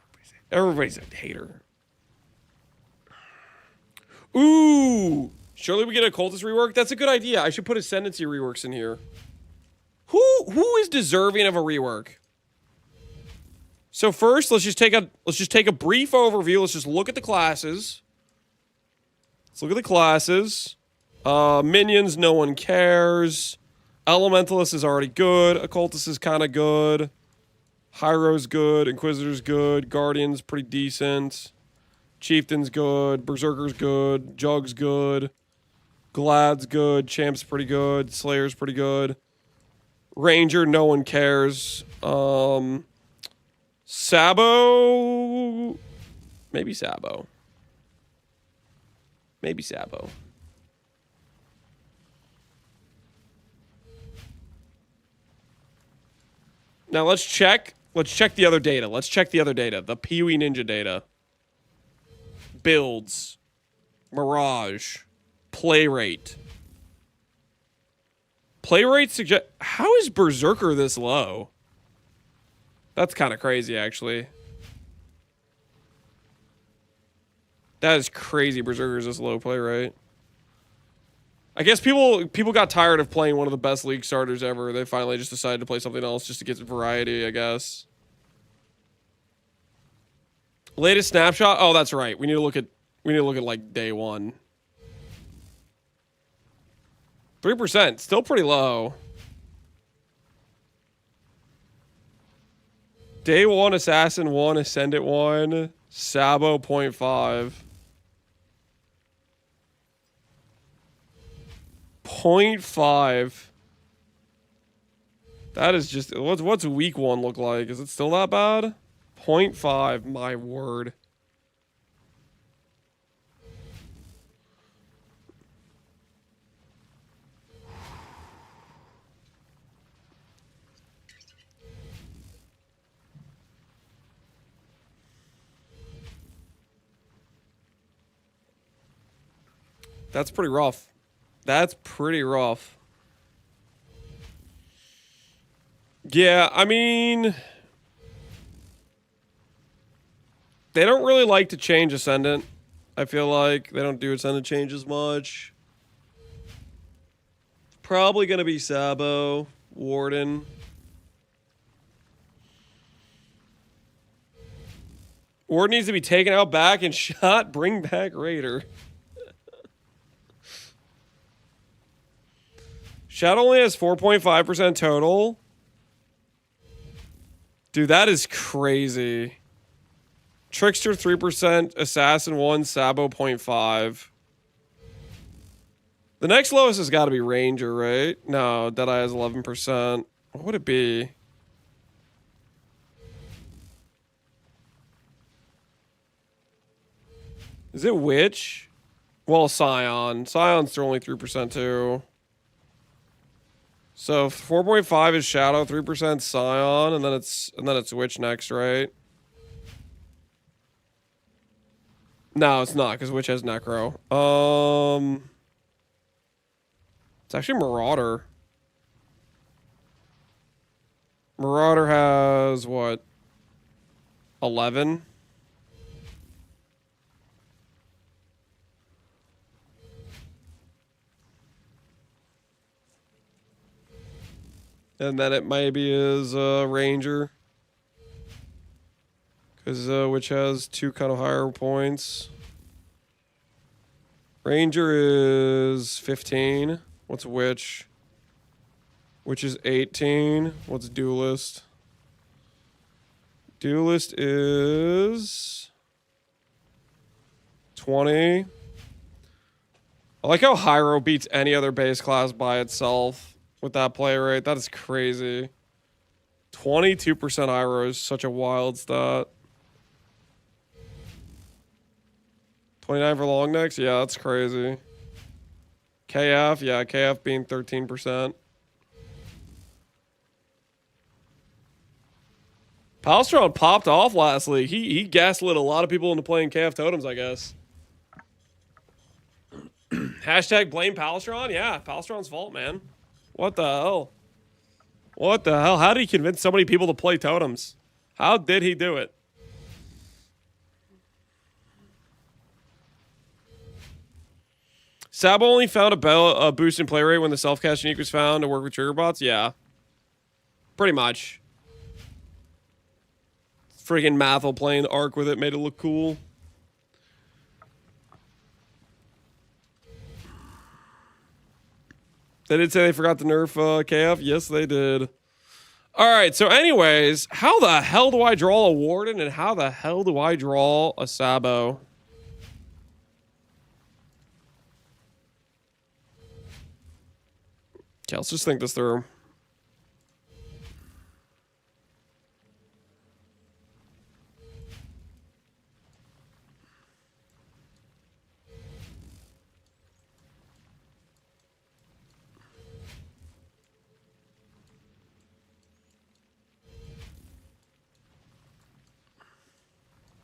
everybody's a hater. Ooh, surely we get a cultist rework. That's a good idea. I should put Ascendancy reworks in here. Who is deserving of a rework? So first, let's just take a brief overview. Let's just look at the classes. Let's look at the classes. Minions, no one cares. Elementalist is already good. Occultist is kind of good. Hyro's good. Inquisitor's good. Guardian's pretty decent. Chieftain's good. Berserker's good. Jug's good. Glad's good. Champ's pretty good. Slayer's pretty good. Ranger, no one cares. Sabo. Maybe Sabo. Maybe Sabo. Now let's check. Let's check the other data. Let's check the other data. The PoE Ninja data. Builds. Mirage. Play rate. Play rate suggest. How is Berserker this low? That's kind of crazy, actually. That is crazy. Berserker's this low play rate. I guess people got tired of playing one of the best league starters ever. They finally just decided to play something else just to get variety, I guess. Latest snapshot? Oh, that's right. We need to look at like day one. 3%, still pretty low. Day 1, Assassin 1, Ascendant 1, Sabo 0.5. 0.5. That is just... What's week 1 look like? Is it still that bad? 0.5, my word. That's pretty rough. That's pretty rough. Yeah, I mean... They don't really like to change Ascendant. I feel like they don't do Ascendant changes much. Probably going to be Sabo, Warden. Warden needs to be taken out back and shot. Bring back Raider. Shadow only has 4.5% total. Dude, that is crazy. Trickster 3%, Assassin 1, Sabo 0.5. The next lowest has got to be Ranger, right? No, Deadeye has 11%. What would it be? Is it Witch? Well, Scion. Scion's only 3% too. So 4.5 is Shadow, 3% Scion, and then it's Witch next, right? No, it's not, because Witch has Necro. It's actually Marauder. Marauder has what? 11? And then it maybe is Ranger. Because which has 2 kind of higher points. Ranger is 15. What's Witch? Witch is 18. What's Duelist? Duelist is 20. I like how Hyro beats any other base class by itself with that play rate. That is crazy. 22% Hyro is such a wild stat. 29 for long necks? Yeah, that's crazy. KF? Yeah, KF being 13%. Palstron popped off last league. He gaslit a lot of people into playing KF totems, I guess. Hashtag blame Palstron? Yeah, Palstron's fault, man. What the hell? What the hell? How did he convince so many people to play totems? How did he do it? Sabo only found a boost in play rate when the self-cast unique was found to work with trigger bots? Yeah. Pretty much. Freaking Mathel playing Arc with it made it look cool. They did say they forgot to nerf KF? Yes, they did. Alright, so anyways, how the hell do I draw a Warden and how the hell do I draw a Sabo? Okay, let's just think this through.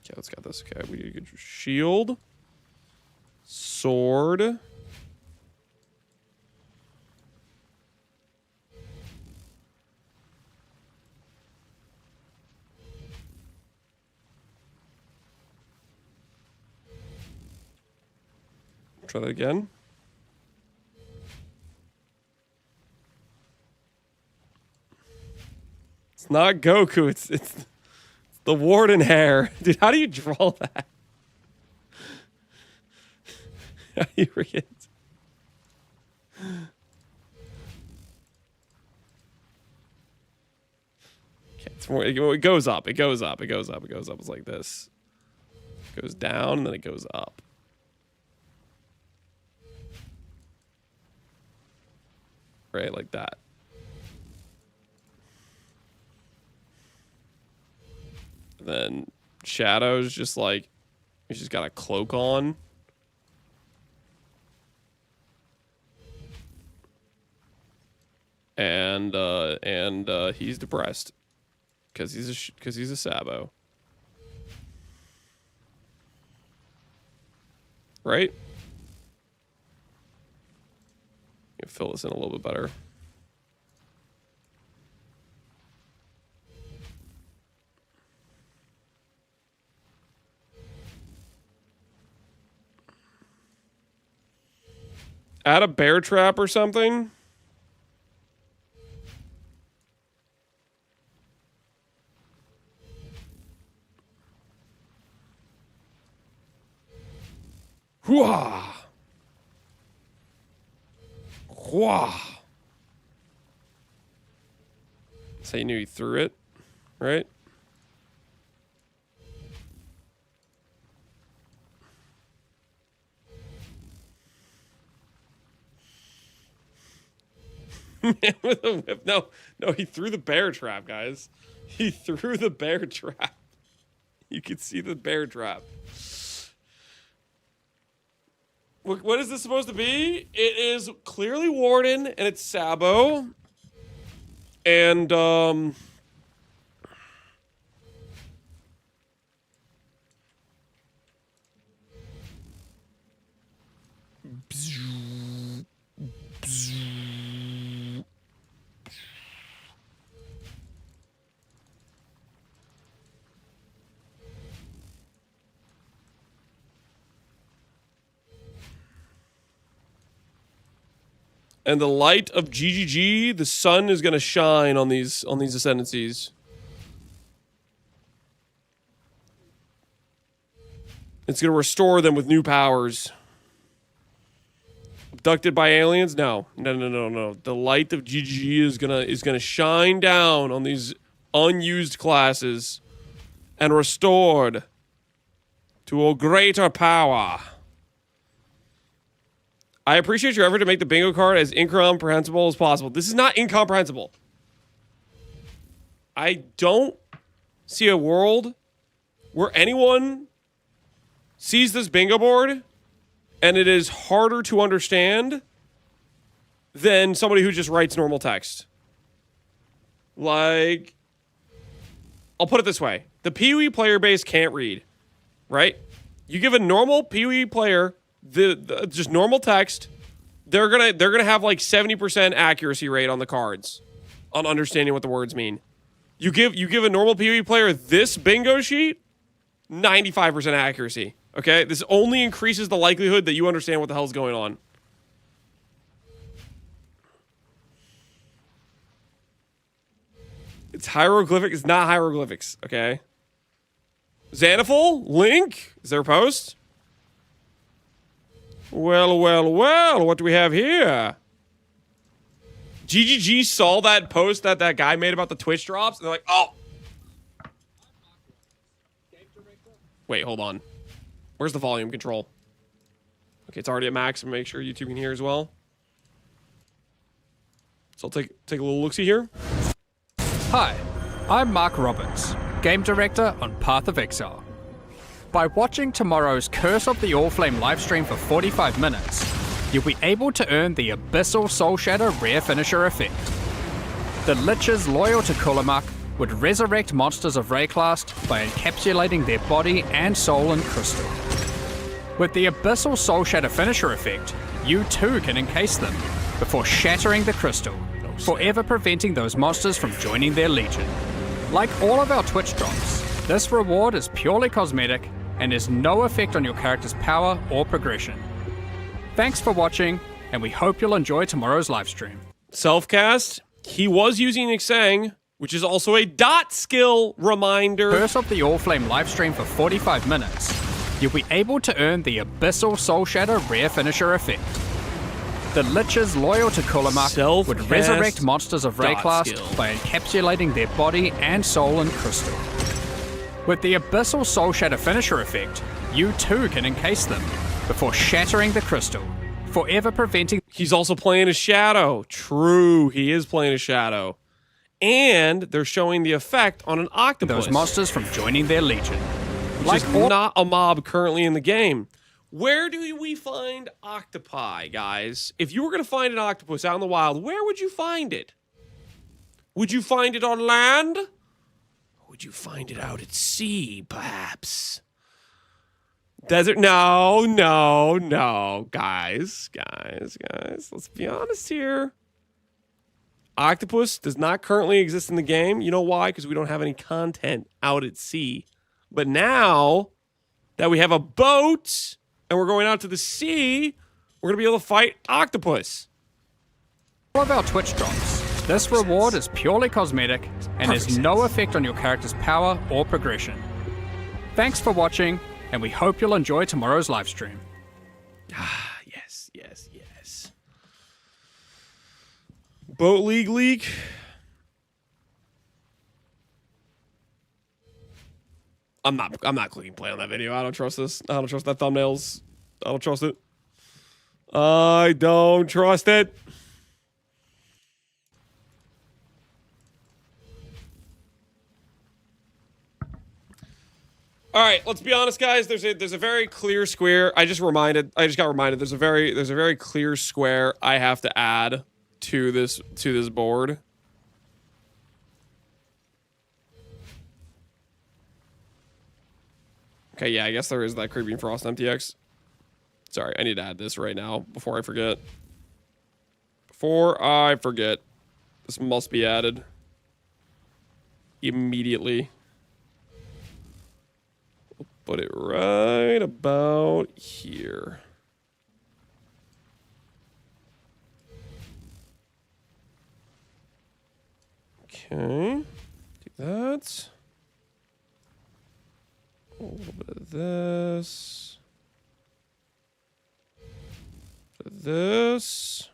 Okay, let's get this. Okay, we need to get your shield. Sword. Try that again. It's not Goku, it's the Warden hair. Dude, how do you draw that? How do you forget? Okay, it's more, it goes up, it goes up, it goes up, it goes up. It's like this. It goes down, and then it goes up. Right, like that. Then Shadow's just like, he's just got a cloak on. And he's depressed because he's a Sabo. Right? Fill this in a little bit better. Add a bear trap or something. Hooah! Wow. So you knew he threw it, right? Man with a whip. No, he threw the bear trap, guys. He threw the bear trap. You can see the bear trap. What is this supposed to be? It is clearly Warden, and it's Sabo. And, and the light of GGG, the sun is gonna shine on these ascendancies. It's gonna restore them with new powers. Abducted by aliens? No. The light of GGG is gonna shine down on these unused classes and restored to a greater power. I appreciate your effort to make the bingo card as incomprehensible as possible. This is not incomprehensible. I don't see a world where anyone sees this bingo board and it is harder to understand than somebody who just writes normal text. Like, I'll put it this way. The PoE player base can't read, right? You give a normal PoE player the just normal text, they're gonna have like 70% accuracy rate on the cards on understanding what the words mean. You give a normal PoE player this bingo sheet, 95% accuracy. Okay? This only increases the likelihood that you understand what the hell's going on. It's hieroglyphic. It's not hieroglyphics. Okay? Xanafol? Link? Is there a post? Well, well, well. What do we have here? GGG saw that post that guy made about the Twitch drops, and they're like, oh. Wait, hold on. Where's the volume control? Okay, it's already at max, and make sure YouTube can hear as well. So I'll take a little look-see here. Hi, I'm Mark Roberts, Game Director on Path of Exile. By watching tomorrow's Curse of the Allflame livestream for 45 minutes, you'll be able to earn the Abyssal Soul Shatter rare finisher effect. The Liches loyal to Kulamak would resurrect monsters of Rayclast by encapsulating their body and soul in crystal. With the Abyssal Soul Shatter finisher effect, you too can encase them before shattering the crystal, forever preventing those monsters from joining their legion. Like all of our Twitch drops, this reward is purely cosmetic and has no effect on your character's power or progression. Thanks for watching, and we hope you'll enjoy tomorrow's livestream. Selfcast, he was using Xang, which is also a dot skill reminder. Curse of the Allflame livestream for 45 minutes, you'll be able to earn the Abyssal Soul Shatter rare finisher effect. The Liches loyal to Kulamak would resurrect monsters of Rayclast by encapsulating their body and soul in crystal. With the Abyssal Soul Shatter finisher effect, you too can encase them before shattering the crystal, forever preventing... He's also playing a shadow. True, he is playing a shadow. And they're showing the effect on an octopus. Those monsters from joining their legion. Which is not a mob currently in the game. Where do we find octopi, guys? If you were going to find an octopus out in the wild, where would you find it? Would you find it on land? Or would you find it out at sea, perhaps? Desert? No, no, no. Guys. Let's be honest here. Octopus does not currently exist in the game. You know why? Because we don't have any content out at sea. But now that we have a boat and we're going out to the sea, we're going to be able to fight octopus. All of our Twitch drops, this reward is purely cosmetic and has no effect on your character's power or progression. Thanks for watching, and we hope you'll enjoy tomorrow's livestream. Ah, yes. Boat leak. I'm not clicking play on that video. I don't trust this. I don't trust that thumbnails. I don't trust it. I don't trust it. All right, let's be honest, guys. There's a very clear square. I just got reminded. There's a very clear square I have to add to this board. Okay, yeah, I guess there is that Creeping Frost MTX. Sorry, I need to add this right now before I forget. This must be added immediately. We'll put it right about here. Okay, do that. A little bit of this. This.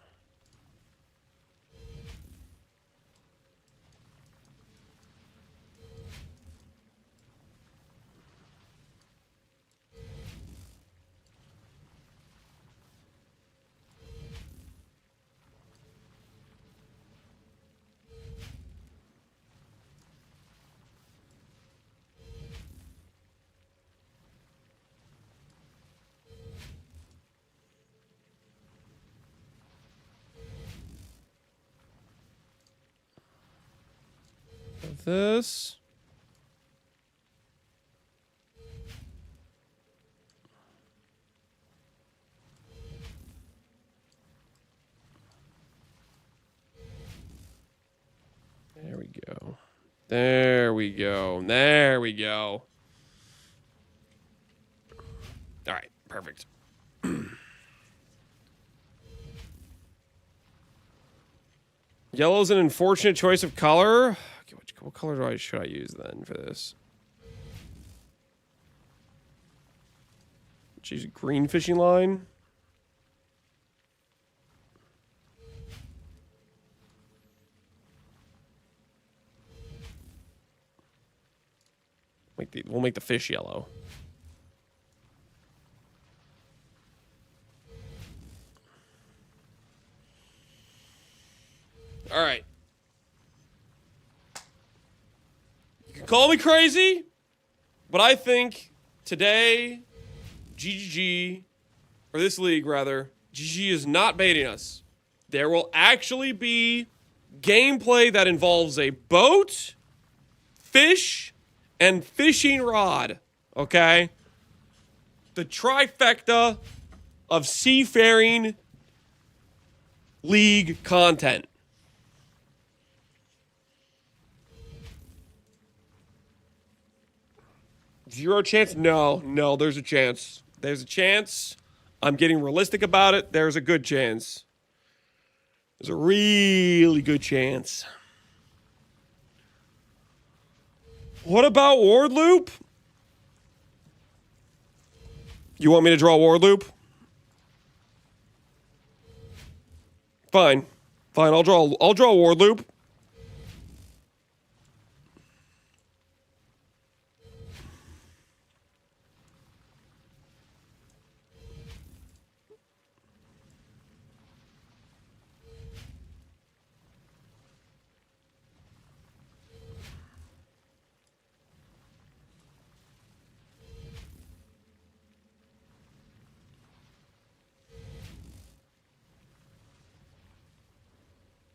this. There we go. There we go. There we go. All right, perfect. Yellow's an unfortunate choice of color. Okay, what color should I use then for this? Let's use a green fishing line. We'll make the fish yellow. All right. You can call me crazy, but I think today, GGG, or this league rather, GG is not baiting us. There will actually be gameplay that involves a boat, fish, and fishing rod. Okay? The trifecta of seafaring league content. Zero chance? No, there's a chance. There's a chance. I'm getting realistic about it. There's a good chance. There's a really good chance. What about Ward Loop? You want me to draw Ward Loop? Fine. I'll draw Ward Loop.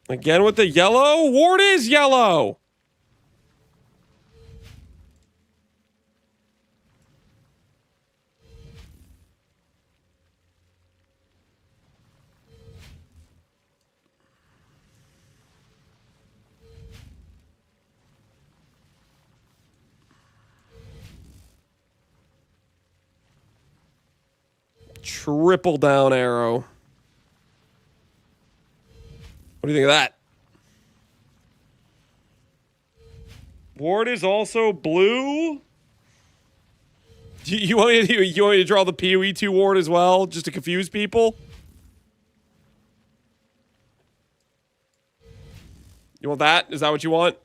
Again with the yellow? Ward is yellow! Triple down arrow. What do you think of that? Ward is also blue. You want me to draw the PoE2 Ward as well, just to confuse people? You want that? Is that what you want?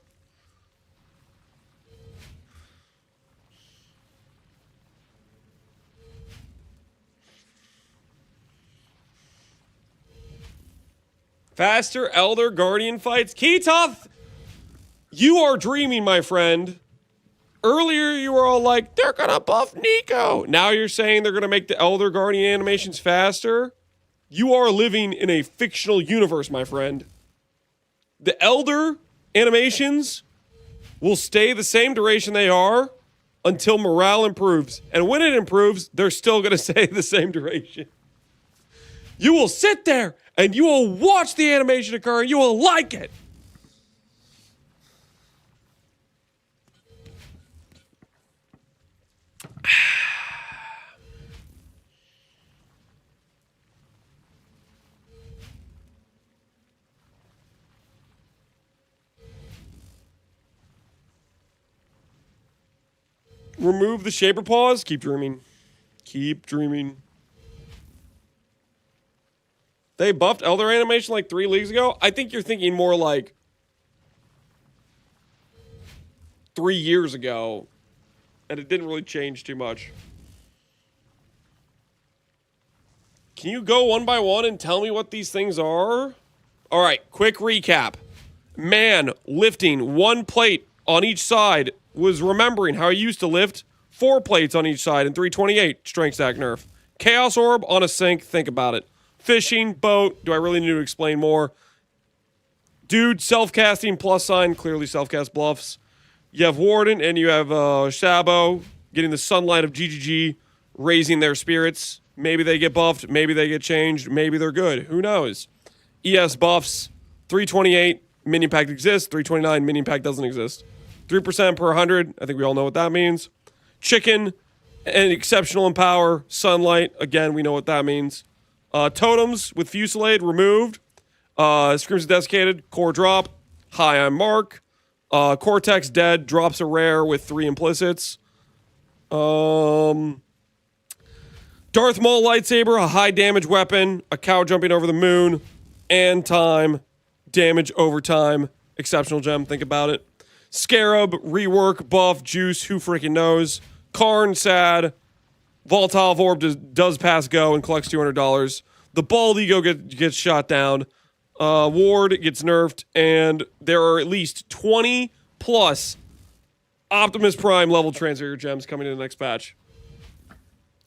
Faster Elder Guardian fights. Ketoth, you are dreaming, my friend. Earlier, you were all like, they're going to buff Nico. Now you're saying they're going to make the Elder Guardian animations faster. You are living in a fictional universe, my friend. The Elder animations will stay the same duration they are until morale improves. And when it improves, they're still going to stay the same duration. You will sit there and you will watch the animation occur and you will like it. Remove the shaper pause. Keep dreaming. Keep dreaming. They buffed Elder animation like 3 leagues ago. I think you're thinking more like 3 years ago. And it didn't really change too much. Can you go one by one and tell me what these things are? All right, quick recap. Man lifting 1 plate on each side was remembering how he used to lift 4 plates on each side in 328 strength stack nerf. Chaos Orb on a sink, think about it. Fishing, boat, do I really need to explain more? Dude, self-casting, plus sign, clearly self-cast bluffs. You have Warden and you have Shabo getting the sunlight of GGG, raising their spirits. Maybe they get buffed. Maybe they get changed. Maybe they're good. Who knows? ES buffs. 328 minion pack exists. 329 minion pack doesn't exist. 3% per 100. I think we all know what that means. Chicken and exceptional in power. Sunlight. Again, we know what that means. Totems with Fusillade removed. Screams Desiccated. Core drop. High on mark. Cortex dead. Drops a rare with 3 implicits. Darth Maul lightsaber. A high damage weapon. A cow jumping over the moon. And time. Damage over time. Exceptional gem. Think about it. Scarab. Rework. Buff. Juice. Who freaking knows? Karn. Sad. Volatile Orb does pass go and collects $200. The Bald Ego gets shot down. Ward gets nerfed. And there are at least 20 plus Optimus Prime level transfer gems coming in the next patch.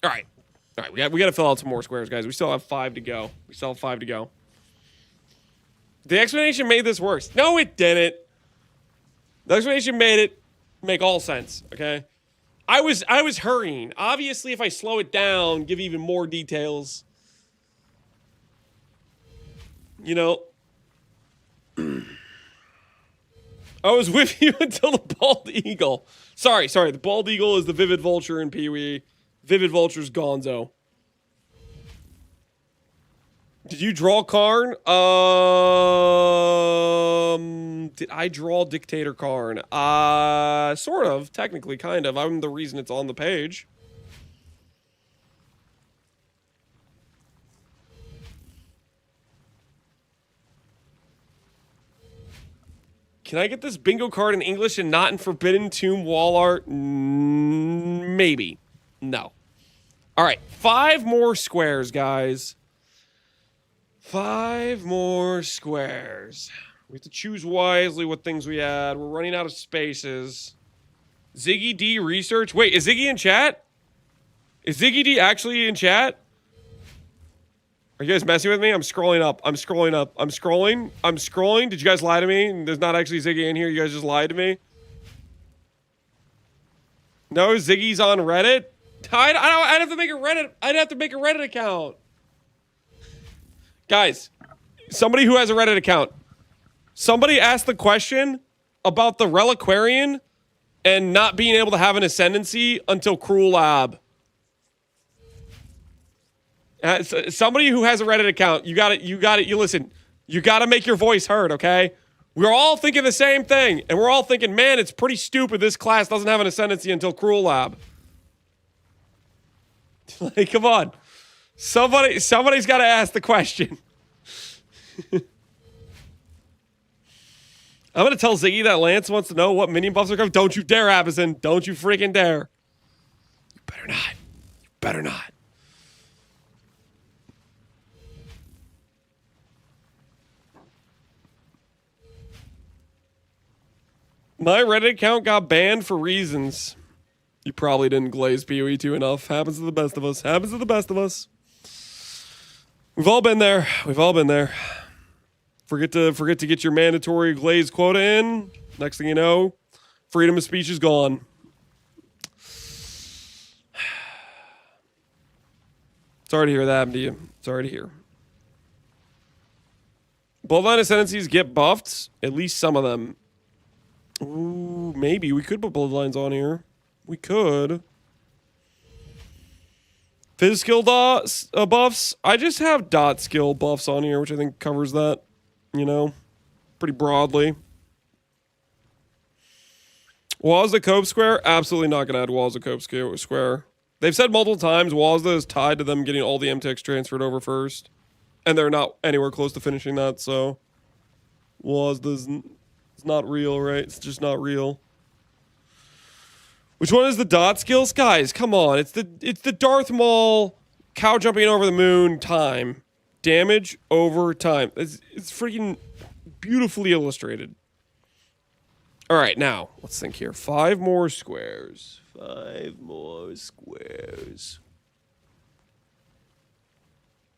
All right. We got to fill out some more squares, guys. We still have 5 to go. The explanation made this worse. No, it didn't. The explanation made it make all sense, okay? I was hurrying. Obviously, if I slow it down, give even more details. You know. I was with you until the Bald Eagle. Sorry. The Bald Eagle is the Vivid Vulture in Pee-wee. Vivid Vulture's Gonzo. Did you draw Karn? Did I draw Dictator Karn? Sort of. Technically, kind of. I'm the reason it's on the page. Can I get this bingo card in English and not in Forbidden Tomb wall art? Maybe. No. All right. 5 more squares, guys. 5 more squares. We have to choose wisely what things we add. We're running out of spaces. Ziggy D research. Wait, is Ziggy in chat? Is Ziggy D actually in chat? Are you guys messing with me? I'm scrolling up. I'm scrolling. Did you guys lie to me? There's not actually Ziggy in here. You guys just lied to me. No, Ziggy's on Reddit. I'd have to make a Reddit. I'd have to make a Reddit account. Guys, somebody who has a Reddit account. Somebody asked the question about the Reliquarian and not being able to have an Ascendancy until Cruel Lab. Somebody who has a Reddit account, you listen, you got to make your voice heard, okay? We're all thinking the same thing, and we're all thinking, man, it's pretty stupid this class doesn't have an Ascendancy until Cruel Lab. Like, come on. Somebody's got to ask the question. I'm going to tell Ziggy that Lance wants to know what minion buffs are coming. Don't you dare, Abison. Don't you freaking dare. You better not. You better not. My Reddit account got banned for reasons. You probably didn't glaze PoE 2 enough. Happens to the best of us. Happens to the best of us. We've all been there. We've all been there. Forget to get your mandatory glaze quota in. Next thing you know, freedom of speech is gone. Sorry to hear that happen to you. Sorry to hear. Bloodline Ascendancies get buffed. At least some of them. Ooh, maybe. We could put Bloodlines on here. We could. Fizz skill buffs. I just have dot skill buffs on here, which I think covers that, you know, pretty broadly. Wazda Cope Square? Absolutely not going to add Wazda Cope Square. They've said multiple times Wazda is tied to them getting all the MTX transferred over first. And they're not anywhere close to finishing that, so Wazda's it's not real, right? It's just not real. Which one is the dot skills? Guys, come on. It's the Darth Maul cow jumping over the moon time. Damage over time. It's freaking beautifully illustrated. All right, now, let's think here. 5 more squares. 5 more squares.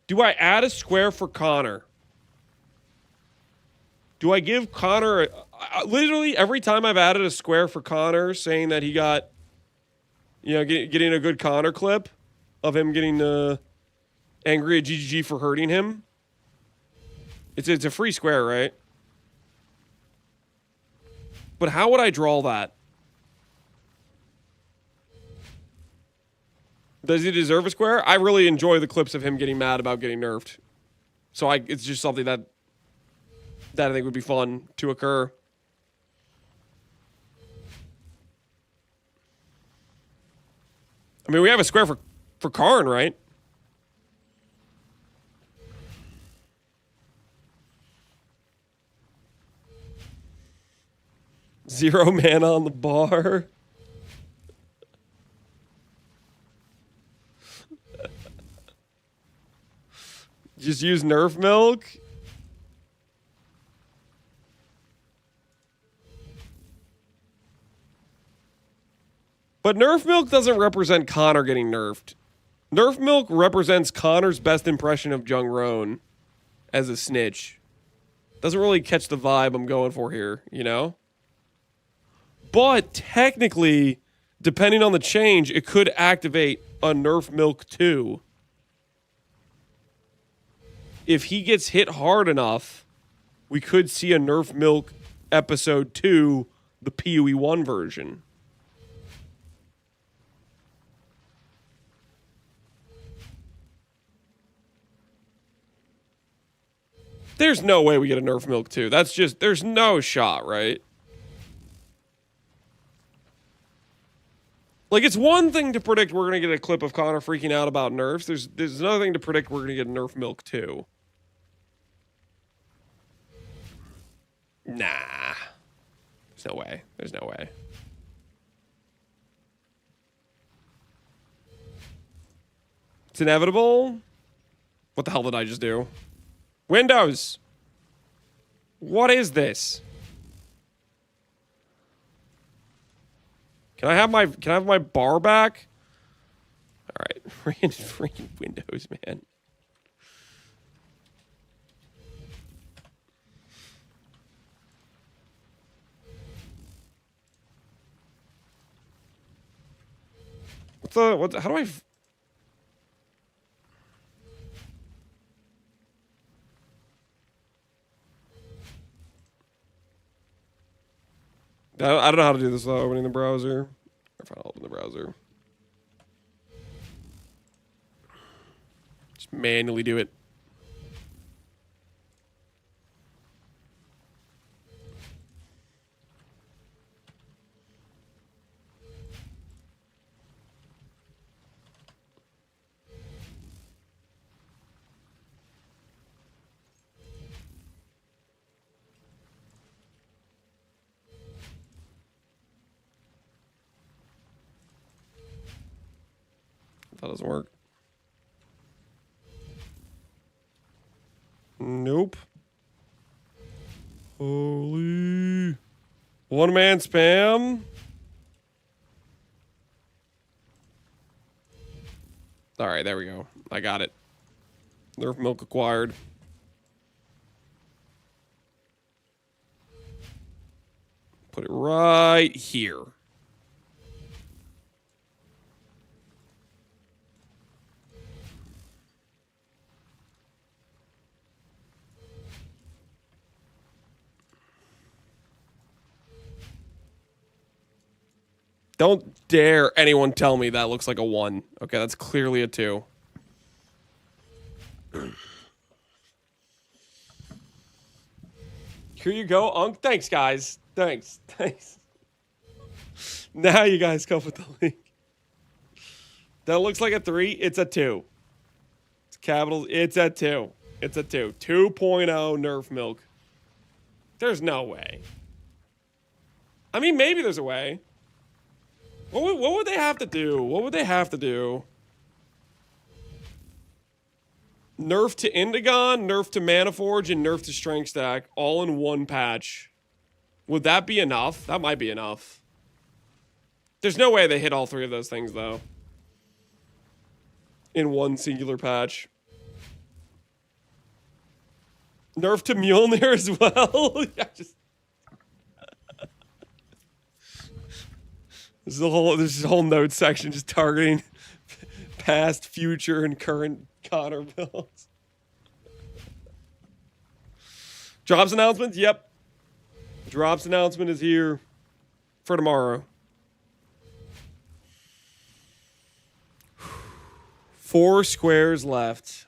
Do I add a square for Connor? Do I give Connor... literally, every time I've added a square for Connor saying that he got... You know, getting a good Connor clip of him getting angry at GGG for hurting him. It's a free square, right? But how would I draw that? Does he deserve a square? I really enjoy the clips of him getting mad about getting nerfed. So it's just something that I think would be fun to occur. I mean, we have a square for Karn, right? Zero mana on the bar. Just use Nerf milk. But Nerf milk doesn't represent Connor getting nerfed. Nerf milk represents Connor's best impression of Jung Roan as a snitch. Doesn't really catch the vibe I'm going for here, you know? But technically, depending on the change, it could activate a Nerf milk 2. If he gets hit hard enough, we could see a Nerf milk episode 2, the PoE 1 version. There's no way we get a Nerf milk 2. That's just, there's no shot, right? Like, it's one thing to predict we're going to get a clip of Connor freaking out about nerfs. There's another thing to predict we're going to get a Nerf milk 2. Nah. There's no way. There's no way. It's inevitable. What the hell did I just do? Windows. What is this? Can I have my bar back? All right, freaking Windows, man. How do I? I don't know how to do this without opening the browser. If I open the browser, just manually do it. That doesn't work. Nope. Holy. One man spam. All right, there we go. I got it. Nerf milk acquired. Put it right here. Don't dare anyone tell me that looks like a 1. Okay, that's clearly a 2. Here you go, Unk. Thanks, guys. Thanks. Now you guys come with the link. That looks like a 3. It's a 2. It's capital. It's a 2. It's a 2. 2.0 Nerf milk. There's no way. I mean, maybe there's a way. What would they have to do? What would they have to do? Nerf to Indigon, nerf to Manaforge, and nerf to Strength Stack all in one patch. Would that be enough? That might be enough. There's no way they hit all 3 of those things, though. In one singular patch. Nerf to Mjolnir as well. Yeah, just there's a whole note section just targeting past, future, and current Connor builds. Drops announcements? Yep. Drops announcement is here for tomorrow. 4 squares left.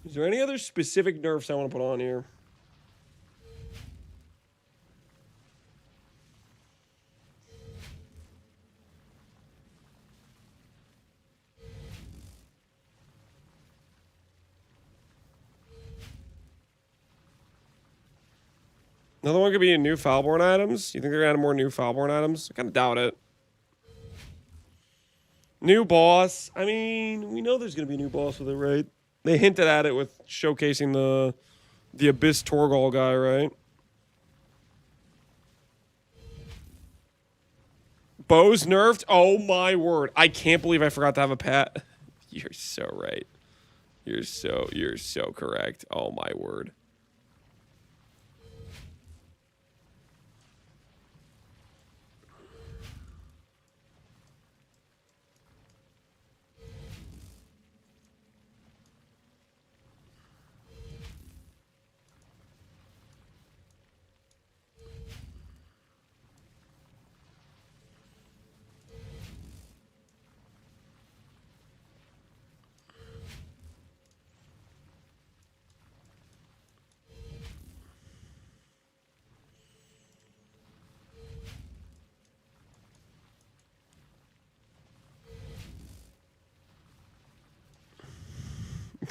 Is there any other specific nerfs I want to put on here? Another one could be new Foulborn items. You think they're gonna add more new Foulborn items? I kind of doubt it. New boss. I mean, we know there's gonna be a new boss with it, right? They hinted at it with showcasing the Abyss Torgal guy, right? Bow's nerfed. Oh my word! I can't believe I forgot to have a pat. You're so right. You're so correct. Oh my word.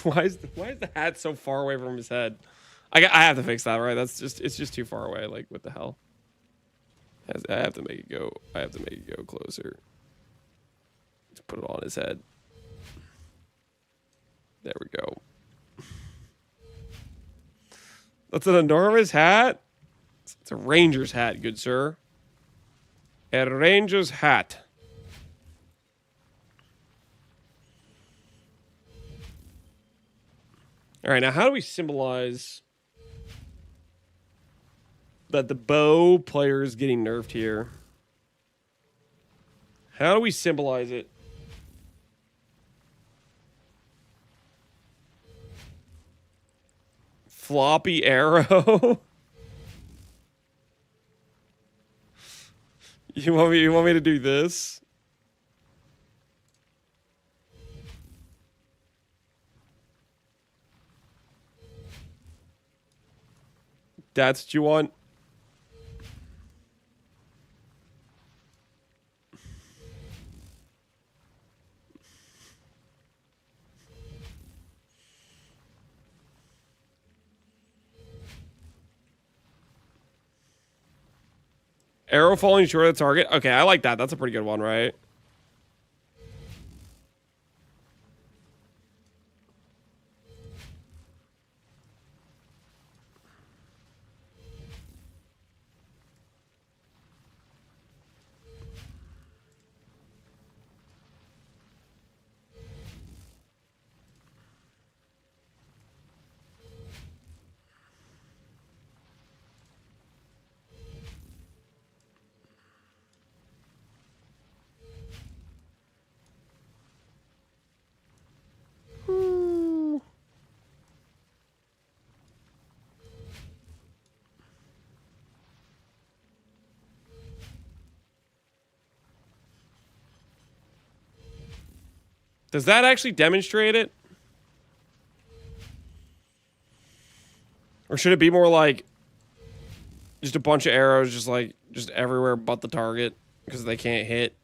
Why is the hat so far away from his head? I have to fix that, right? It's just too far away. Like, what the hell? I have to make it go. I have to make it go closer. Let's put it on his head. There we go. That's an enormous hat. It's a ranger's hat, good sir. A ranger's hat. All right, now how do we symbolize that the bow player is getting nerfed here? How do we symbolize it? Floppy arrow? You want me to do this? That's what you want? Arrow falling short of the target. Okay, I like that. That's a pretty good one, right? Does that actually demonstrate it? Or should it be more like just a bunch of arrows just everywhere but the target because they can't hit?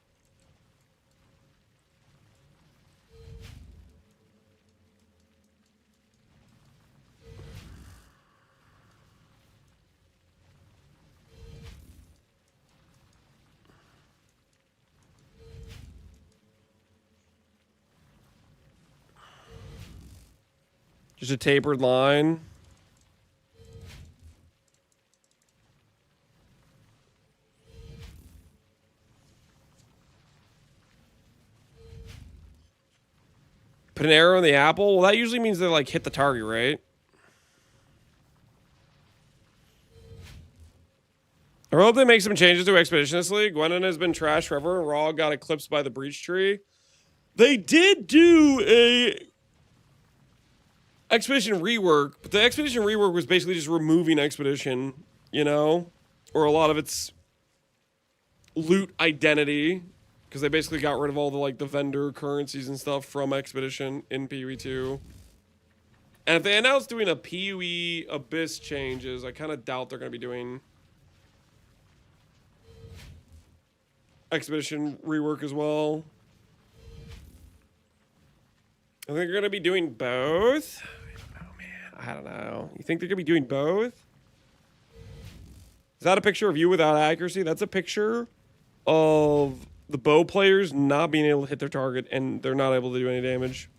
Just a tapered line. Put an arrow in the apple? Well, that usually means they, like, hit the target, right? I hope they make some changes to Expedition this league. Gwennon has been trashed forever, and Raw got eclipsed by the Breach Tree. They did do a Expedition rework, but the Expedition rework was basically just removing Expedition, you know? Or a lot of its loot identity, because they basically got rid of all the, like, the vendor currencies and stuff from Expedition in PoE2. And if they announce doing a PoE Abyss changes, I kind of doubt they're going to be doing Expedition rework as well. I think they're going to be doing both. I don't know, man. I don't know. You think they're going to be doing both? Is that a picture of you without accuracy? That's a picture of the bow players not being able to hit their target, and they're not able to do any damage.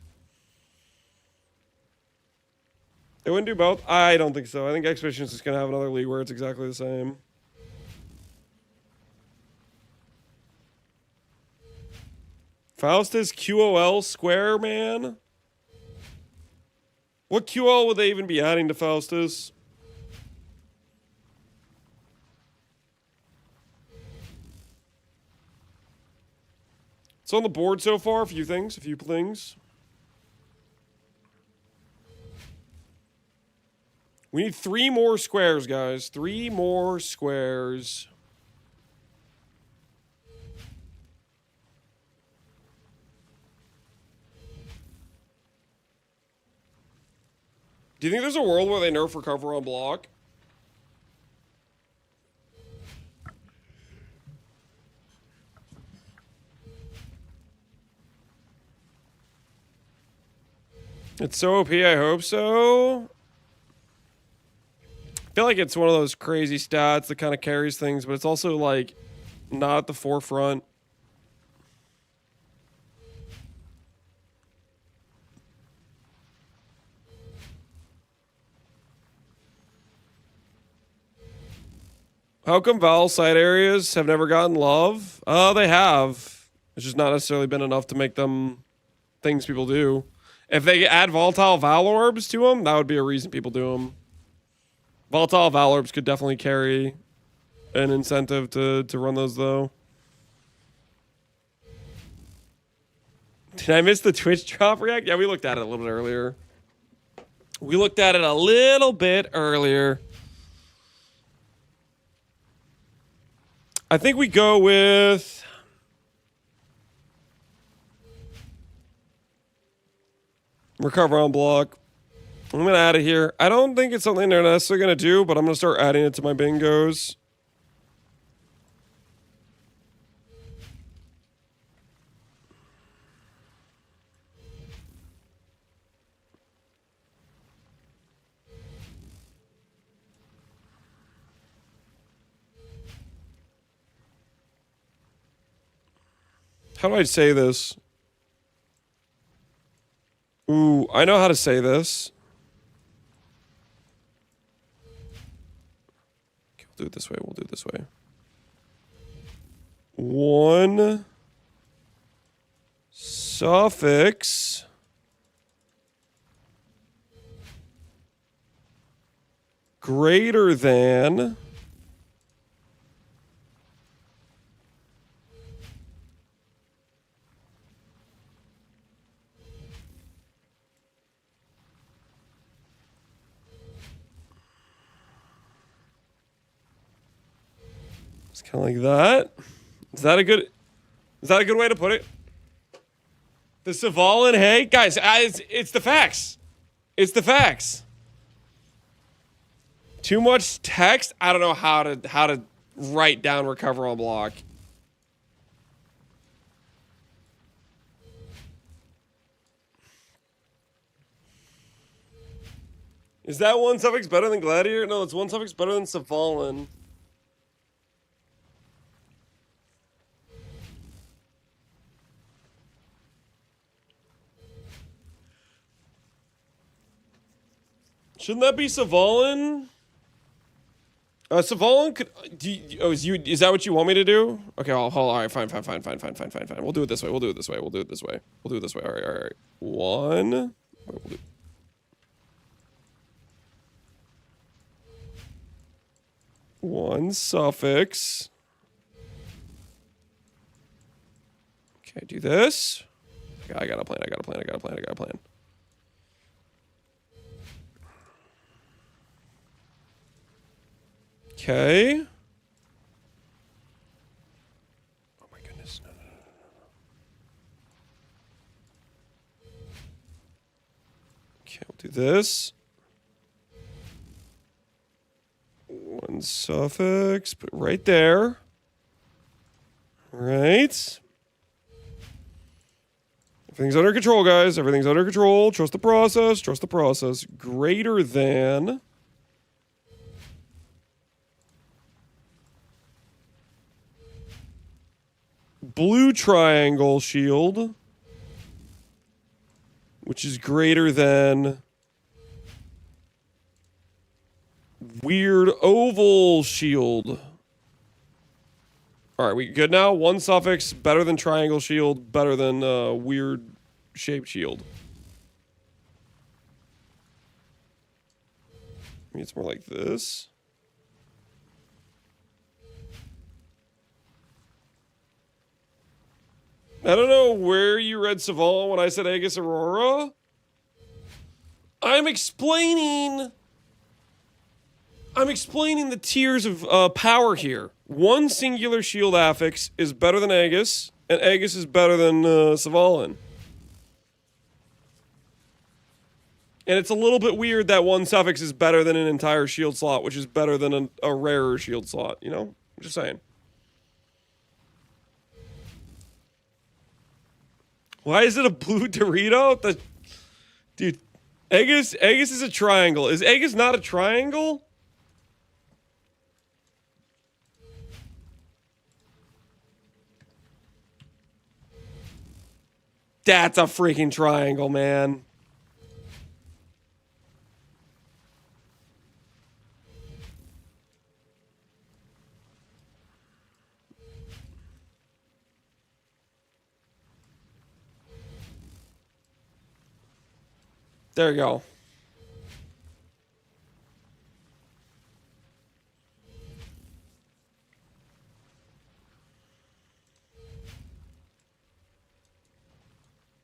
They wouldn't do both? I don't think so. I think Expedition's just going to have another league where it's exactly the same. Faustus QOL Square, man? What QL would they even be adding to Faustus? It's on the board so far, a few things. We need 3 more squares, guys. 3 more squares. Do you think there's a world where they nerf recover on block? It's so OP, I hope so. I feel like it's one of those crazy stats that kind of carries things, but it's also, like, not at the forefront. How come Val side areas have never gotten love? They have. It's just not necessarily been enough to make them things people do. If they add volatile Val orbs to them, that would be a reason people do them. Volatile Val orbs could definitely carry an incentive to run those, though. Did I miss the Twitch drop react? Yeah, we looked at it a little bit earlier. I think we go with recover on block. I'm going to add it here. I don't think it's something they're necessarily going to do, but I'm going to start adding it to my bingos. How do I say this? Ooh, I know how to say this. Okay, we'll do it this way. 1 suffix greater than kind of like that. Is that a good way to put it? The Savalan, hey guys, it's the facts. It's the facts. Too much text. I don't know how to write down recover on block. Is that one suffix better than Gladiator? No, it's one suffix better than Savalan. Shouldn't that be Savalan? Savalon could. Is that what you want me to do? Okay, hold on. All right, fine. We'll do it this way. We'll do it this way. All right. One. One suffix. Okay, do this. I got a plan. Okay. Oh my goodness. No. Okay, we'll do this. One suffix, put it right there. Right. Everything's under control, guys. Everything's under control. Trust the process. Greater than. Blue triangle shield, which is greater than weird oval shield. All right, we good now? One suffix, better than triangle shield, better than weird shaped shield. Maybe it's more like this. I don't know where you read Saval when I said Aegis Aurora. I'm explaining the tiers of power here. One singular shield affix is better than Aegis, and Aegis is better than Savalin. And it's a little bit weird that one suffix is better than an entire shield slot, which is better than a rarer shield slot, you know? I'm just saying. Why is it a blue Dorito? Dude, Aegis is a triangle. Is Aegis not a triangle? That's a freaking triangle, man. There you go.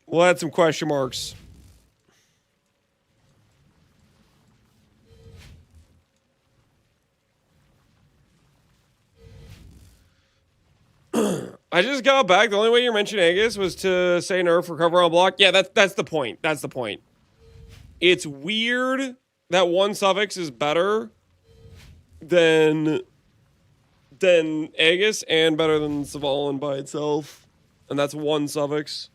We'll add some question marks. I just got back. The only way you mentioned Aegis was to say nerf recover on block. Yeah, that's the point. That's the point. It's weird that one suffix is better than Aegis and better than Savalin by itself. And that's one suffix.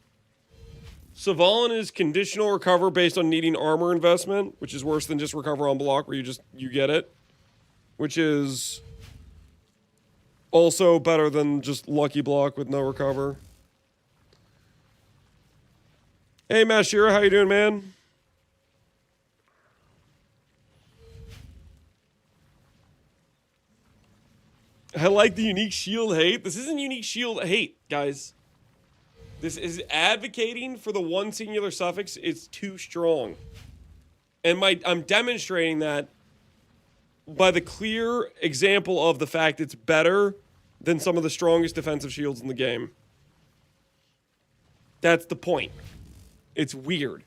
Savalin is conditional recover based on needing armor investment, which is worse than just recover on block where you get it. Which is also better than just lucky block with no recover. Hey Mashira, how you doing, man? I like the unique shield hate. This isn't unique shield hate, guys. This is advocating for the one singular suffix. It's too strong. And I'm demonstrating that by the clear example of the fact it's better than some of the strongest defensive shields in the game. That's the point. It's weird.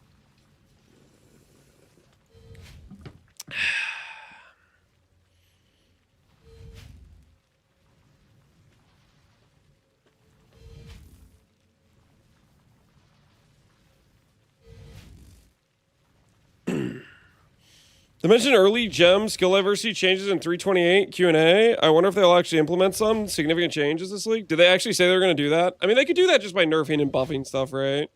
They mentioned early gem skill diversity changes in 328 Q&A. I wonder if they'll actually implement some significant changes this league. Did they actually say they're going to do that? I mean, they could do that just by nerfing and buffing stuff, right?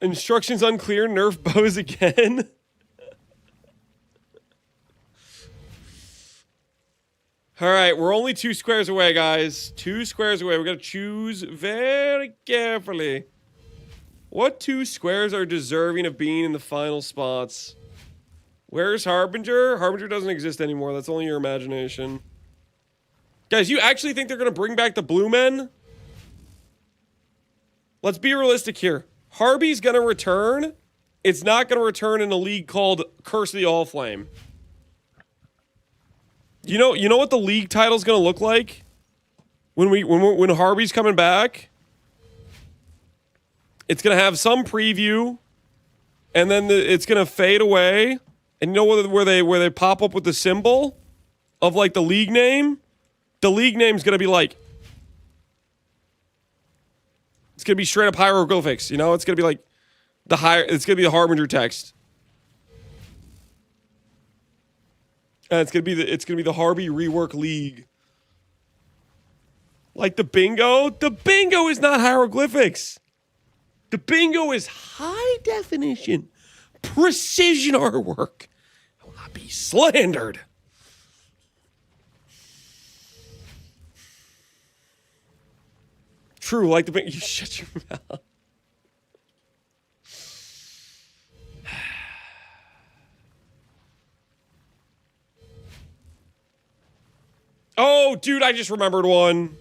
Instructions unclear. Nerf bows again. All right, we're only 2 squares away, guys. 2 squares away. We got to choose very carefully. What 2 squares are deserving of being in the final spots? Where's Harbinger? Harbinger doesn't exist anymore. That's only your imagination. Guys, you actually think they're going to bring back the blue men? Let's be realistic here. Harby's going to return. It's not going to return in a league called Curse of the Allflame. You know what the league title's going to look like? When Harby's coming back? It's going to have some preview, and then it's going to fade away. And you know where they pop up with the symbol of like the league name? The league name's going to be like, it's going to be straight up hieroglyphics, you know? It's going to be like it's going to be the Harbinger text. And it's going to be the Harby Rework League. Like the bingo? The bingo is not hieroglyphics. The bingo is high definition, precision artwork. I will not be slandered. True, like the bingo. You shut your mouth. Oh, dude, I just remembered one.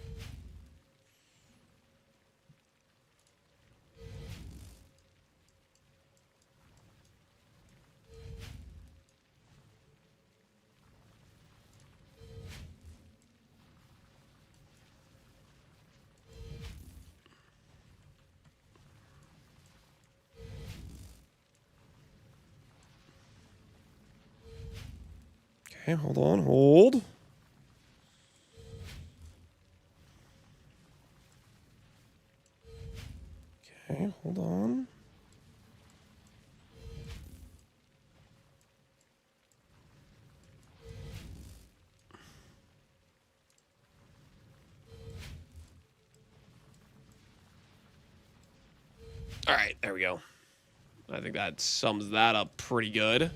Okay, hold on, hold. Okay, hold on. All right, there we go. I think that sums that up pretty good.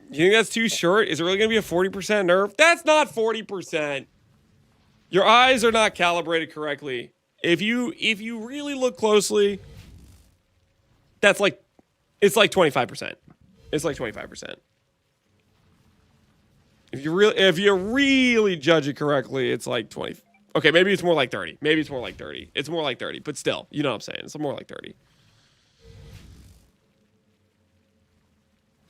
You think that's too short? Is it really going to be a 40% nerf? That's not 40%. Your eyes are not calibrated correctly. If you really look closely, that's like, it's like 25%. It's like 25%. If you really judge it correctly, it's like 20. Okay, maybe it's more like 30. Maybe it's more like 30. It's more like 30, but still, you know what I'm saying. It's more like 30.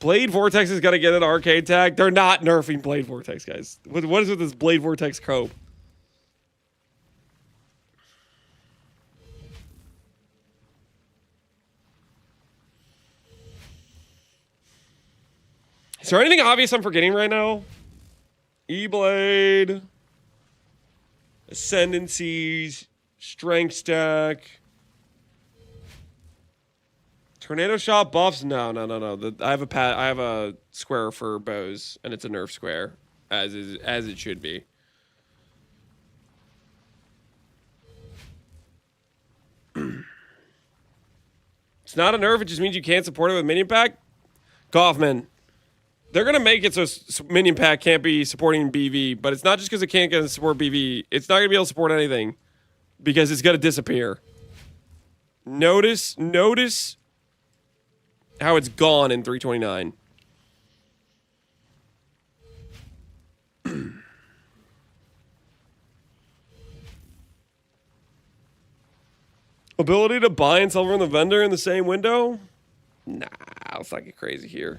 Blade Vortex is going to get an arcade tag. They're not nerfing Blade Vortex, guys. What is with this Blade Vortex cope? Is there anything obvious I'm forgetting right now? E-Blade, Ascendancies, Strength Stack, Tornado Shot buffs? No. I have a square for bows, and it's a nerf square, as it should be. It's not a nerf. It just means you can't support it with minion pack. Goffman. They're gonna make it so minion pack can't be supporting BV, but it's not just because it can't get to support BV. It's not gonna be able to support anything because it's gonna disappear. Notice how it's gone in 329. Ability to buy and sell from the vendor in the same window? Nah, let's not get crazy here.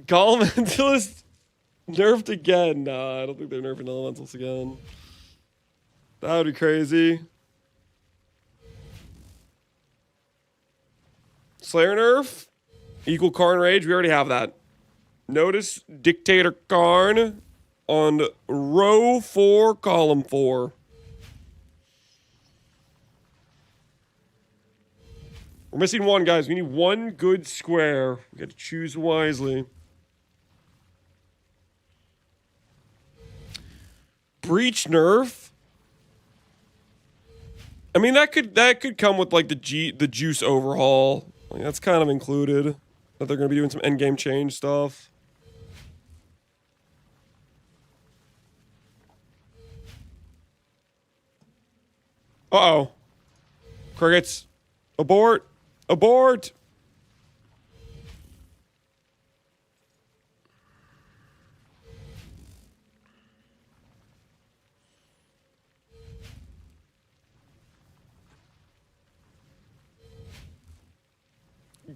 Elementalist nerfed again. Nah, I don't think they're nerfing elementals again. That would be crazy. Slayer nerf? Equal Karn Rage? We already have that. Notice Dictator Karn on row 4, column 4. We're missing one, guys. We need one good square. We got to choose wisely. Breach nerf. I mean, that could come with like the juice overhaul. Like, that's kind of included. That they're gonna be doing some endgame change stuff. Uh-oh. Crickets. Abort. Abort.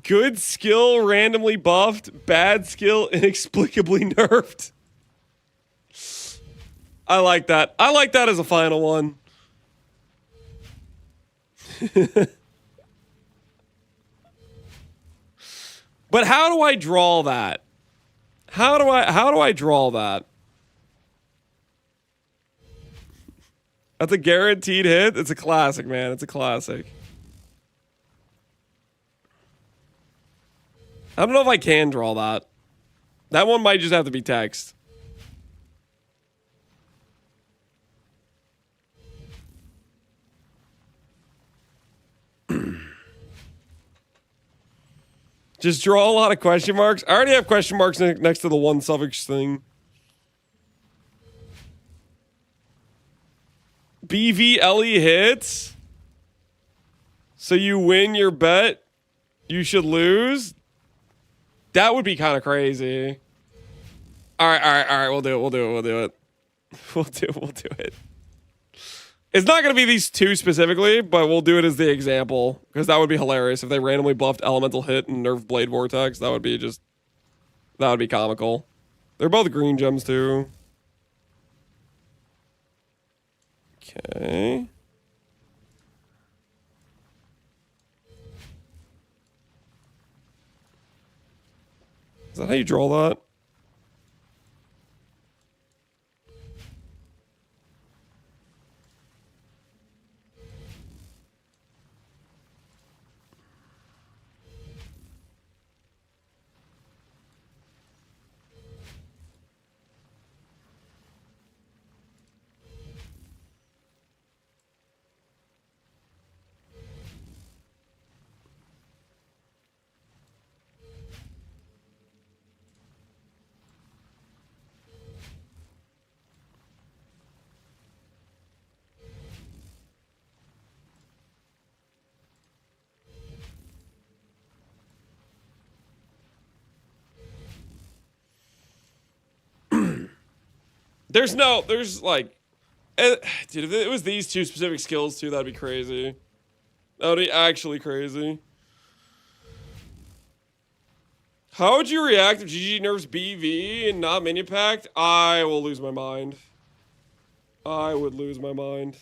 Good skill randomly buffed, bad skill inexplicably nerfed. I like that. I like that as a final one. But how do I draw that? How do I draw that? That's a guaranteed hit. It's a classic, man. It's a classic. I don't know if I can draw that. That one might just have to be text. Just draw a lot of question marks. I already have question marks next to the one suffix thing. BVLE hits. So you win your bet. You should lose. That would be kind of crazy. All right. We'll do it. We'll do it. It's not going to be these two specifically, but we'll do it as the example. Because that would be hilarious if they randomly buffed Elemental Hit and nerfed Blade Vortex. That would be comical. They're both green gems too. Okay. Is that how you draw that? There's like, dude, if it was these two specific skills too, that'd be crazy. That would be actually crazy. How would you react if GG nerfs BV and not minion pact? I will lose my mind. I would lose my mind.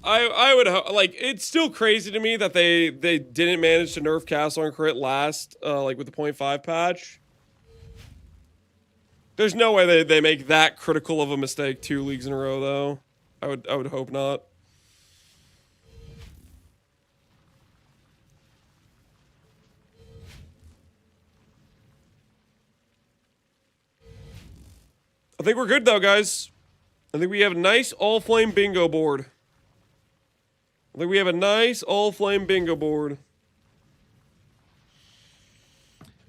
I would like, it's still crazy to me that they didn't manage to nerf Castle and Crit last, like with the 0.5 patch. There's no way they make that critical of a mistake 2 leagues in a row, though. I would hope not. I think we're good, though, guys. I think we have a nice Allflame bingo board.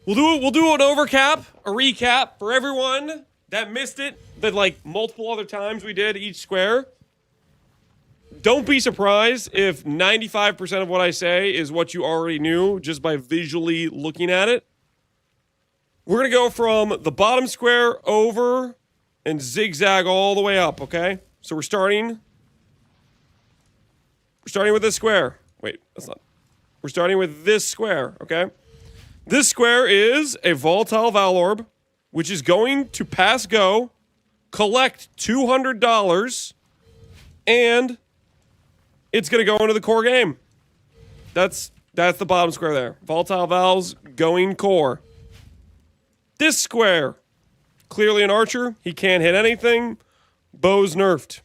We'll do an overcap, a recap for everyone that missed it, that like multiple other times we did each square. Don't be surprised if 95% of what I say is what you already knew just by visually looking at it. We're going to go from the bottom square over and zigzag all the way up, okay? So we're starting with this square. Wait, that's not. We're starting with this square, okay? This square is a volatile Valorb, which is going to pass go, collect $200, and it's going to go into the core game. That's the bottom square there. Volatile Val's going core. This square, clearly an archer. He can't hit anything. Bow's nerfed.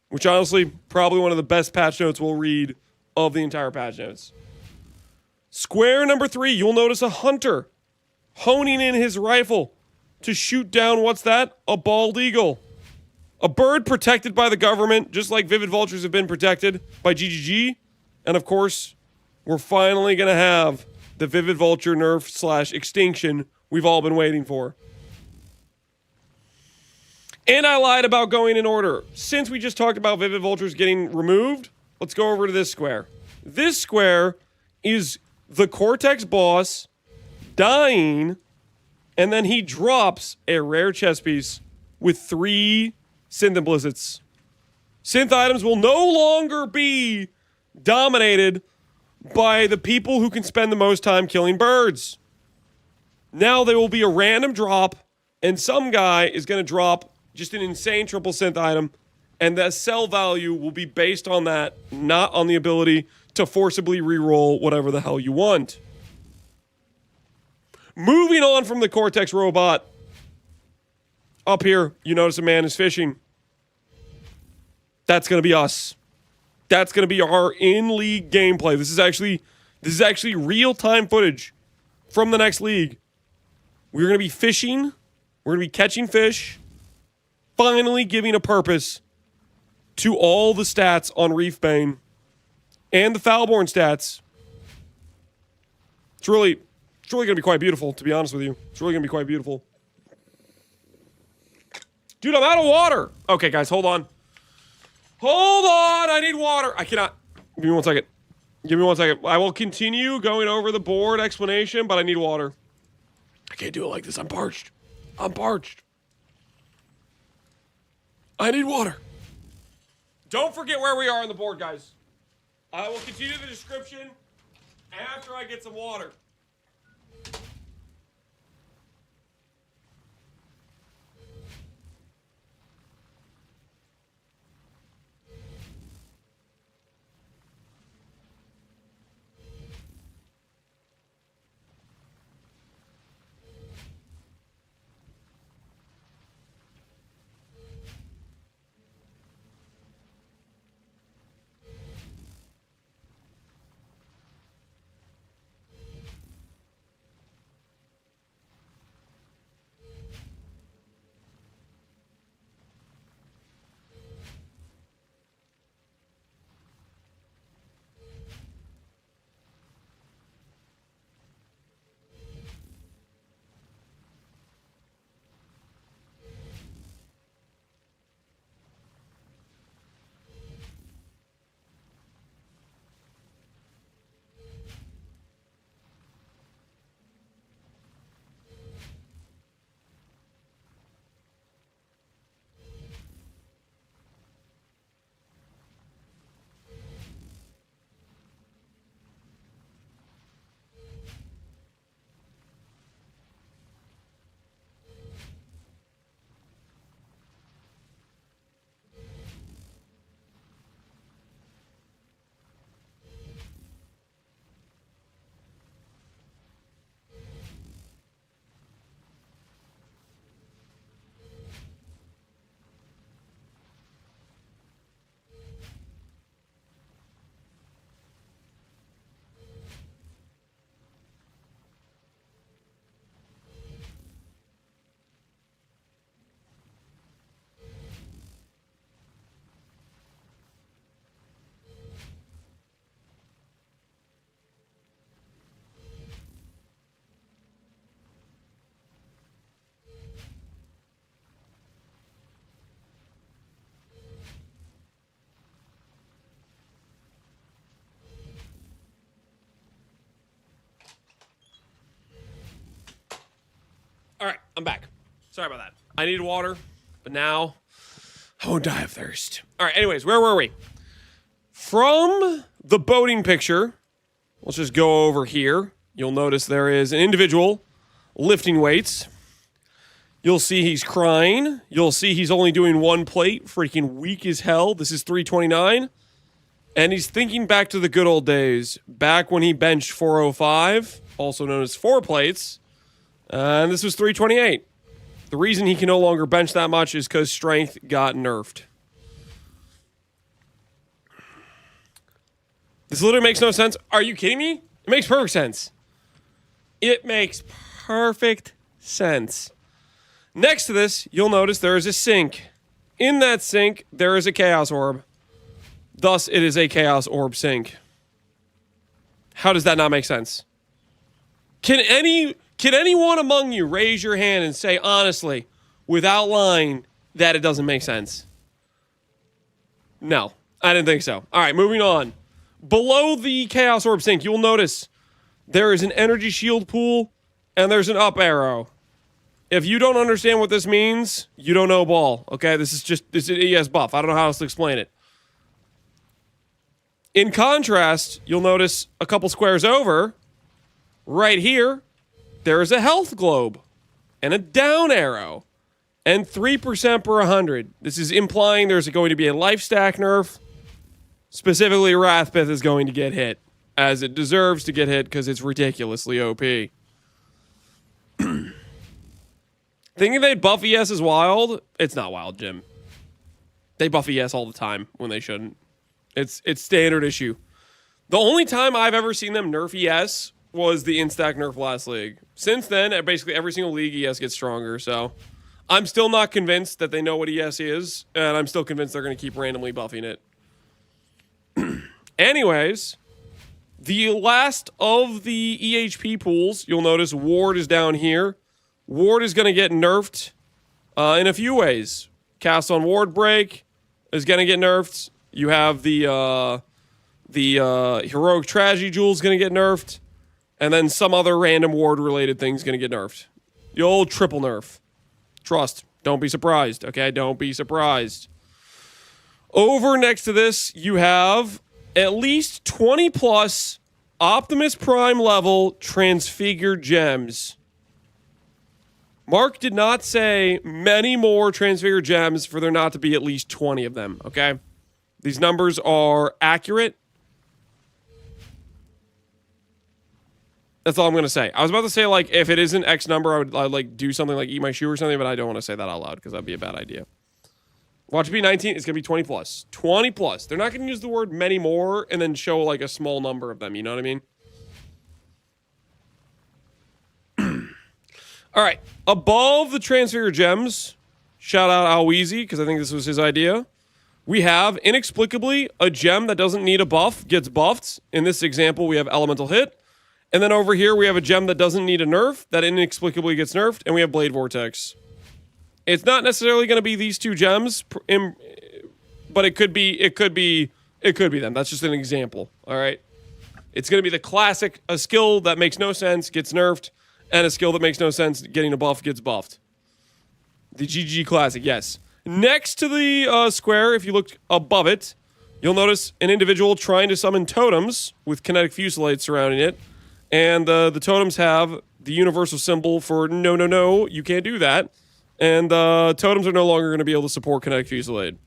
Which honestly, probably one of the best patch notes we'll read of the entire patch notes. Square number 3, you'll notice a hunter honing in his rifle. to shoot down, what's that? A bald eagle. A bird protected by the government, just like Vivid Vultures have been protected by GGG. And of course, we're finally going to have the Vivid Vulture nerf / extinction we've all been waiting for. And I lied about going in order. Since we just talked about Vivid Vultures getting removed, let's go over to this square. This square is the Cortex boss dying, and then he drops a rare chess piece with 3 Synth Implicits. Synth items will no longer be dominated by the people who can spend the most time killing birds. Now they will be a random drop, and some guy is going to drop just an insane triple synth item, and the sell value will be based on that, not on the ability to forcibly reroll whatever the hell you want. Moving on from the Cortex robot, up here, you notice a man is fishing. That's going to be us. That's going to be our in-league gameplay. This is actually real-time footage from the next league. We're going to be fishing. We're going to be catching fish. Finally giving a purpose to all the stats on Reefbane and the Foulborn stats. It's really going to be quite beautiful, to be honest with you. It's really going to be quite beautiful. Dude, I'm out of water. Okay, guys, hold on. Hold on, I need water. I cannot. Give me 1 second. Give me 1 second. I will continue going over the board explanation, but I need water. I can't do it like this. I'm parched. I'm parched. I need water. Don't forget where we are on the board, guys. I will continue the description after I get some water. All right, I'm back. Sorry about that. I need water, but now I won't die of thirst. All right, anyways, where were we? From the boating picture, let's just go over here. You'll notice there is an individual lifting weights. You'll see he's crying. You'll see he's only doing 1 plate, freaking weak as hell. This is 329. And he's thinking back to the good old days, back when he benched 405, also known as 4 plates. And this was 328. The reason he can no longer bench that much is because strength got nerfed. This literally makes no sense. Are you kidding me? It makes perfect sense. It makes perfect sense. Next to this, you'll notice there is a sink. In that sink, there is a Chaos Orb. Thus, it is a Chaos Orb sink. How does that not make sense? Can anyone among you raise your hand and say honestly, without lying, that it doesn't make sense? No, I didn't think so. All right, moving on. Below the Chaos Orb sink, you'll notice there is an energy shield pool and there's an up arrow. If you don't understand what this means, you don't know ball. Okay, this is an ES buff. I don't know how else to explain it. In contrast, you'll notice a couple squares over, right here, there is a health globe and a down arrow and 3% per 100. This is implying there's going to be a life stack nerf. Specifically, Wrathpith is going to get hit, as it deserves to get hit because it's ridiculously OP. Thinking they'd buff ES is wild. It's not wild, Jim. They buff ES all the time when they shouldn't. It's standard issue. The only time I've ever seen them nerf ES was the Instack nerf last league. Since then, at basically every single league, ES gets stronger. So I'm still not convinced that they know what ES is, and I'm still convinced they're going to keep randomly buffing it. Anyways, the last of the EHP pools, you'll notice Ward is down here. Ward is going to get nerfed in a few ways. Cast on Ward Break is going to get nerfed. You have the Heroic Tragedy Jewel is going to get nerfed. And then some other random Ward-related thing is going to get nerfed. The old triple nerf. Trust. Don't be surprised, okay? Don't be surprised. Over next to this, you have at least 20 plus Optimus Prime level transfigured gems. Mark did not say many more transfigured gems for there not to be at least 20 of them, okay? These numbers are accurate. That's all I'm going to say. I was about to say, like, if it isn't X number, I'd like, do something like eat my shoe or something, but I don't want to say that out loud because that'd be a bad idea. Watch it be 19, it's going to be 20 plus. 20 plus. They're not going to use the word many more and then show, like, a small number of them. You know what I mean? All right. Above the transfigure gems, shout out Alweezy, because I think this was his idea. We have, inexplicably, a gem that doesn't need a buff gets buffed. In this example, we have Elemental Hit. And then over here, we have a gem that doesn't need a nerf that inexplicably gets nerfed, and we have Blade Vortex. It's not necessarily going to be these two gems, but it could be them. That's just an example, all right? It's going to be the classic, a skill that makes no sense gets nerfed, and a skill that makes no sense getting a buff gets buffed. The GG classic, yes. Next to the square, if you look above it, you'll notice an individual trying to summon totems with kinetic fusillade surrounding it. And the totems have the universal symbol for no, you can't do that. And totems are no longer going to be able to support kinetic fusillade.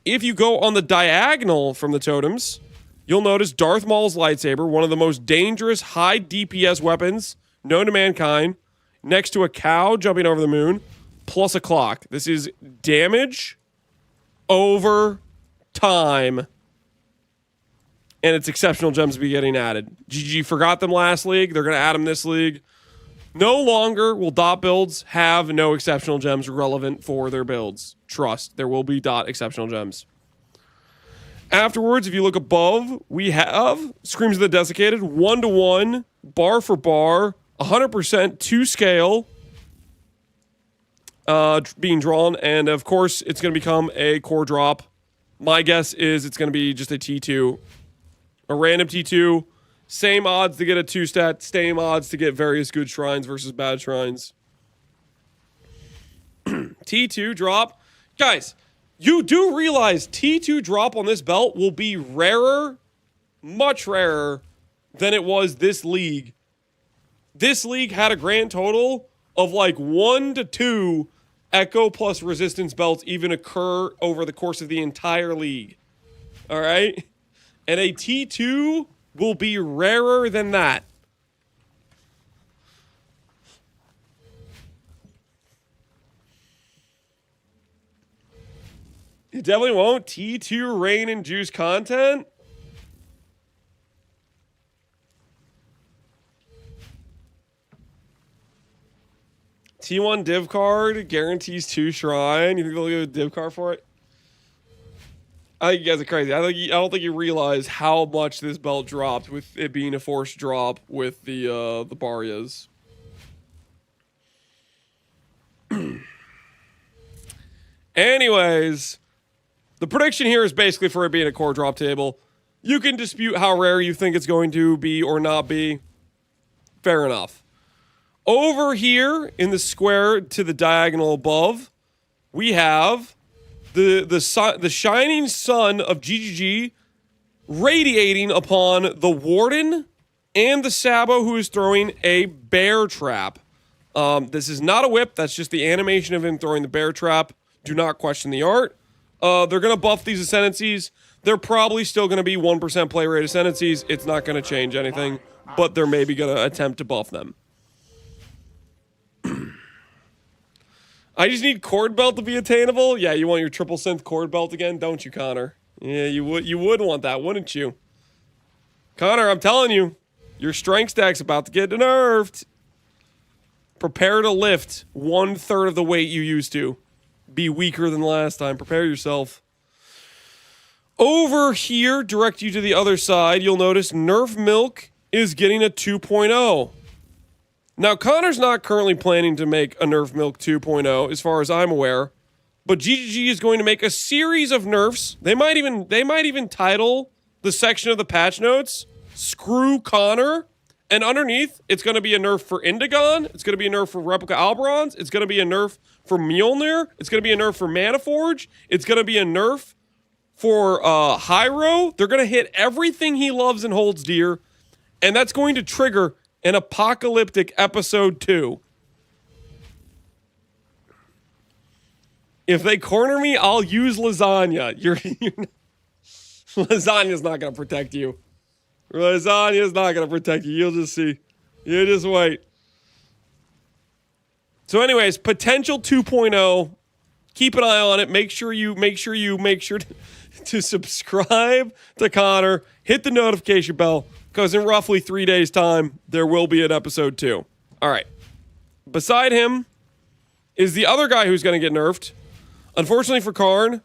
If you go on the diagonal from the totems, you'll notice Darth Maul's lightsaber, one of the most dangerous high DPS weapons known to mankind, next to a cow jumping over the moon, plus a clock. This is damage over time. And it's exceptional gems to be getting added. GG forgot them last league. They're going to add them this league. No longer will dot builds have no exceptional gems relevant for their builds. Trust, there will be dot exceptional gems. Afterwards, if you look above, we have Screams of the Desiccated, 1-to-1, bar for bar, 100% to scale being drawn. And of course, it's going to become a core drop. My guess is it's going to be just a T2. A random T2, same odds to get a 2-stat, same odds to get various good shrines versus bad shrines. T2 drop. Guys, you do realize T2 drop on this belt will be rarer, much rarer than it was this league. This league had a grand total of like 1 to 2 Echo plus Resistance belts even occur over the course of the entire league. All right? And a T2 will be rarer than that. It definitely won't. T2 rain and juice content. T1 div card guarantees 2 shrine. You think they'll give a div card for it? I think you guys are crazy. I don't think you realize how much this belt dropped with it being a forced drop with the Barrias. Anyways, the prediction here is basically for it being a core drop table. You can dispute how rare you think it's going to be or not be. Fair enough. Over here in the square to the diagonal above, we have the shining sun of GGG radiating upon the Warden and the Sabo, who is throwing a bear trap. This is not a whip. That's just the animation of him throwing the bear trap. Do not question the art. They're going to buff these Ascendancies. They're probably still going to be 1% play rate Ascendancies. It's not going to change anything, but they're maybe going to attempt to buff them. I just need Cord Belt to be attainable. Yeah, you want your triple synth Cord Belt again, don't you, Connor? Yeah, you would want that, wouldn't you? Connor, I'm telling you, your strength stack's about to get nerfed. Prepare to lift 1/3 of the weight you used to. Be weaker than last time. Prepare yourself. Over here, direct you to the other side, you'll notice Nerf Milk is getting a 2.0. Now, Connor's not currently planning to make a Nerf Milk 2.0, as far as I'm aware, but GGG is going to make a series of nerfs. They might even title the section of the patch notes "Screw Connor," and underneath it's going to be a nerf for Indigon. It's going to be a nerf for Replica Alberons. It's going to be a nerf for Mjolnir. It's going to be a nerf for Manaforge. It's going to be a nerf for Hyro. They're going to hit everything he loves and holds dear, and that's going to trigger an apocalyptic episode 2. If they corner me, I'll use lasagna. Lasagna's not going to protect you. Lasagna's not going to protect you. You'll just see. You just wait. So anyways, potential 2.0. Keep an eye on it. Make sure to subscribe to Connor. Hit the notification bell, because in roughly 3 days' time, there will be an episode 2. All right. Beside him is the other guy who's going to get nerfed. Unfortunately for Karn,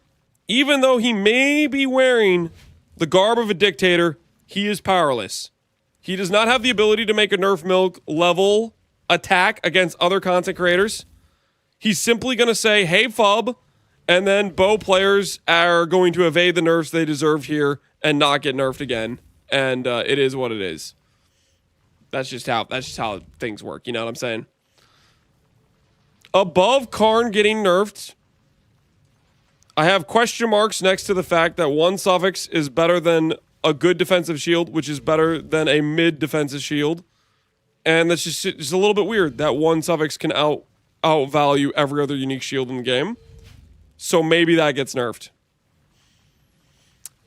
even though he may be wearing the garb of a dictator, he is powerless. He does not have the ability to make a Nerf Milk level attack against other content creators. He's simply going to say, "Hey, Fub," and then Bow players are going to evade the nerfs they deserve here and not get nerfed again. And it is what it is. That's just how things work. You know what I'm saying? Above Karn getting nerfed, I have question marks next to the fact that one suffix is better than a good defensive shield, which is better than a mid defensive shield. And that's just a little bit weird that one suffix can outvalue every other unique shield in the game. So maybe that gets nerfed.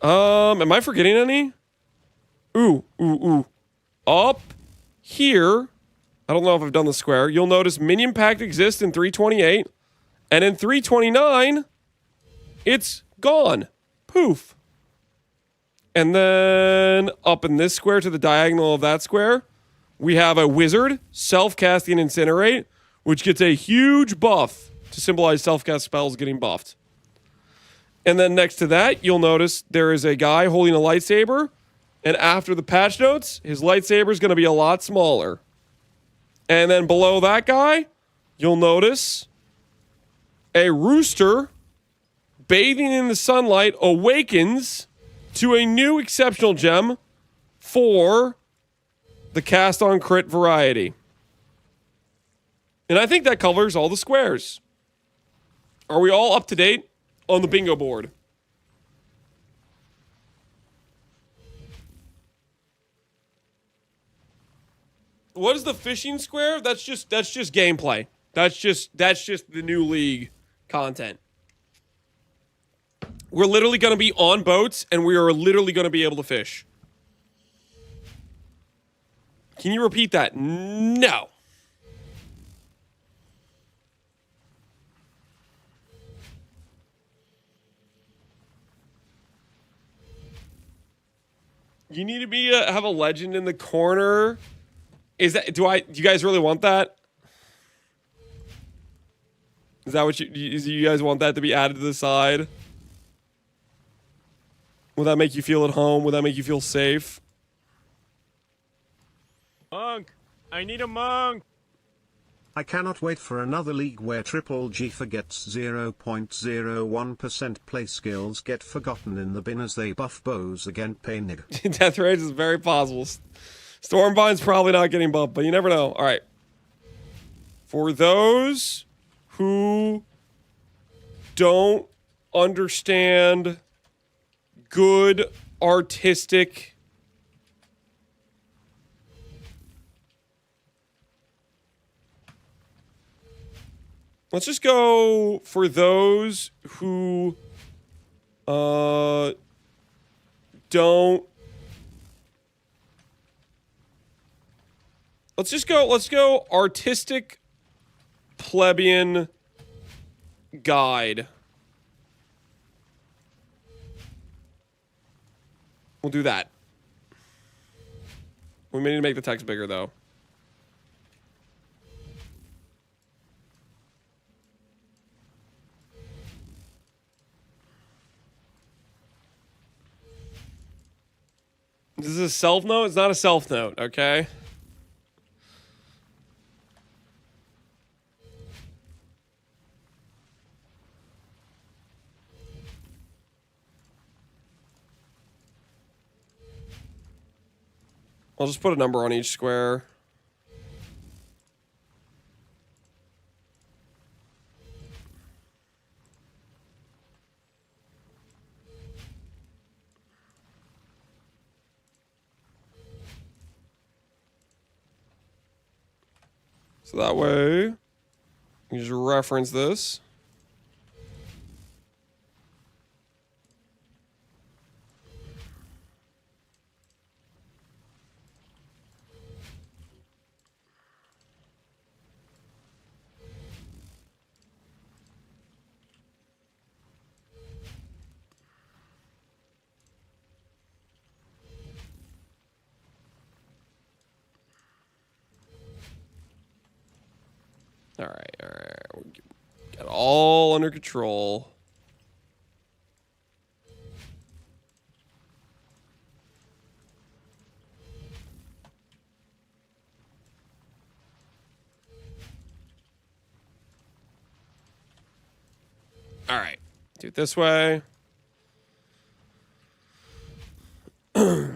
Am I forgetting any? Ooh. Up here, I don't know if I've done the square. You'll notice Minion Pact exists in 328. And in 329, it's gone. Poof. And then up in this square to the diagonal of that square, we have a wizard, self-casting Incinerate, which gets a huge buff to symbolize self-cast spells getting buffed. And then next to that, you'll notice there is a guy holding a lightsaber, and after the patch notes, his lightsaber is going to be a lot smaller. And then below that guy, you'll notice a rooster bathing in the sunlight awakens to a new exceptional gem for the cast on crit variety. And I think that covers all the squares. Are we all up to date on the bingo board? What is the fishing square? That's just gameplay. That's just the new league content. We're literally going to be on boats, and we are literally going to be able to fish. Can you repeat that? No. You need to be have a legend in the corner. Is that do you guys really want that? Is that what you guys want that to be added to the side? Would that make you feel at home? Would that make you feel safe? Monk! I need a monk! I cannot wait for another league where Triple G forgets 0.01% play skills get forgotten in the bin as they buff bows again. Pain nigga. Death Rage is very possible. Stormbind's probably not getting buffed, but you never know. All right. For those who don't understand good artistic let's just go for those who don't. Let's go artistic plebeian guide. We'll do that. We may need to make the text bigger though. This is a self note? It's not a self note, okay? I'll just put a number on each square. So that way, you just reference this. All right. We'll get it all under control. All right. Do it this way. I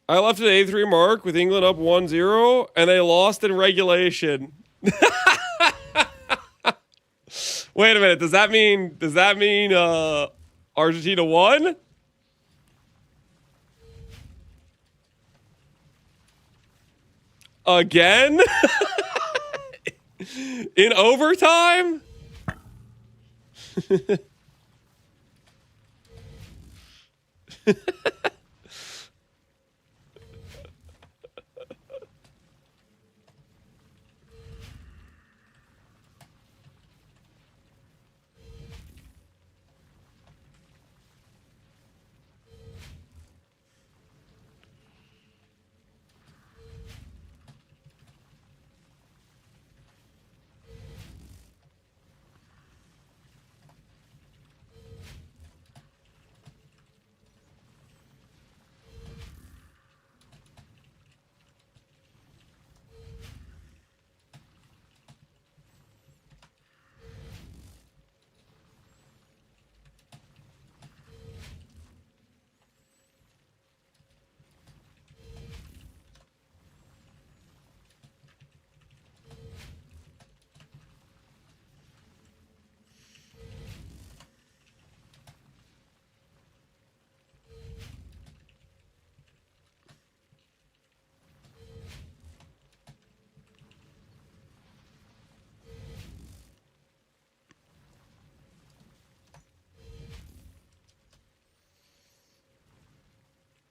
left at A3 mark with England up 1-0, and they lost in regulation. Wait a minute. Does that mean Argentina won? Again? In overtime?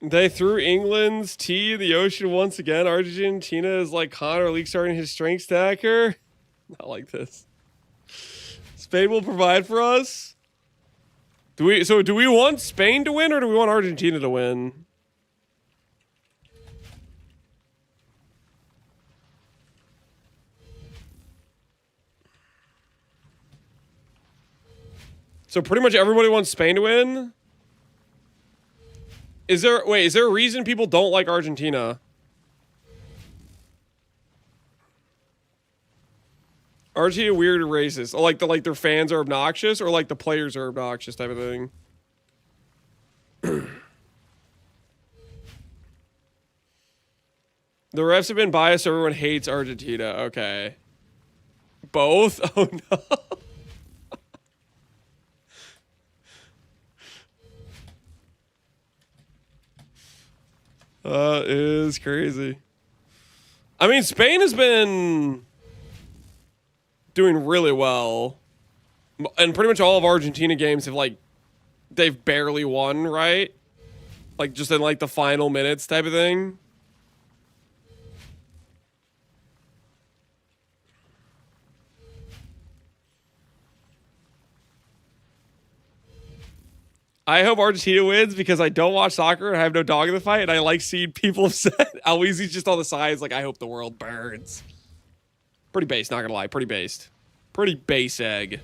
They threw England's tea in the ocean once again. Argentina is like Connor Leak starting his strength stacker. Not like this. Spain will provide for us. Do we want Spain to win or do we want Argentina to win? So pretty much everybody wants Spain to win? Is there a reason people don't like Argentina? Argentina weird and racist. Like their fans are obnoxious, or like the players are obnoxious type of thing. The refs have been biased, so everyone hates Argentina. Okay. Both? Oh no. That is crazy. I mean, Spain has been doing really well. And pretty much all of Argentina games have, like, they've barely won, right? Like, just in, like, the final minutes type of thing. I hope Argentina wins because I don't watch soccer and I have no dog in the fight, and I like seeing people upset. Always just on the sides like, I hope the world burns. Pretty based, not gonna lie. Pretty based. Pretty base egg.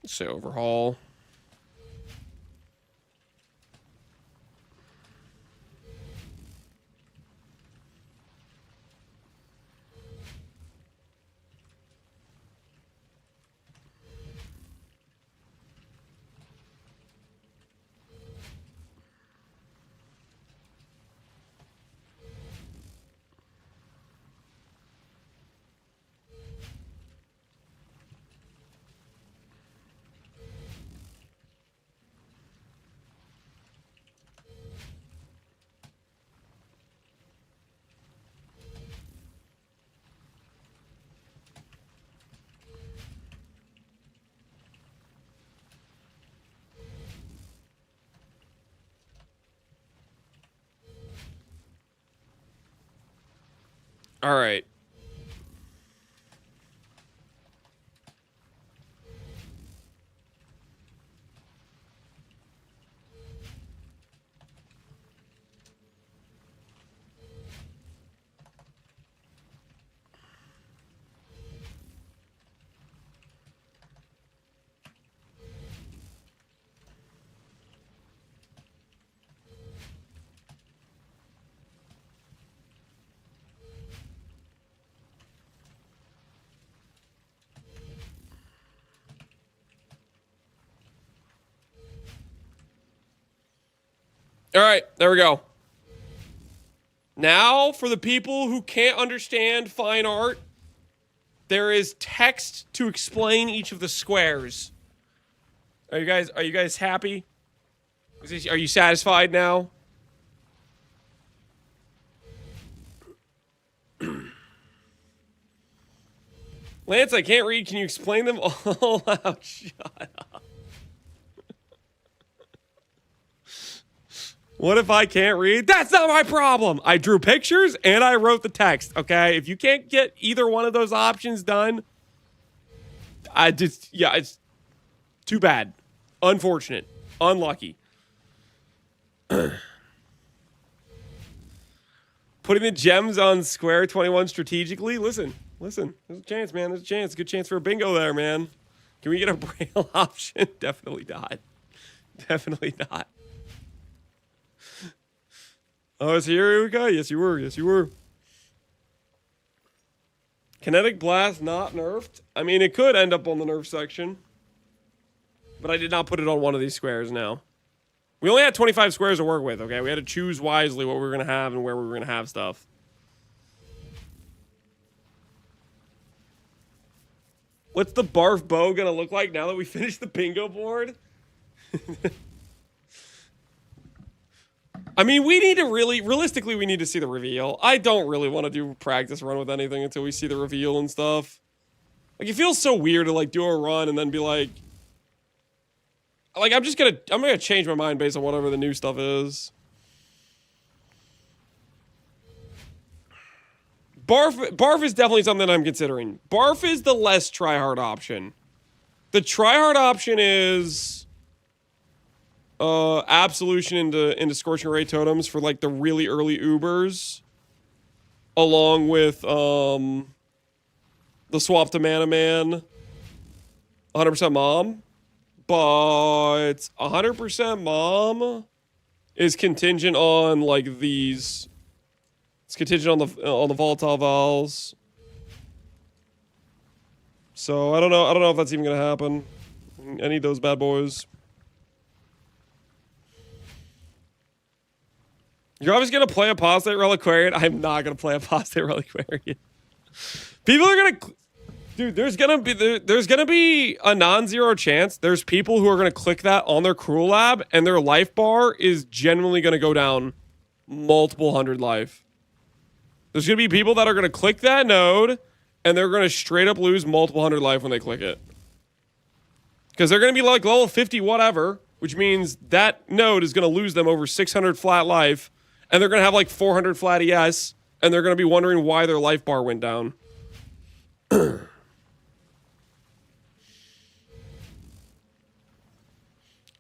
Let's say overhaul. All right. All right, there we go. Now, for the people who can't understand fine art, there is text to explain each of the squares. Are you guys happy? Are you satisfied now? Lance, I can't read. Can you explain them all out? Shut up. What if I can't read? That's not my problem. I drew pictures and I wrote the text, okay? If you can't get either one of those options done, it's too bad. Unfortunate. Unlucky. Putting the gems on square 21 strategically? Listen. There's a chance, man. There's a chance. Good chance for a bingo there, man. Can we get a braille option? Definitely not. Definitely not. Oh, here we go. Yes, you were. Kinetic Blast not nerfed. I mean, it could end up on the nerf section. But I did not put it on one of these squares now. We only had 25 squares to work with, okay? We had to choose wisely what we were going to have and where we were going to have stuff. What's the barf bow going to look like now that we finished the bingo board? I mean, we need to realistically, we need to see the reveal. I don't really want to do practice run with anything until we see the reveal and stuff. Like, it feels so weird to, like, do a run and then be like, I'm gonna change my mind based on whatever the new stuff is. Barf is definitely something I'm considering. Barf is the less tryhard option. The tryhard option is Absolution into Scorching Ray Totems for like the really early Ubers. Along with the swap to Mana Man 100% Mom. But 100% Mom is contingent on like these. It's contingent on the volatile vowels. So I don't know if that's even gonna happen. I need those bad boys. You're obviously gonna play Apostate Reliquarian. I'm not gonna play Apostate Reliquarian. People are gonna, dude. There's gonna be a non-zero chance. There's people who are gonna click that on their Cruel Lab, and their life bar is genuinely gonna go down multiple hundred life. There's gonna be people that are gonna click that node, and they're gonna straight up lose multiple hundred life when they click it. Because they're gonna be like level 50 whatever, which means that node is gonna lose them over 600 flat life, and they're gonna have like 400 flat ES, and they're gonna be wondering why their life bar went down.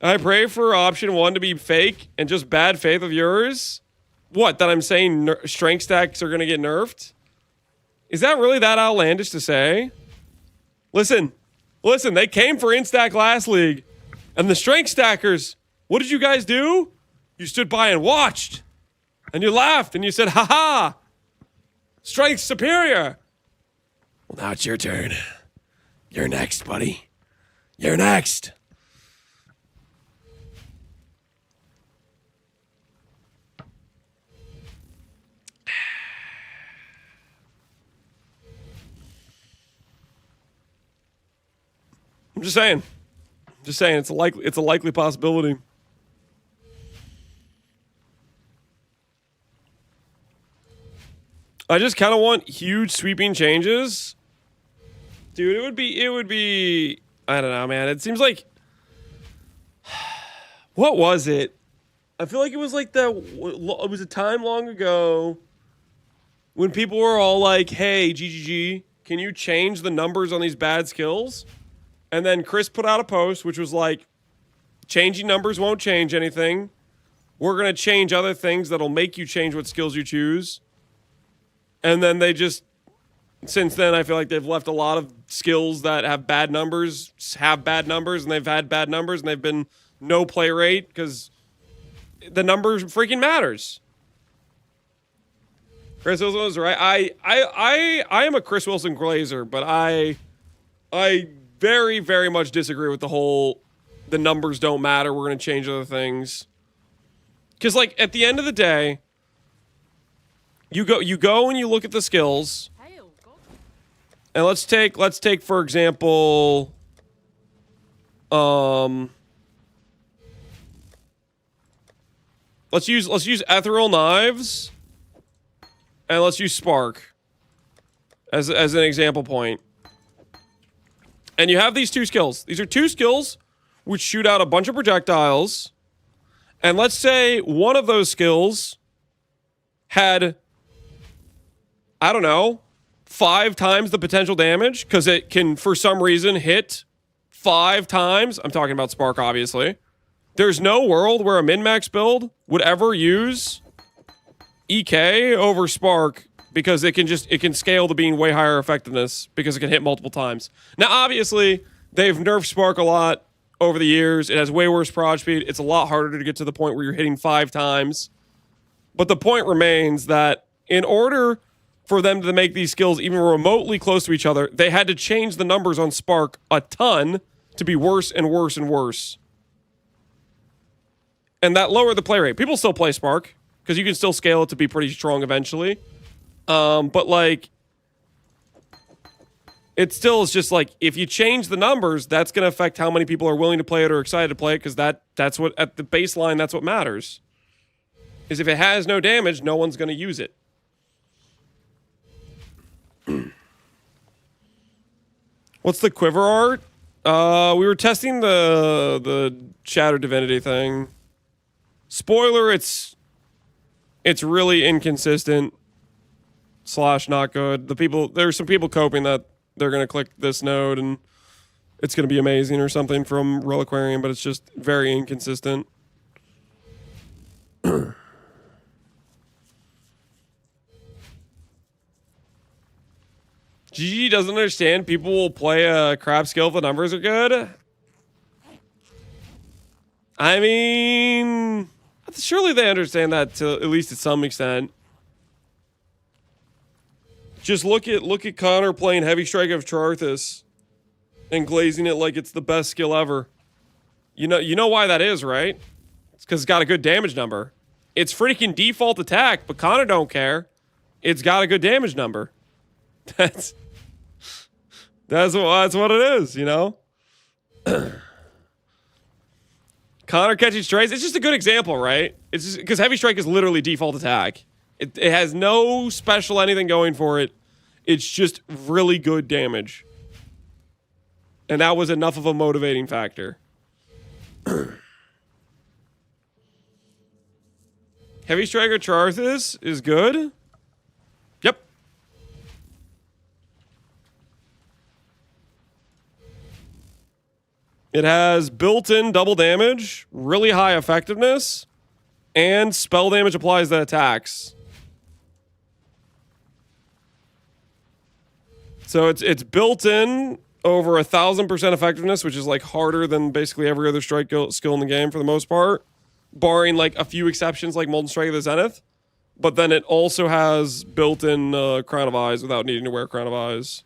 I pray for option 1 to be fake and just bad faith of yours. What, that I'm saying strength stacks are going to get nerfed? Is that really that outlandish to say? Listen, they came for Instack last league. And the strength stackers, what did you guys do? You stood by and watched. And you laughed and you said, haha, strength superior. Well, now it's your turn. You're next, buddy. You're next. I'm just saying. It's a likely possibility. I just kind of want huge sweeping changes. Dude, it would be I don't know, man. It seems like what was it? I feel like it was like it was a time long ago when people were all like, "Hey, GGG, can you change the numbers on these bad skills?" And then Chris put out a post which was like, changing numbers won't change anything. We're going to change other things that'll make you change what skills you choose. And then since then, I feel like they've left a lot of skills that have bad numbers, and they've had bad numbers, and they've been no play rate because the numbers freaking matters. Chris Wilson was right. I am a Chris Wilson glazer, but I very, very much disagree with the numbers don't matter. We're going to change other things. Because, like, at the end of the day, you go and you look at the skills. And let's take for example, let's use Ethereal Knives, and let's use Spark as an example point. And you have these two skills. These are two skills which shoot out a bunch of projectiles. And let's say one of those skills had, I don't know, 5 times the potential damage because it can, for some reason, hit 5 times. I'm talking about Spark, obviously. There's no world where a min-max build would ever use EK over Spark because it can scale to being way higher effectiveness because it can hit multiple times. Now, obviously, they've nerfed Spark a lot over the years. It has way worse prod speed. It's a lot harder to get to the point where you're hitting 5 times. But the point remains that in order for them to make these skills even remotely close to each other, they had to change the numbers on Spark a ton to be worse and worse and worse. And that lowered the play rate. People still play Spark, because you can still scale it to be pretty strong eventually. But, like, it still is just, like, if you change the numbers, that's going to affect how many people are willing to play it or excited to play it, because that's what, at the baseline, that's what matters. Is if it has no damage, no one's going to use it. What's the quiver art? We were testing the Shattered Divinity thing. Spoiler, it's really inconsistent / not good. There's some people coping that they're gonna click this node and it's gonna be amazing or something from Reliquarian, but it's just very inconsistent. GG doesn't understand people will play a crap skill if the numbers are good. I mean, surely they understand that to at least to some extent. Just look at Connor playing Heavy Strike of Charthus and glazing it like it's the best skill ever. You know why that is, right? It's because it's got a good damage number. It's freaking default attack, but Connor don't care. It's got a good damage number. That's what it is, you know? Connor catching strays. It's just a good example, right? It's just because Heavy Strike is literally default attack. It has no special anything going for it. It's just really good damage. And that was enough of a motivating factor. Heavy Striker Charthus is good. Yep. It has built-in double damage, really high effectiveness, and spell damage applies to attacks. So it's built in over 1,000% effectiveness, which is like harder than basically every other strike skill in the game for the most part, barring like a few exceptions like Molten Strike of the Zenith. But then it also has built-in Crown of Eyes without needing to wear Crown of Eyes.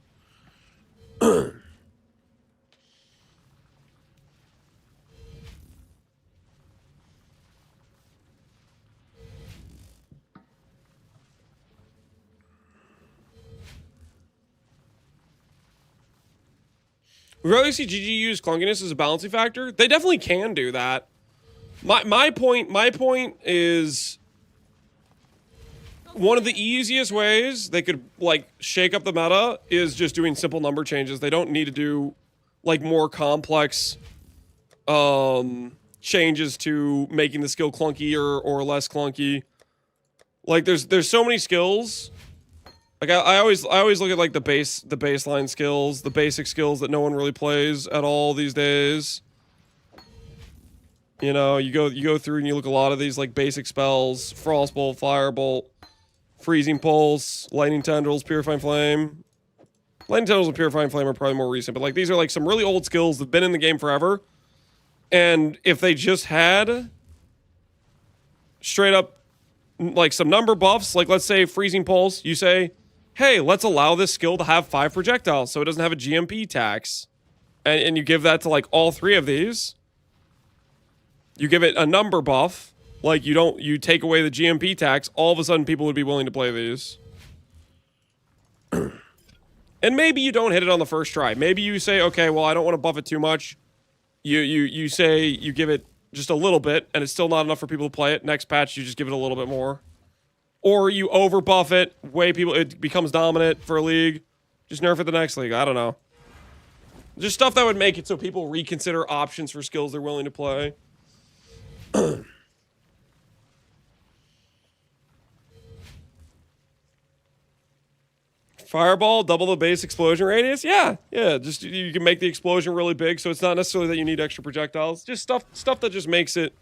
We rarely see GG use clunkiness as a balancing factor. They definitely can do that. My point is one of the easiest ways they could like shake up the meta is just doing simple number changes. They don't need to do like more complex changes to making the skill clunky or less clunky. Like there's so many skills. Like I always look at like the baseline skills, the basic skills that no one really plays at all these days. You know, you go through and you look at a lot of these like basic spells: Frostbolt, Firebolt, Freezing Pulse, Lightning Tendrils, Purifying Flame. Lightning Tendrils and Purifying Flame are probably more recent, but like these are like some really old skills that've been in the game forever. And if they just had straight up like some number buffs, like let's say Freezing Pulse, you say, hey, let's allow this skill to have 5 projectiles so it doesn't have a GMP tax. And you give that to like all 3 of these. You give it a number buff, like you take away the GMP tax, all of a sudden people would be willing to play these. And maybe you don't hit it on the first try. Maybe you say, okay, well, I don't want to buff it too much. You say you give it just a little bit, and it's still not enough for people to play it. Next patch, you just give it a little bit more. Or you over buff it, it becomes dominant for a league. Just nerf it the next league. I don't know. Just stuff that would make it so people reconsider options for skills they're willing to play. Fireball, double the base explosion radius? Yeah. Just you can make the explosion really big, so it's not necessarily that you need extra projectiles. Just stuff that just makes it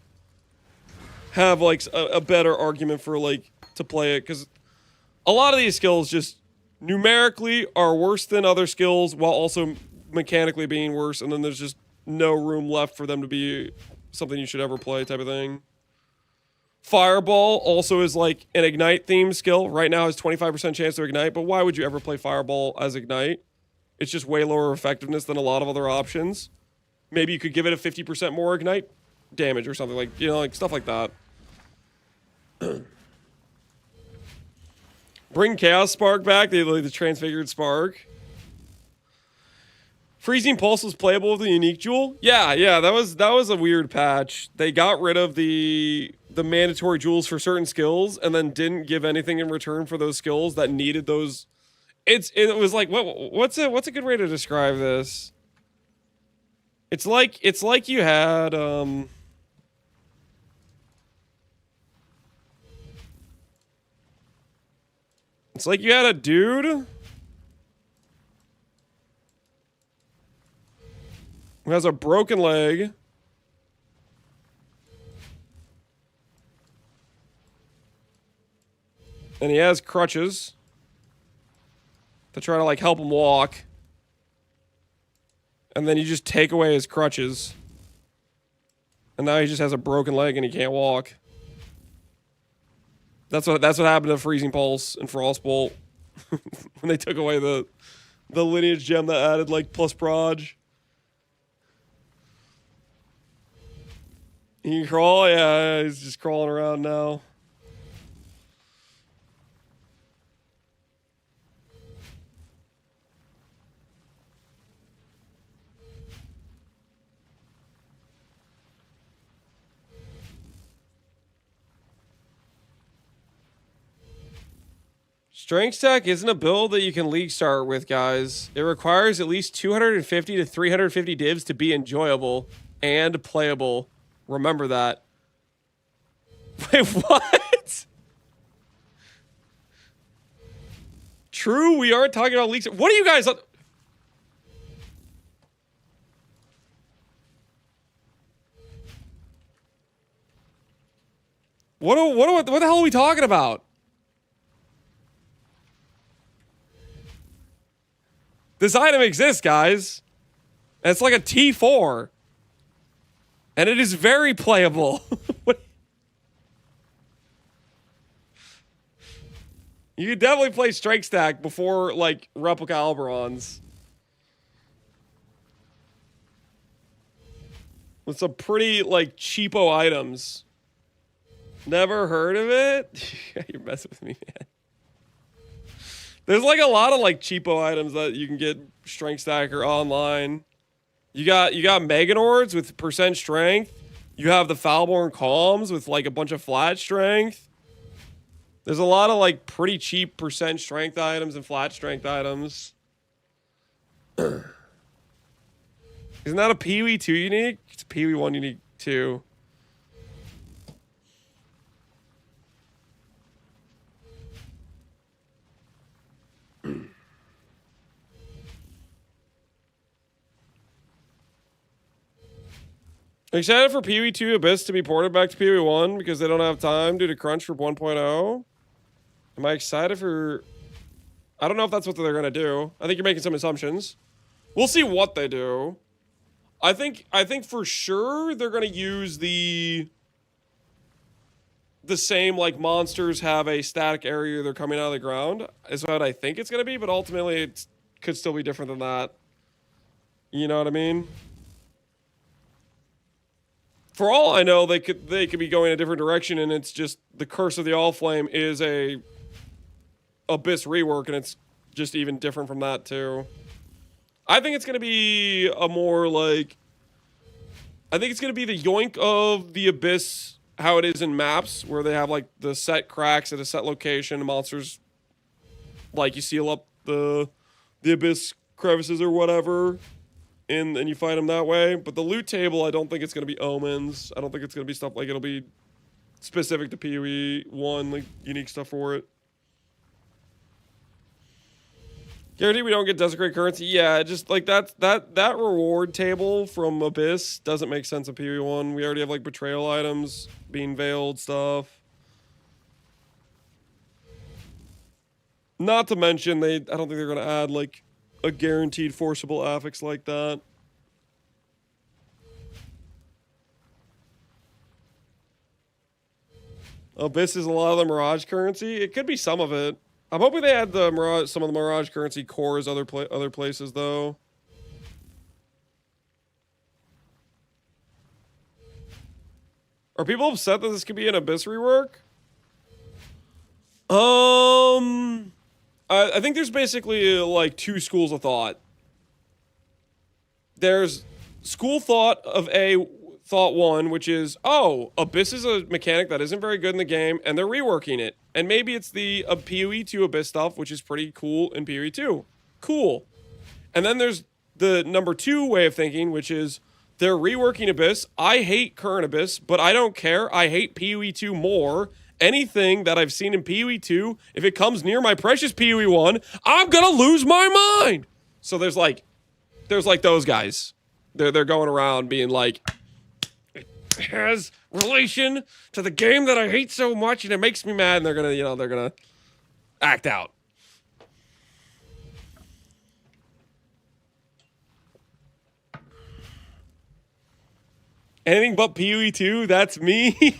have like a better argument for like to play it, because a lot of these skills just numerically are worse than other skills while also mechanically being worse, and then there's just no room left for them to be something you should ever play type of thing. Fireball also is like an Ignite themed skill. Right now has 25% chance to Ignite, but why would you ever play Fireball as Ignite? It's just way lower effectiveness than a lot of other options. Maybe you could give it a 50% more Ignite damage or something, like, you know, like stuff like that. Bring Chaos Spark back, like the Transfigured Spark. Freezing Pulse was playable with the unique jewel. Yeah, that was a weird patch. They got rid of the mandatory jewels for certain skills and then didn't give anything in return for those skills that needed those. It was like what's a good way to describe this? It's like you had it's like you had a dude who has a broken leg. And he has crutches to try to, like, help him walk. And then you just take away his crutches. And now he just has a broken leg and he can't walk. That's what happened to Freezing Pulse and Frostbolt. When they took away the lineage gem that added, like, plus proj. He can crawl? Yeah, he's just crawling around now. Strength stack isn't a build that you can league start with, guys. It requires at least 250 to 350 divs to be enjoyable and playable. Remember that. Wait, what? True, we aren't talking about leagues. What are you guys... What the hell are we talking about? This item exists, guys. And it's like a T4. And it is very playable. You can definitely play Strike Stack before, like, Replica Alberons. With some pretty, like, cheapo items. Never heard of it? You're messing with me, man. There's, like, a lot of, like, cheapo items that you can get Strength Stacker online. You got Meganords with percent strength. You have the Foulborn Calms with, like, a bunch of flat strength. There's a lot of, like, pretty cheap percent strength items and flat strength items. Isn't that a Peewee 2 unique? It's a Peewee 1 unique 2. Excited for Peewee 2 Abyss to be ported back to Peewee 1 because they don't have time due to crunch for 1.0. Am I excited for... I don't know if that's what they're going to do. I think you're making some assumptions. We'll see what they do. I think for sure they're going to use the same, like, monsters have a static area they're coming out of the ground. Is what I think it's going to be, but ultimately it could still be different than that. You know what I mean? For all I know, they could be going a different direction, and it's just the Curse of the Allflame is a Abyss rework, and it's just even different from that too. I think it's gonna be a more like... I think it's gonna be the yoink of the Abyss, how it is in maps, where they have, like, the set cracks at a set location, monsters, like, you seal up the Abyss crevices or whatever. And you fight them that way. But the loot table, I don't think it's going to be omens. I don't think it's going to be stuff like it'll be specific to Peewee 1, like, unique stuff for it. Guarantee we don't get Desecrate currency. Yeah, just like that reward table from Abyss doesn't make sense in Peewee 1. We already have, like, betrayal items, being veiled stuff. Not to mention I don't think they're going to add, like, a guaranteed forcible affix like that. Abyss is a lot of the Mirage currency. It could be some of it. I'm hoping they add the Mirage, some of the Mirage currency cores other places though. Are people upset that this could be an Abyss rework? I think there's basically like two schools of thought. There's school thought of thought one, which is, oh, Abyss is a mechanic that isn't very good in the game, and they're reworking it. And maybe it's the PoE 2 Abyss stuff, which is pretty cool in PoE 2. Cool. And then there's the number two way of thinking, which is they're reworking Abyss. I hate current Abyss, but I don't care. I hate PoE 2 more. Anything that I've seen in PoE 2, if it comes near my precious PoE 1, I'm gonna lose my mind. So there's like those guys. They're going around being like, it has relation to the game that I hate so much and it makes me mad, and they're gonna act out. Anything but PoE 2, that's me.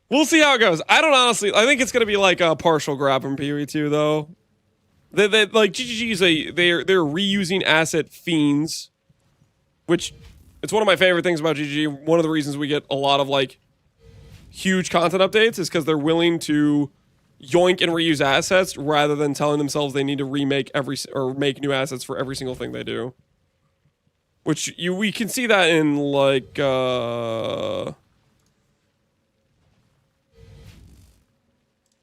We'll see how it goes. I think it's gonna be like a partial grab from PoE 2 though. They like GGG is they're reusing asset fiends, which it's one of my favorite things about GGG. One of the reasons we get a lot of like huge content updates is because they're willing to yoink and reuse assets rather than telling themselves they need to remake make new assets for every single thing they do. Which we can see that in like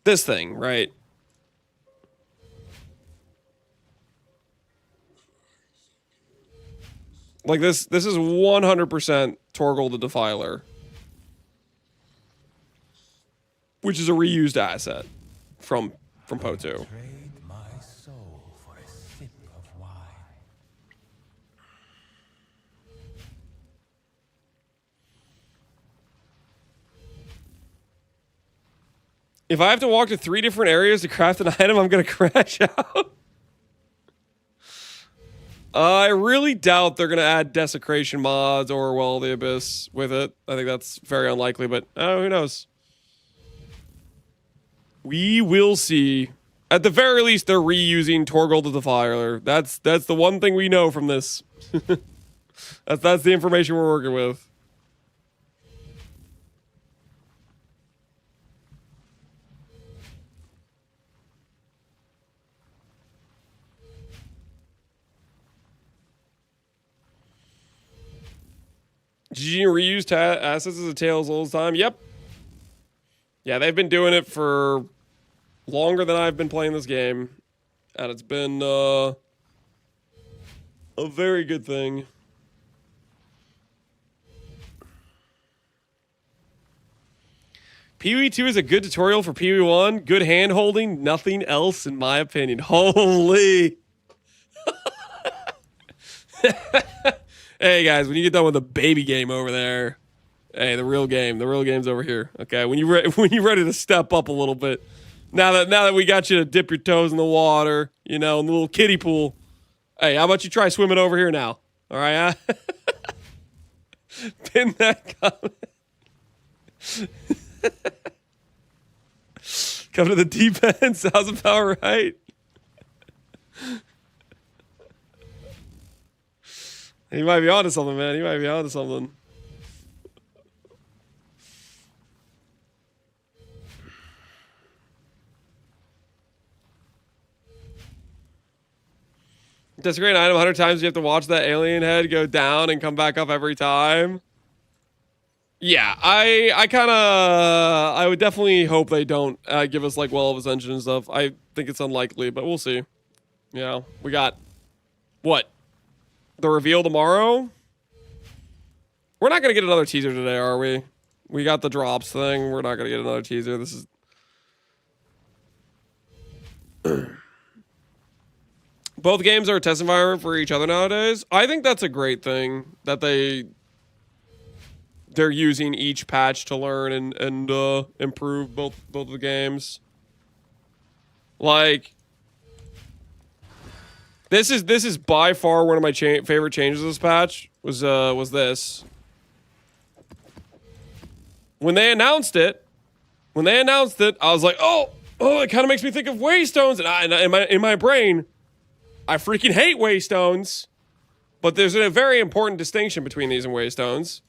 this thing, right? Like this is 100% Torgal the Defiler, which is a reused asset from PoE 2. Trade my soul for a sip of wine. If I have to walk to 3 different areas to craft an item, I'm gonna crash out. I really doubt they're gonna add desecration mods or, well, the Abyss with it. I think that's very unlikely, but who knows? We will see. At the very least, they're reusing Torgal the Defiler. That's the one thing we know from this. that's the information we're working with. GG reused assets as a tale as old as time. Yep. Yeah, they've been doing it for longer than I've been playing this game, and it's been a very good thing. PoE 2 is a good tutorial for PoE 1. Good hand holding, nothing else in my opinion. Holy. Hey guys, when you get done with the baby game over there, hey, the real game's over here. Okay, when you're ready to step up a little bit, now that we got you to dip your toes in the water, in the little kiddie pool. Hey, how about you try swimming over here now? All right, huh? Pin that comment. Come to the deep end. Sounds about right. He might be onto something, man. He might be onto something. That's a great item. 100 times you have to watch that alien head go down and come back up every time. Yeah, I would definitely hope they don't give us like Well of Ascension and stuff. I think it's unlikely, but we'll see. We got what? The reveal tomorrow? We're not gonna get another teaser today, are we? We got the drops thing. We're not gonna get another teaser. This is both games are a test environment for each other nowadays. I think that's a great thing that they're using each patch to learn and improve both of the games. Like, this is by far one of my favorite changes of this patch. Was this. When they announced it, I was like, oh, oh, it kind of makes me think of Waystones, and in my brain, I freaking hate Waystones. But there's a very important distinction between these and Waystones,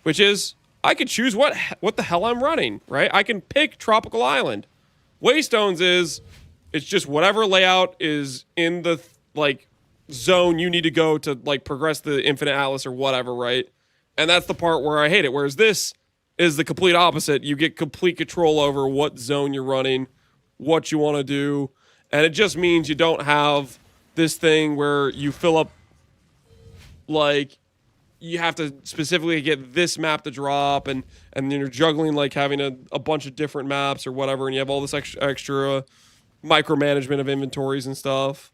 which is I could choose what the hell I'm running, right? I can pick Tropical Island. Waystones it's just whatever layout is in the like zone you need to go to like progress the Infinite Atlas or whatever, right? And that's the part where I hate it. Whereas this is the complete opposite. You get complete control over what zone you're running, what you want to do, and it just means you don't have this thing where you fill up, like, you have to specifically get this map to drop, and you're juggling like having a bunch of different maps or whatever, and you have all this extra micromanagement of inventories and stuff.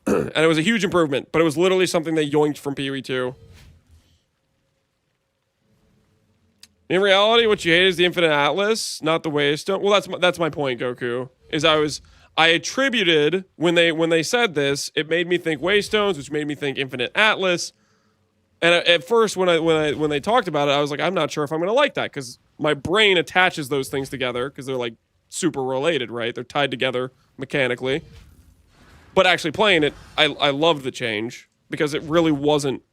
And it was a huge improvement, but it was literally something they yoinked from PoE 2. In reality, what you hate is the Infinite Atlas, not the Waystone. Well, that's my point, Goku. I attributed when they said this, it made me think Waystones, which made me think Infinite Atlas. And at first, when they talked about it, I was like, I'm not sure if I'm gonna like that, because my brain attaches those things together because they're like super related, right? They're tied together mechanically. But actually playing it, I loved the change because it really wasn't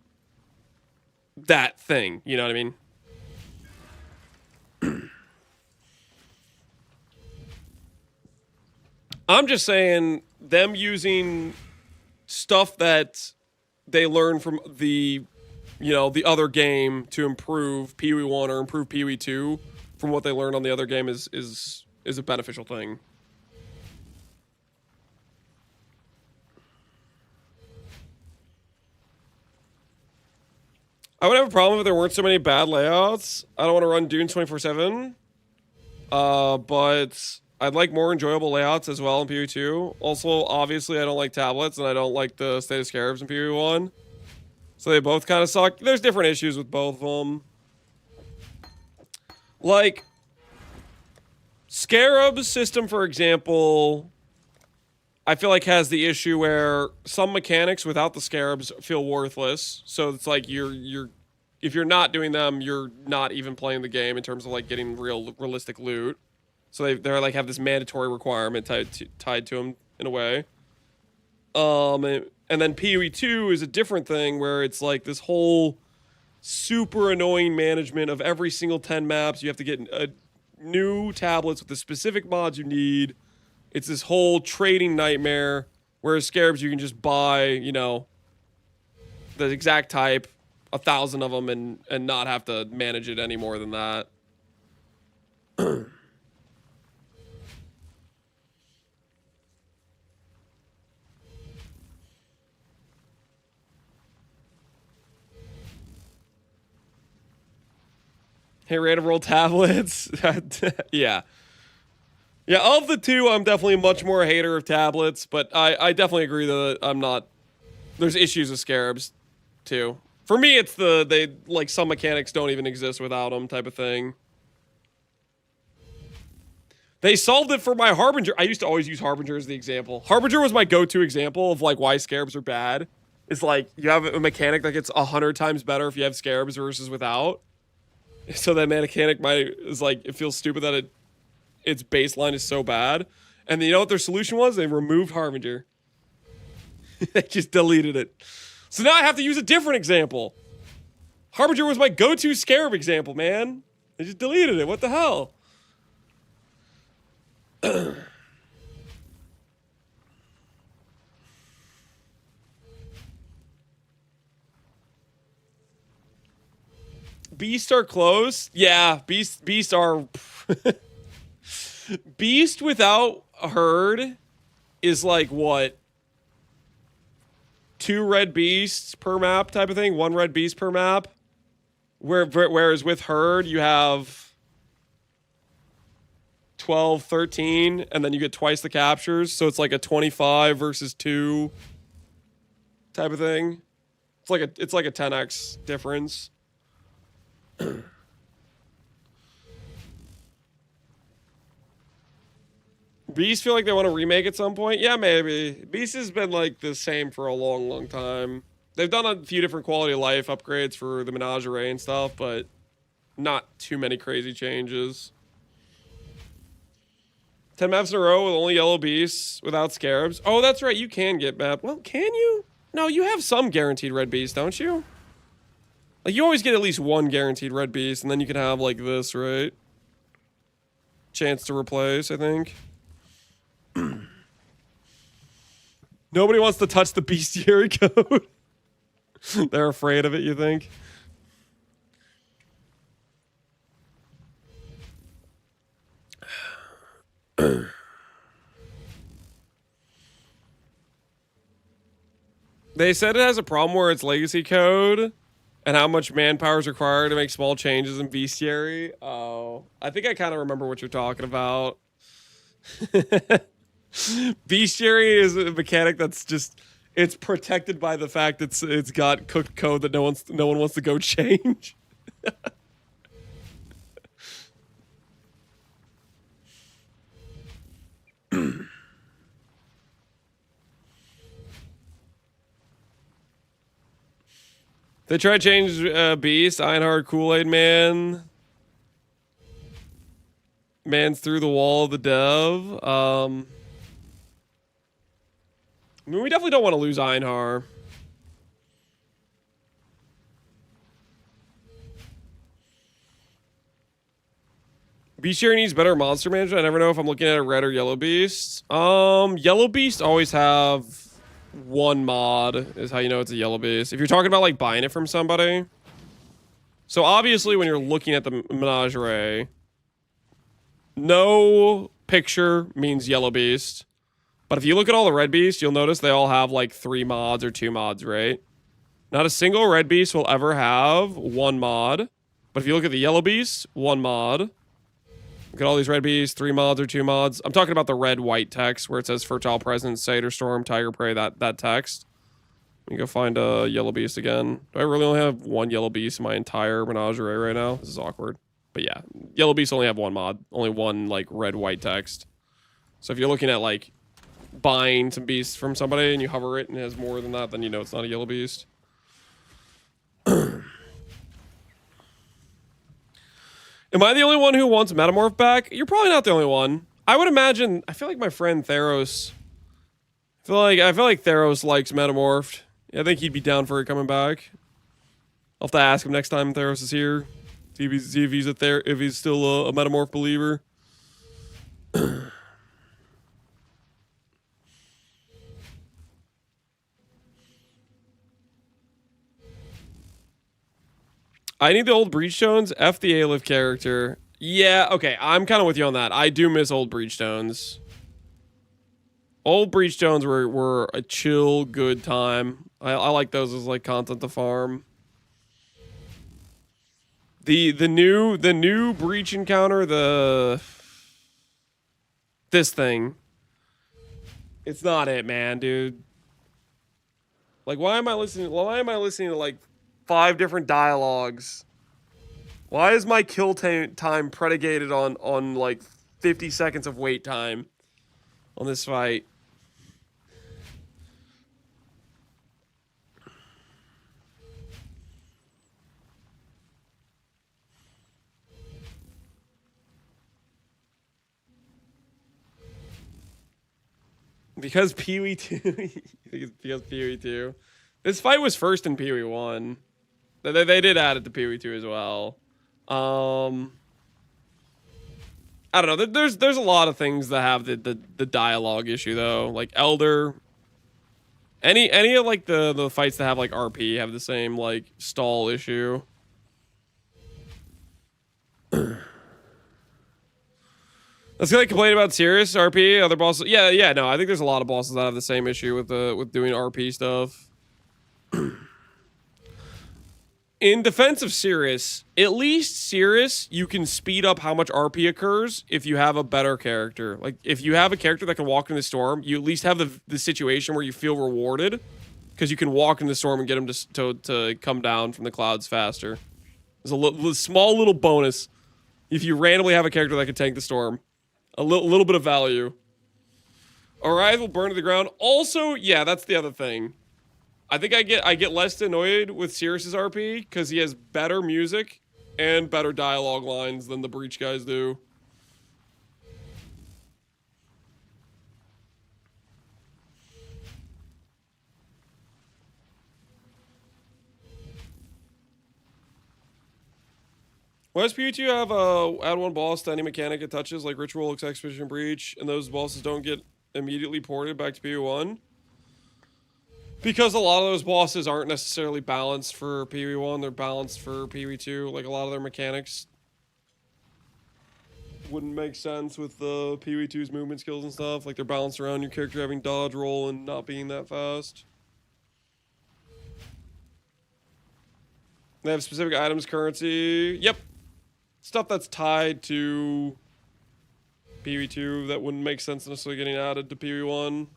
that thing. You know what I mean? I'm just saying them using stuff that they learned from the other game to improve PoE 1 or improve PoE 2 from what they learned on the other game is a beneficial thing. I would have a problem if there weren't so many bad layouts. I don't want to run Dune 24/7. But I'd like more enjoyable layouts as well in PoE 2. Also, obviously, I don't like tablets, and I don't like the State of Scarabs in PoE 1. So they both kind of suck. There's different issues with both of them. Like, Scarab's system, for example, I feel like has the issue where some mechanics without the Scarabs feel worthless. So it's like if you're not doing them, you're not even playing the game in terms of like getting realistic loot. So they're like have this mandatory requirement tied to them in a way. And then PoE 2 is a different thing where it's like this whole super annoying management of every single 10 maps. You have to get new tablets with the specific mods you need. It's this whole trading nightmare, whereas Scarabs you can just buy, the exact type, 1,000 of them, and not have to manage it any more than that. Hey, rate of roll tablets. Yeah. Yeah, of the two, I'm definitely much more a hater of tablets, but I definitely agree that I'm not... There's issues with Scarabs, too. For me, it's some mechanics don't even exist without them type of thing. They solved it for my Harbinger. I used to always use Harbinger as the example. Harbinger was my go-to example of, like, why Scarabs are bad. It's like, you have a mechanic that gets 100 times better if you have Scarabs versus without. So that mechanic it feels stupid that its baseline is so bad. And you know what their solution was? They removed Harbinger. They just deleted it. So now I have to use a different example. Harbinger was my go-to Scarab example, man. They just deleted it. What the hell? Beast are close. Yeah, Beast are... Beast without Herd is like, what? 2 red beasts per map type of thing? 1 red beast per map? Whereas with Herd, you have 12, 13, and then you get twice the captures. So it's like a 25 versus 2 type of thing. It's like a 10x difference. Beast feel like they want to remake at some point? Yeah, maybe. Beast has been like the same for a long, long time. They've done a few different quality of life upgrades for the Menagerie and stuff, but not too many crazy changes. 10 maps in a row with only yellow beasts without scarabs. Oh, that's right. You can get map. Well, can you? No, you have some guaranteed red beasts, don't you? Like, you always get at least one guaranteed red beast, and then you can have, like, this, right? Chance to replace, I think. Nobody wants to touch the bestiary code. They're afraid of it, you think? They said it has a problem where it's legacy code and how much manpower is required to make small changes in bestiary. Oh, I think I kind of remember what you're talking about. Bestiary is a mechanic that's just, it's protected by the fact it's got cooked code that no one wants to go change. They try to change Beast, Ironheart, Kool-Aid Man. Man's through the wall of the dev. I mean, we definitely don't want to lose Einhar. Bestiary needs better monster management. I never know if I'm looking at a red or yellow beast. Yellow beasts always have one mod, is how you know it's a yellow beast. If you're talking about like buying it from somebody. So obviously when you're looking at the menagerie, no picture means yellow beast. But if you look at all the red beasts, you'll notice they all have like 3 mods or 2 mods, right? Not a single red beast will ever have 1 mod. But if you look at the yellow beasts, 1 mod. Look at all these red beasts, 3 mods or 2 mods. I'm talking about the red-white text where it says Fertile Presence, Satyr Storm, Tiger Prey, that text. Let me go find a yellow beast again. Do I really only have 1 yellow beast in my entire menagerie right now? This is awkward. But yeah, yellow beasts only have 1 mod. Only 1, like, red-white text. So if you're looking at, like, buying some beasts from somebody and you hover it and it has more than that, then you know it's not a yellow beast. Am I the only one who wants Metamorph back? You're probably not the only one. I would imagine, I feel like my friend Theros, I feel like Theros likes Metamorphed. Yeah, I think he'd be down for it coming back. I'll have to ask him next time Theros is here. See if he's still a Metamorph believer. I need the old Breachstones. F the A-Lift character. Yeah, okay. I'm kind of with you on that. I do miss old Breachstones. Old Breachstones were a chill, good time. I like those as like content to farm. The new Breach encounter, this thing. It's not it, man, dude. Like, why am I listening to like 5 different dialogues? Why is my kill time predicated on like 50 seconds of wait time on this fight? Because Pee-wee 2. You think it's because Pee-wee 2? This fight was first in Pee-wee 1. They did add it to Pee-wee 2 as well. I don't know. There's a lot of things that have the dialogue issue though. Like Elder. Any of like the fights that have like RP have the same like stall issue. Let's go complain about Sirius RP. Other bosses. Yeah. No, I think there's a lot of bosses that have the same issue with doing RP stuff. In defense of Sirius, at least Sirius, you can speed up how much RP occurs if you have a better character. Like, if you have a character that can walk in the storm, you at least have the situation where you feel rewarded because you can walk in the storm and get him to come down from the clouds faster. There's a small little bonus if you randomly have a character that can tank the storm. A little bit of value. Arise will burn to the ground. Also, yeah, that's the other thing. I think I get less annoyed with Sirius's RP because he has better music and better dialogue lines than the Breach guys do. Why does PvE2 have add one boss to any mechanic it touches, like Ritual, Expedition, Breach, and those bosses don't get immediately ported back to PvE1? Because a lot of those bosses aren't necessarily balanced for PvE1, they're balanced for PvE2. Like, a lot of their mechanics wouldn't make sense with the PvE2's movement skills and stuff. Like, they're balanced around your character having dodge roll and not being that fast. They have specific items, currency. Yep. Stuff that's tied to PvE2 that wouldn't make sense necessarily getting added to PvE1.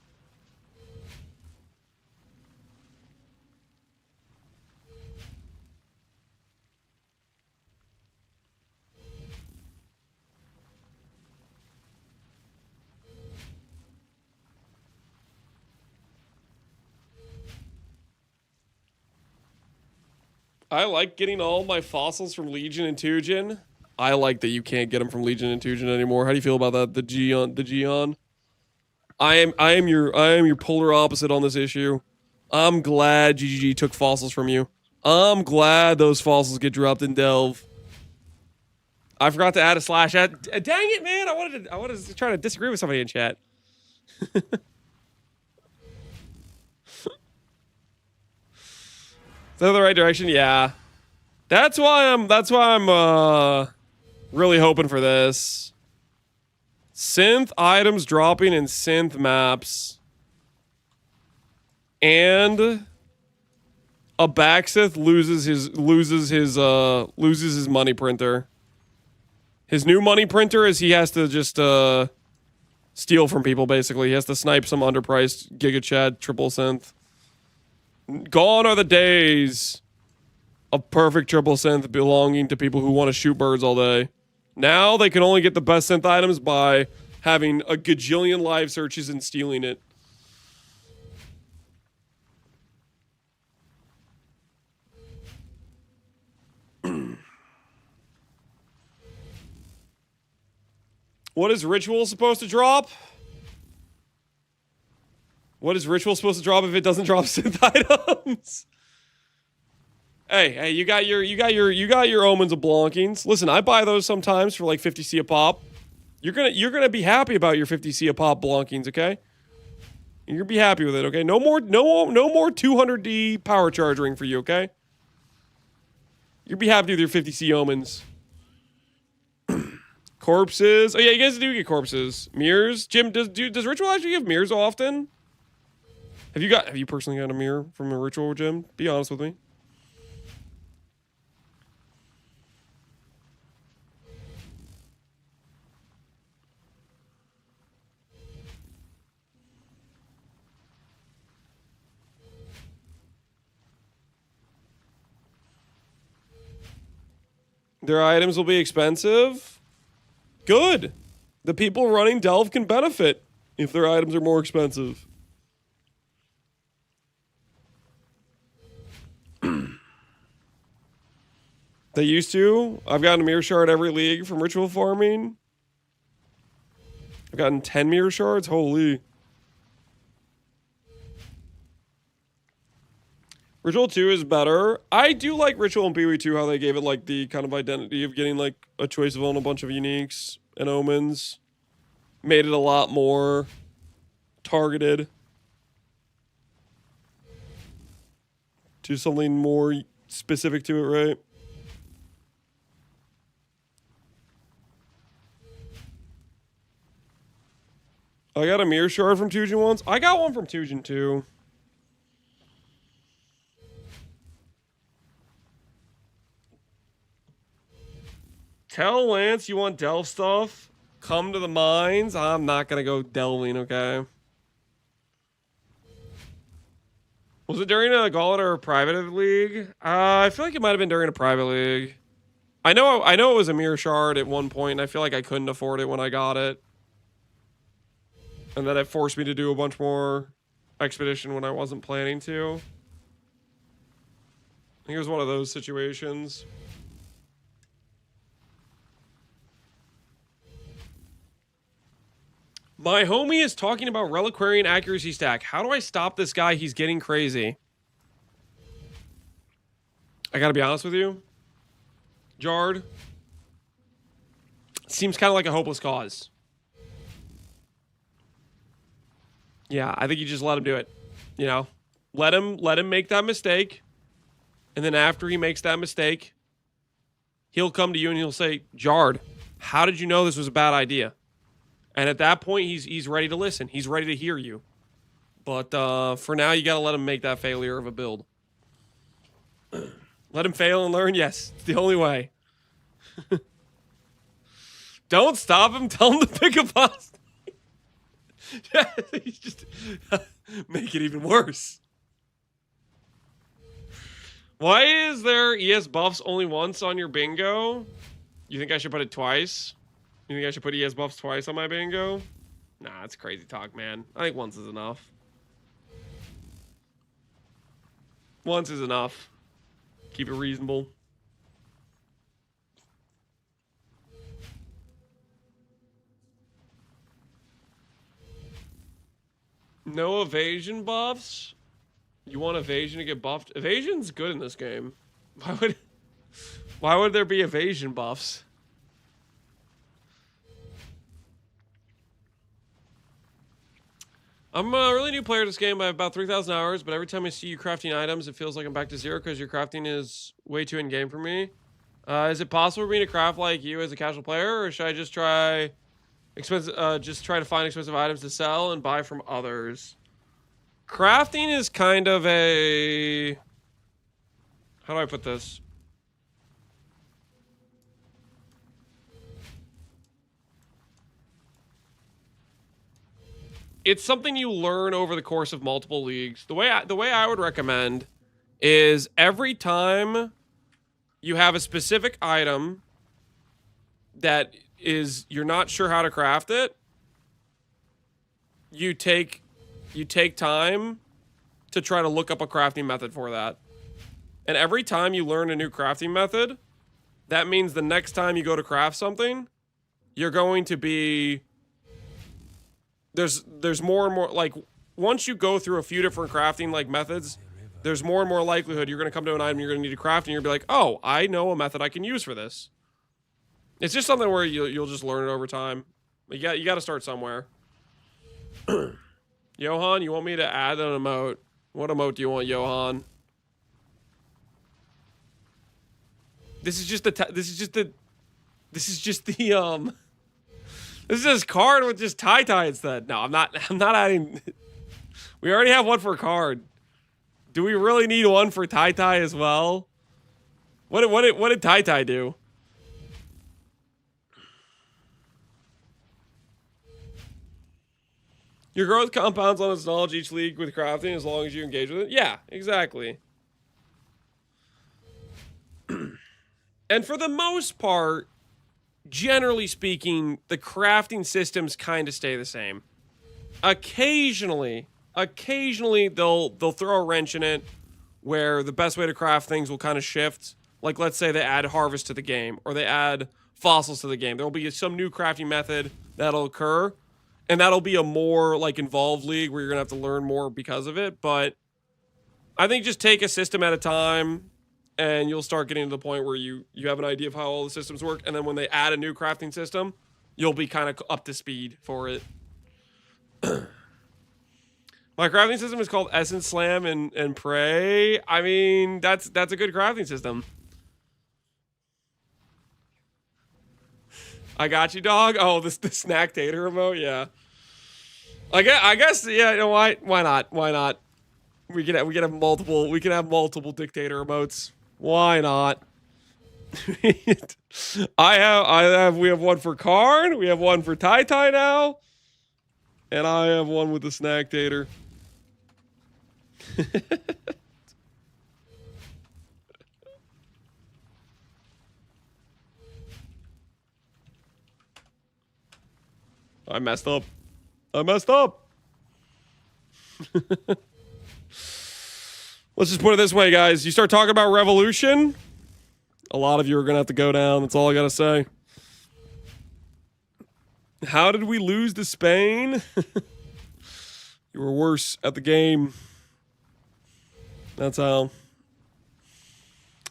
I like getting all my fossils from Legion and Tujin. I like that you can't get them from Legion and Tujin anymore. How do you feel about that? The Geon. I am your polar opposite on this issue. I'm glad GGG took fossils from you. I'm glad those fossils get dropped in Delve. I forgot to add a slash at. Dang it, man! I wanted to try to disagree with somebody in chat. Is that the right direction? Yeah. That's why I'm really hoping for this. Synth items dropping in synth maps. And a Baxith loses his money printer. His new money printer is he has to just steal from people basically. He has to snipe some underpriced Giga Chad triple synth. Gone are the days of perfect triple synth belonging to people who want to shoot birds all day. Now they can only get the best synth items by having a gajillion live searches and stealing it. What is Ritual supposed to drop? What is Ritual supposed to drop if it doesn't drop synth items? Hey, you got your Omens of Blonkings. Listen, I buy those sometimes for like 50C a pop. You're gonna be happy about your 50C a pop Blonkings, okay? You're gonna be happy with it, okay? No more 200D power charge ring for you, okay? You'll be happy with your 50C Omens. Corpses. Oh yeah, you guys do get corpses. Mirrors. Jim, does Ritual actually give mirrors often? Have you personally got a mirror from a Ritual, Jim? Be honest with me. Their items will be expensive. Good. The people running Delve can benefit if their items are more expensive. They used to. I've gotten a mirror shard every league from ritual farming. I've gotten 10 mirror shards. Holy. Ritual 2 is better. I do like Ritual and PvE2, how they gave it like the kind of identity of getting like a choice of on a bunch of uniques and omens. Made it a lot more targeted to something more specific to it, right? I got a mirror shard from Tujin once. I got one from Tujin too. Tell Lance you want delve stuff. Come to the mines. I'm not gonna go delving, okay? Was it during a Gauntlet or a private league? I feel like it might have been during a private league. I know it was a mirror shard at one point, and I feel like I couldn't afford it when I got it. And then it forced me to do a bunch more expedition when I wasn't planning to. I think it was one of those situations. My homie is talking about Reliquarian accuracy stack. How do I stop this guy? He's getting crazy. I gotta be honest with you. Jard, seems kind of like a hopeless cause. Yeah, I think you just let him do it. You know, let him make that mistake. And then after he makes that mistake, he'll come to you and he'll say, Jard, how did you know this was a bad idea? And at that point, he's ready to listen. He's ready to hear you. But for now, you got to let him make that failure of a build. Let him fail and learn. Yes, it's the only way. Don't stop him. Tell him to pick a boss. Yeah, he's just make it even worse. Why is there ES buffs only once on your bingo? You think I should put it twice? You think I should put ES buffs twice on my bingo? Nah, that's crazy talk, man. I think once is enough. Once is enough. Keep it reasonable. No evasion buffs? You want evasion to get buffed? Evasion's good in this game. Why would there be evasion buffs? I'm a really new player to this game. I have about 3,000 hours, but every time I see you crafting items, it feels like I'm back to zero because your crafting is way too in-game for me. Is it possible for me to craft like you as a casual player, or should I just try to find expensive items to sell and buy from others? Crafting is kind of a... How do I put this? It's something you learn over the course of multiple leagues. The way I would recommend is every time you have a specific item that is you're not sure how to craft it, you take time to try to look up a crafting method for that. And every time you learn a new crafting method, that means the next time you go to craft something, you're going to be... There's more and more, like, once you go through a few different crafting, like, methods, there's more and more likelihood you're going to come to an item you're going to need to craft, and you're going to be like, oh, I know a method I can use for this. It's just something where you'll just learn it over time. You got to start somewhere. Johan, you want me to add an emote? What emote do you want, Johan? This is just this card with just tie instead. No, I'm not adding. We already have one for card. Do we really need one for tie as well? What did tie do? Your growth compounds on its knowledge each league with crafting as long as you engage with it. Yeah, exactly. And for the most part, generally speaking, the crafting systems kind of stay the same. Occasionally they'll throw a wrench in it where the best way to craft things will kind of shift. Like, let's say they add harvest to the game or they add fossils to the game. There'll be some new crafting method that'll occur, and that'll be a more like involved league where you're gonna have to learn more because of it. But I think just take a system at a time, and you'll start getting to the point where you have an idea of how all the systems work. And then when they add a new crafting system, you'll be kind of up to speed for it. My crafting system is called Essence Slam and Pray. I mean, that's a good crafting system. I got you, dog. Oh, the snack tater remote, yeah. I guess, yeah. You know why not? Why not? We can have multiple dictator emotes. Why not? We have one for Karn, we have one for Tai now, and I have one with the snack tater. I messed up. Let's just put it this way, guys. You start talking about revolution, a lot of you are going to have to go down. That's all I got to say. How did we lose to Spain? You were worse at the game. That's how.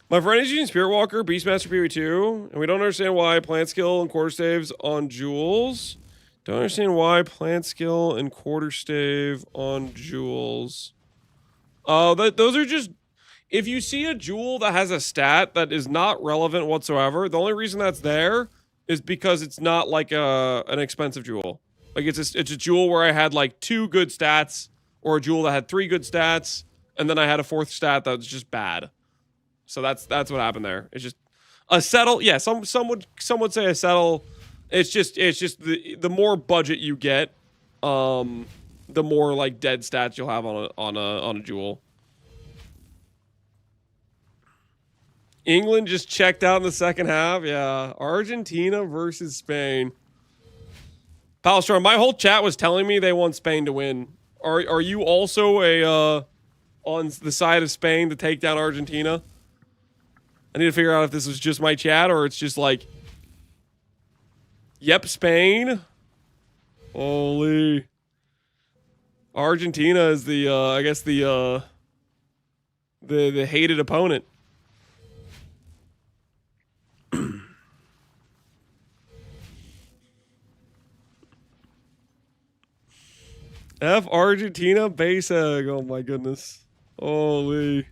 My friend is using Spirit Walker, Beastmaster PV2, and we don't understand why plant skill and quarter staves on jewels. Don't understand why plant skill and quarter stave on jewels. Oh, those are just... If you see a jewel that has a stat that is not relevant whatsoever, the only reason that's there is because it's not like an expensive jewel. Like it's a jewel where I had like 2 good stats, or a jewel that had 3 good stats, and then I had a 4th stat that was just bad. So that's what happened there. It's just a settle. Yeah, some would say a settle. It's just the more budget you get, the more like dead stats you'll have on a jewel. England just checked out in the second half. Yeah, Argentina versus Spain. Palstrom, my whole chat was telling me they want Spain to win. Are you also on the side of Spain to take down Argentina? I need to figure out if this was just my chat or it's just like, yep, Spain. Holy. Argentina is the I guess the hated opponent. F Argentina base egg. Oh my goodness. Holy.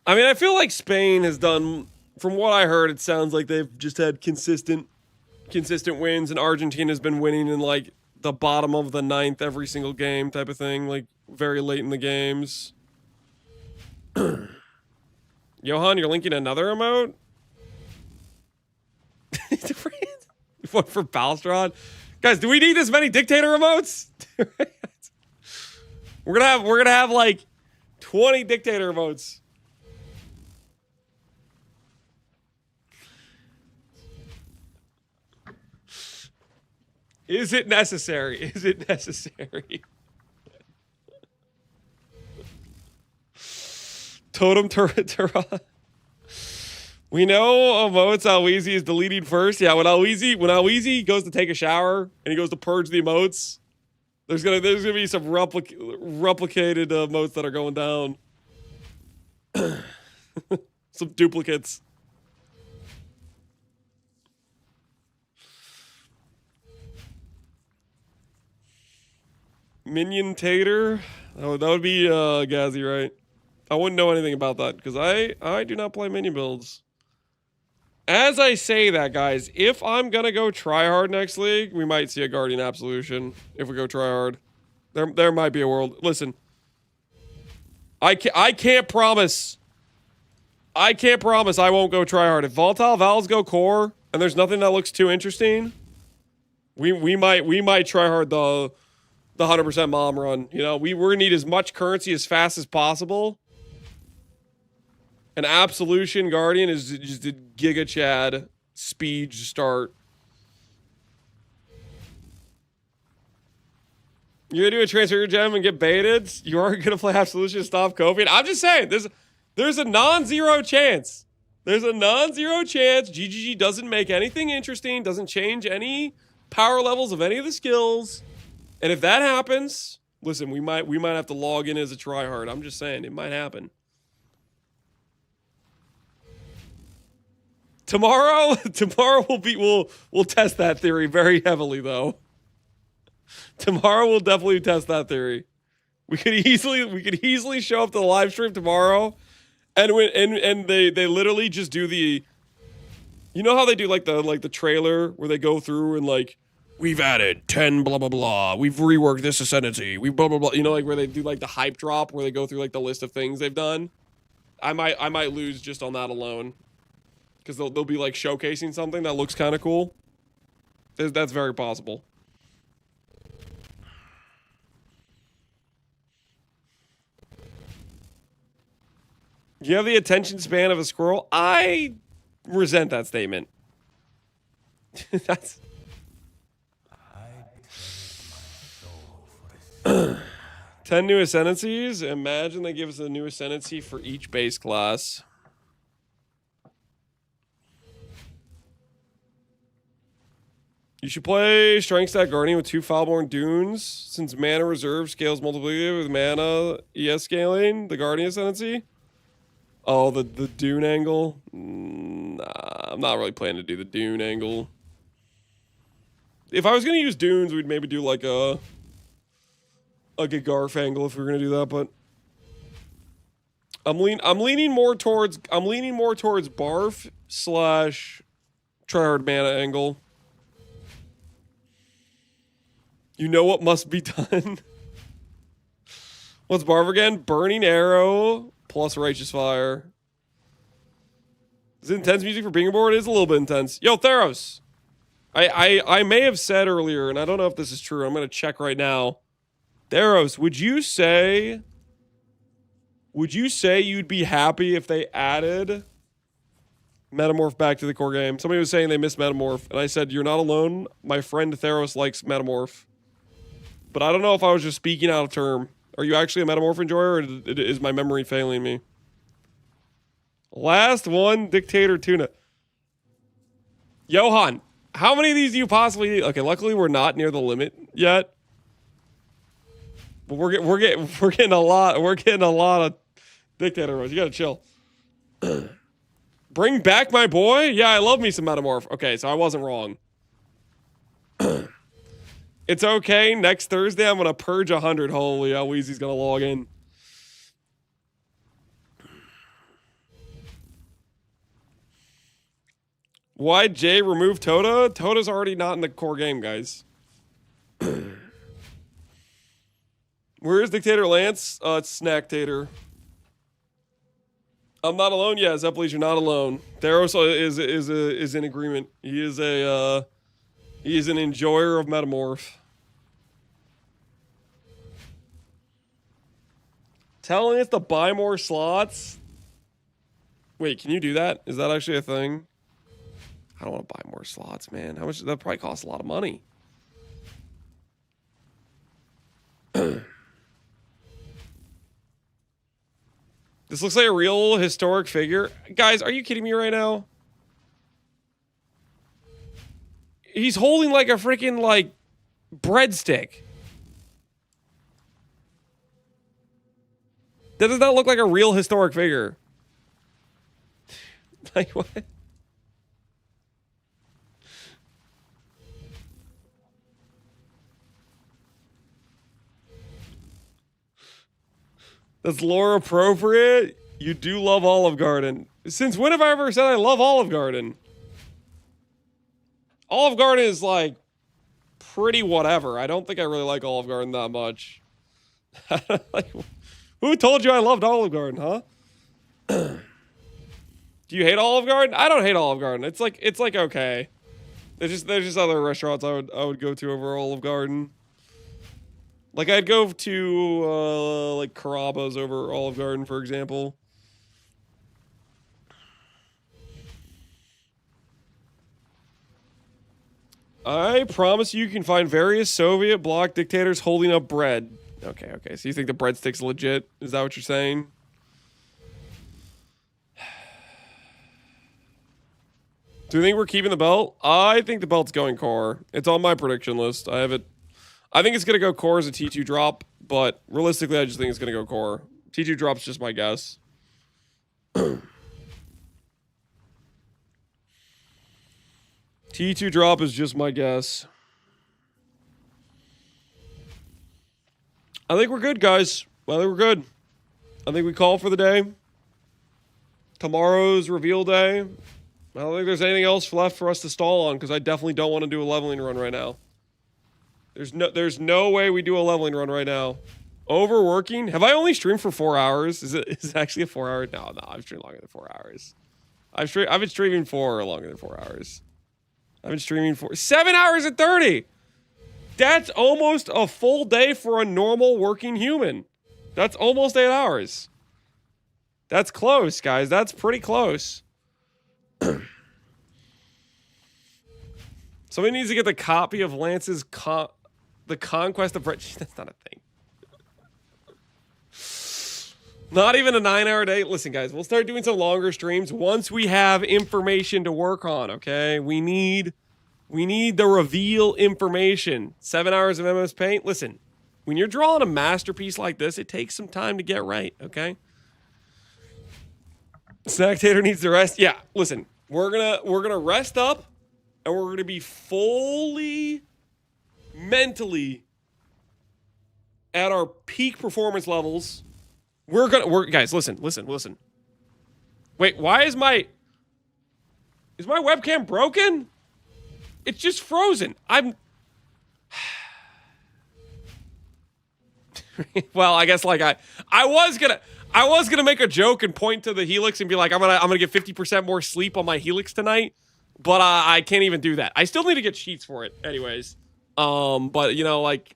I mean, I feel like Spain has done, from what I heard, it sounds like they've just had consistent wins, and Argentina's been winning in like the bottom of the 9th every single game type of thing, like very late in the games. Johan, you're linking another emote? What for Balstrad? Guys, do we need this many dictator emotes? We're gonna have like 20 dictator emotes. Is it necessary? Is it necessary? Totem Turret. We know emotes Alweezy is deleting first. Yeah, when Alweezy goes to take a shower and he goes to purge the emotes, there's gonna be some replicated emotes that are going down. Some duplicates. Minion Tater. Oh, that would be Gazzy, right? I wouldn't know anything about that because I do not play minion builds. As I say that, guys, if I'm gonna go try hard next league, we might see a Guardian Absolution if we go try hard. There might be a world. Listen, I can't promise. I can't promise I won't go try hard. If Volatile Valves go core and there's nothing that looks too interesting, we might try hard the 100% mom run. You know, we're gonna need as much currency as fast as possible. An Absolution Guardian is just a Giga Chad speed start. You're gonna do a transfer gem and get baited? You are gonna play Absolution to stop Kofi? I'm just saying, there's a non-zero chance. There's a non-zero chance GGG doesn't make anything interesting, doesn't change any power levels of any of the skills. And if that happens, listen, we might have to log in as a tryhard. I'm just saying, it might happen. Tomorrow we'll test that theory very heavily though. Tomorrow we'll definitely test that theory. We could easily show up to the live stream tomorrow and they literally just do the, you know how they do like the trailer where they go through and like, we've added 10 blah blah blah, we've reworked this Ascendancy, we blah blah blah, you know, like where they do like the hype drop where they go through like the list of things they've done. I might lose just on that alone. Because they'll be like showcasing something that looks kind of cool. That's very possible. You have the attention span of a squirrel? I resent that statement. That's... 10 new Ascendancies? Imagine they give us a new Ascendancy for each base class. You should play Strength Stat Guardian with 2 Foulborn Dunes, since mana reserve scales multiplicative with mana ES scaling, the Guardian Ascendancy. Oh, the Dune angle? Nah, I'm not really planning to do the Dune angle. If I was going to use Dunes, we'd maybe do like a Garf angle if we were going to do that, but I'm leaning more towards Barf / tryhard mana angle. You know what must be done? What's Barf again? Burning Arrow plus Righteous Fire. Is it intense music for being aboard? It is a little bit intense. Yo, Theros. I may have said earlier, and I don't know if this is true. I'm going to check right now. Theros, would you say you'd be happy if they added Metamorph back to the core game? Somebody was saying they miss Metamorph, and I said, you're not alone. My friend Theros likes Metamorph. But I don't know if I was just speaking out of term. Are you actually a Metamorph enjoyer, or is my memory failing me? Last one, Dictator Tuna. Johan, how many of these do you possibly need? Okay, luckily we're not near the limit yet. But we're getting a lot of Dictator rows. You gotta chill. Bring back my boy? Yeah, I love me some Metamorph. Okay, so I wasn't wrong. It's okay. Next Thursday, I'm gonna purge 100. Holy, how Weezy's gonna log in. Why Jay remove Tota? Tota's already not in the core game, guys. Where is Dictator Lance? It's Snacktator. I'm not alone. Yeah, Zeppelin, you're not alone. Theros is in agreement. He is an enjoyer of Metamorph. Telling us to buy more slots. Wait, can you do that? Is that actually a thing? I don't want to buy more slots, man. How much? That probably costs a lot of money. This looks like a real historic figure. Guys, are you kidding me right now? He's holding like a freaking, like, breadstick. That does not look like a real historic figure. Like, what? That's lore appropriate. You do love Olive Garden. Since when have I ever said I love Olive Garden? Olive Garden is like pretty whatever. I don't think I really like Olive Garden that much. Like, who told you I loved Olive Garden, huh? Do you hate Olive Garden? I don't hate Olive Garden. It's like okay. There's just other restaurants I would go to over Olive Garden. Like, I'd go to, like, Carrabba's over Olive Garden, for example. I promise you can find various Soviet bloc dictators holding up bread. Okay. So you think the breadstick's legit? Is that what you're saying? Do you think we're keeping the belt? I think the belt's going core. It's on my prediction list. I have it. I think it's going to go core as a T2 drop, but realistically, I just think it's going to go core. T2 drop's just my guess. T2 drop is just my guess. I think we're good, guys. I think we're good. I think we call for the day. Tomorrow's reveal day. I don't think there's anything else left for us to stall on, because I definitely don't want to do a leveling run right now. There's no way we do a leveling run right now. Overworking? Have I only streamed for 4 hours? Is it actually a 4 hour? No, I've streamed longer than 4 hours. I've been streaming for longer than 4 hours. I've been streaming for 7 hours and 30. That's almost a full day for a normal working human. That's almost 8 hours. That's close, guys. That's pretty close. Somebody needs to get the copy of Lance's The Conquest of Brett. That's not a thing. Not even a 9 hour day. Listen, guys, we'll start doing some longer streams once we have information to work on, okay? We need the reveal information. 7 hours of MS Paint. Listen, when you're drawing a masterpiece like this, it takes some time to get right, okay? Snack Tater needs to rest. Yeah, listen, we're gonna rest up, and we're gonna be fully mentally at our peak performance levels. Guys, listen. Wait, why is my webcam broken? It's just frozen. Well, I guess like I was gonna make a joke and point to the Helix and be like, I'm gonna get 50% more sleep on my Helix tonight, but I can't even do that. I still need to get sheets for it, anyways. But you know, like,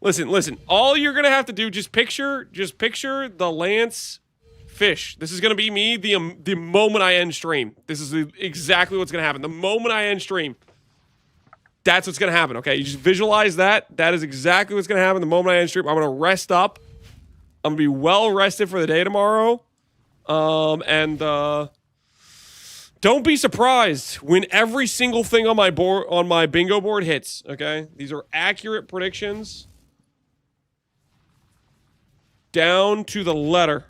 listen. All you're gonna have to do, just picture the Lance fish. This is gonna be me the moment I end stream. This is exactly what's gonna happen. The moment I end stream. That's what's going to happen, okay? You just visualize that. That is exactly what's going to happen the moment I end stream. I'm going to rest up. I'm going to be well rested for the day tomorrow. Don't be surprised when every single thing on my bingo board hits, okay? These are accurate predictions down to the letter.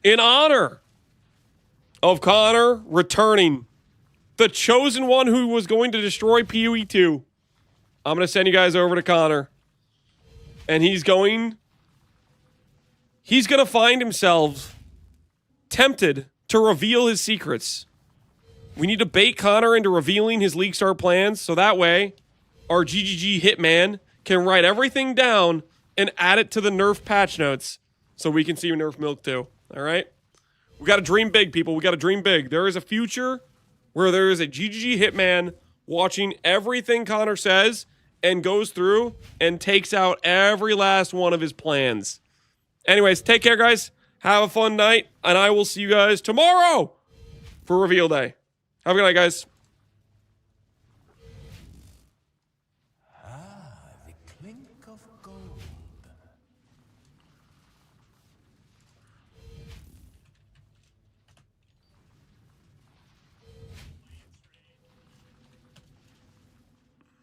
In honor of Connor returning, the chosen one who was going to destroy PoE 2. I'm going to send you guys over to Connor. And he's going to find himself tempted to reveal his secrets. We need to bait Connor into revealing his League Star plans, so that way our GGG Hitman can write everything down and add it to the Nerf patch notes so we can see Nerf Milk too. All right? We got to dream big, people. We got to dream big. There is a future where there is a GGG Hitman watching everything Connor says and goes through and takes out every last one of his plans. Anyways, take care, guys. Have a fun night, and I will see you guys tomorrow for Reveal Day. Have a good night, guys.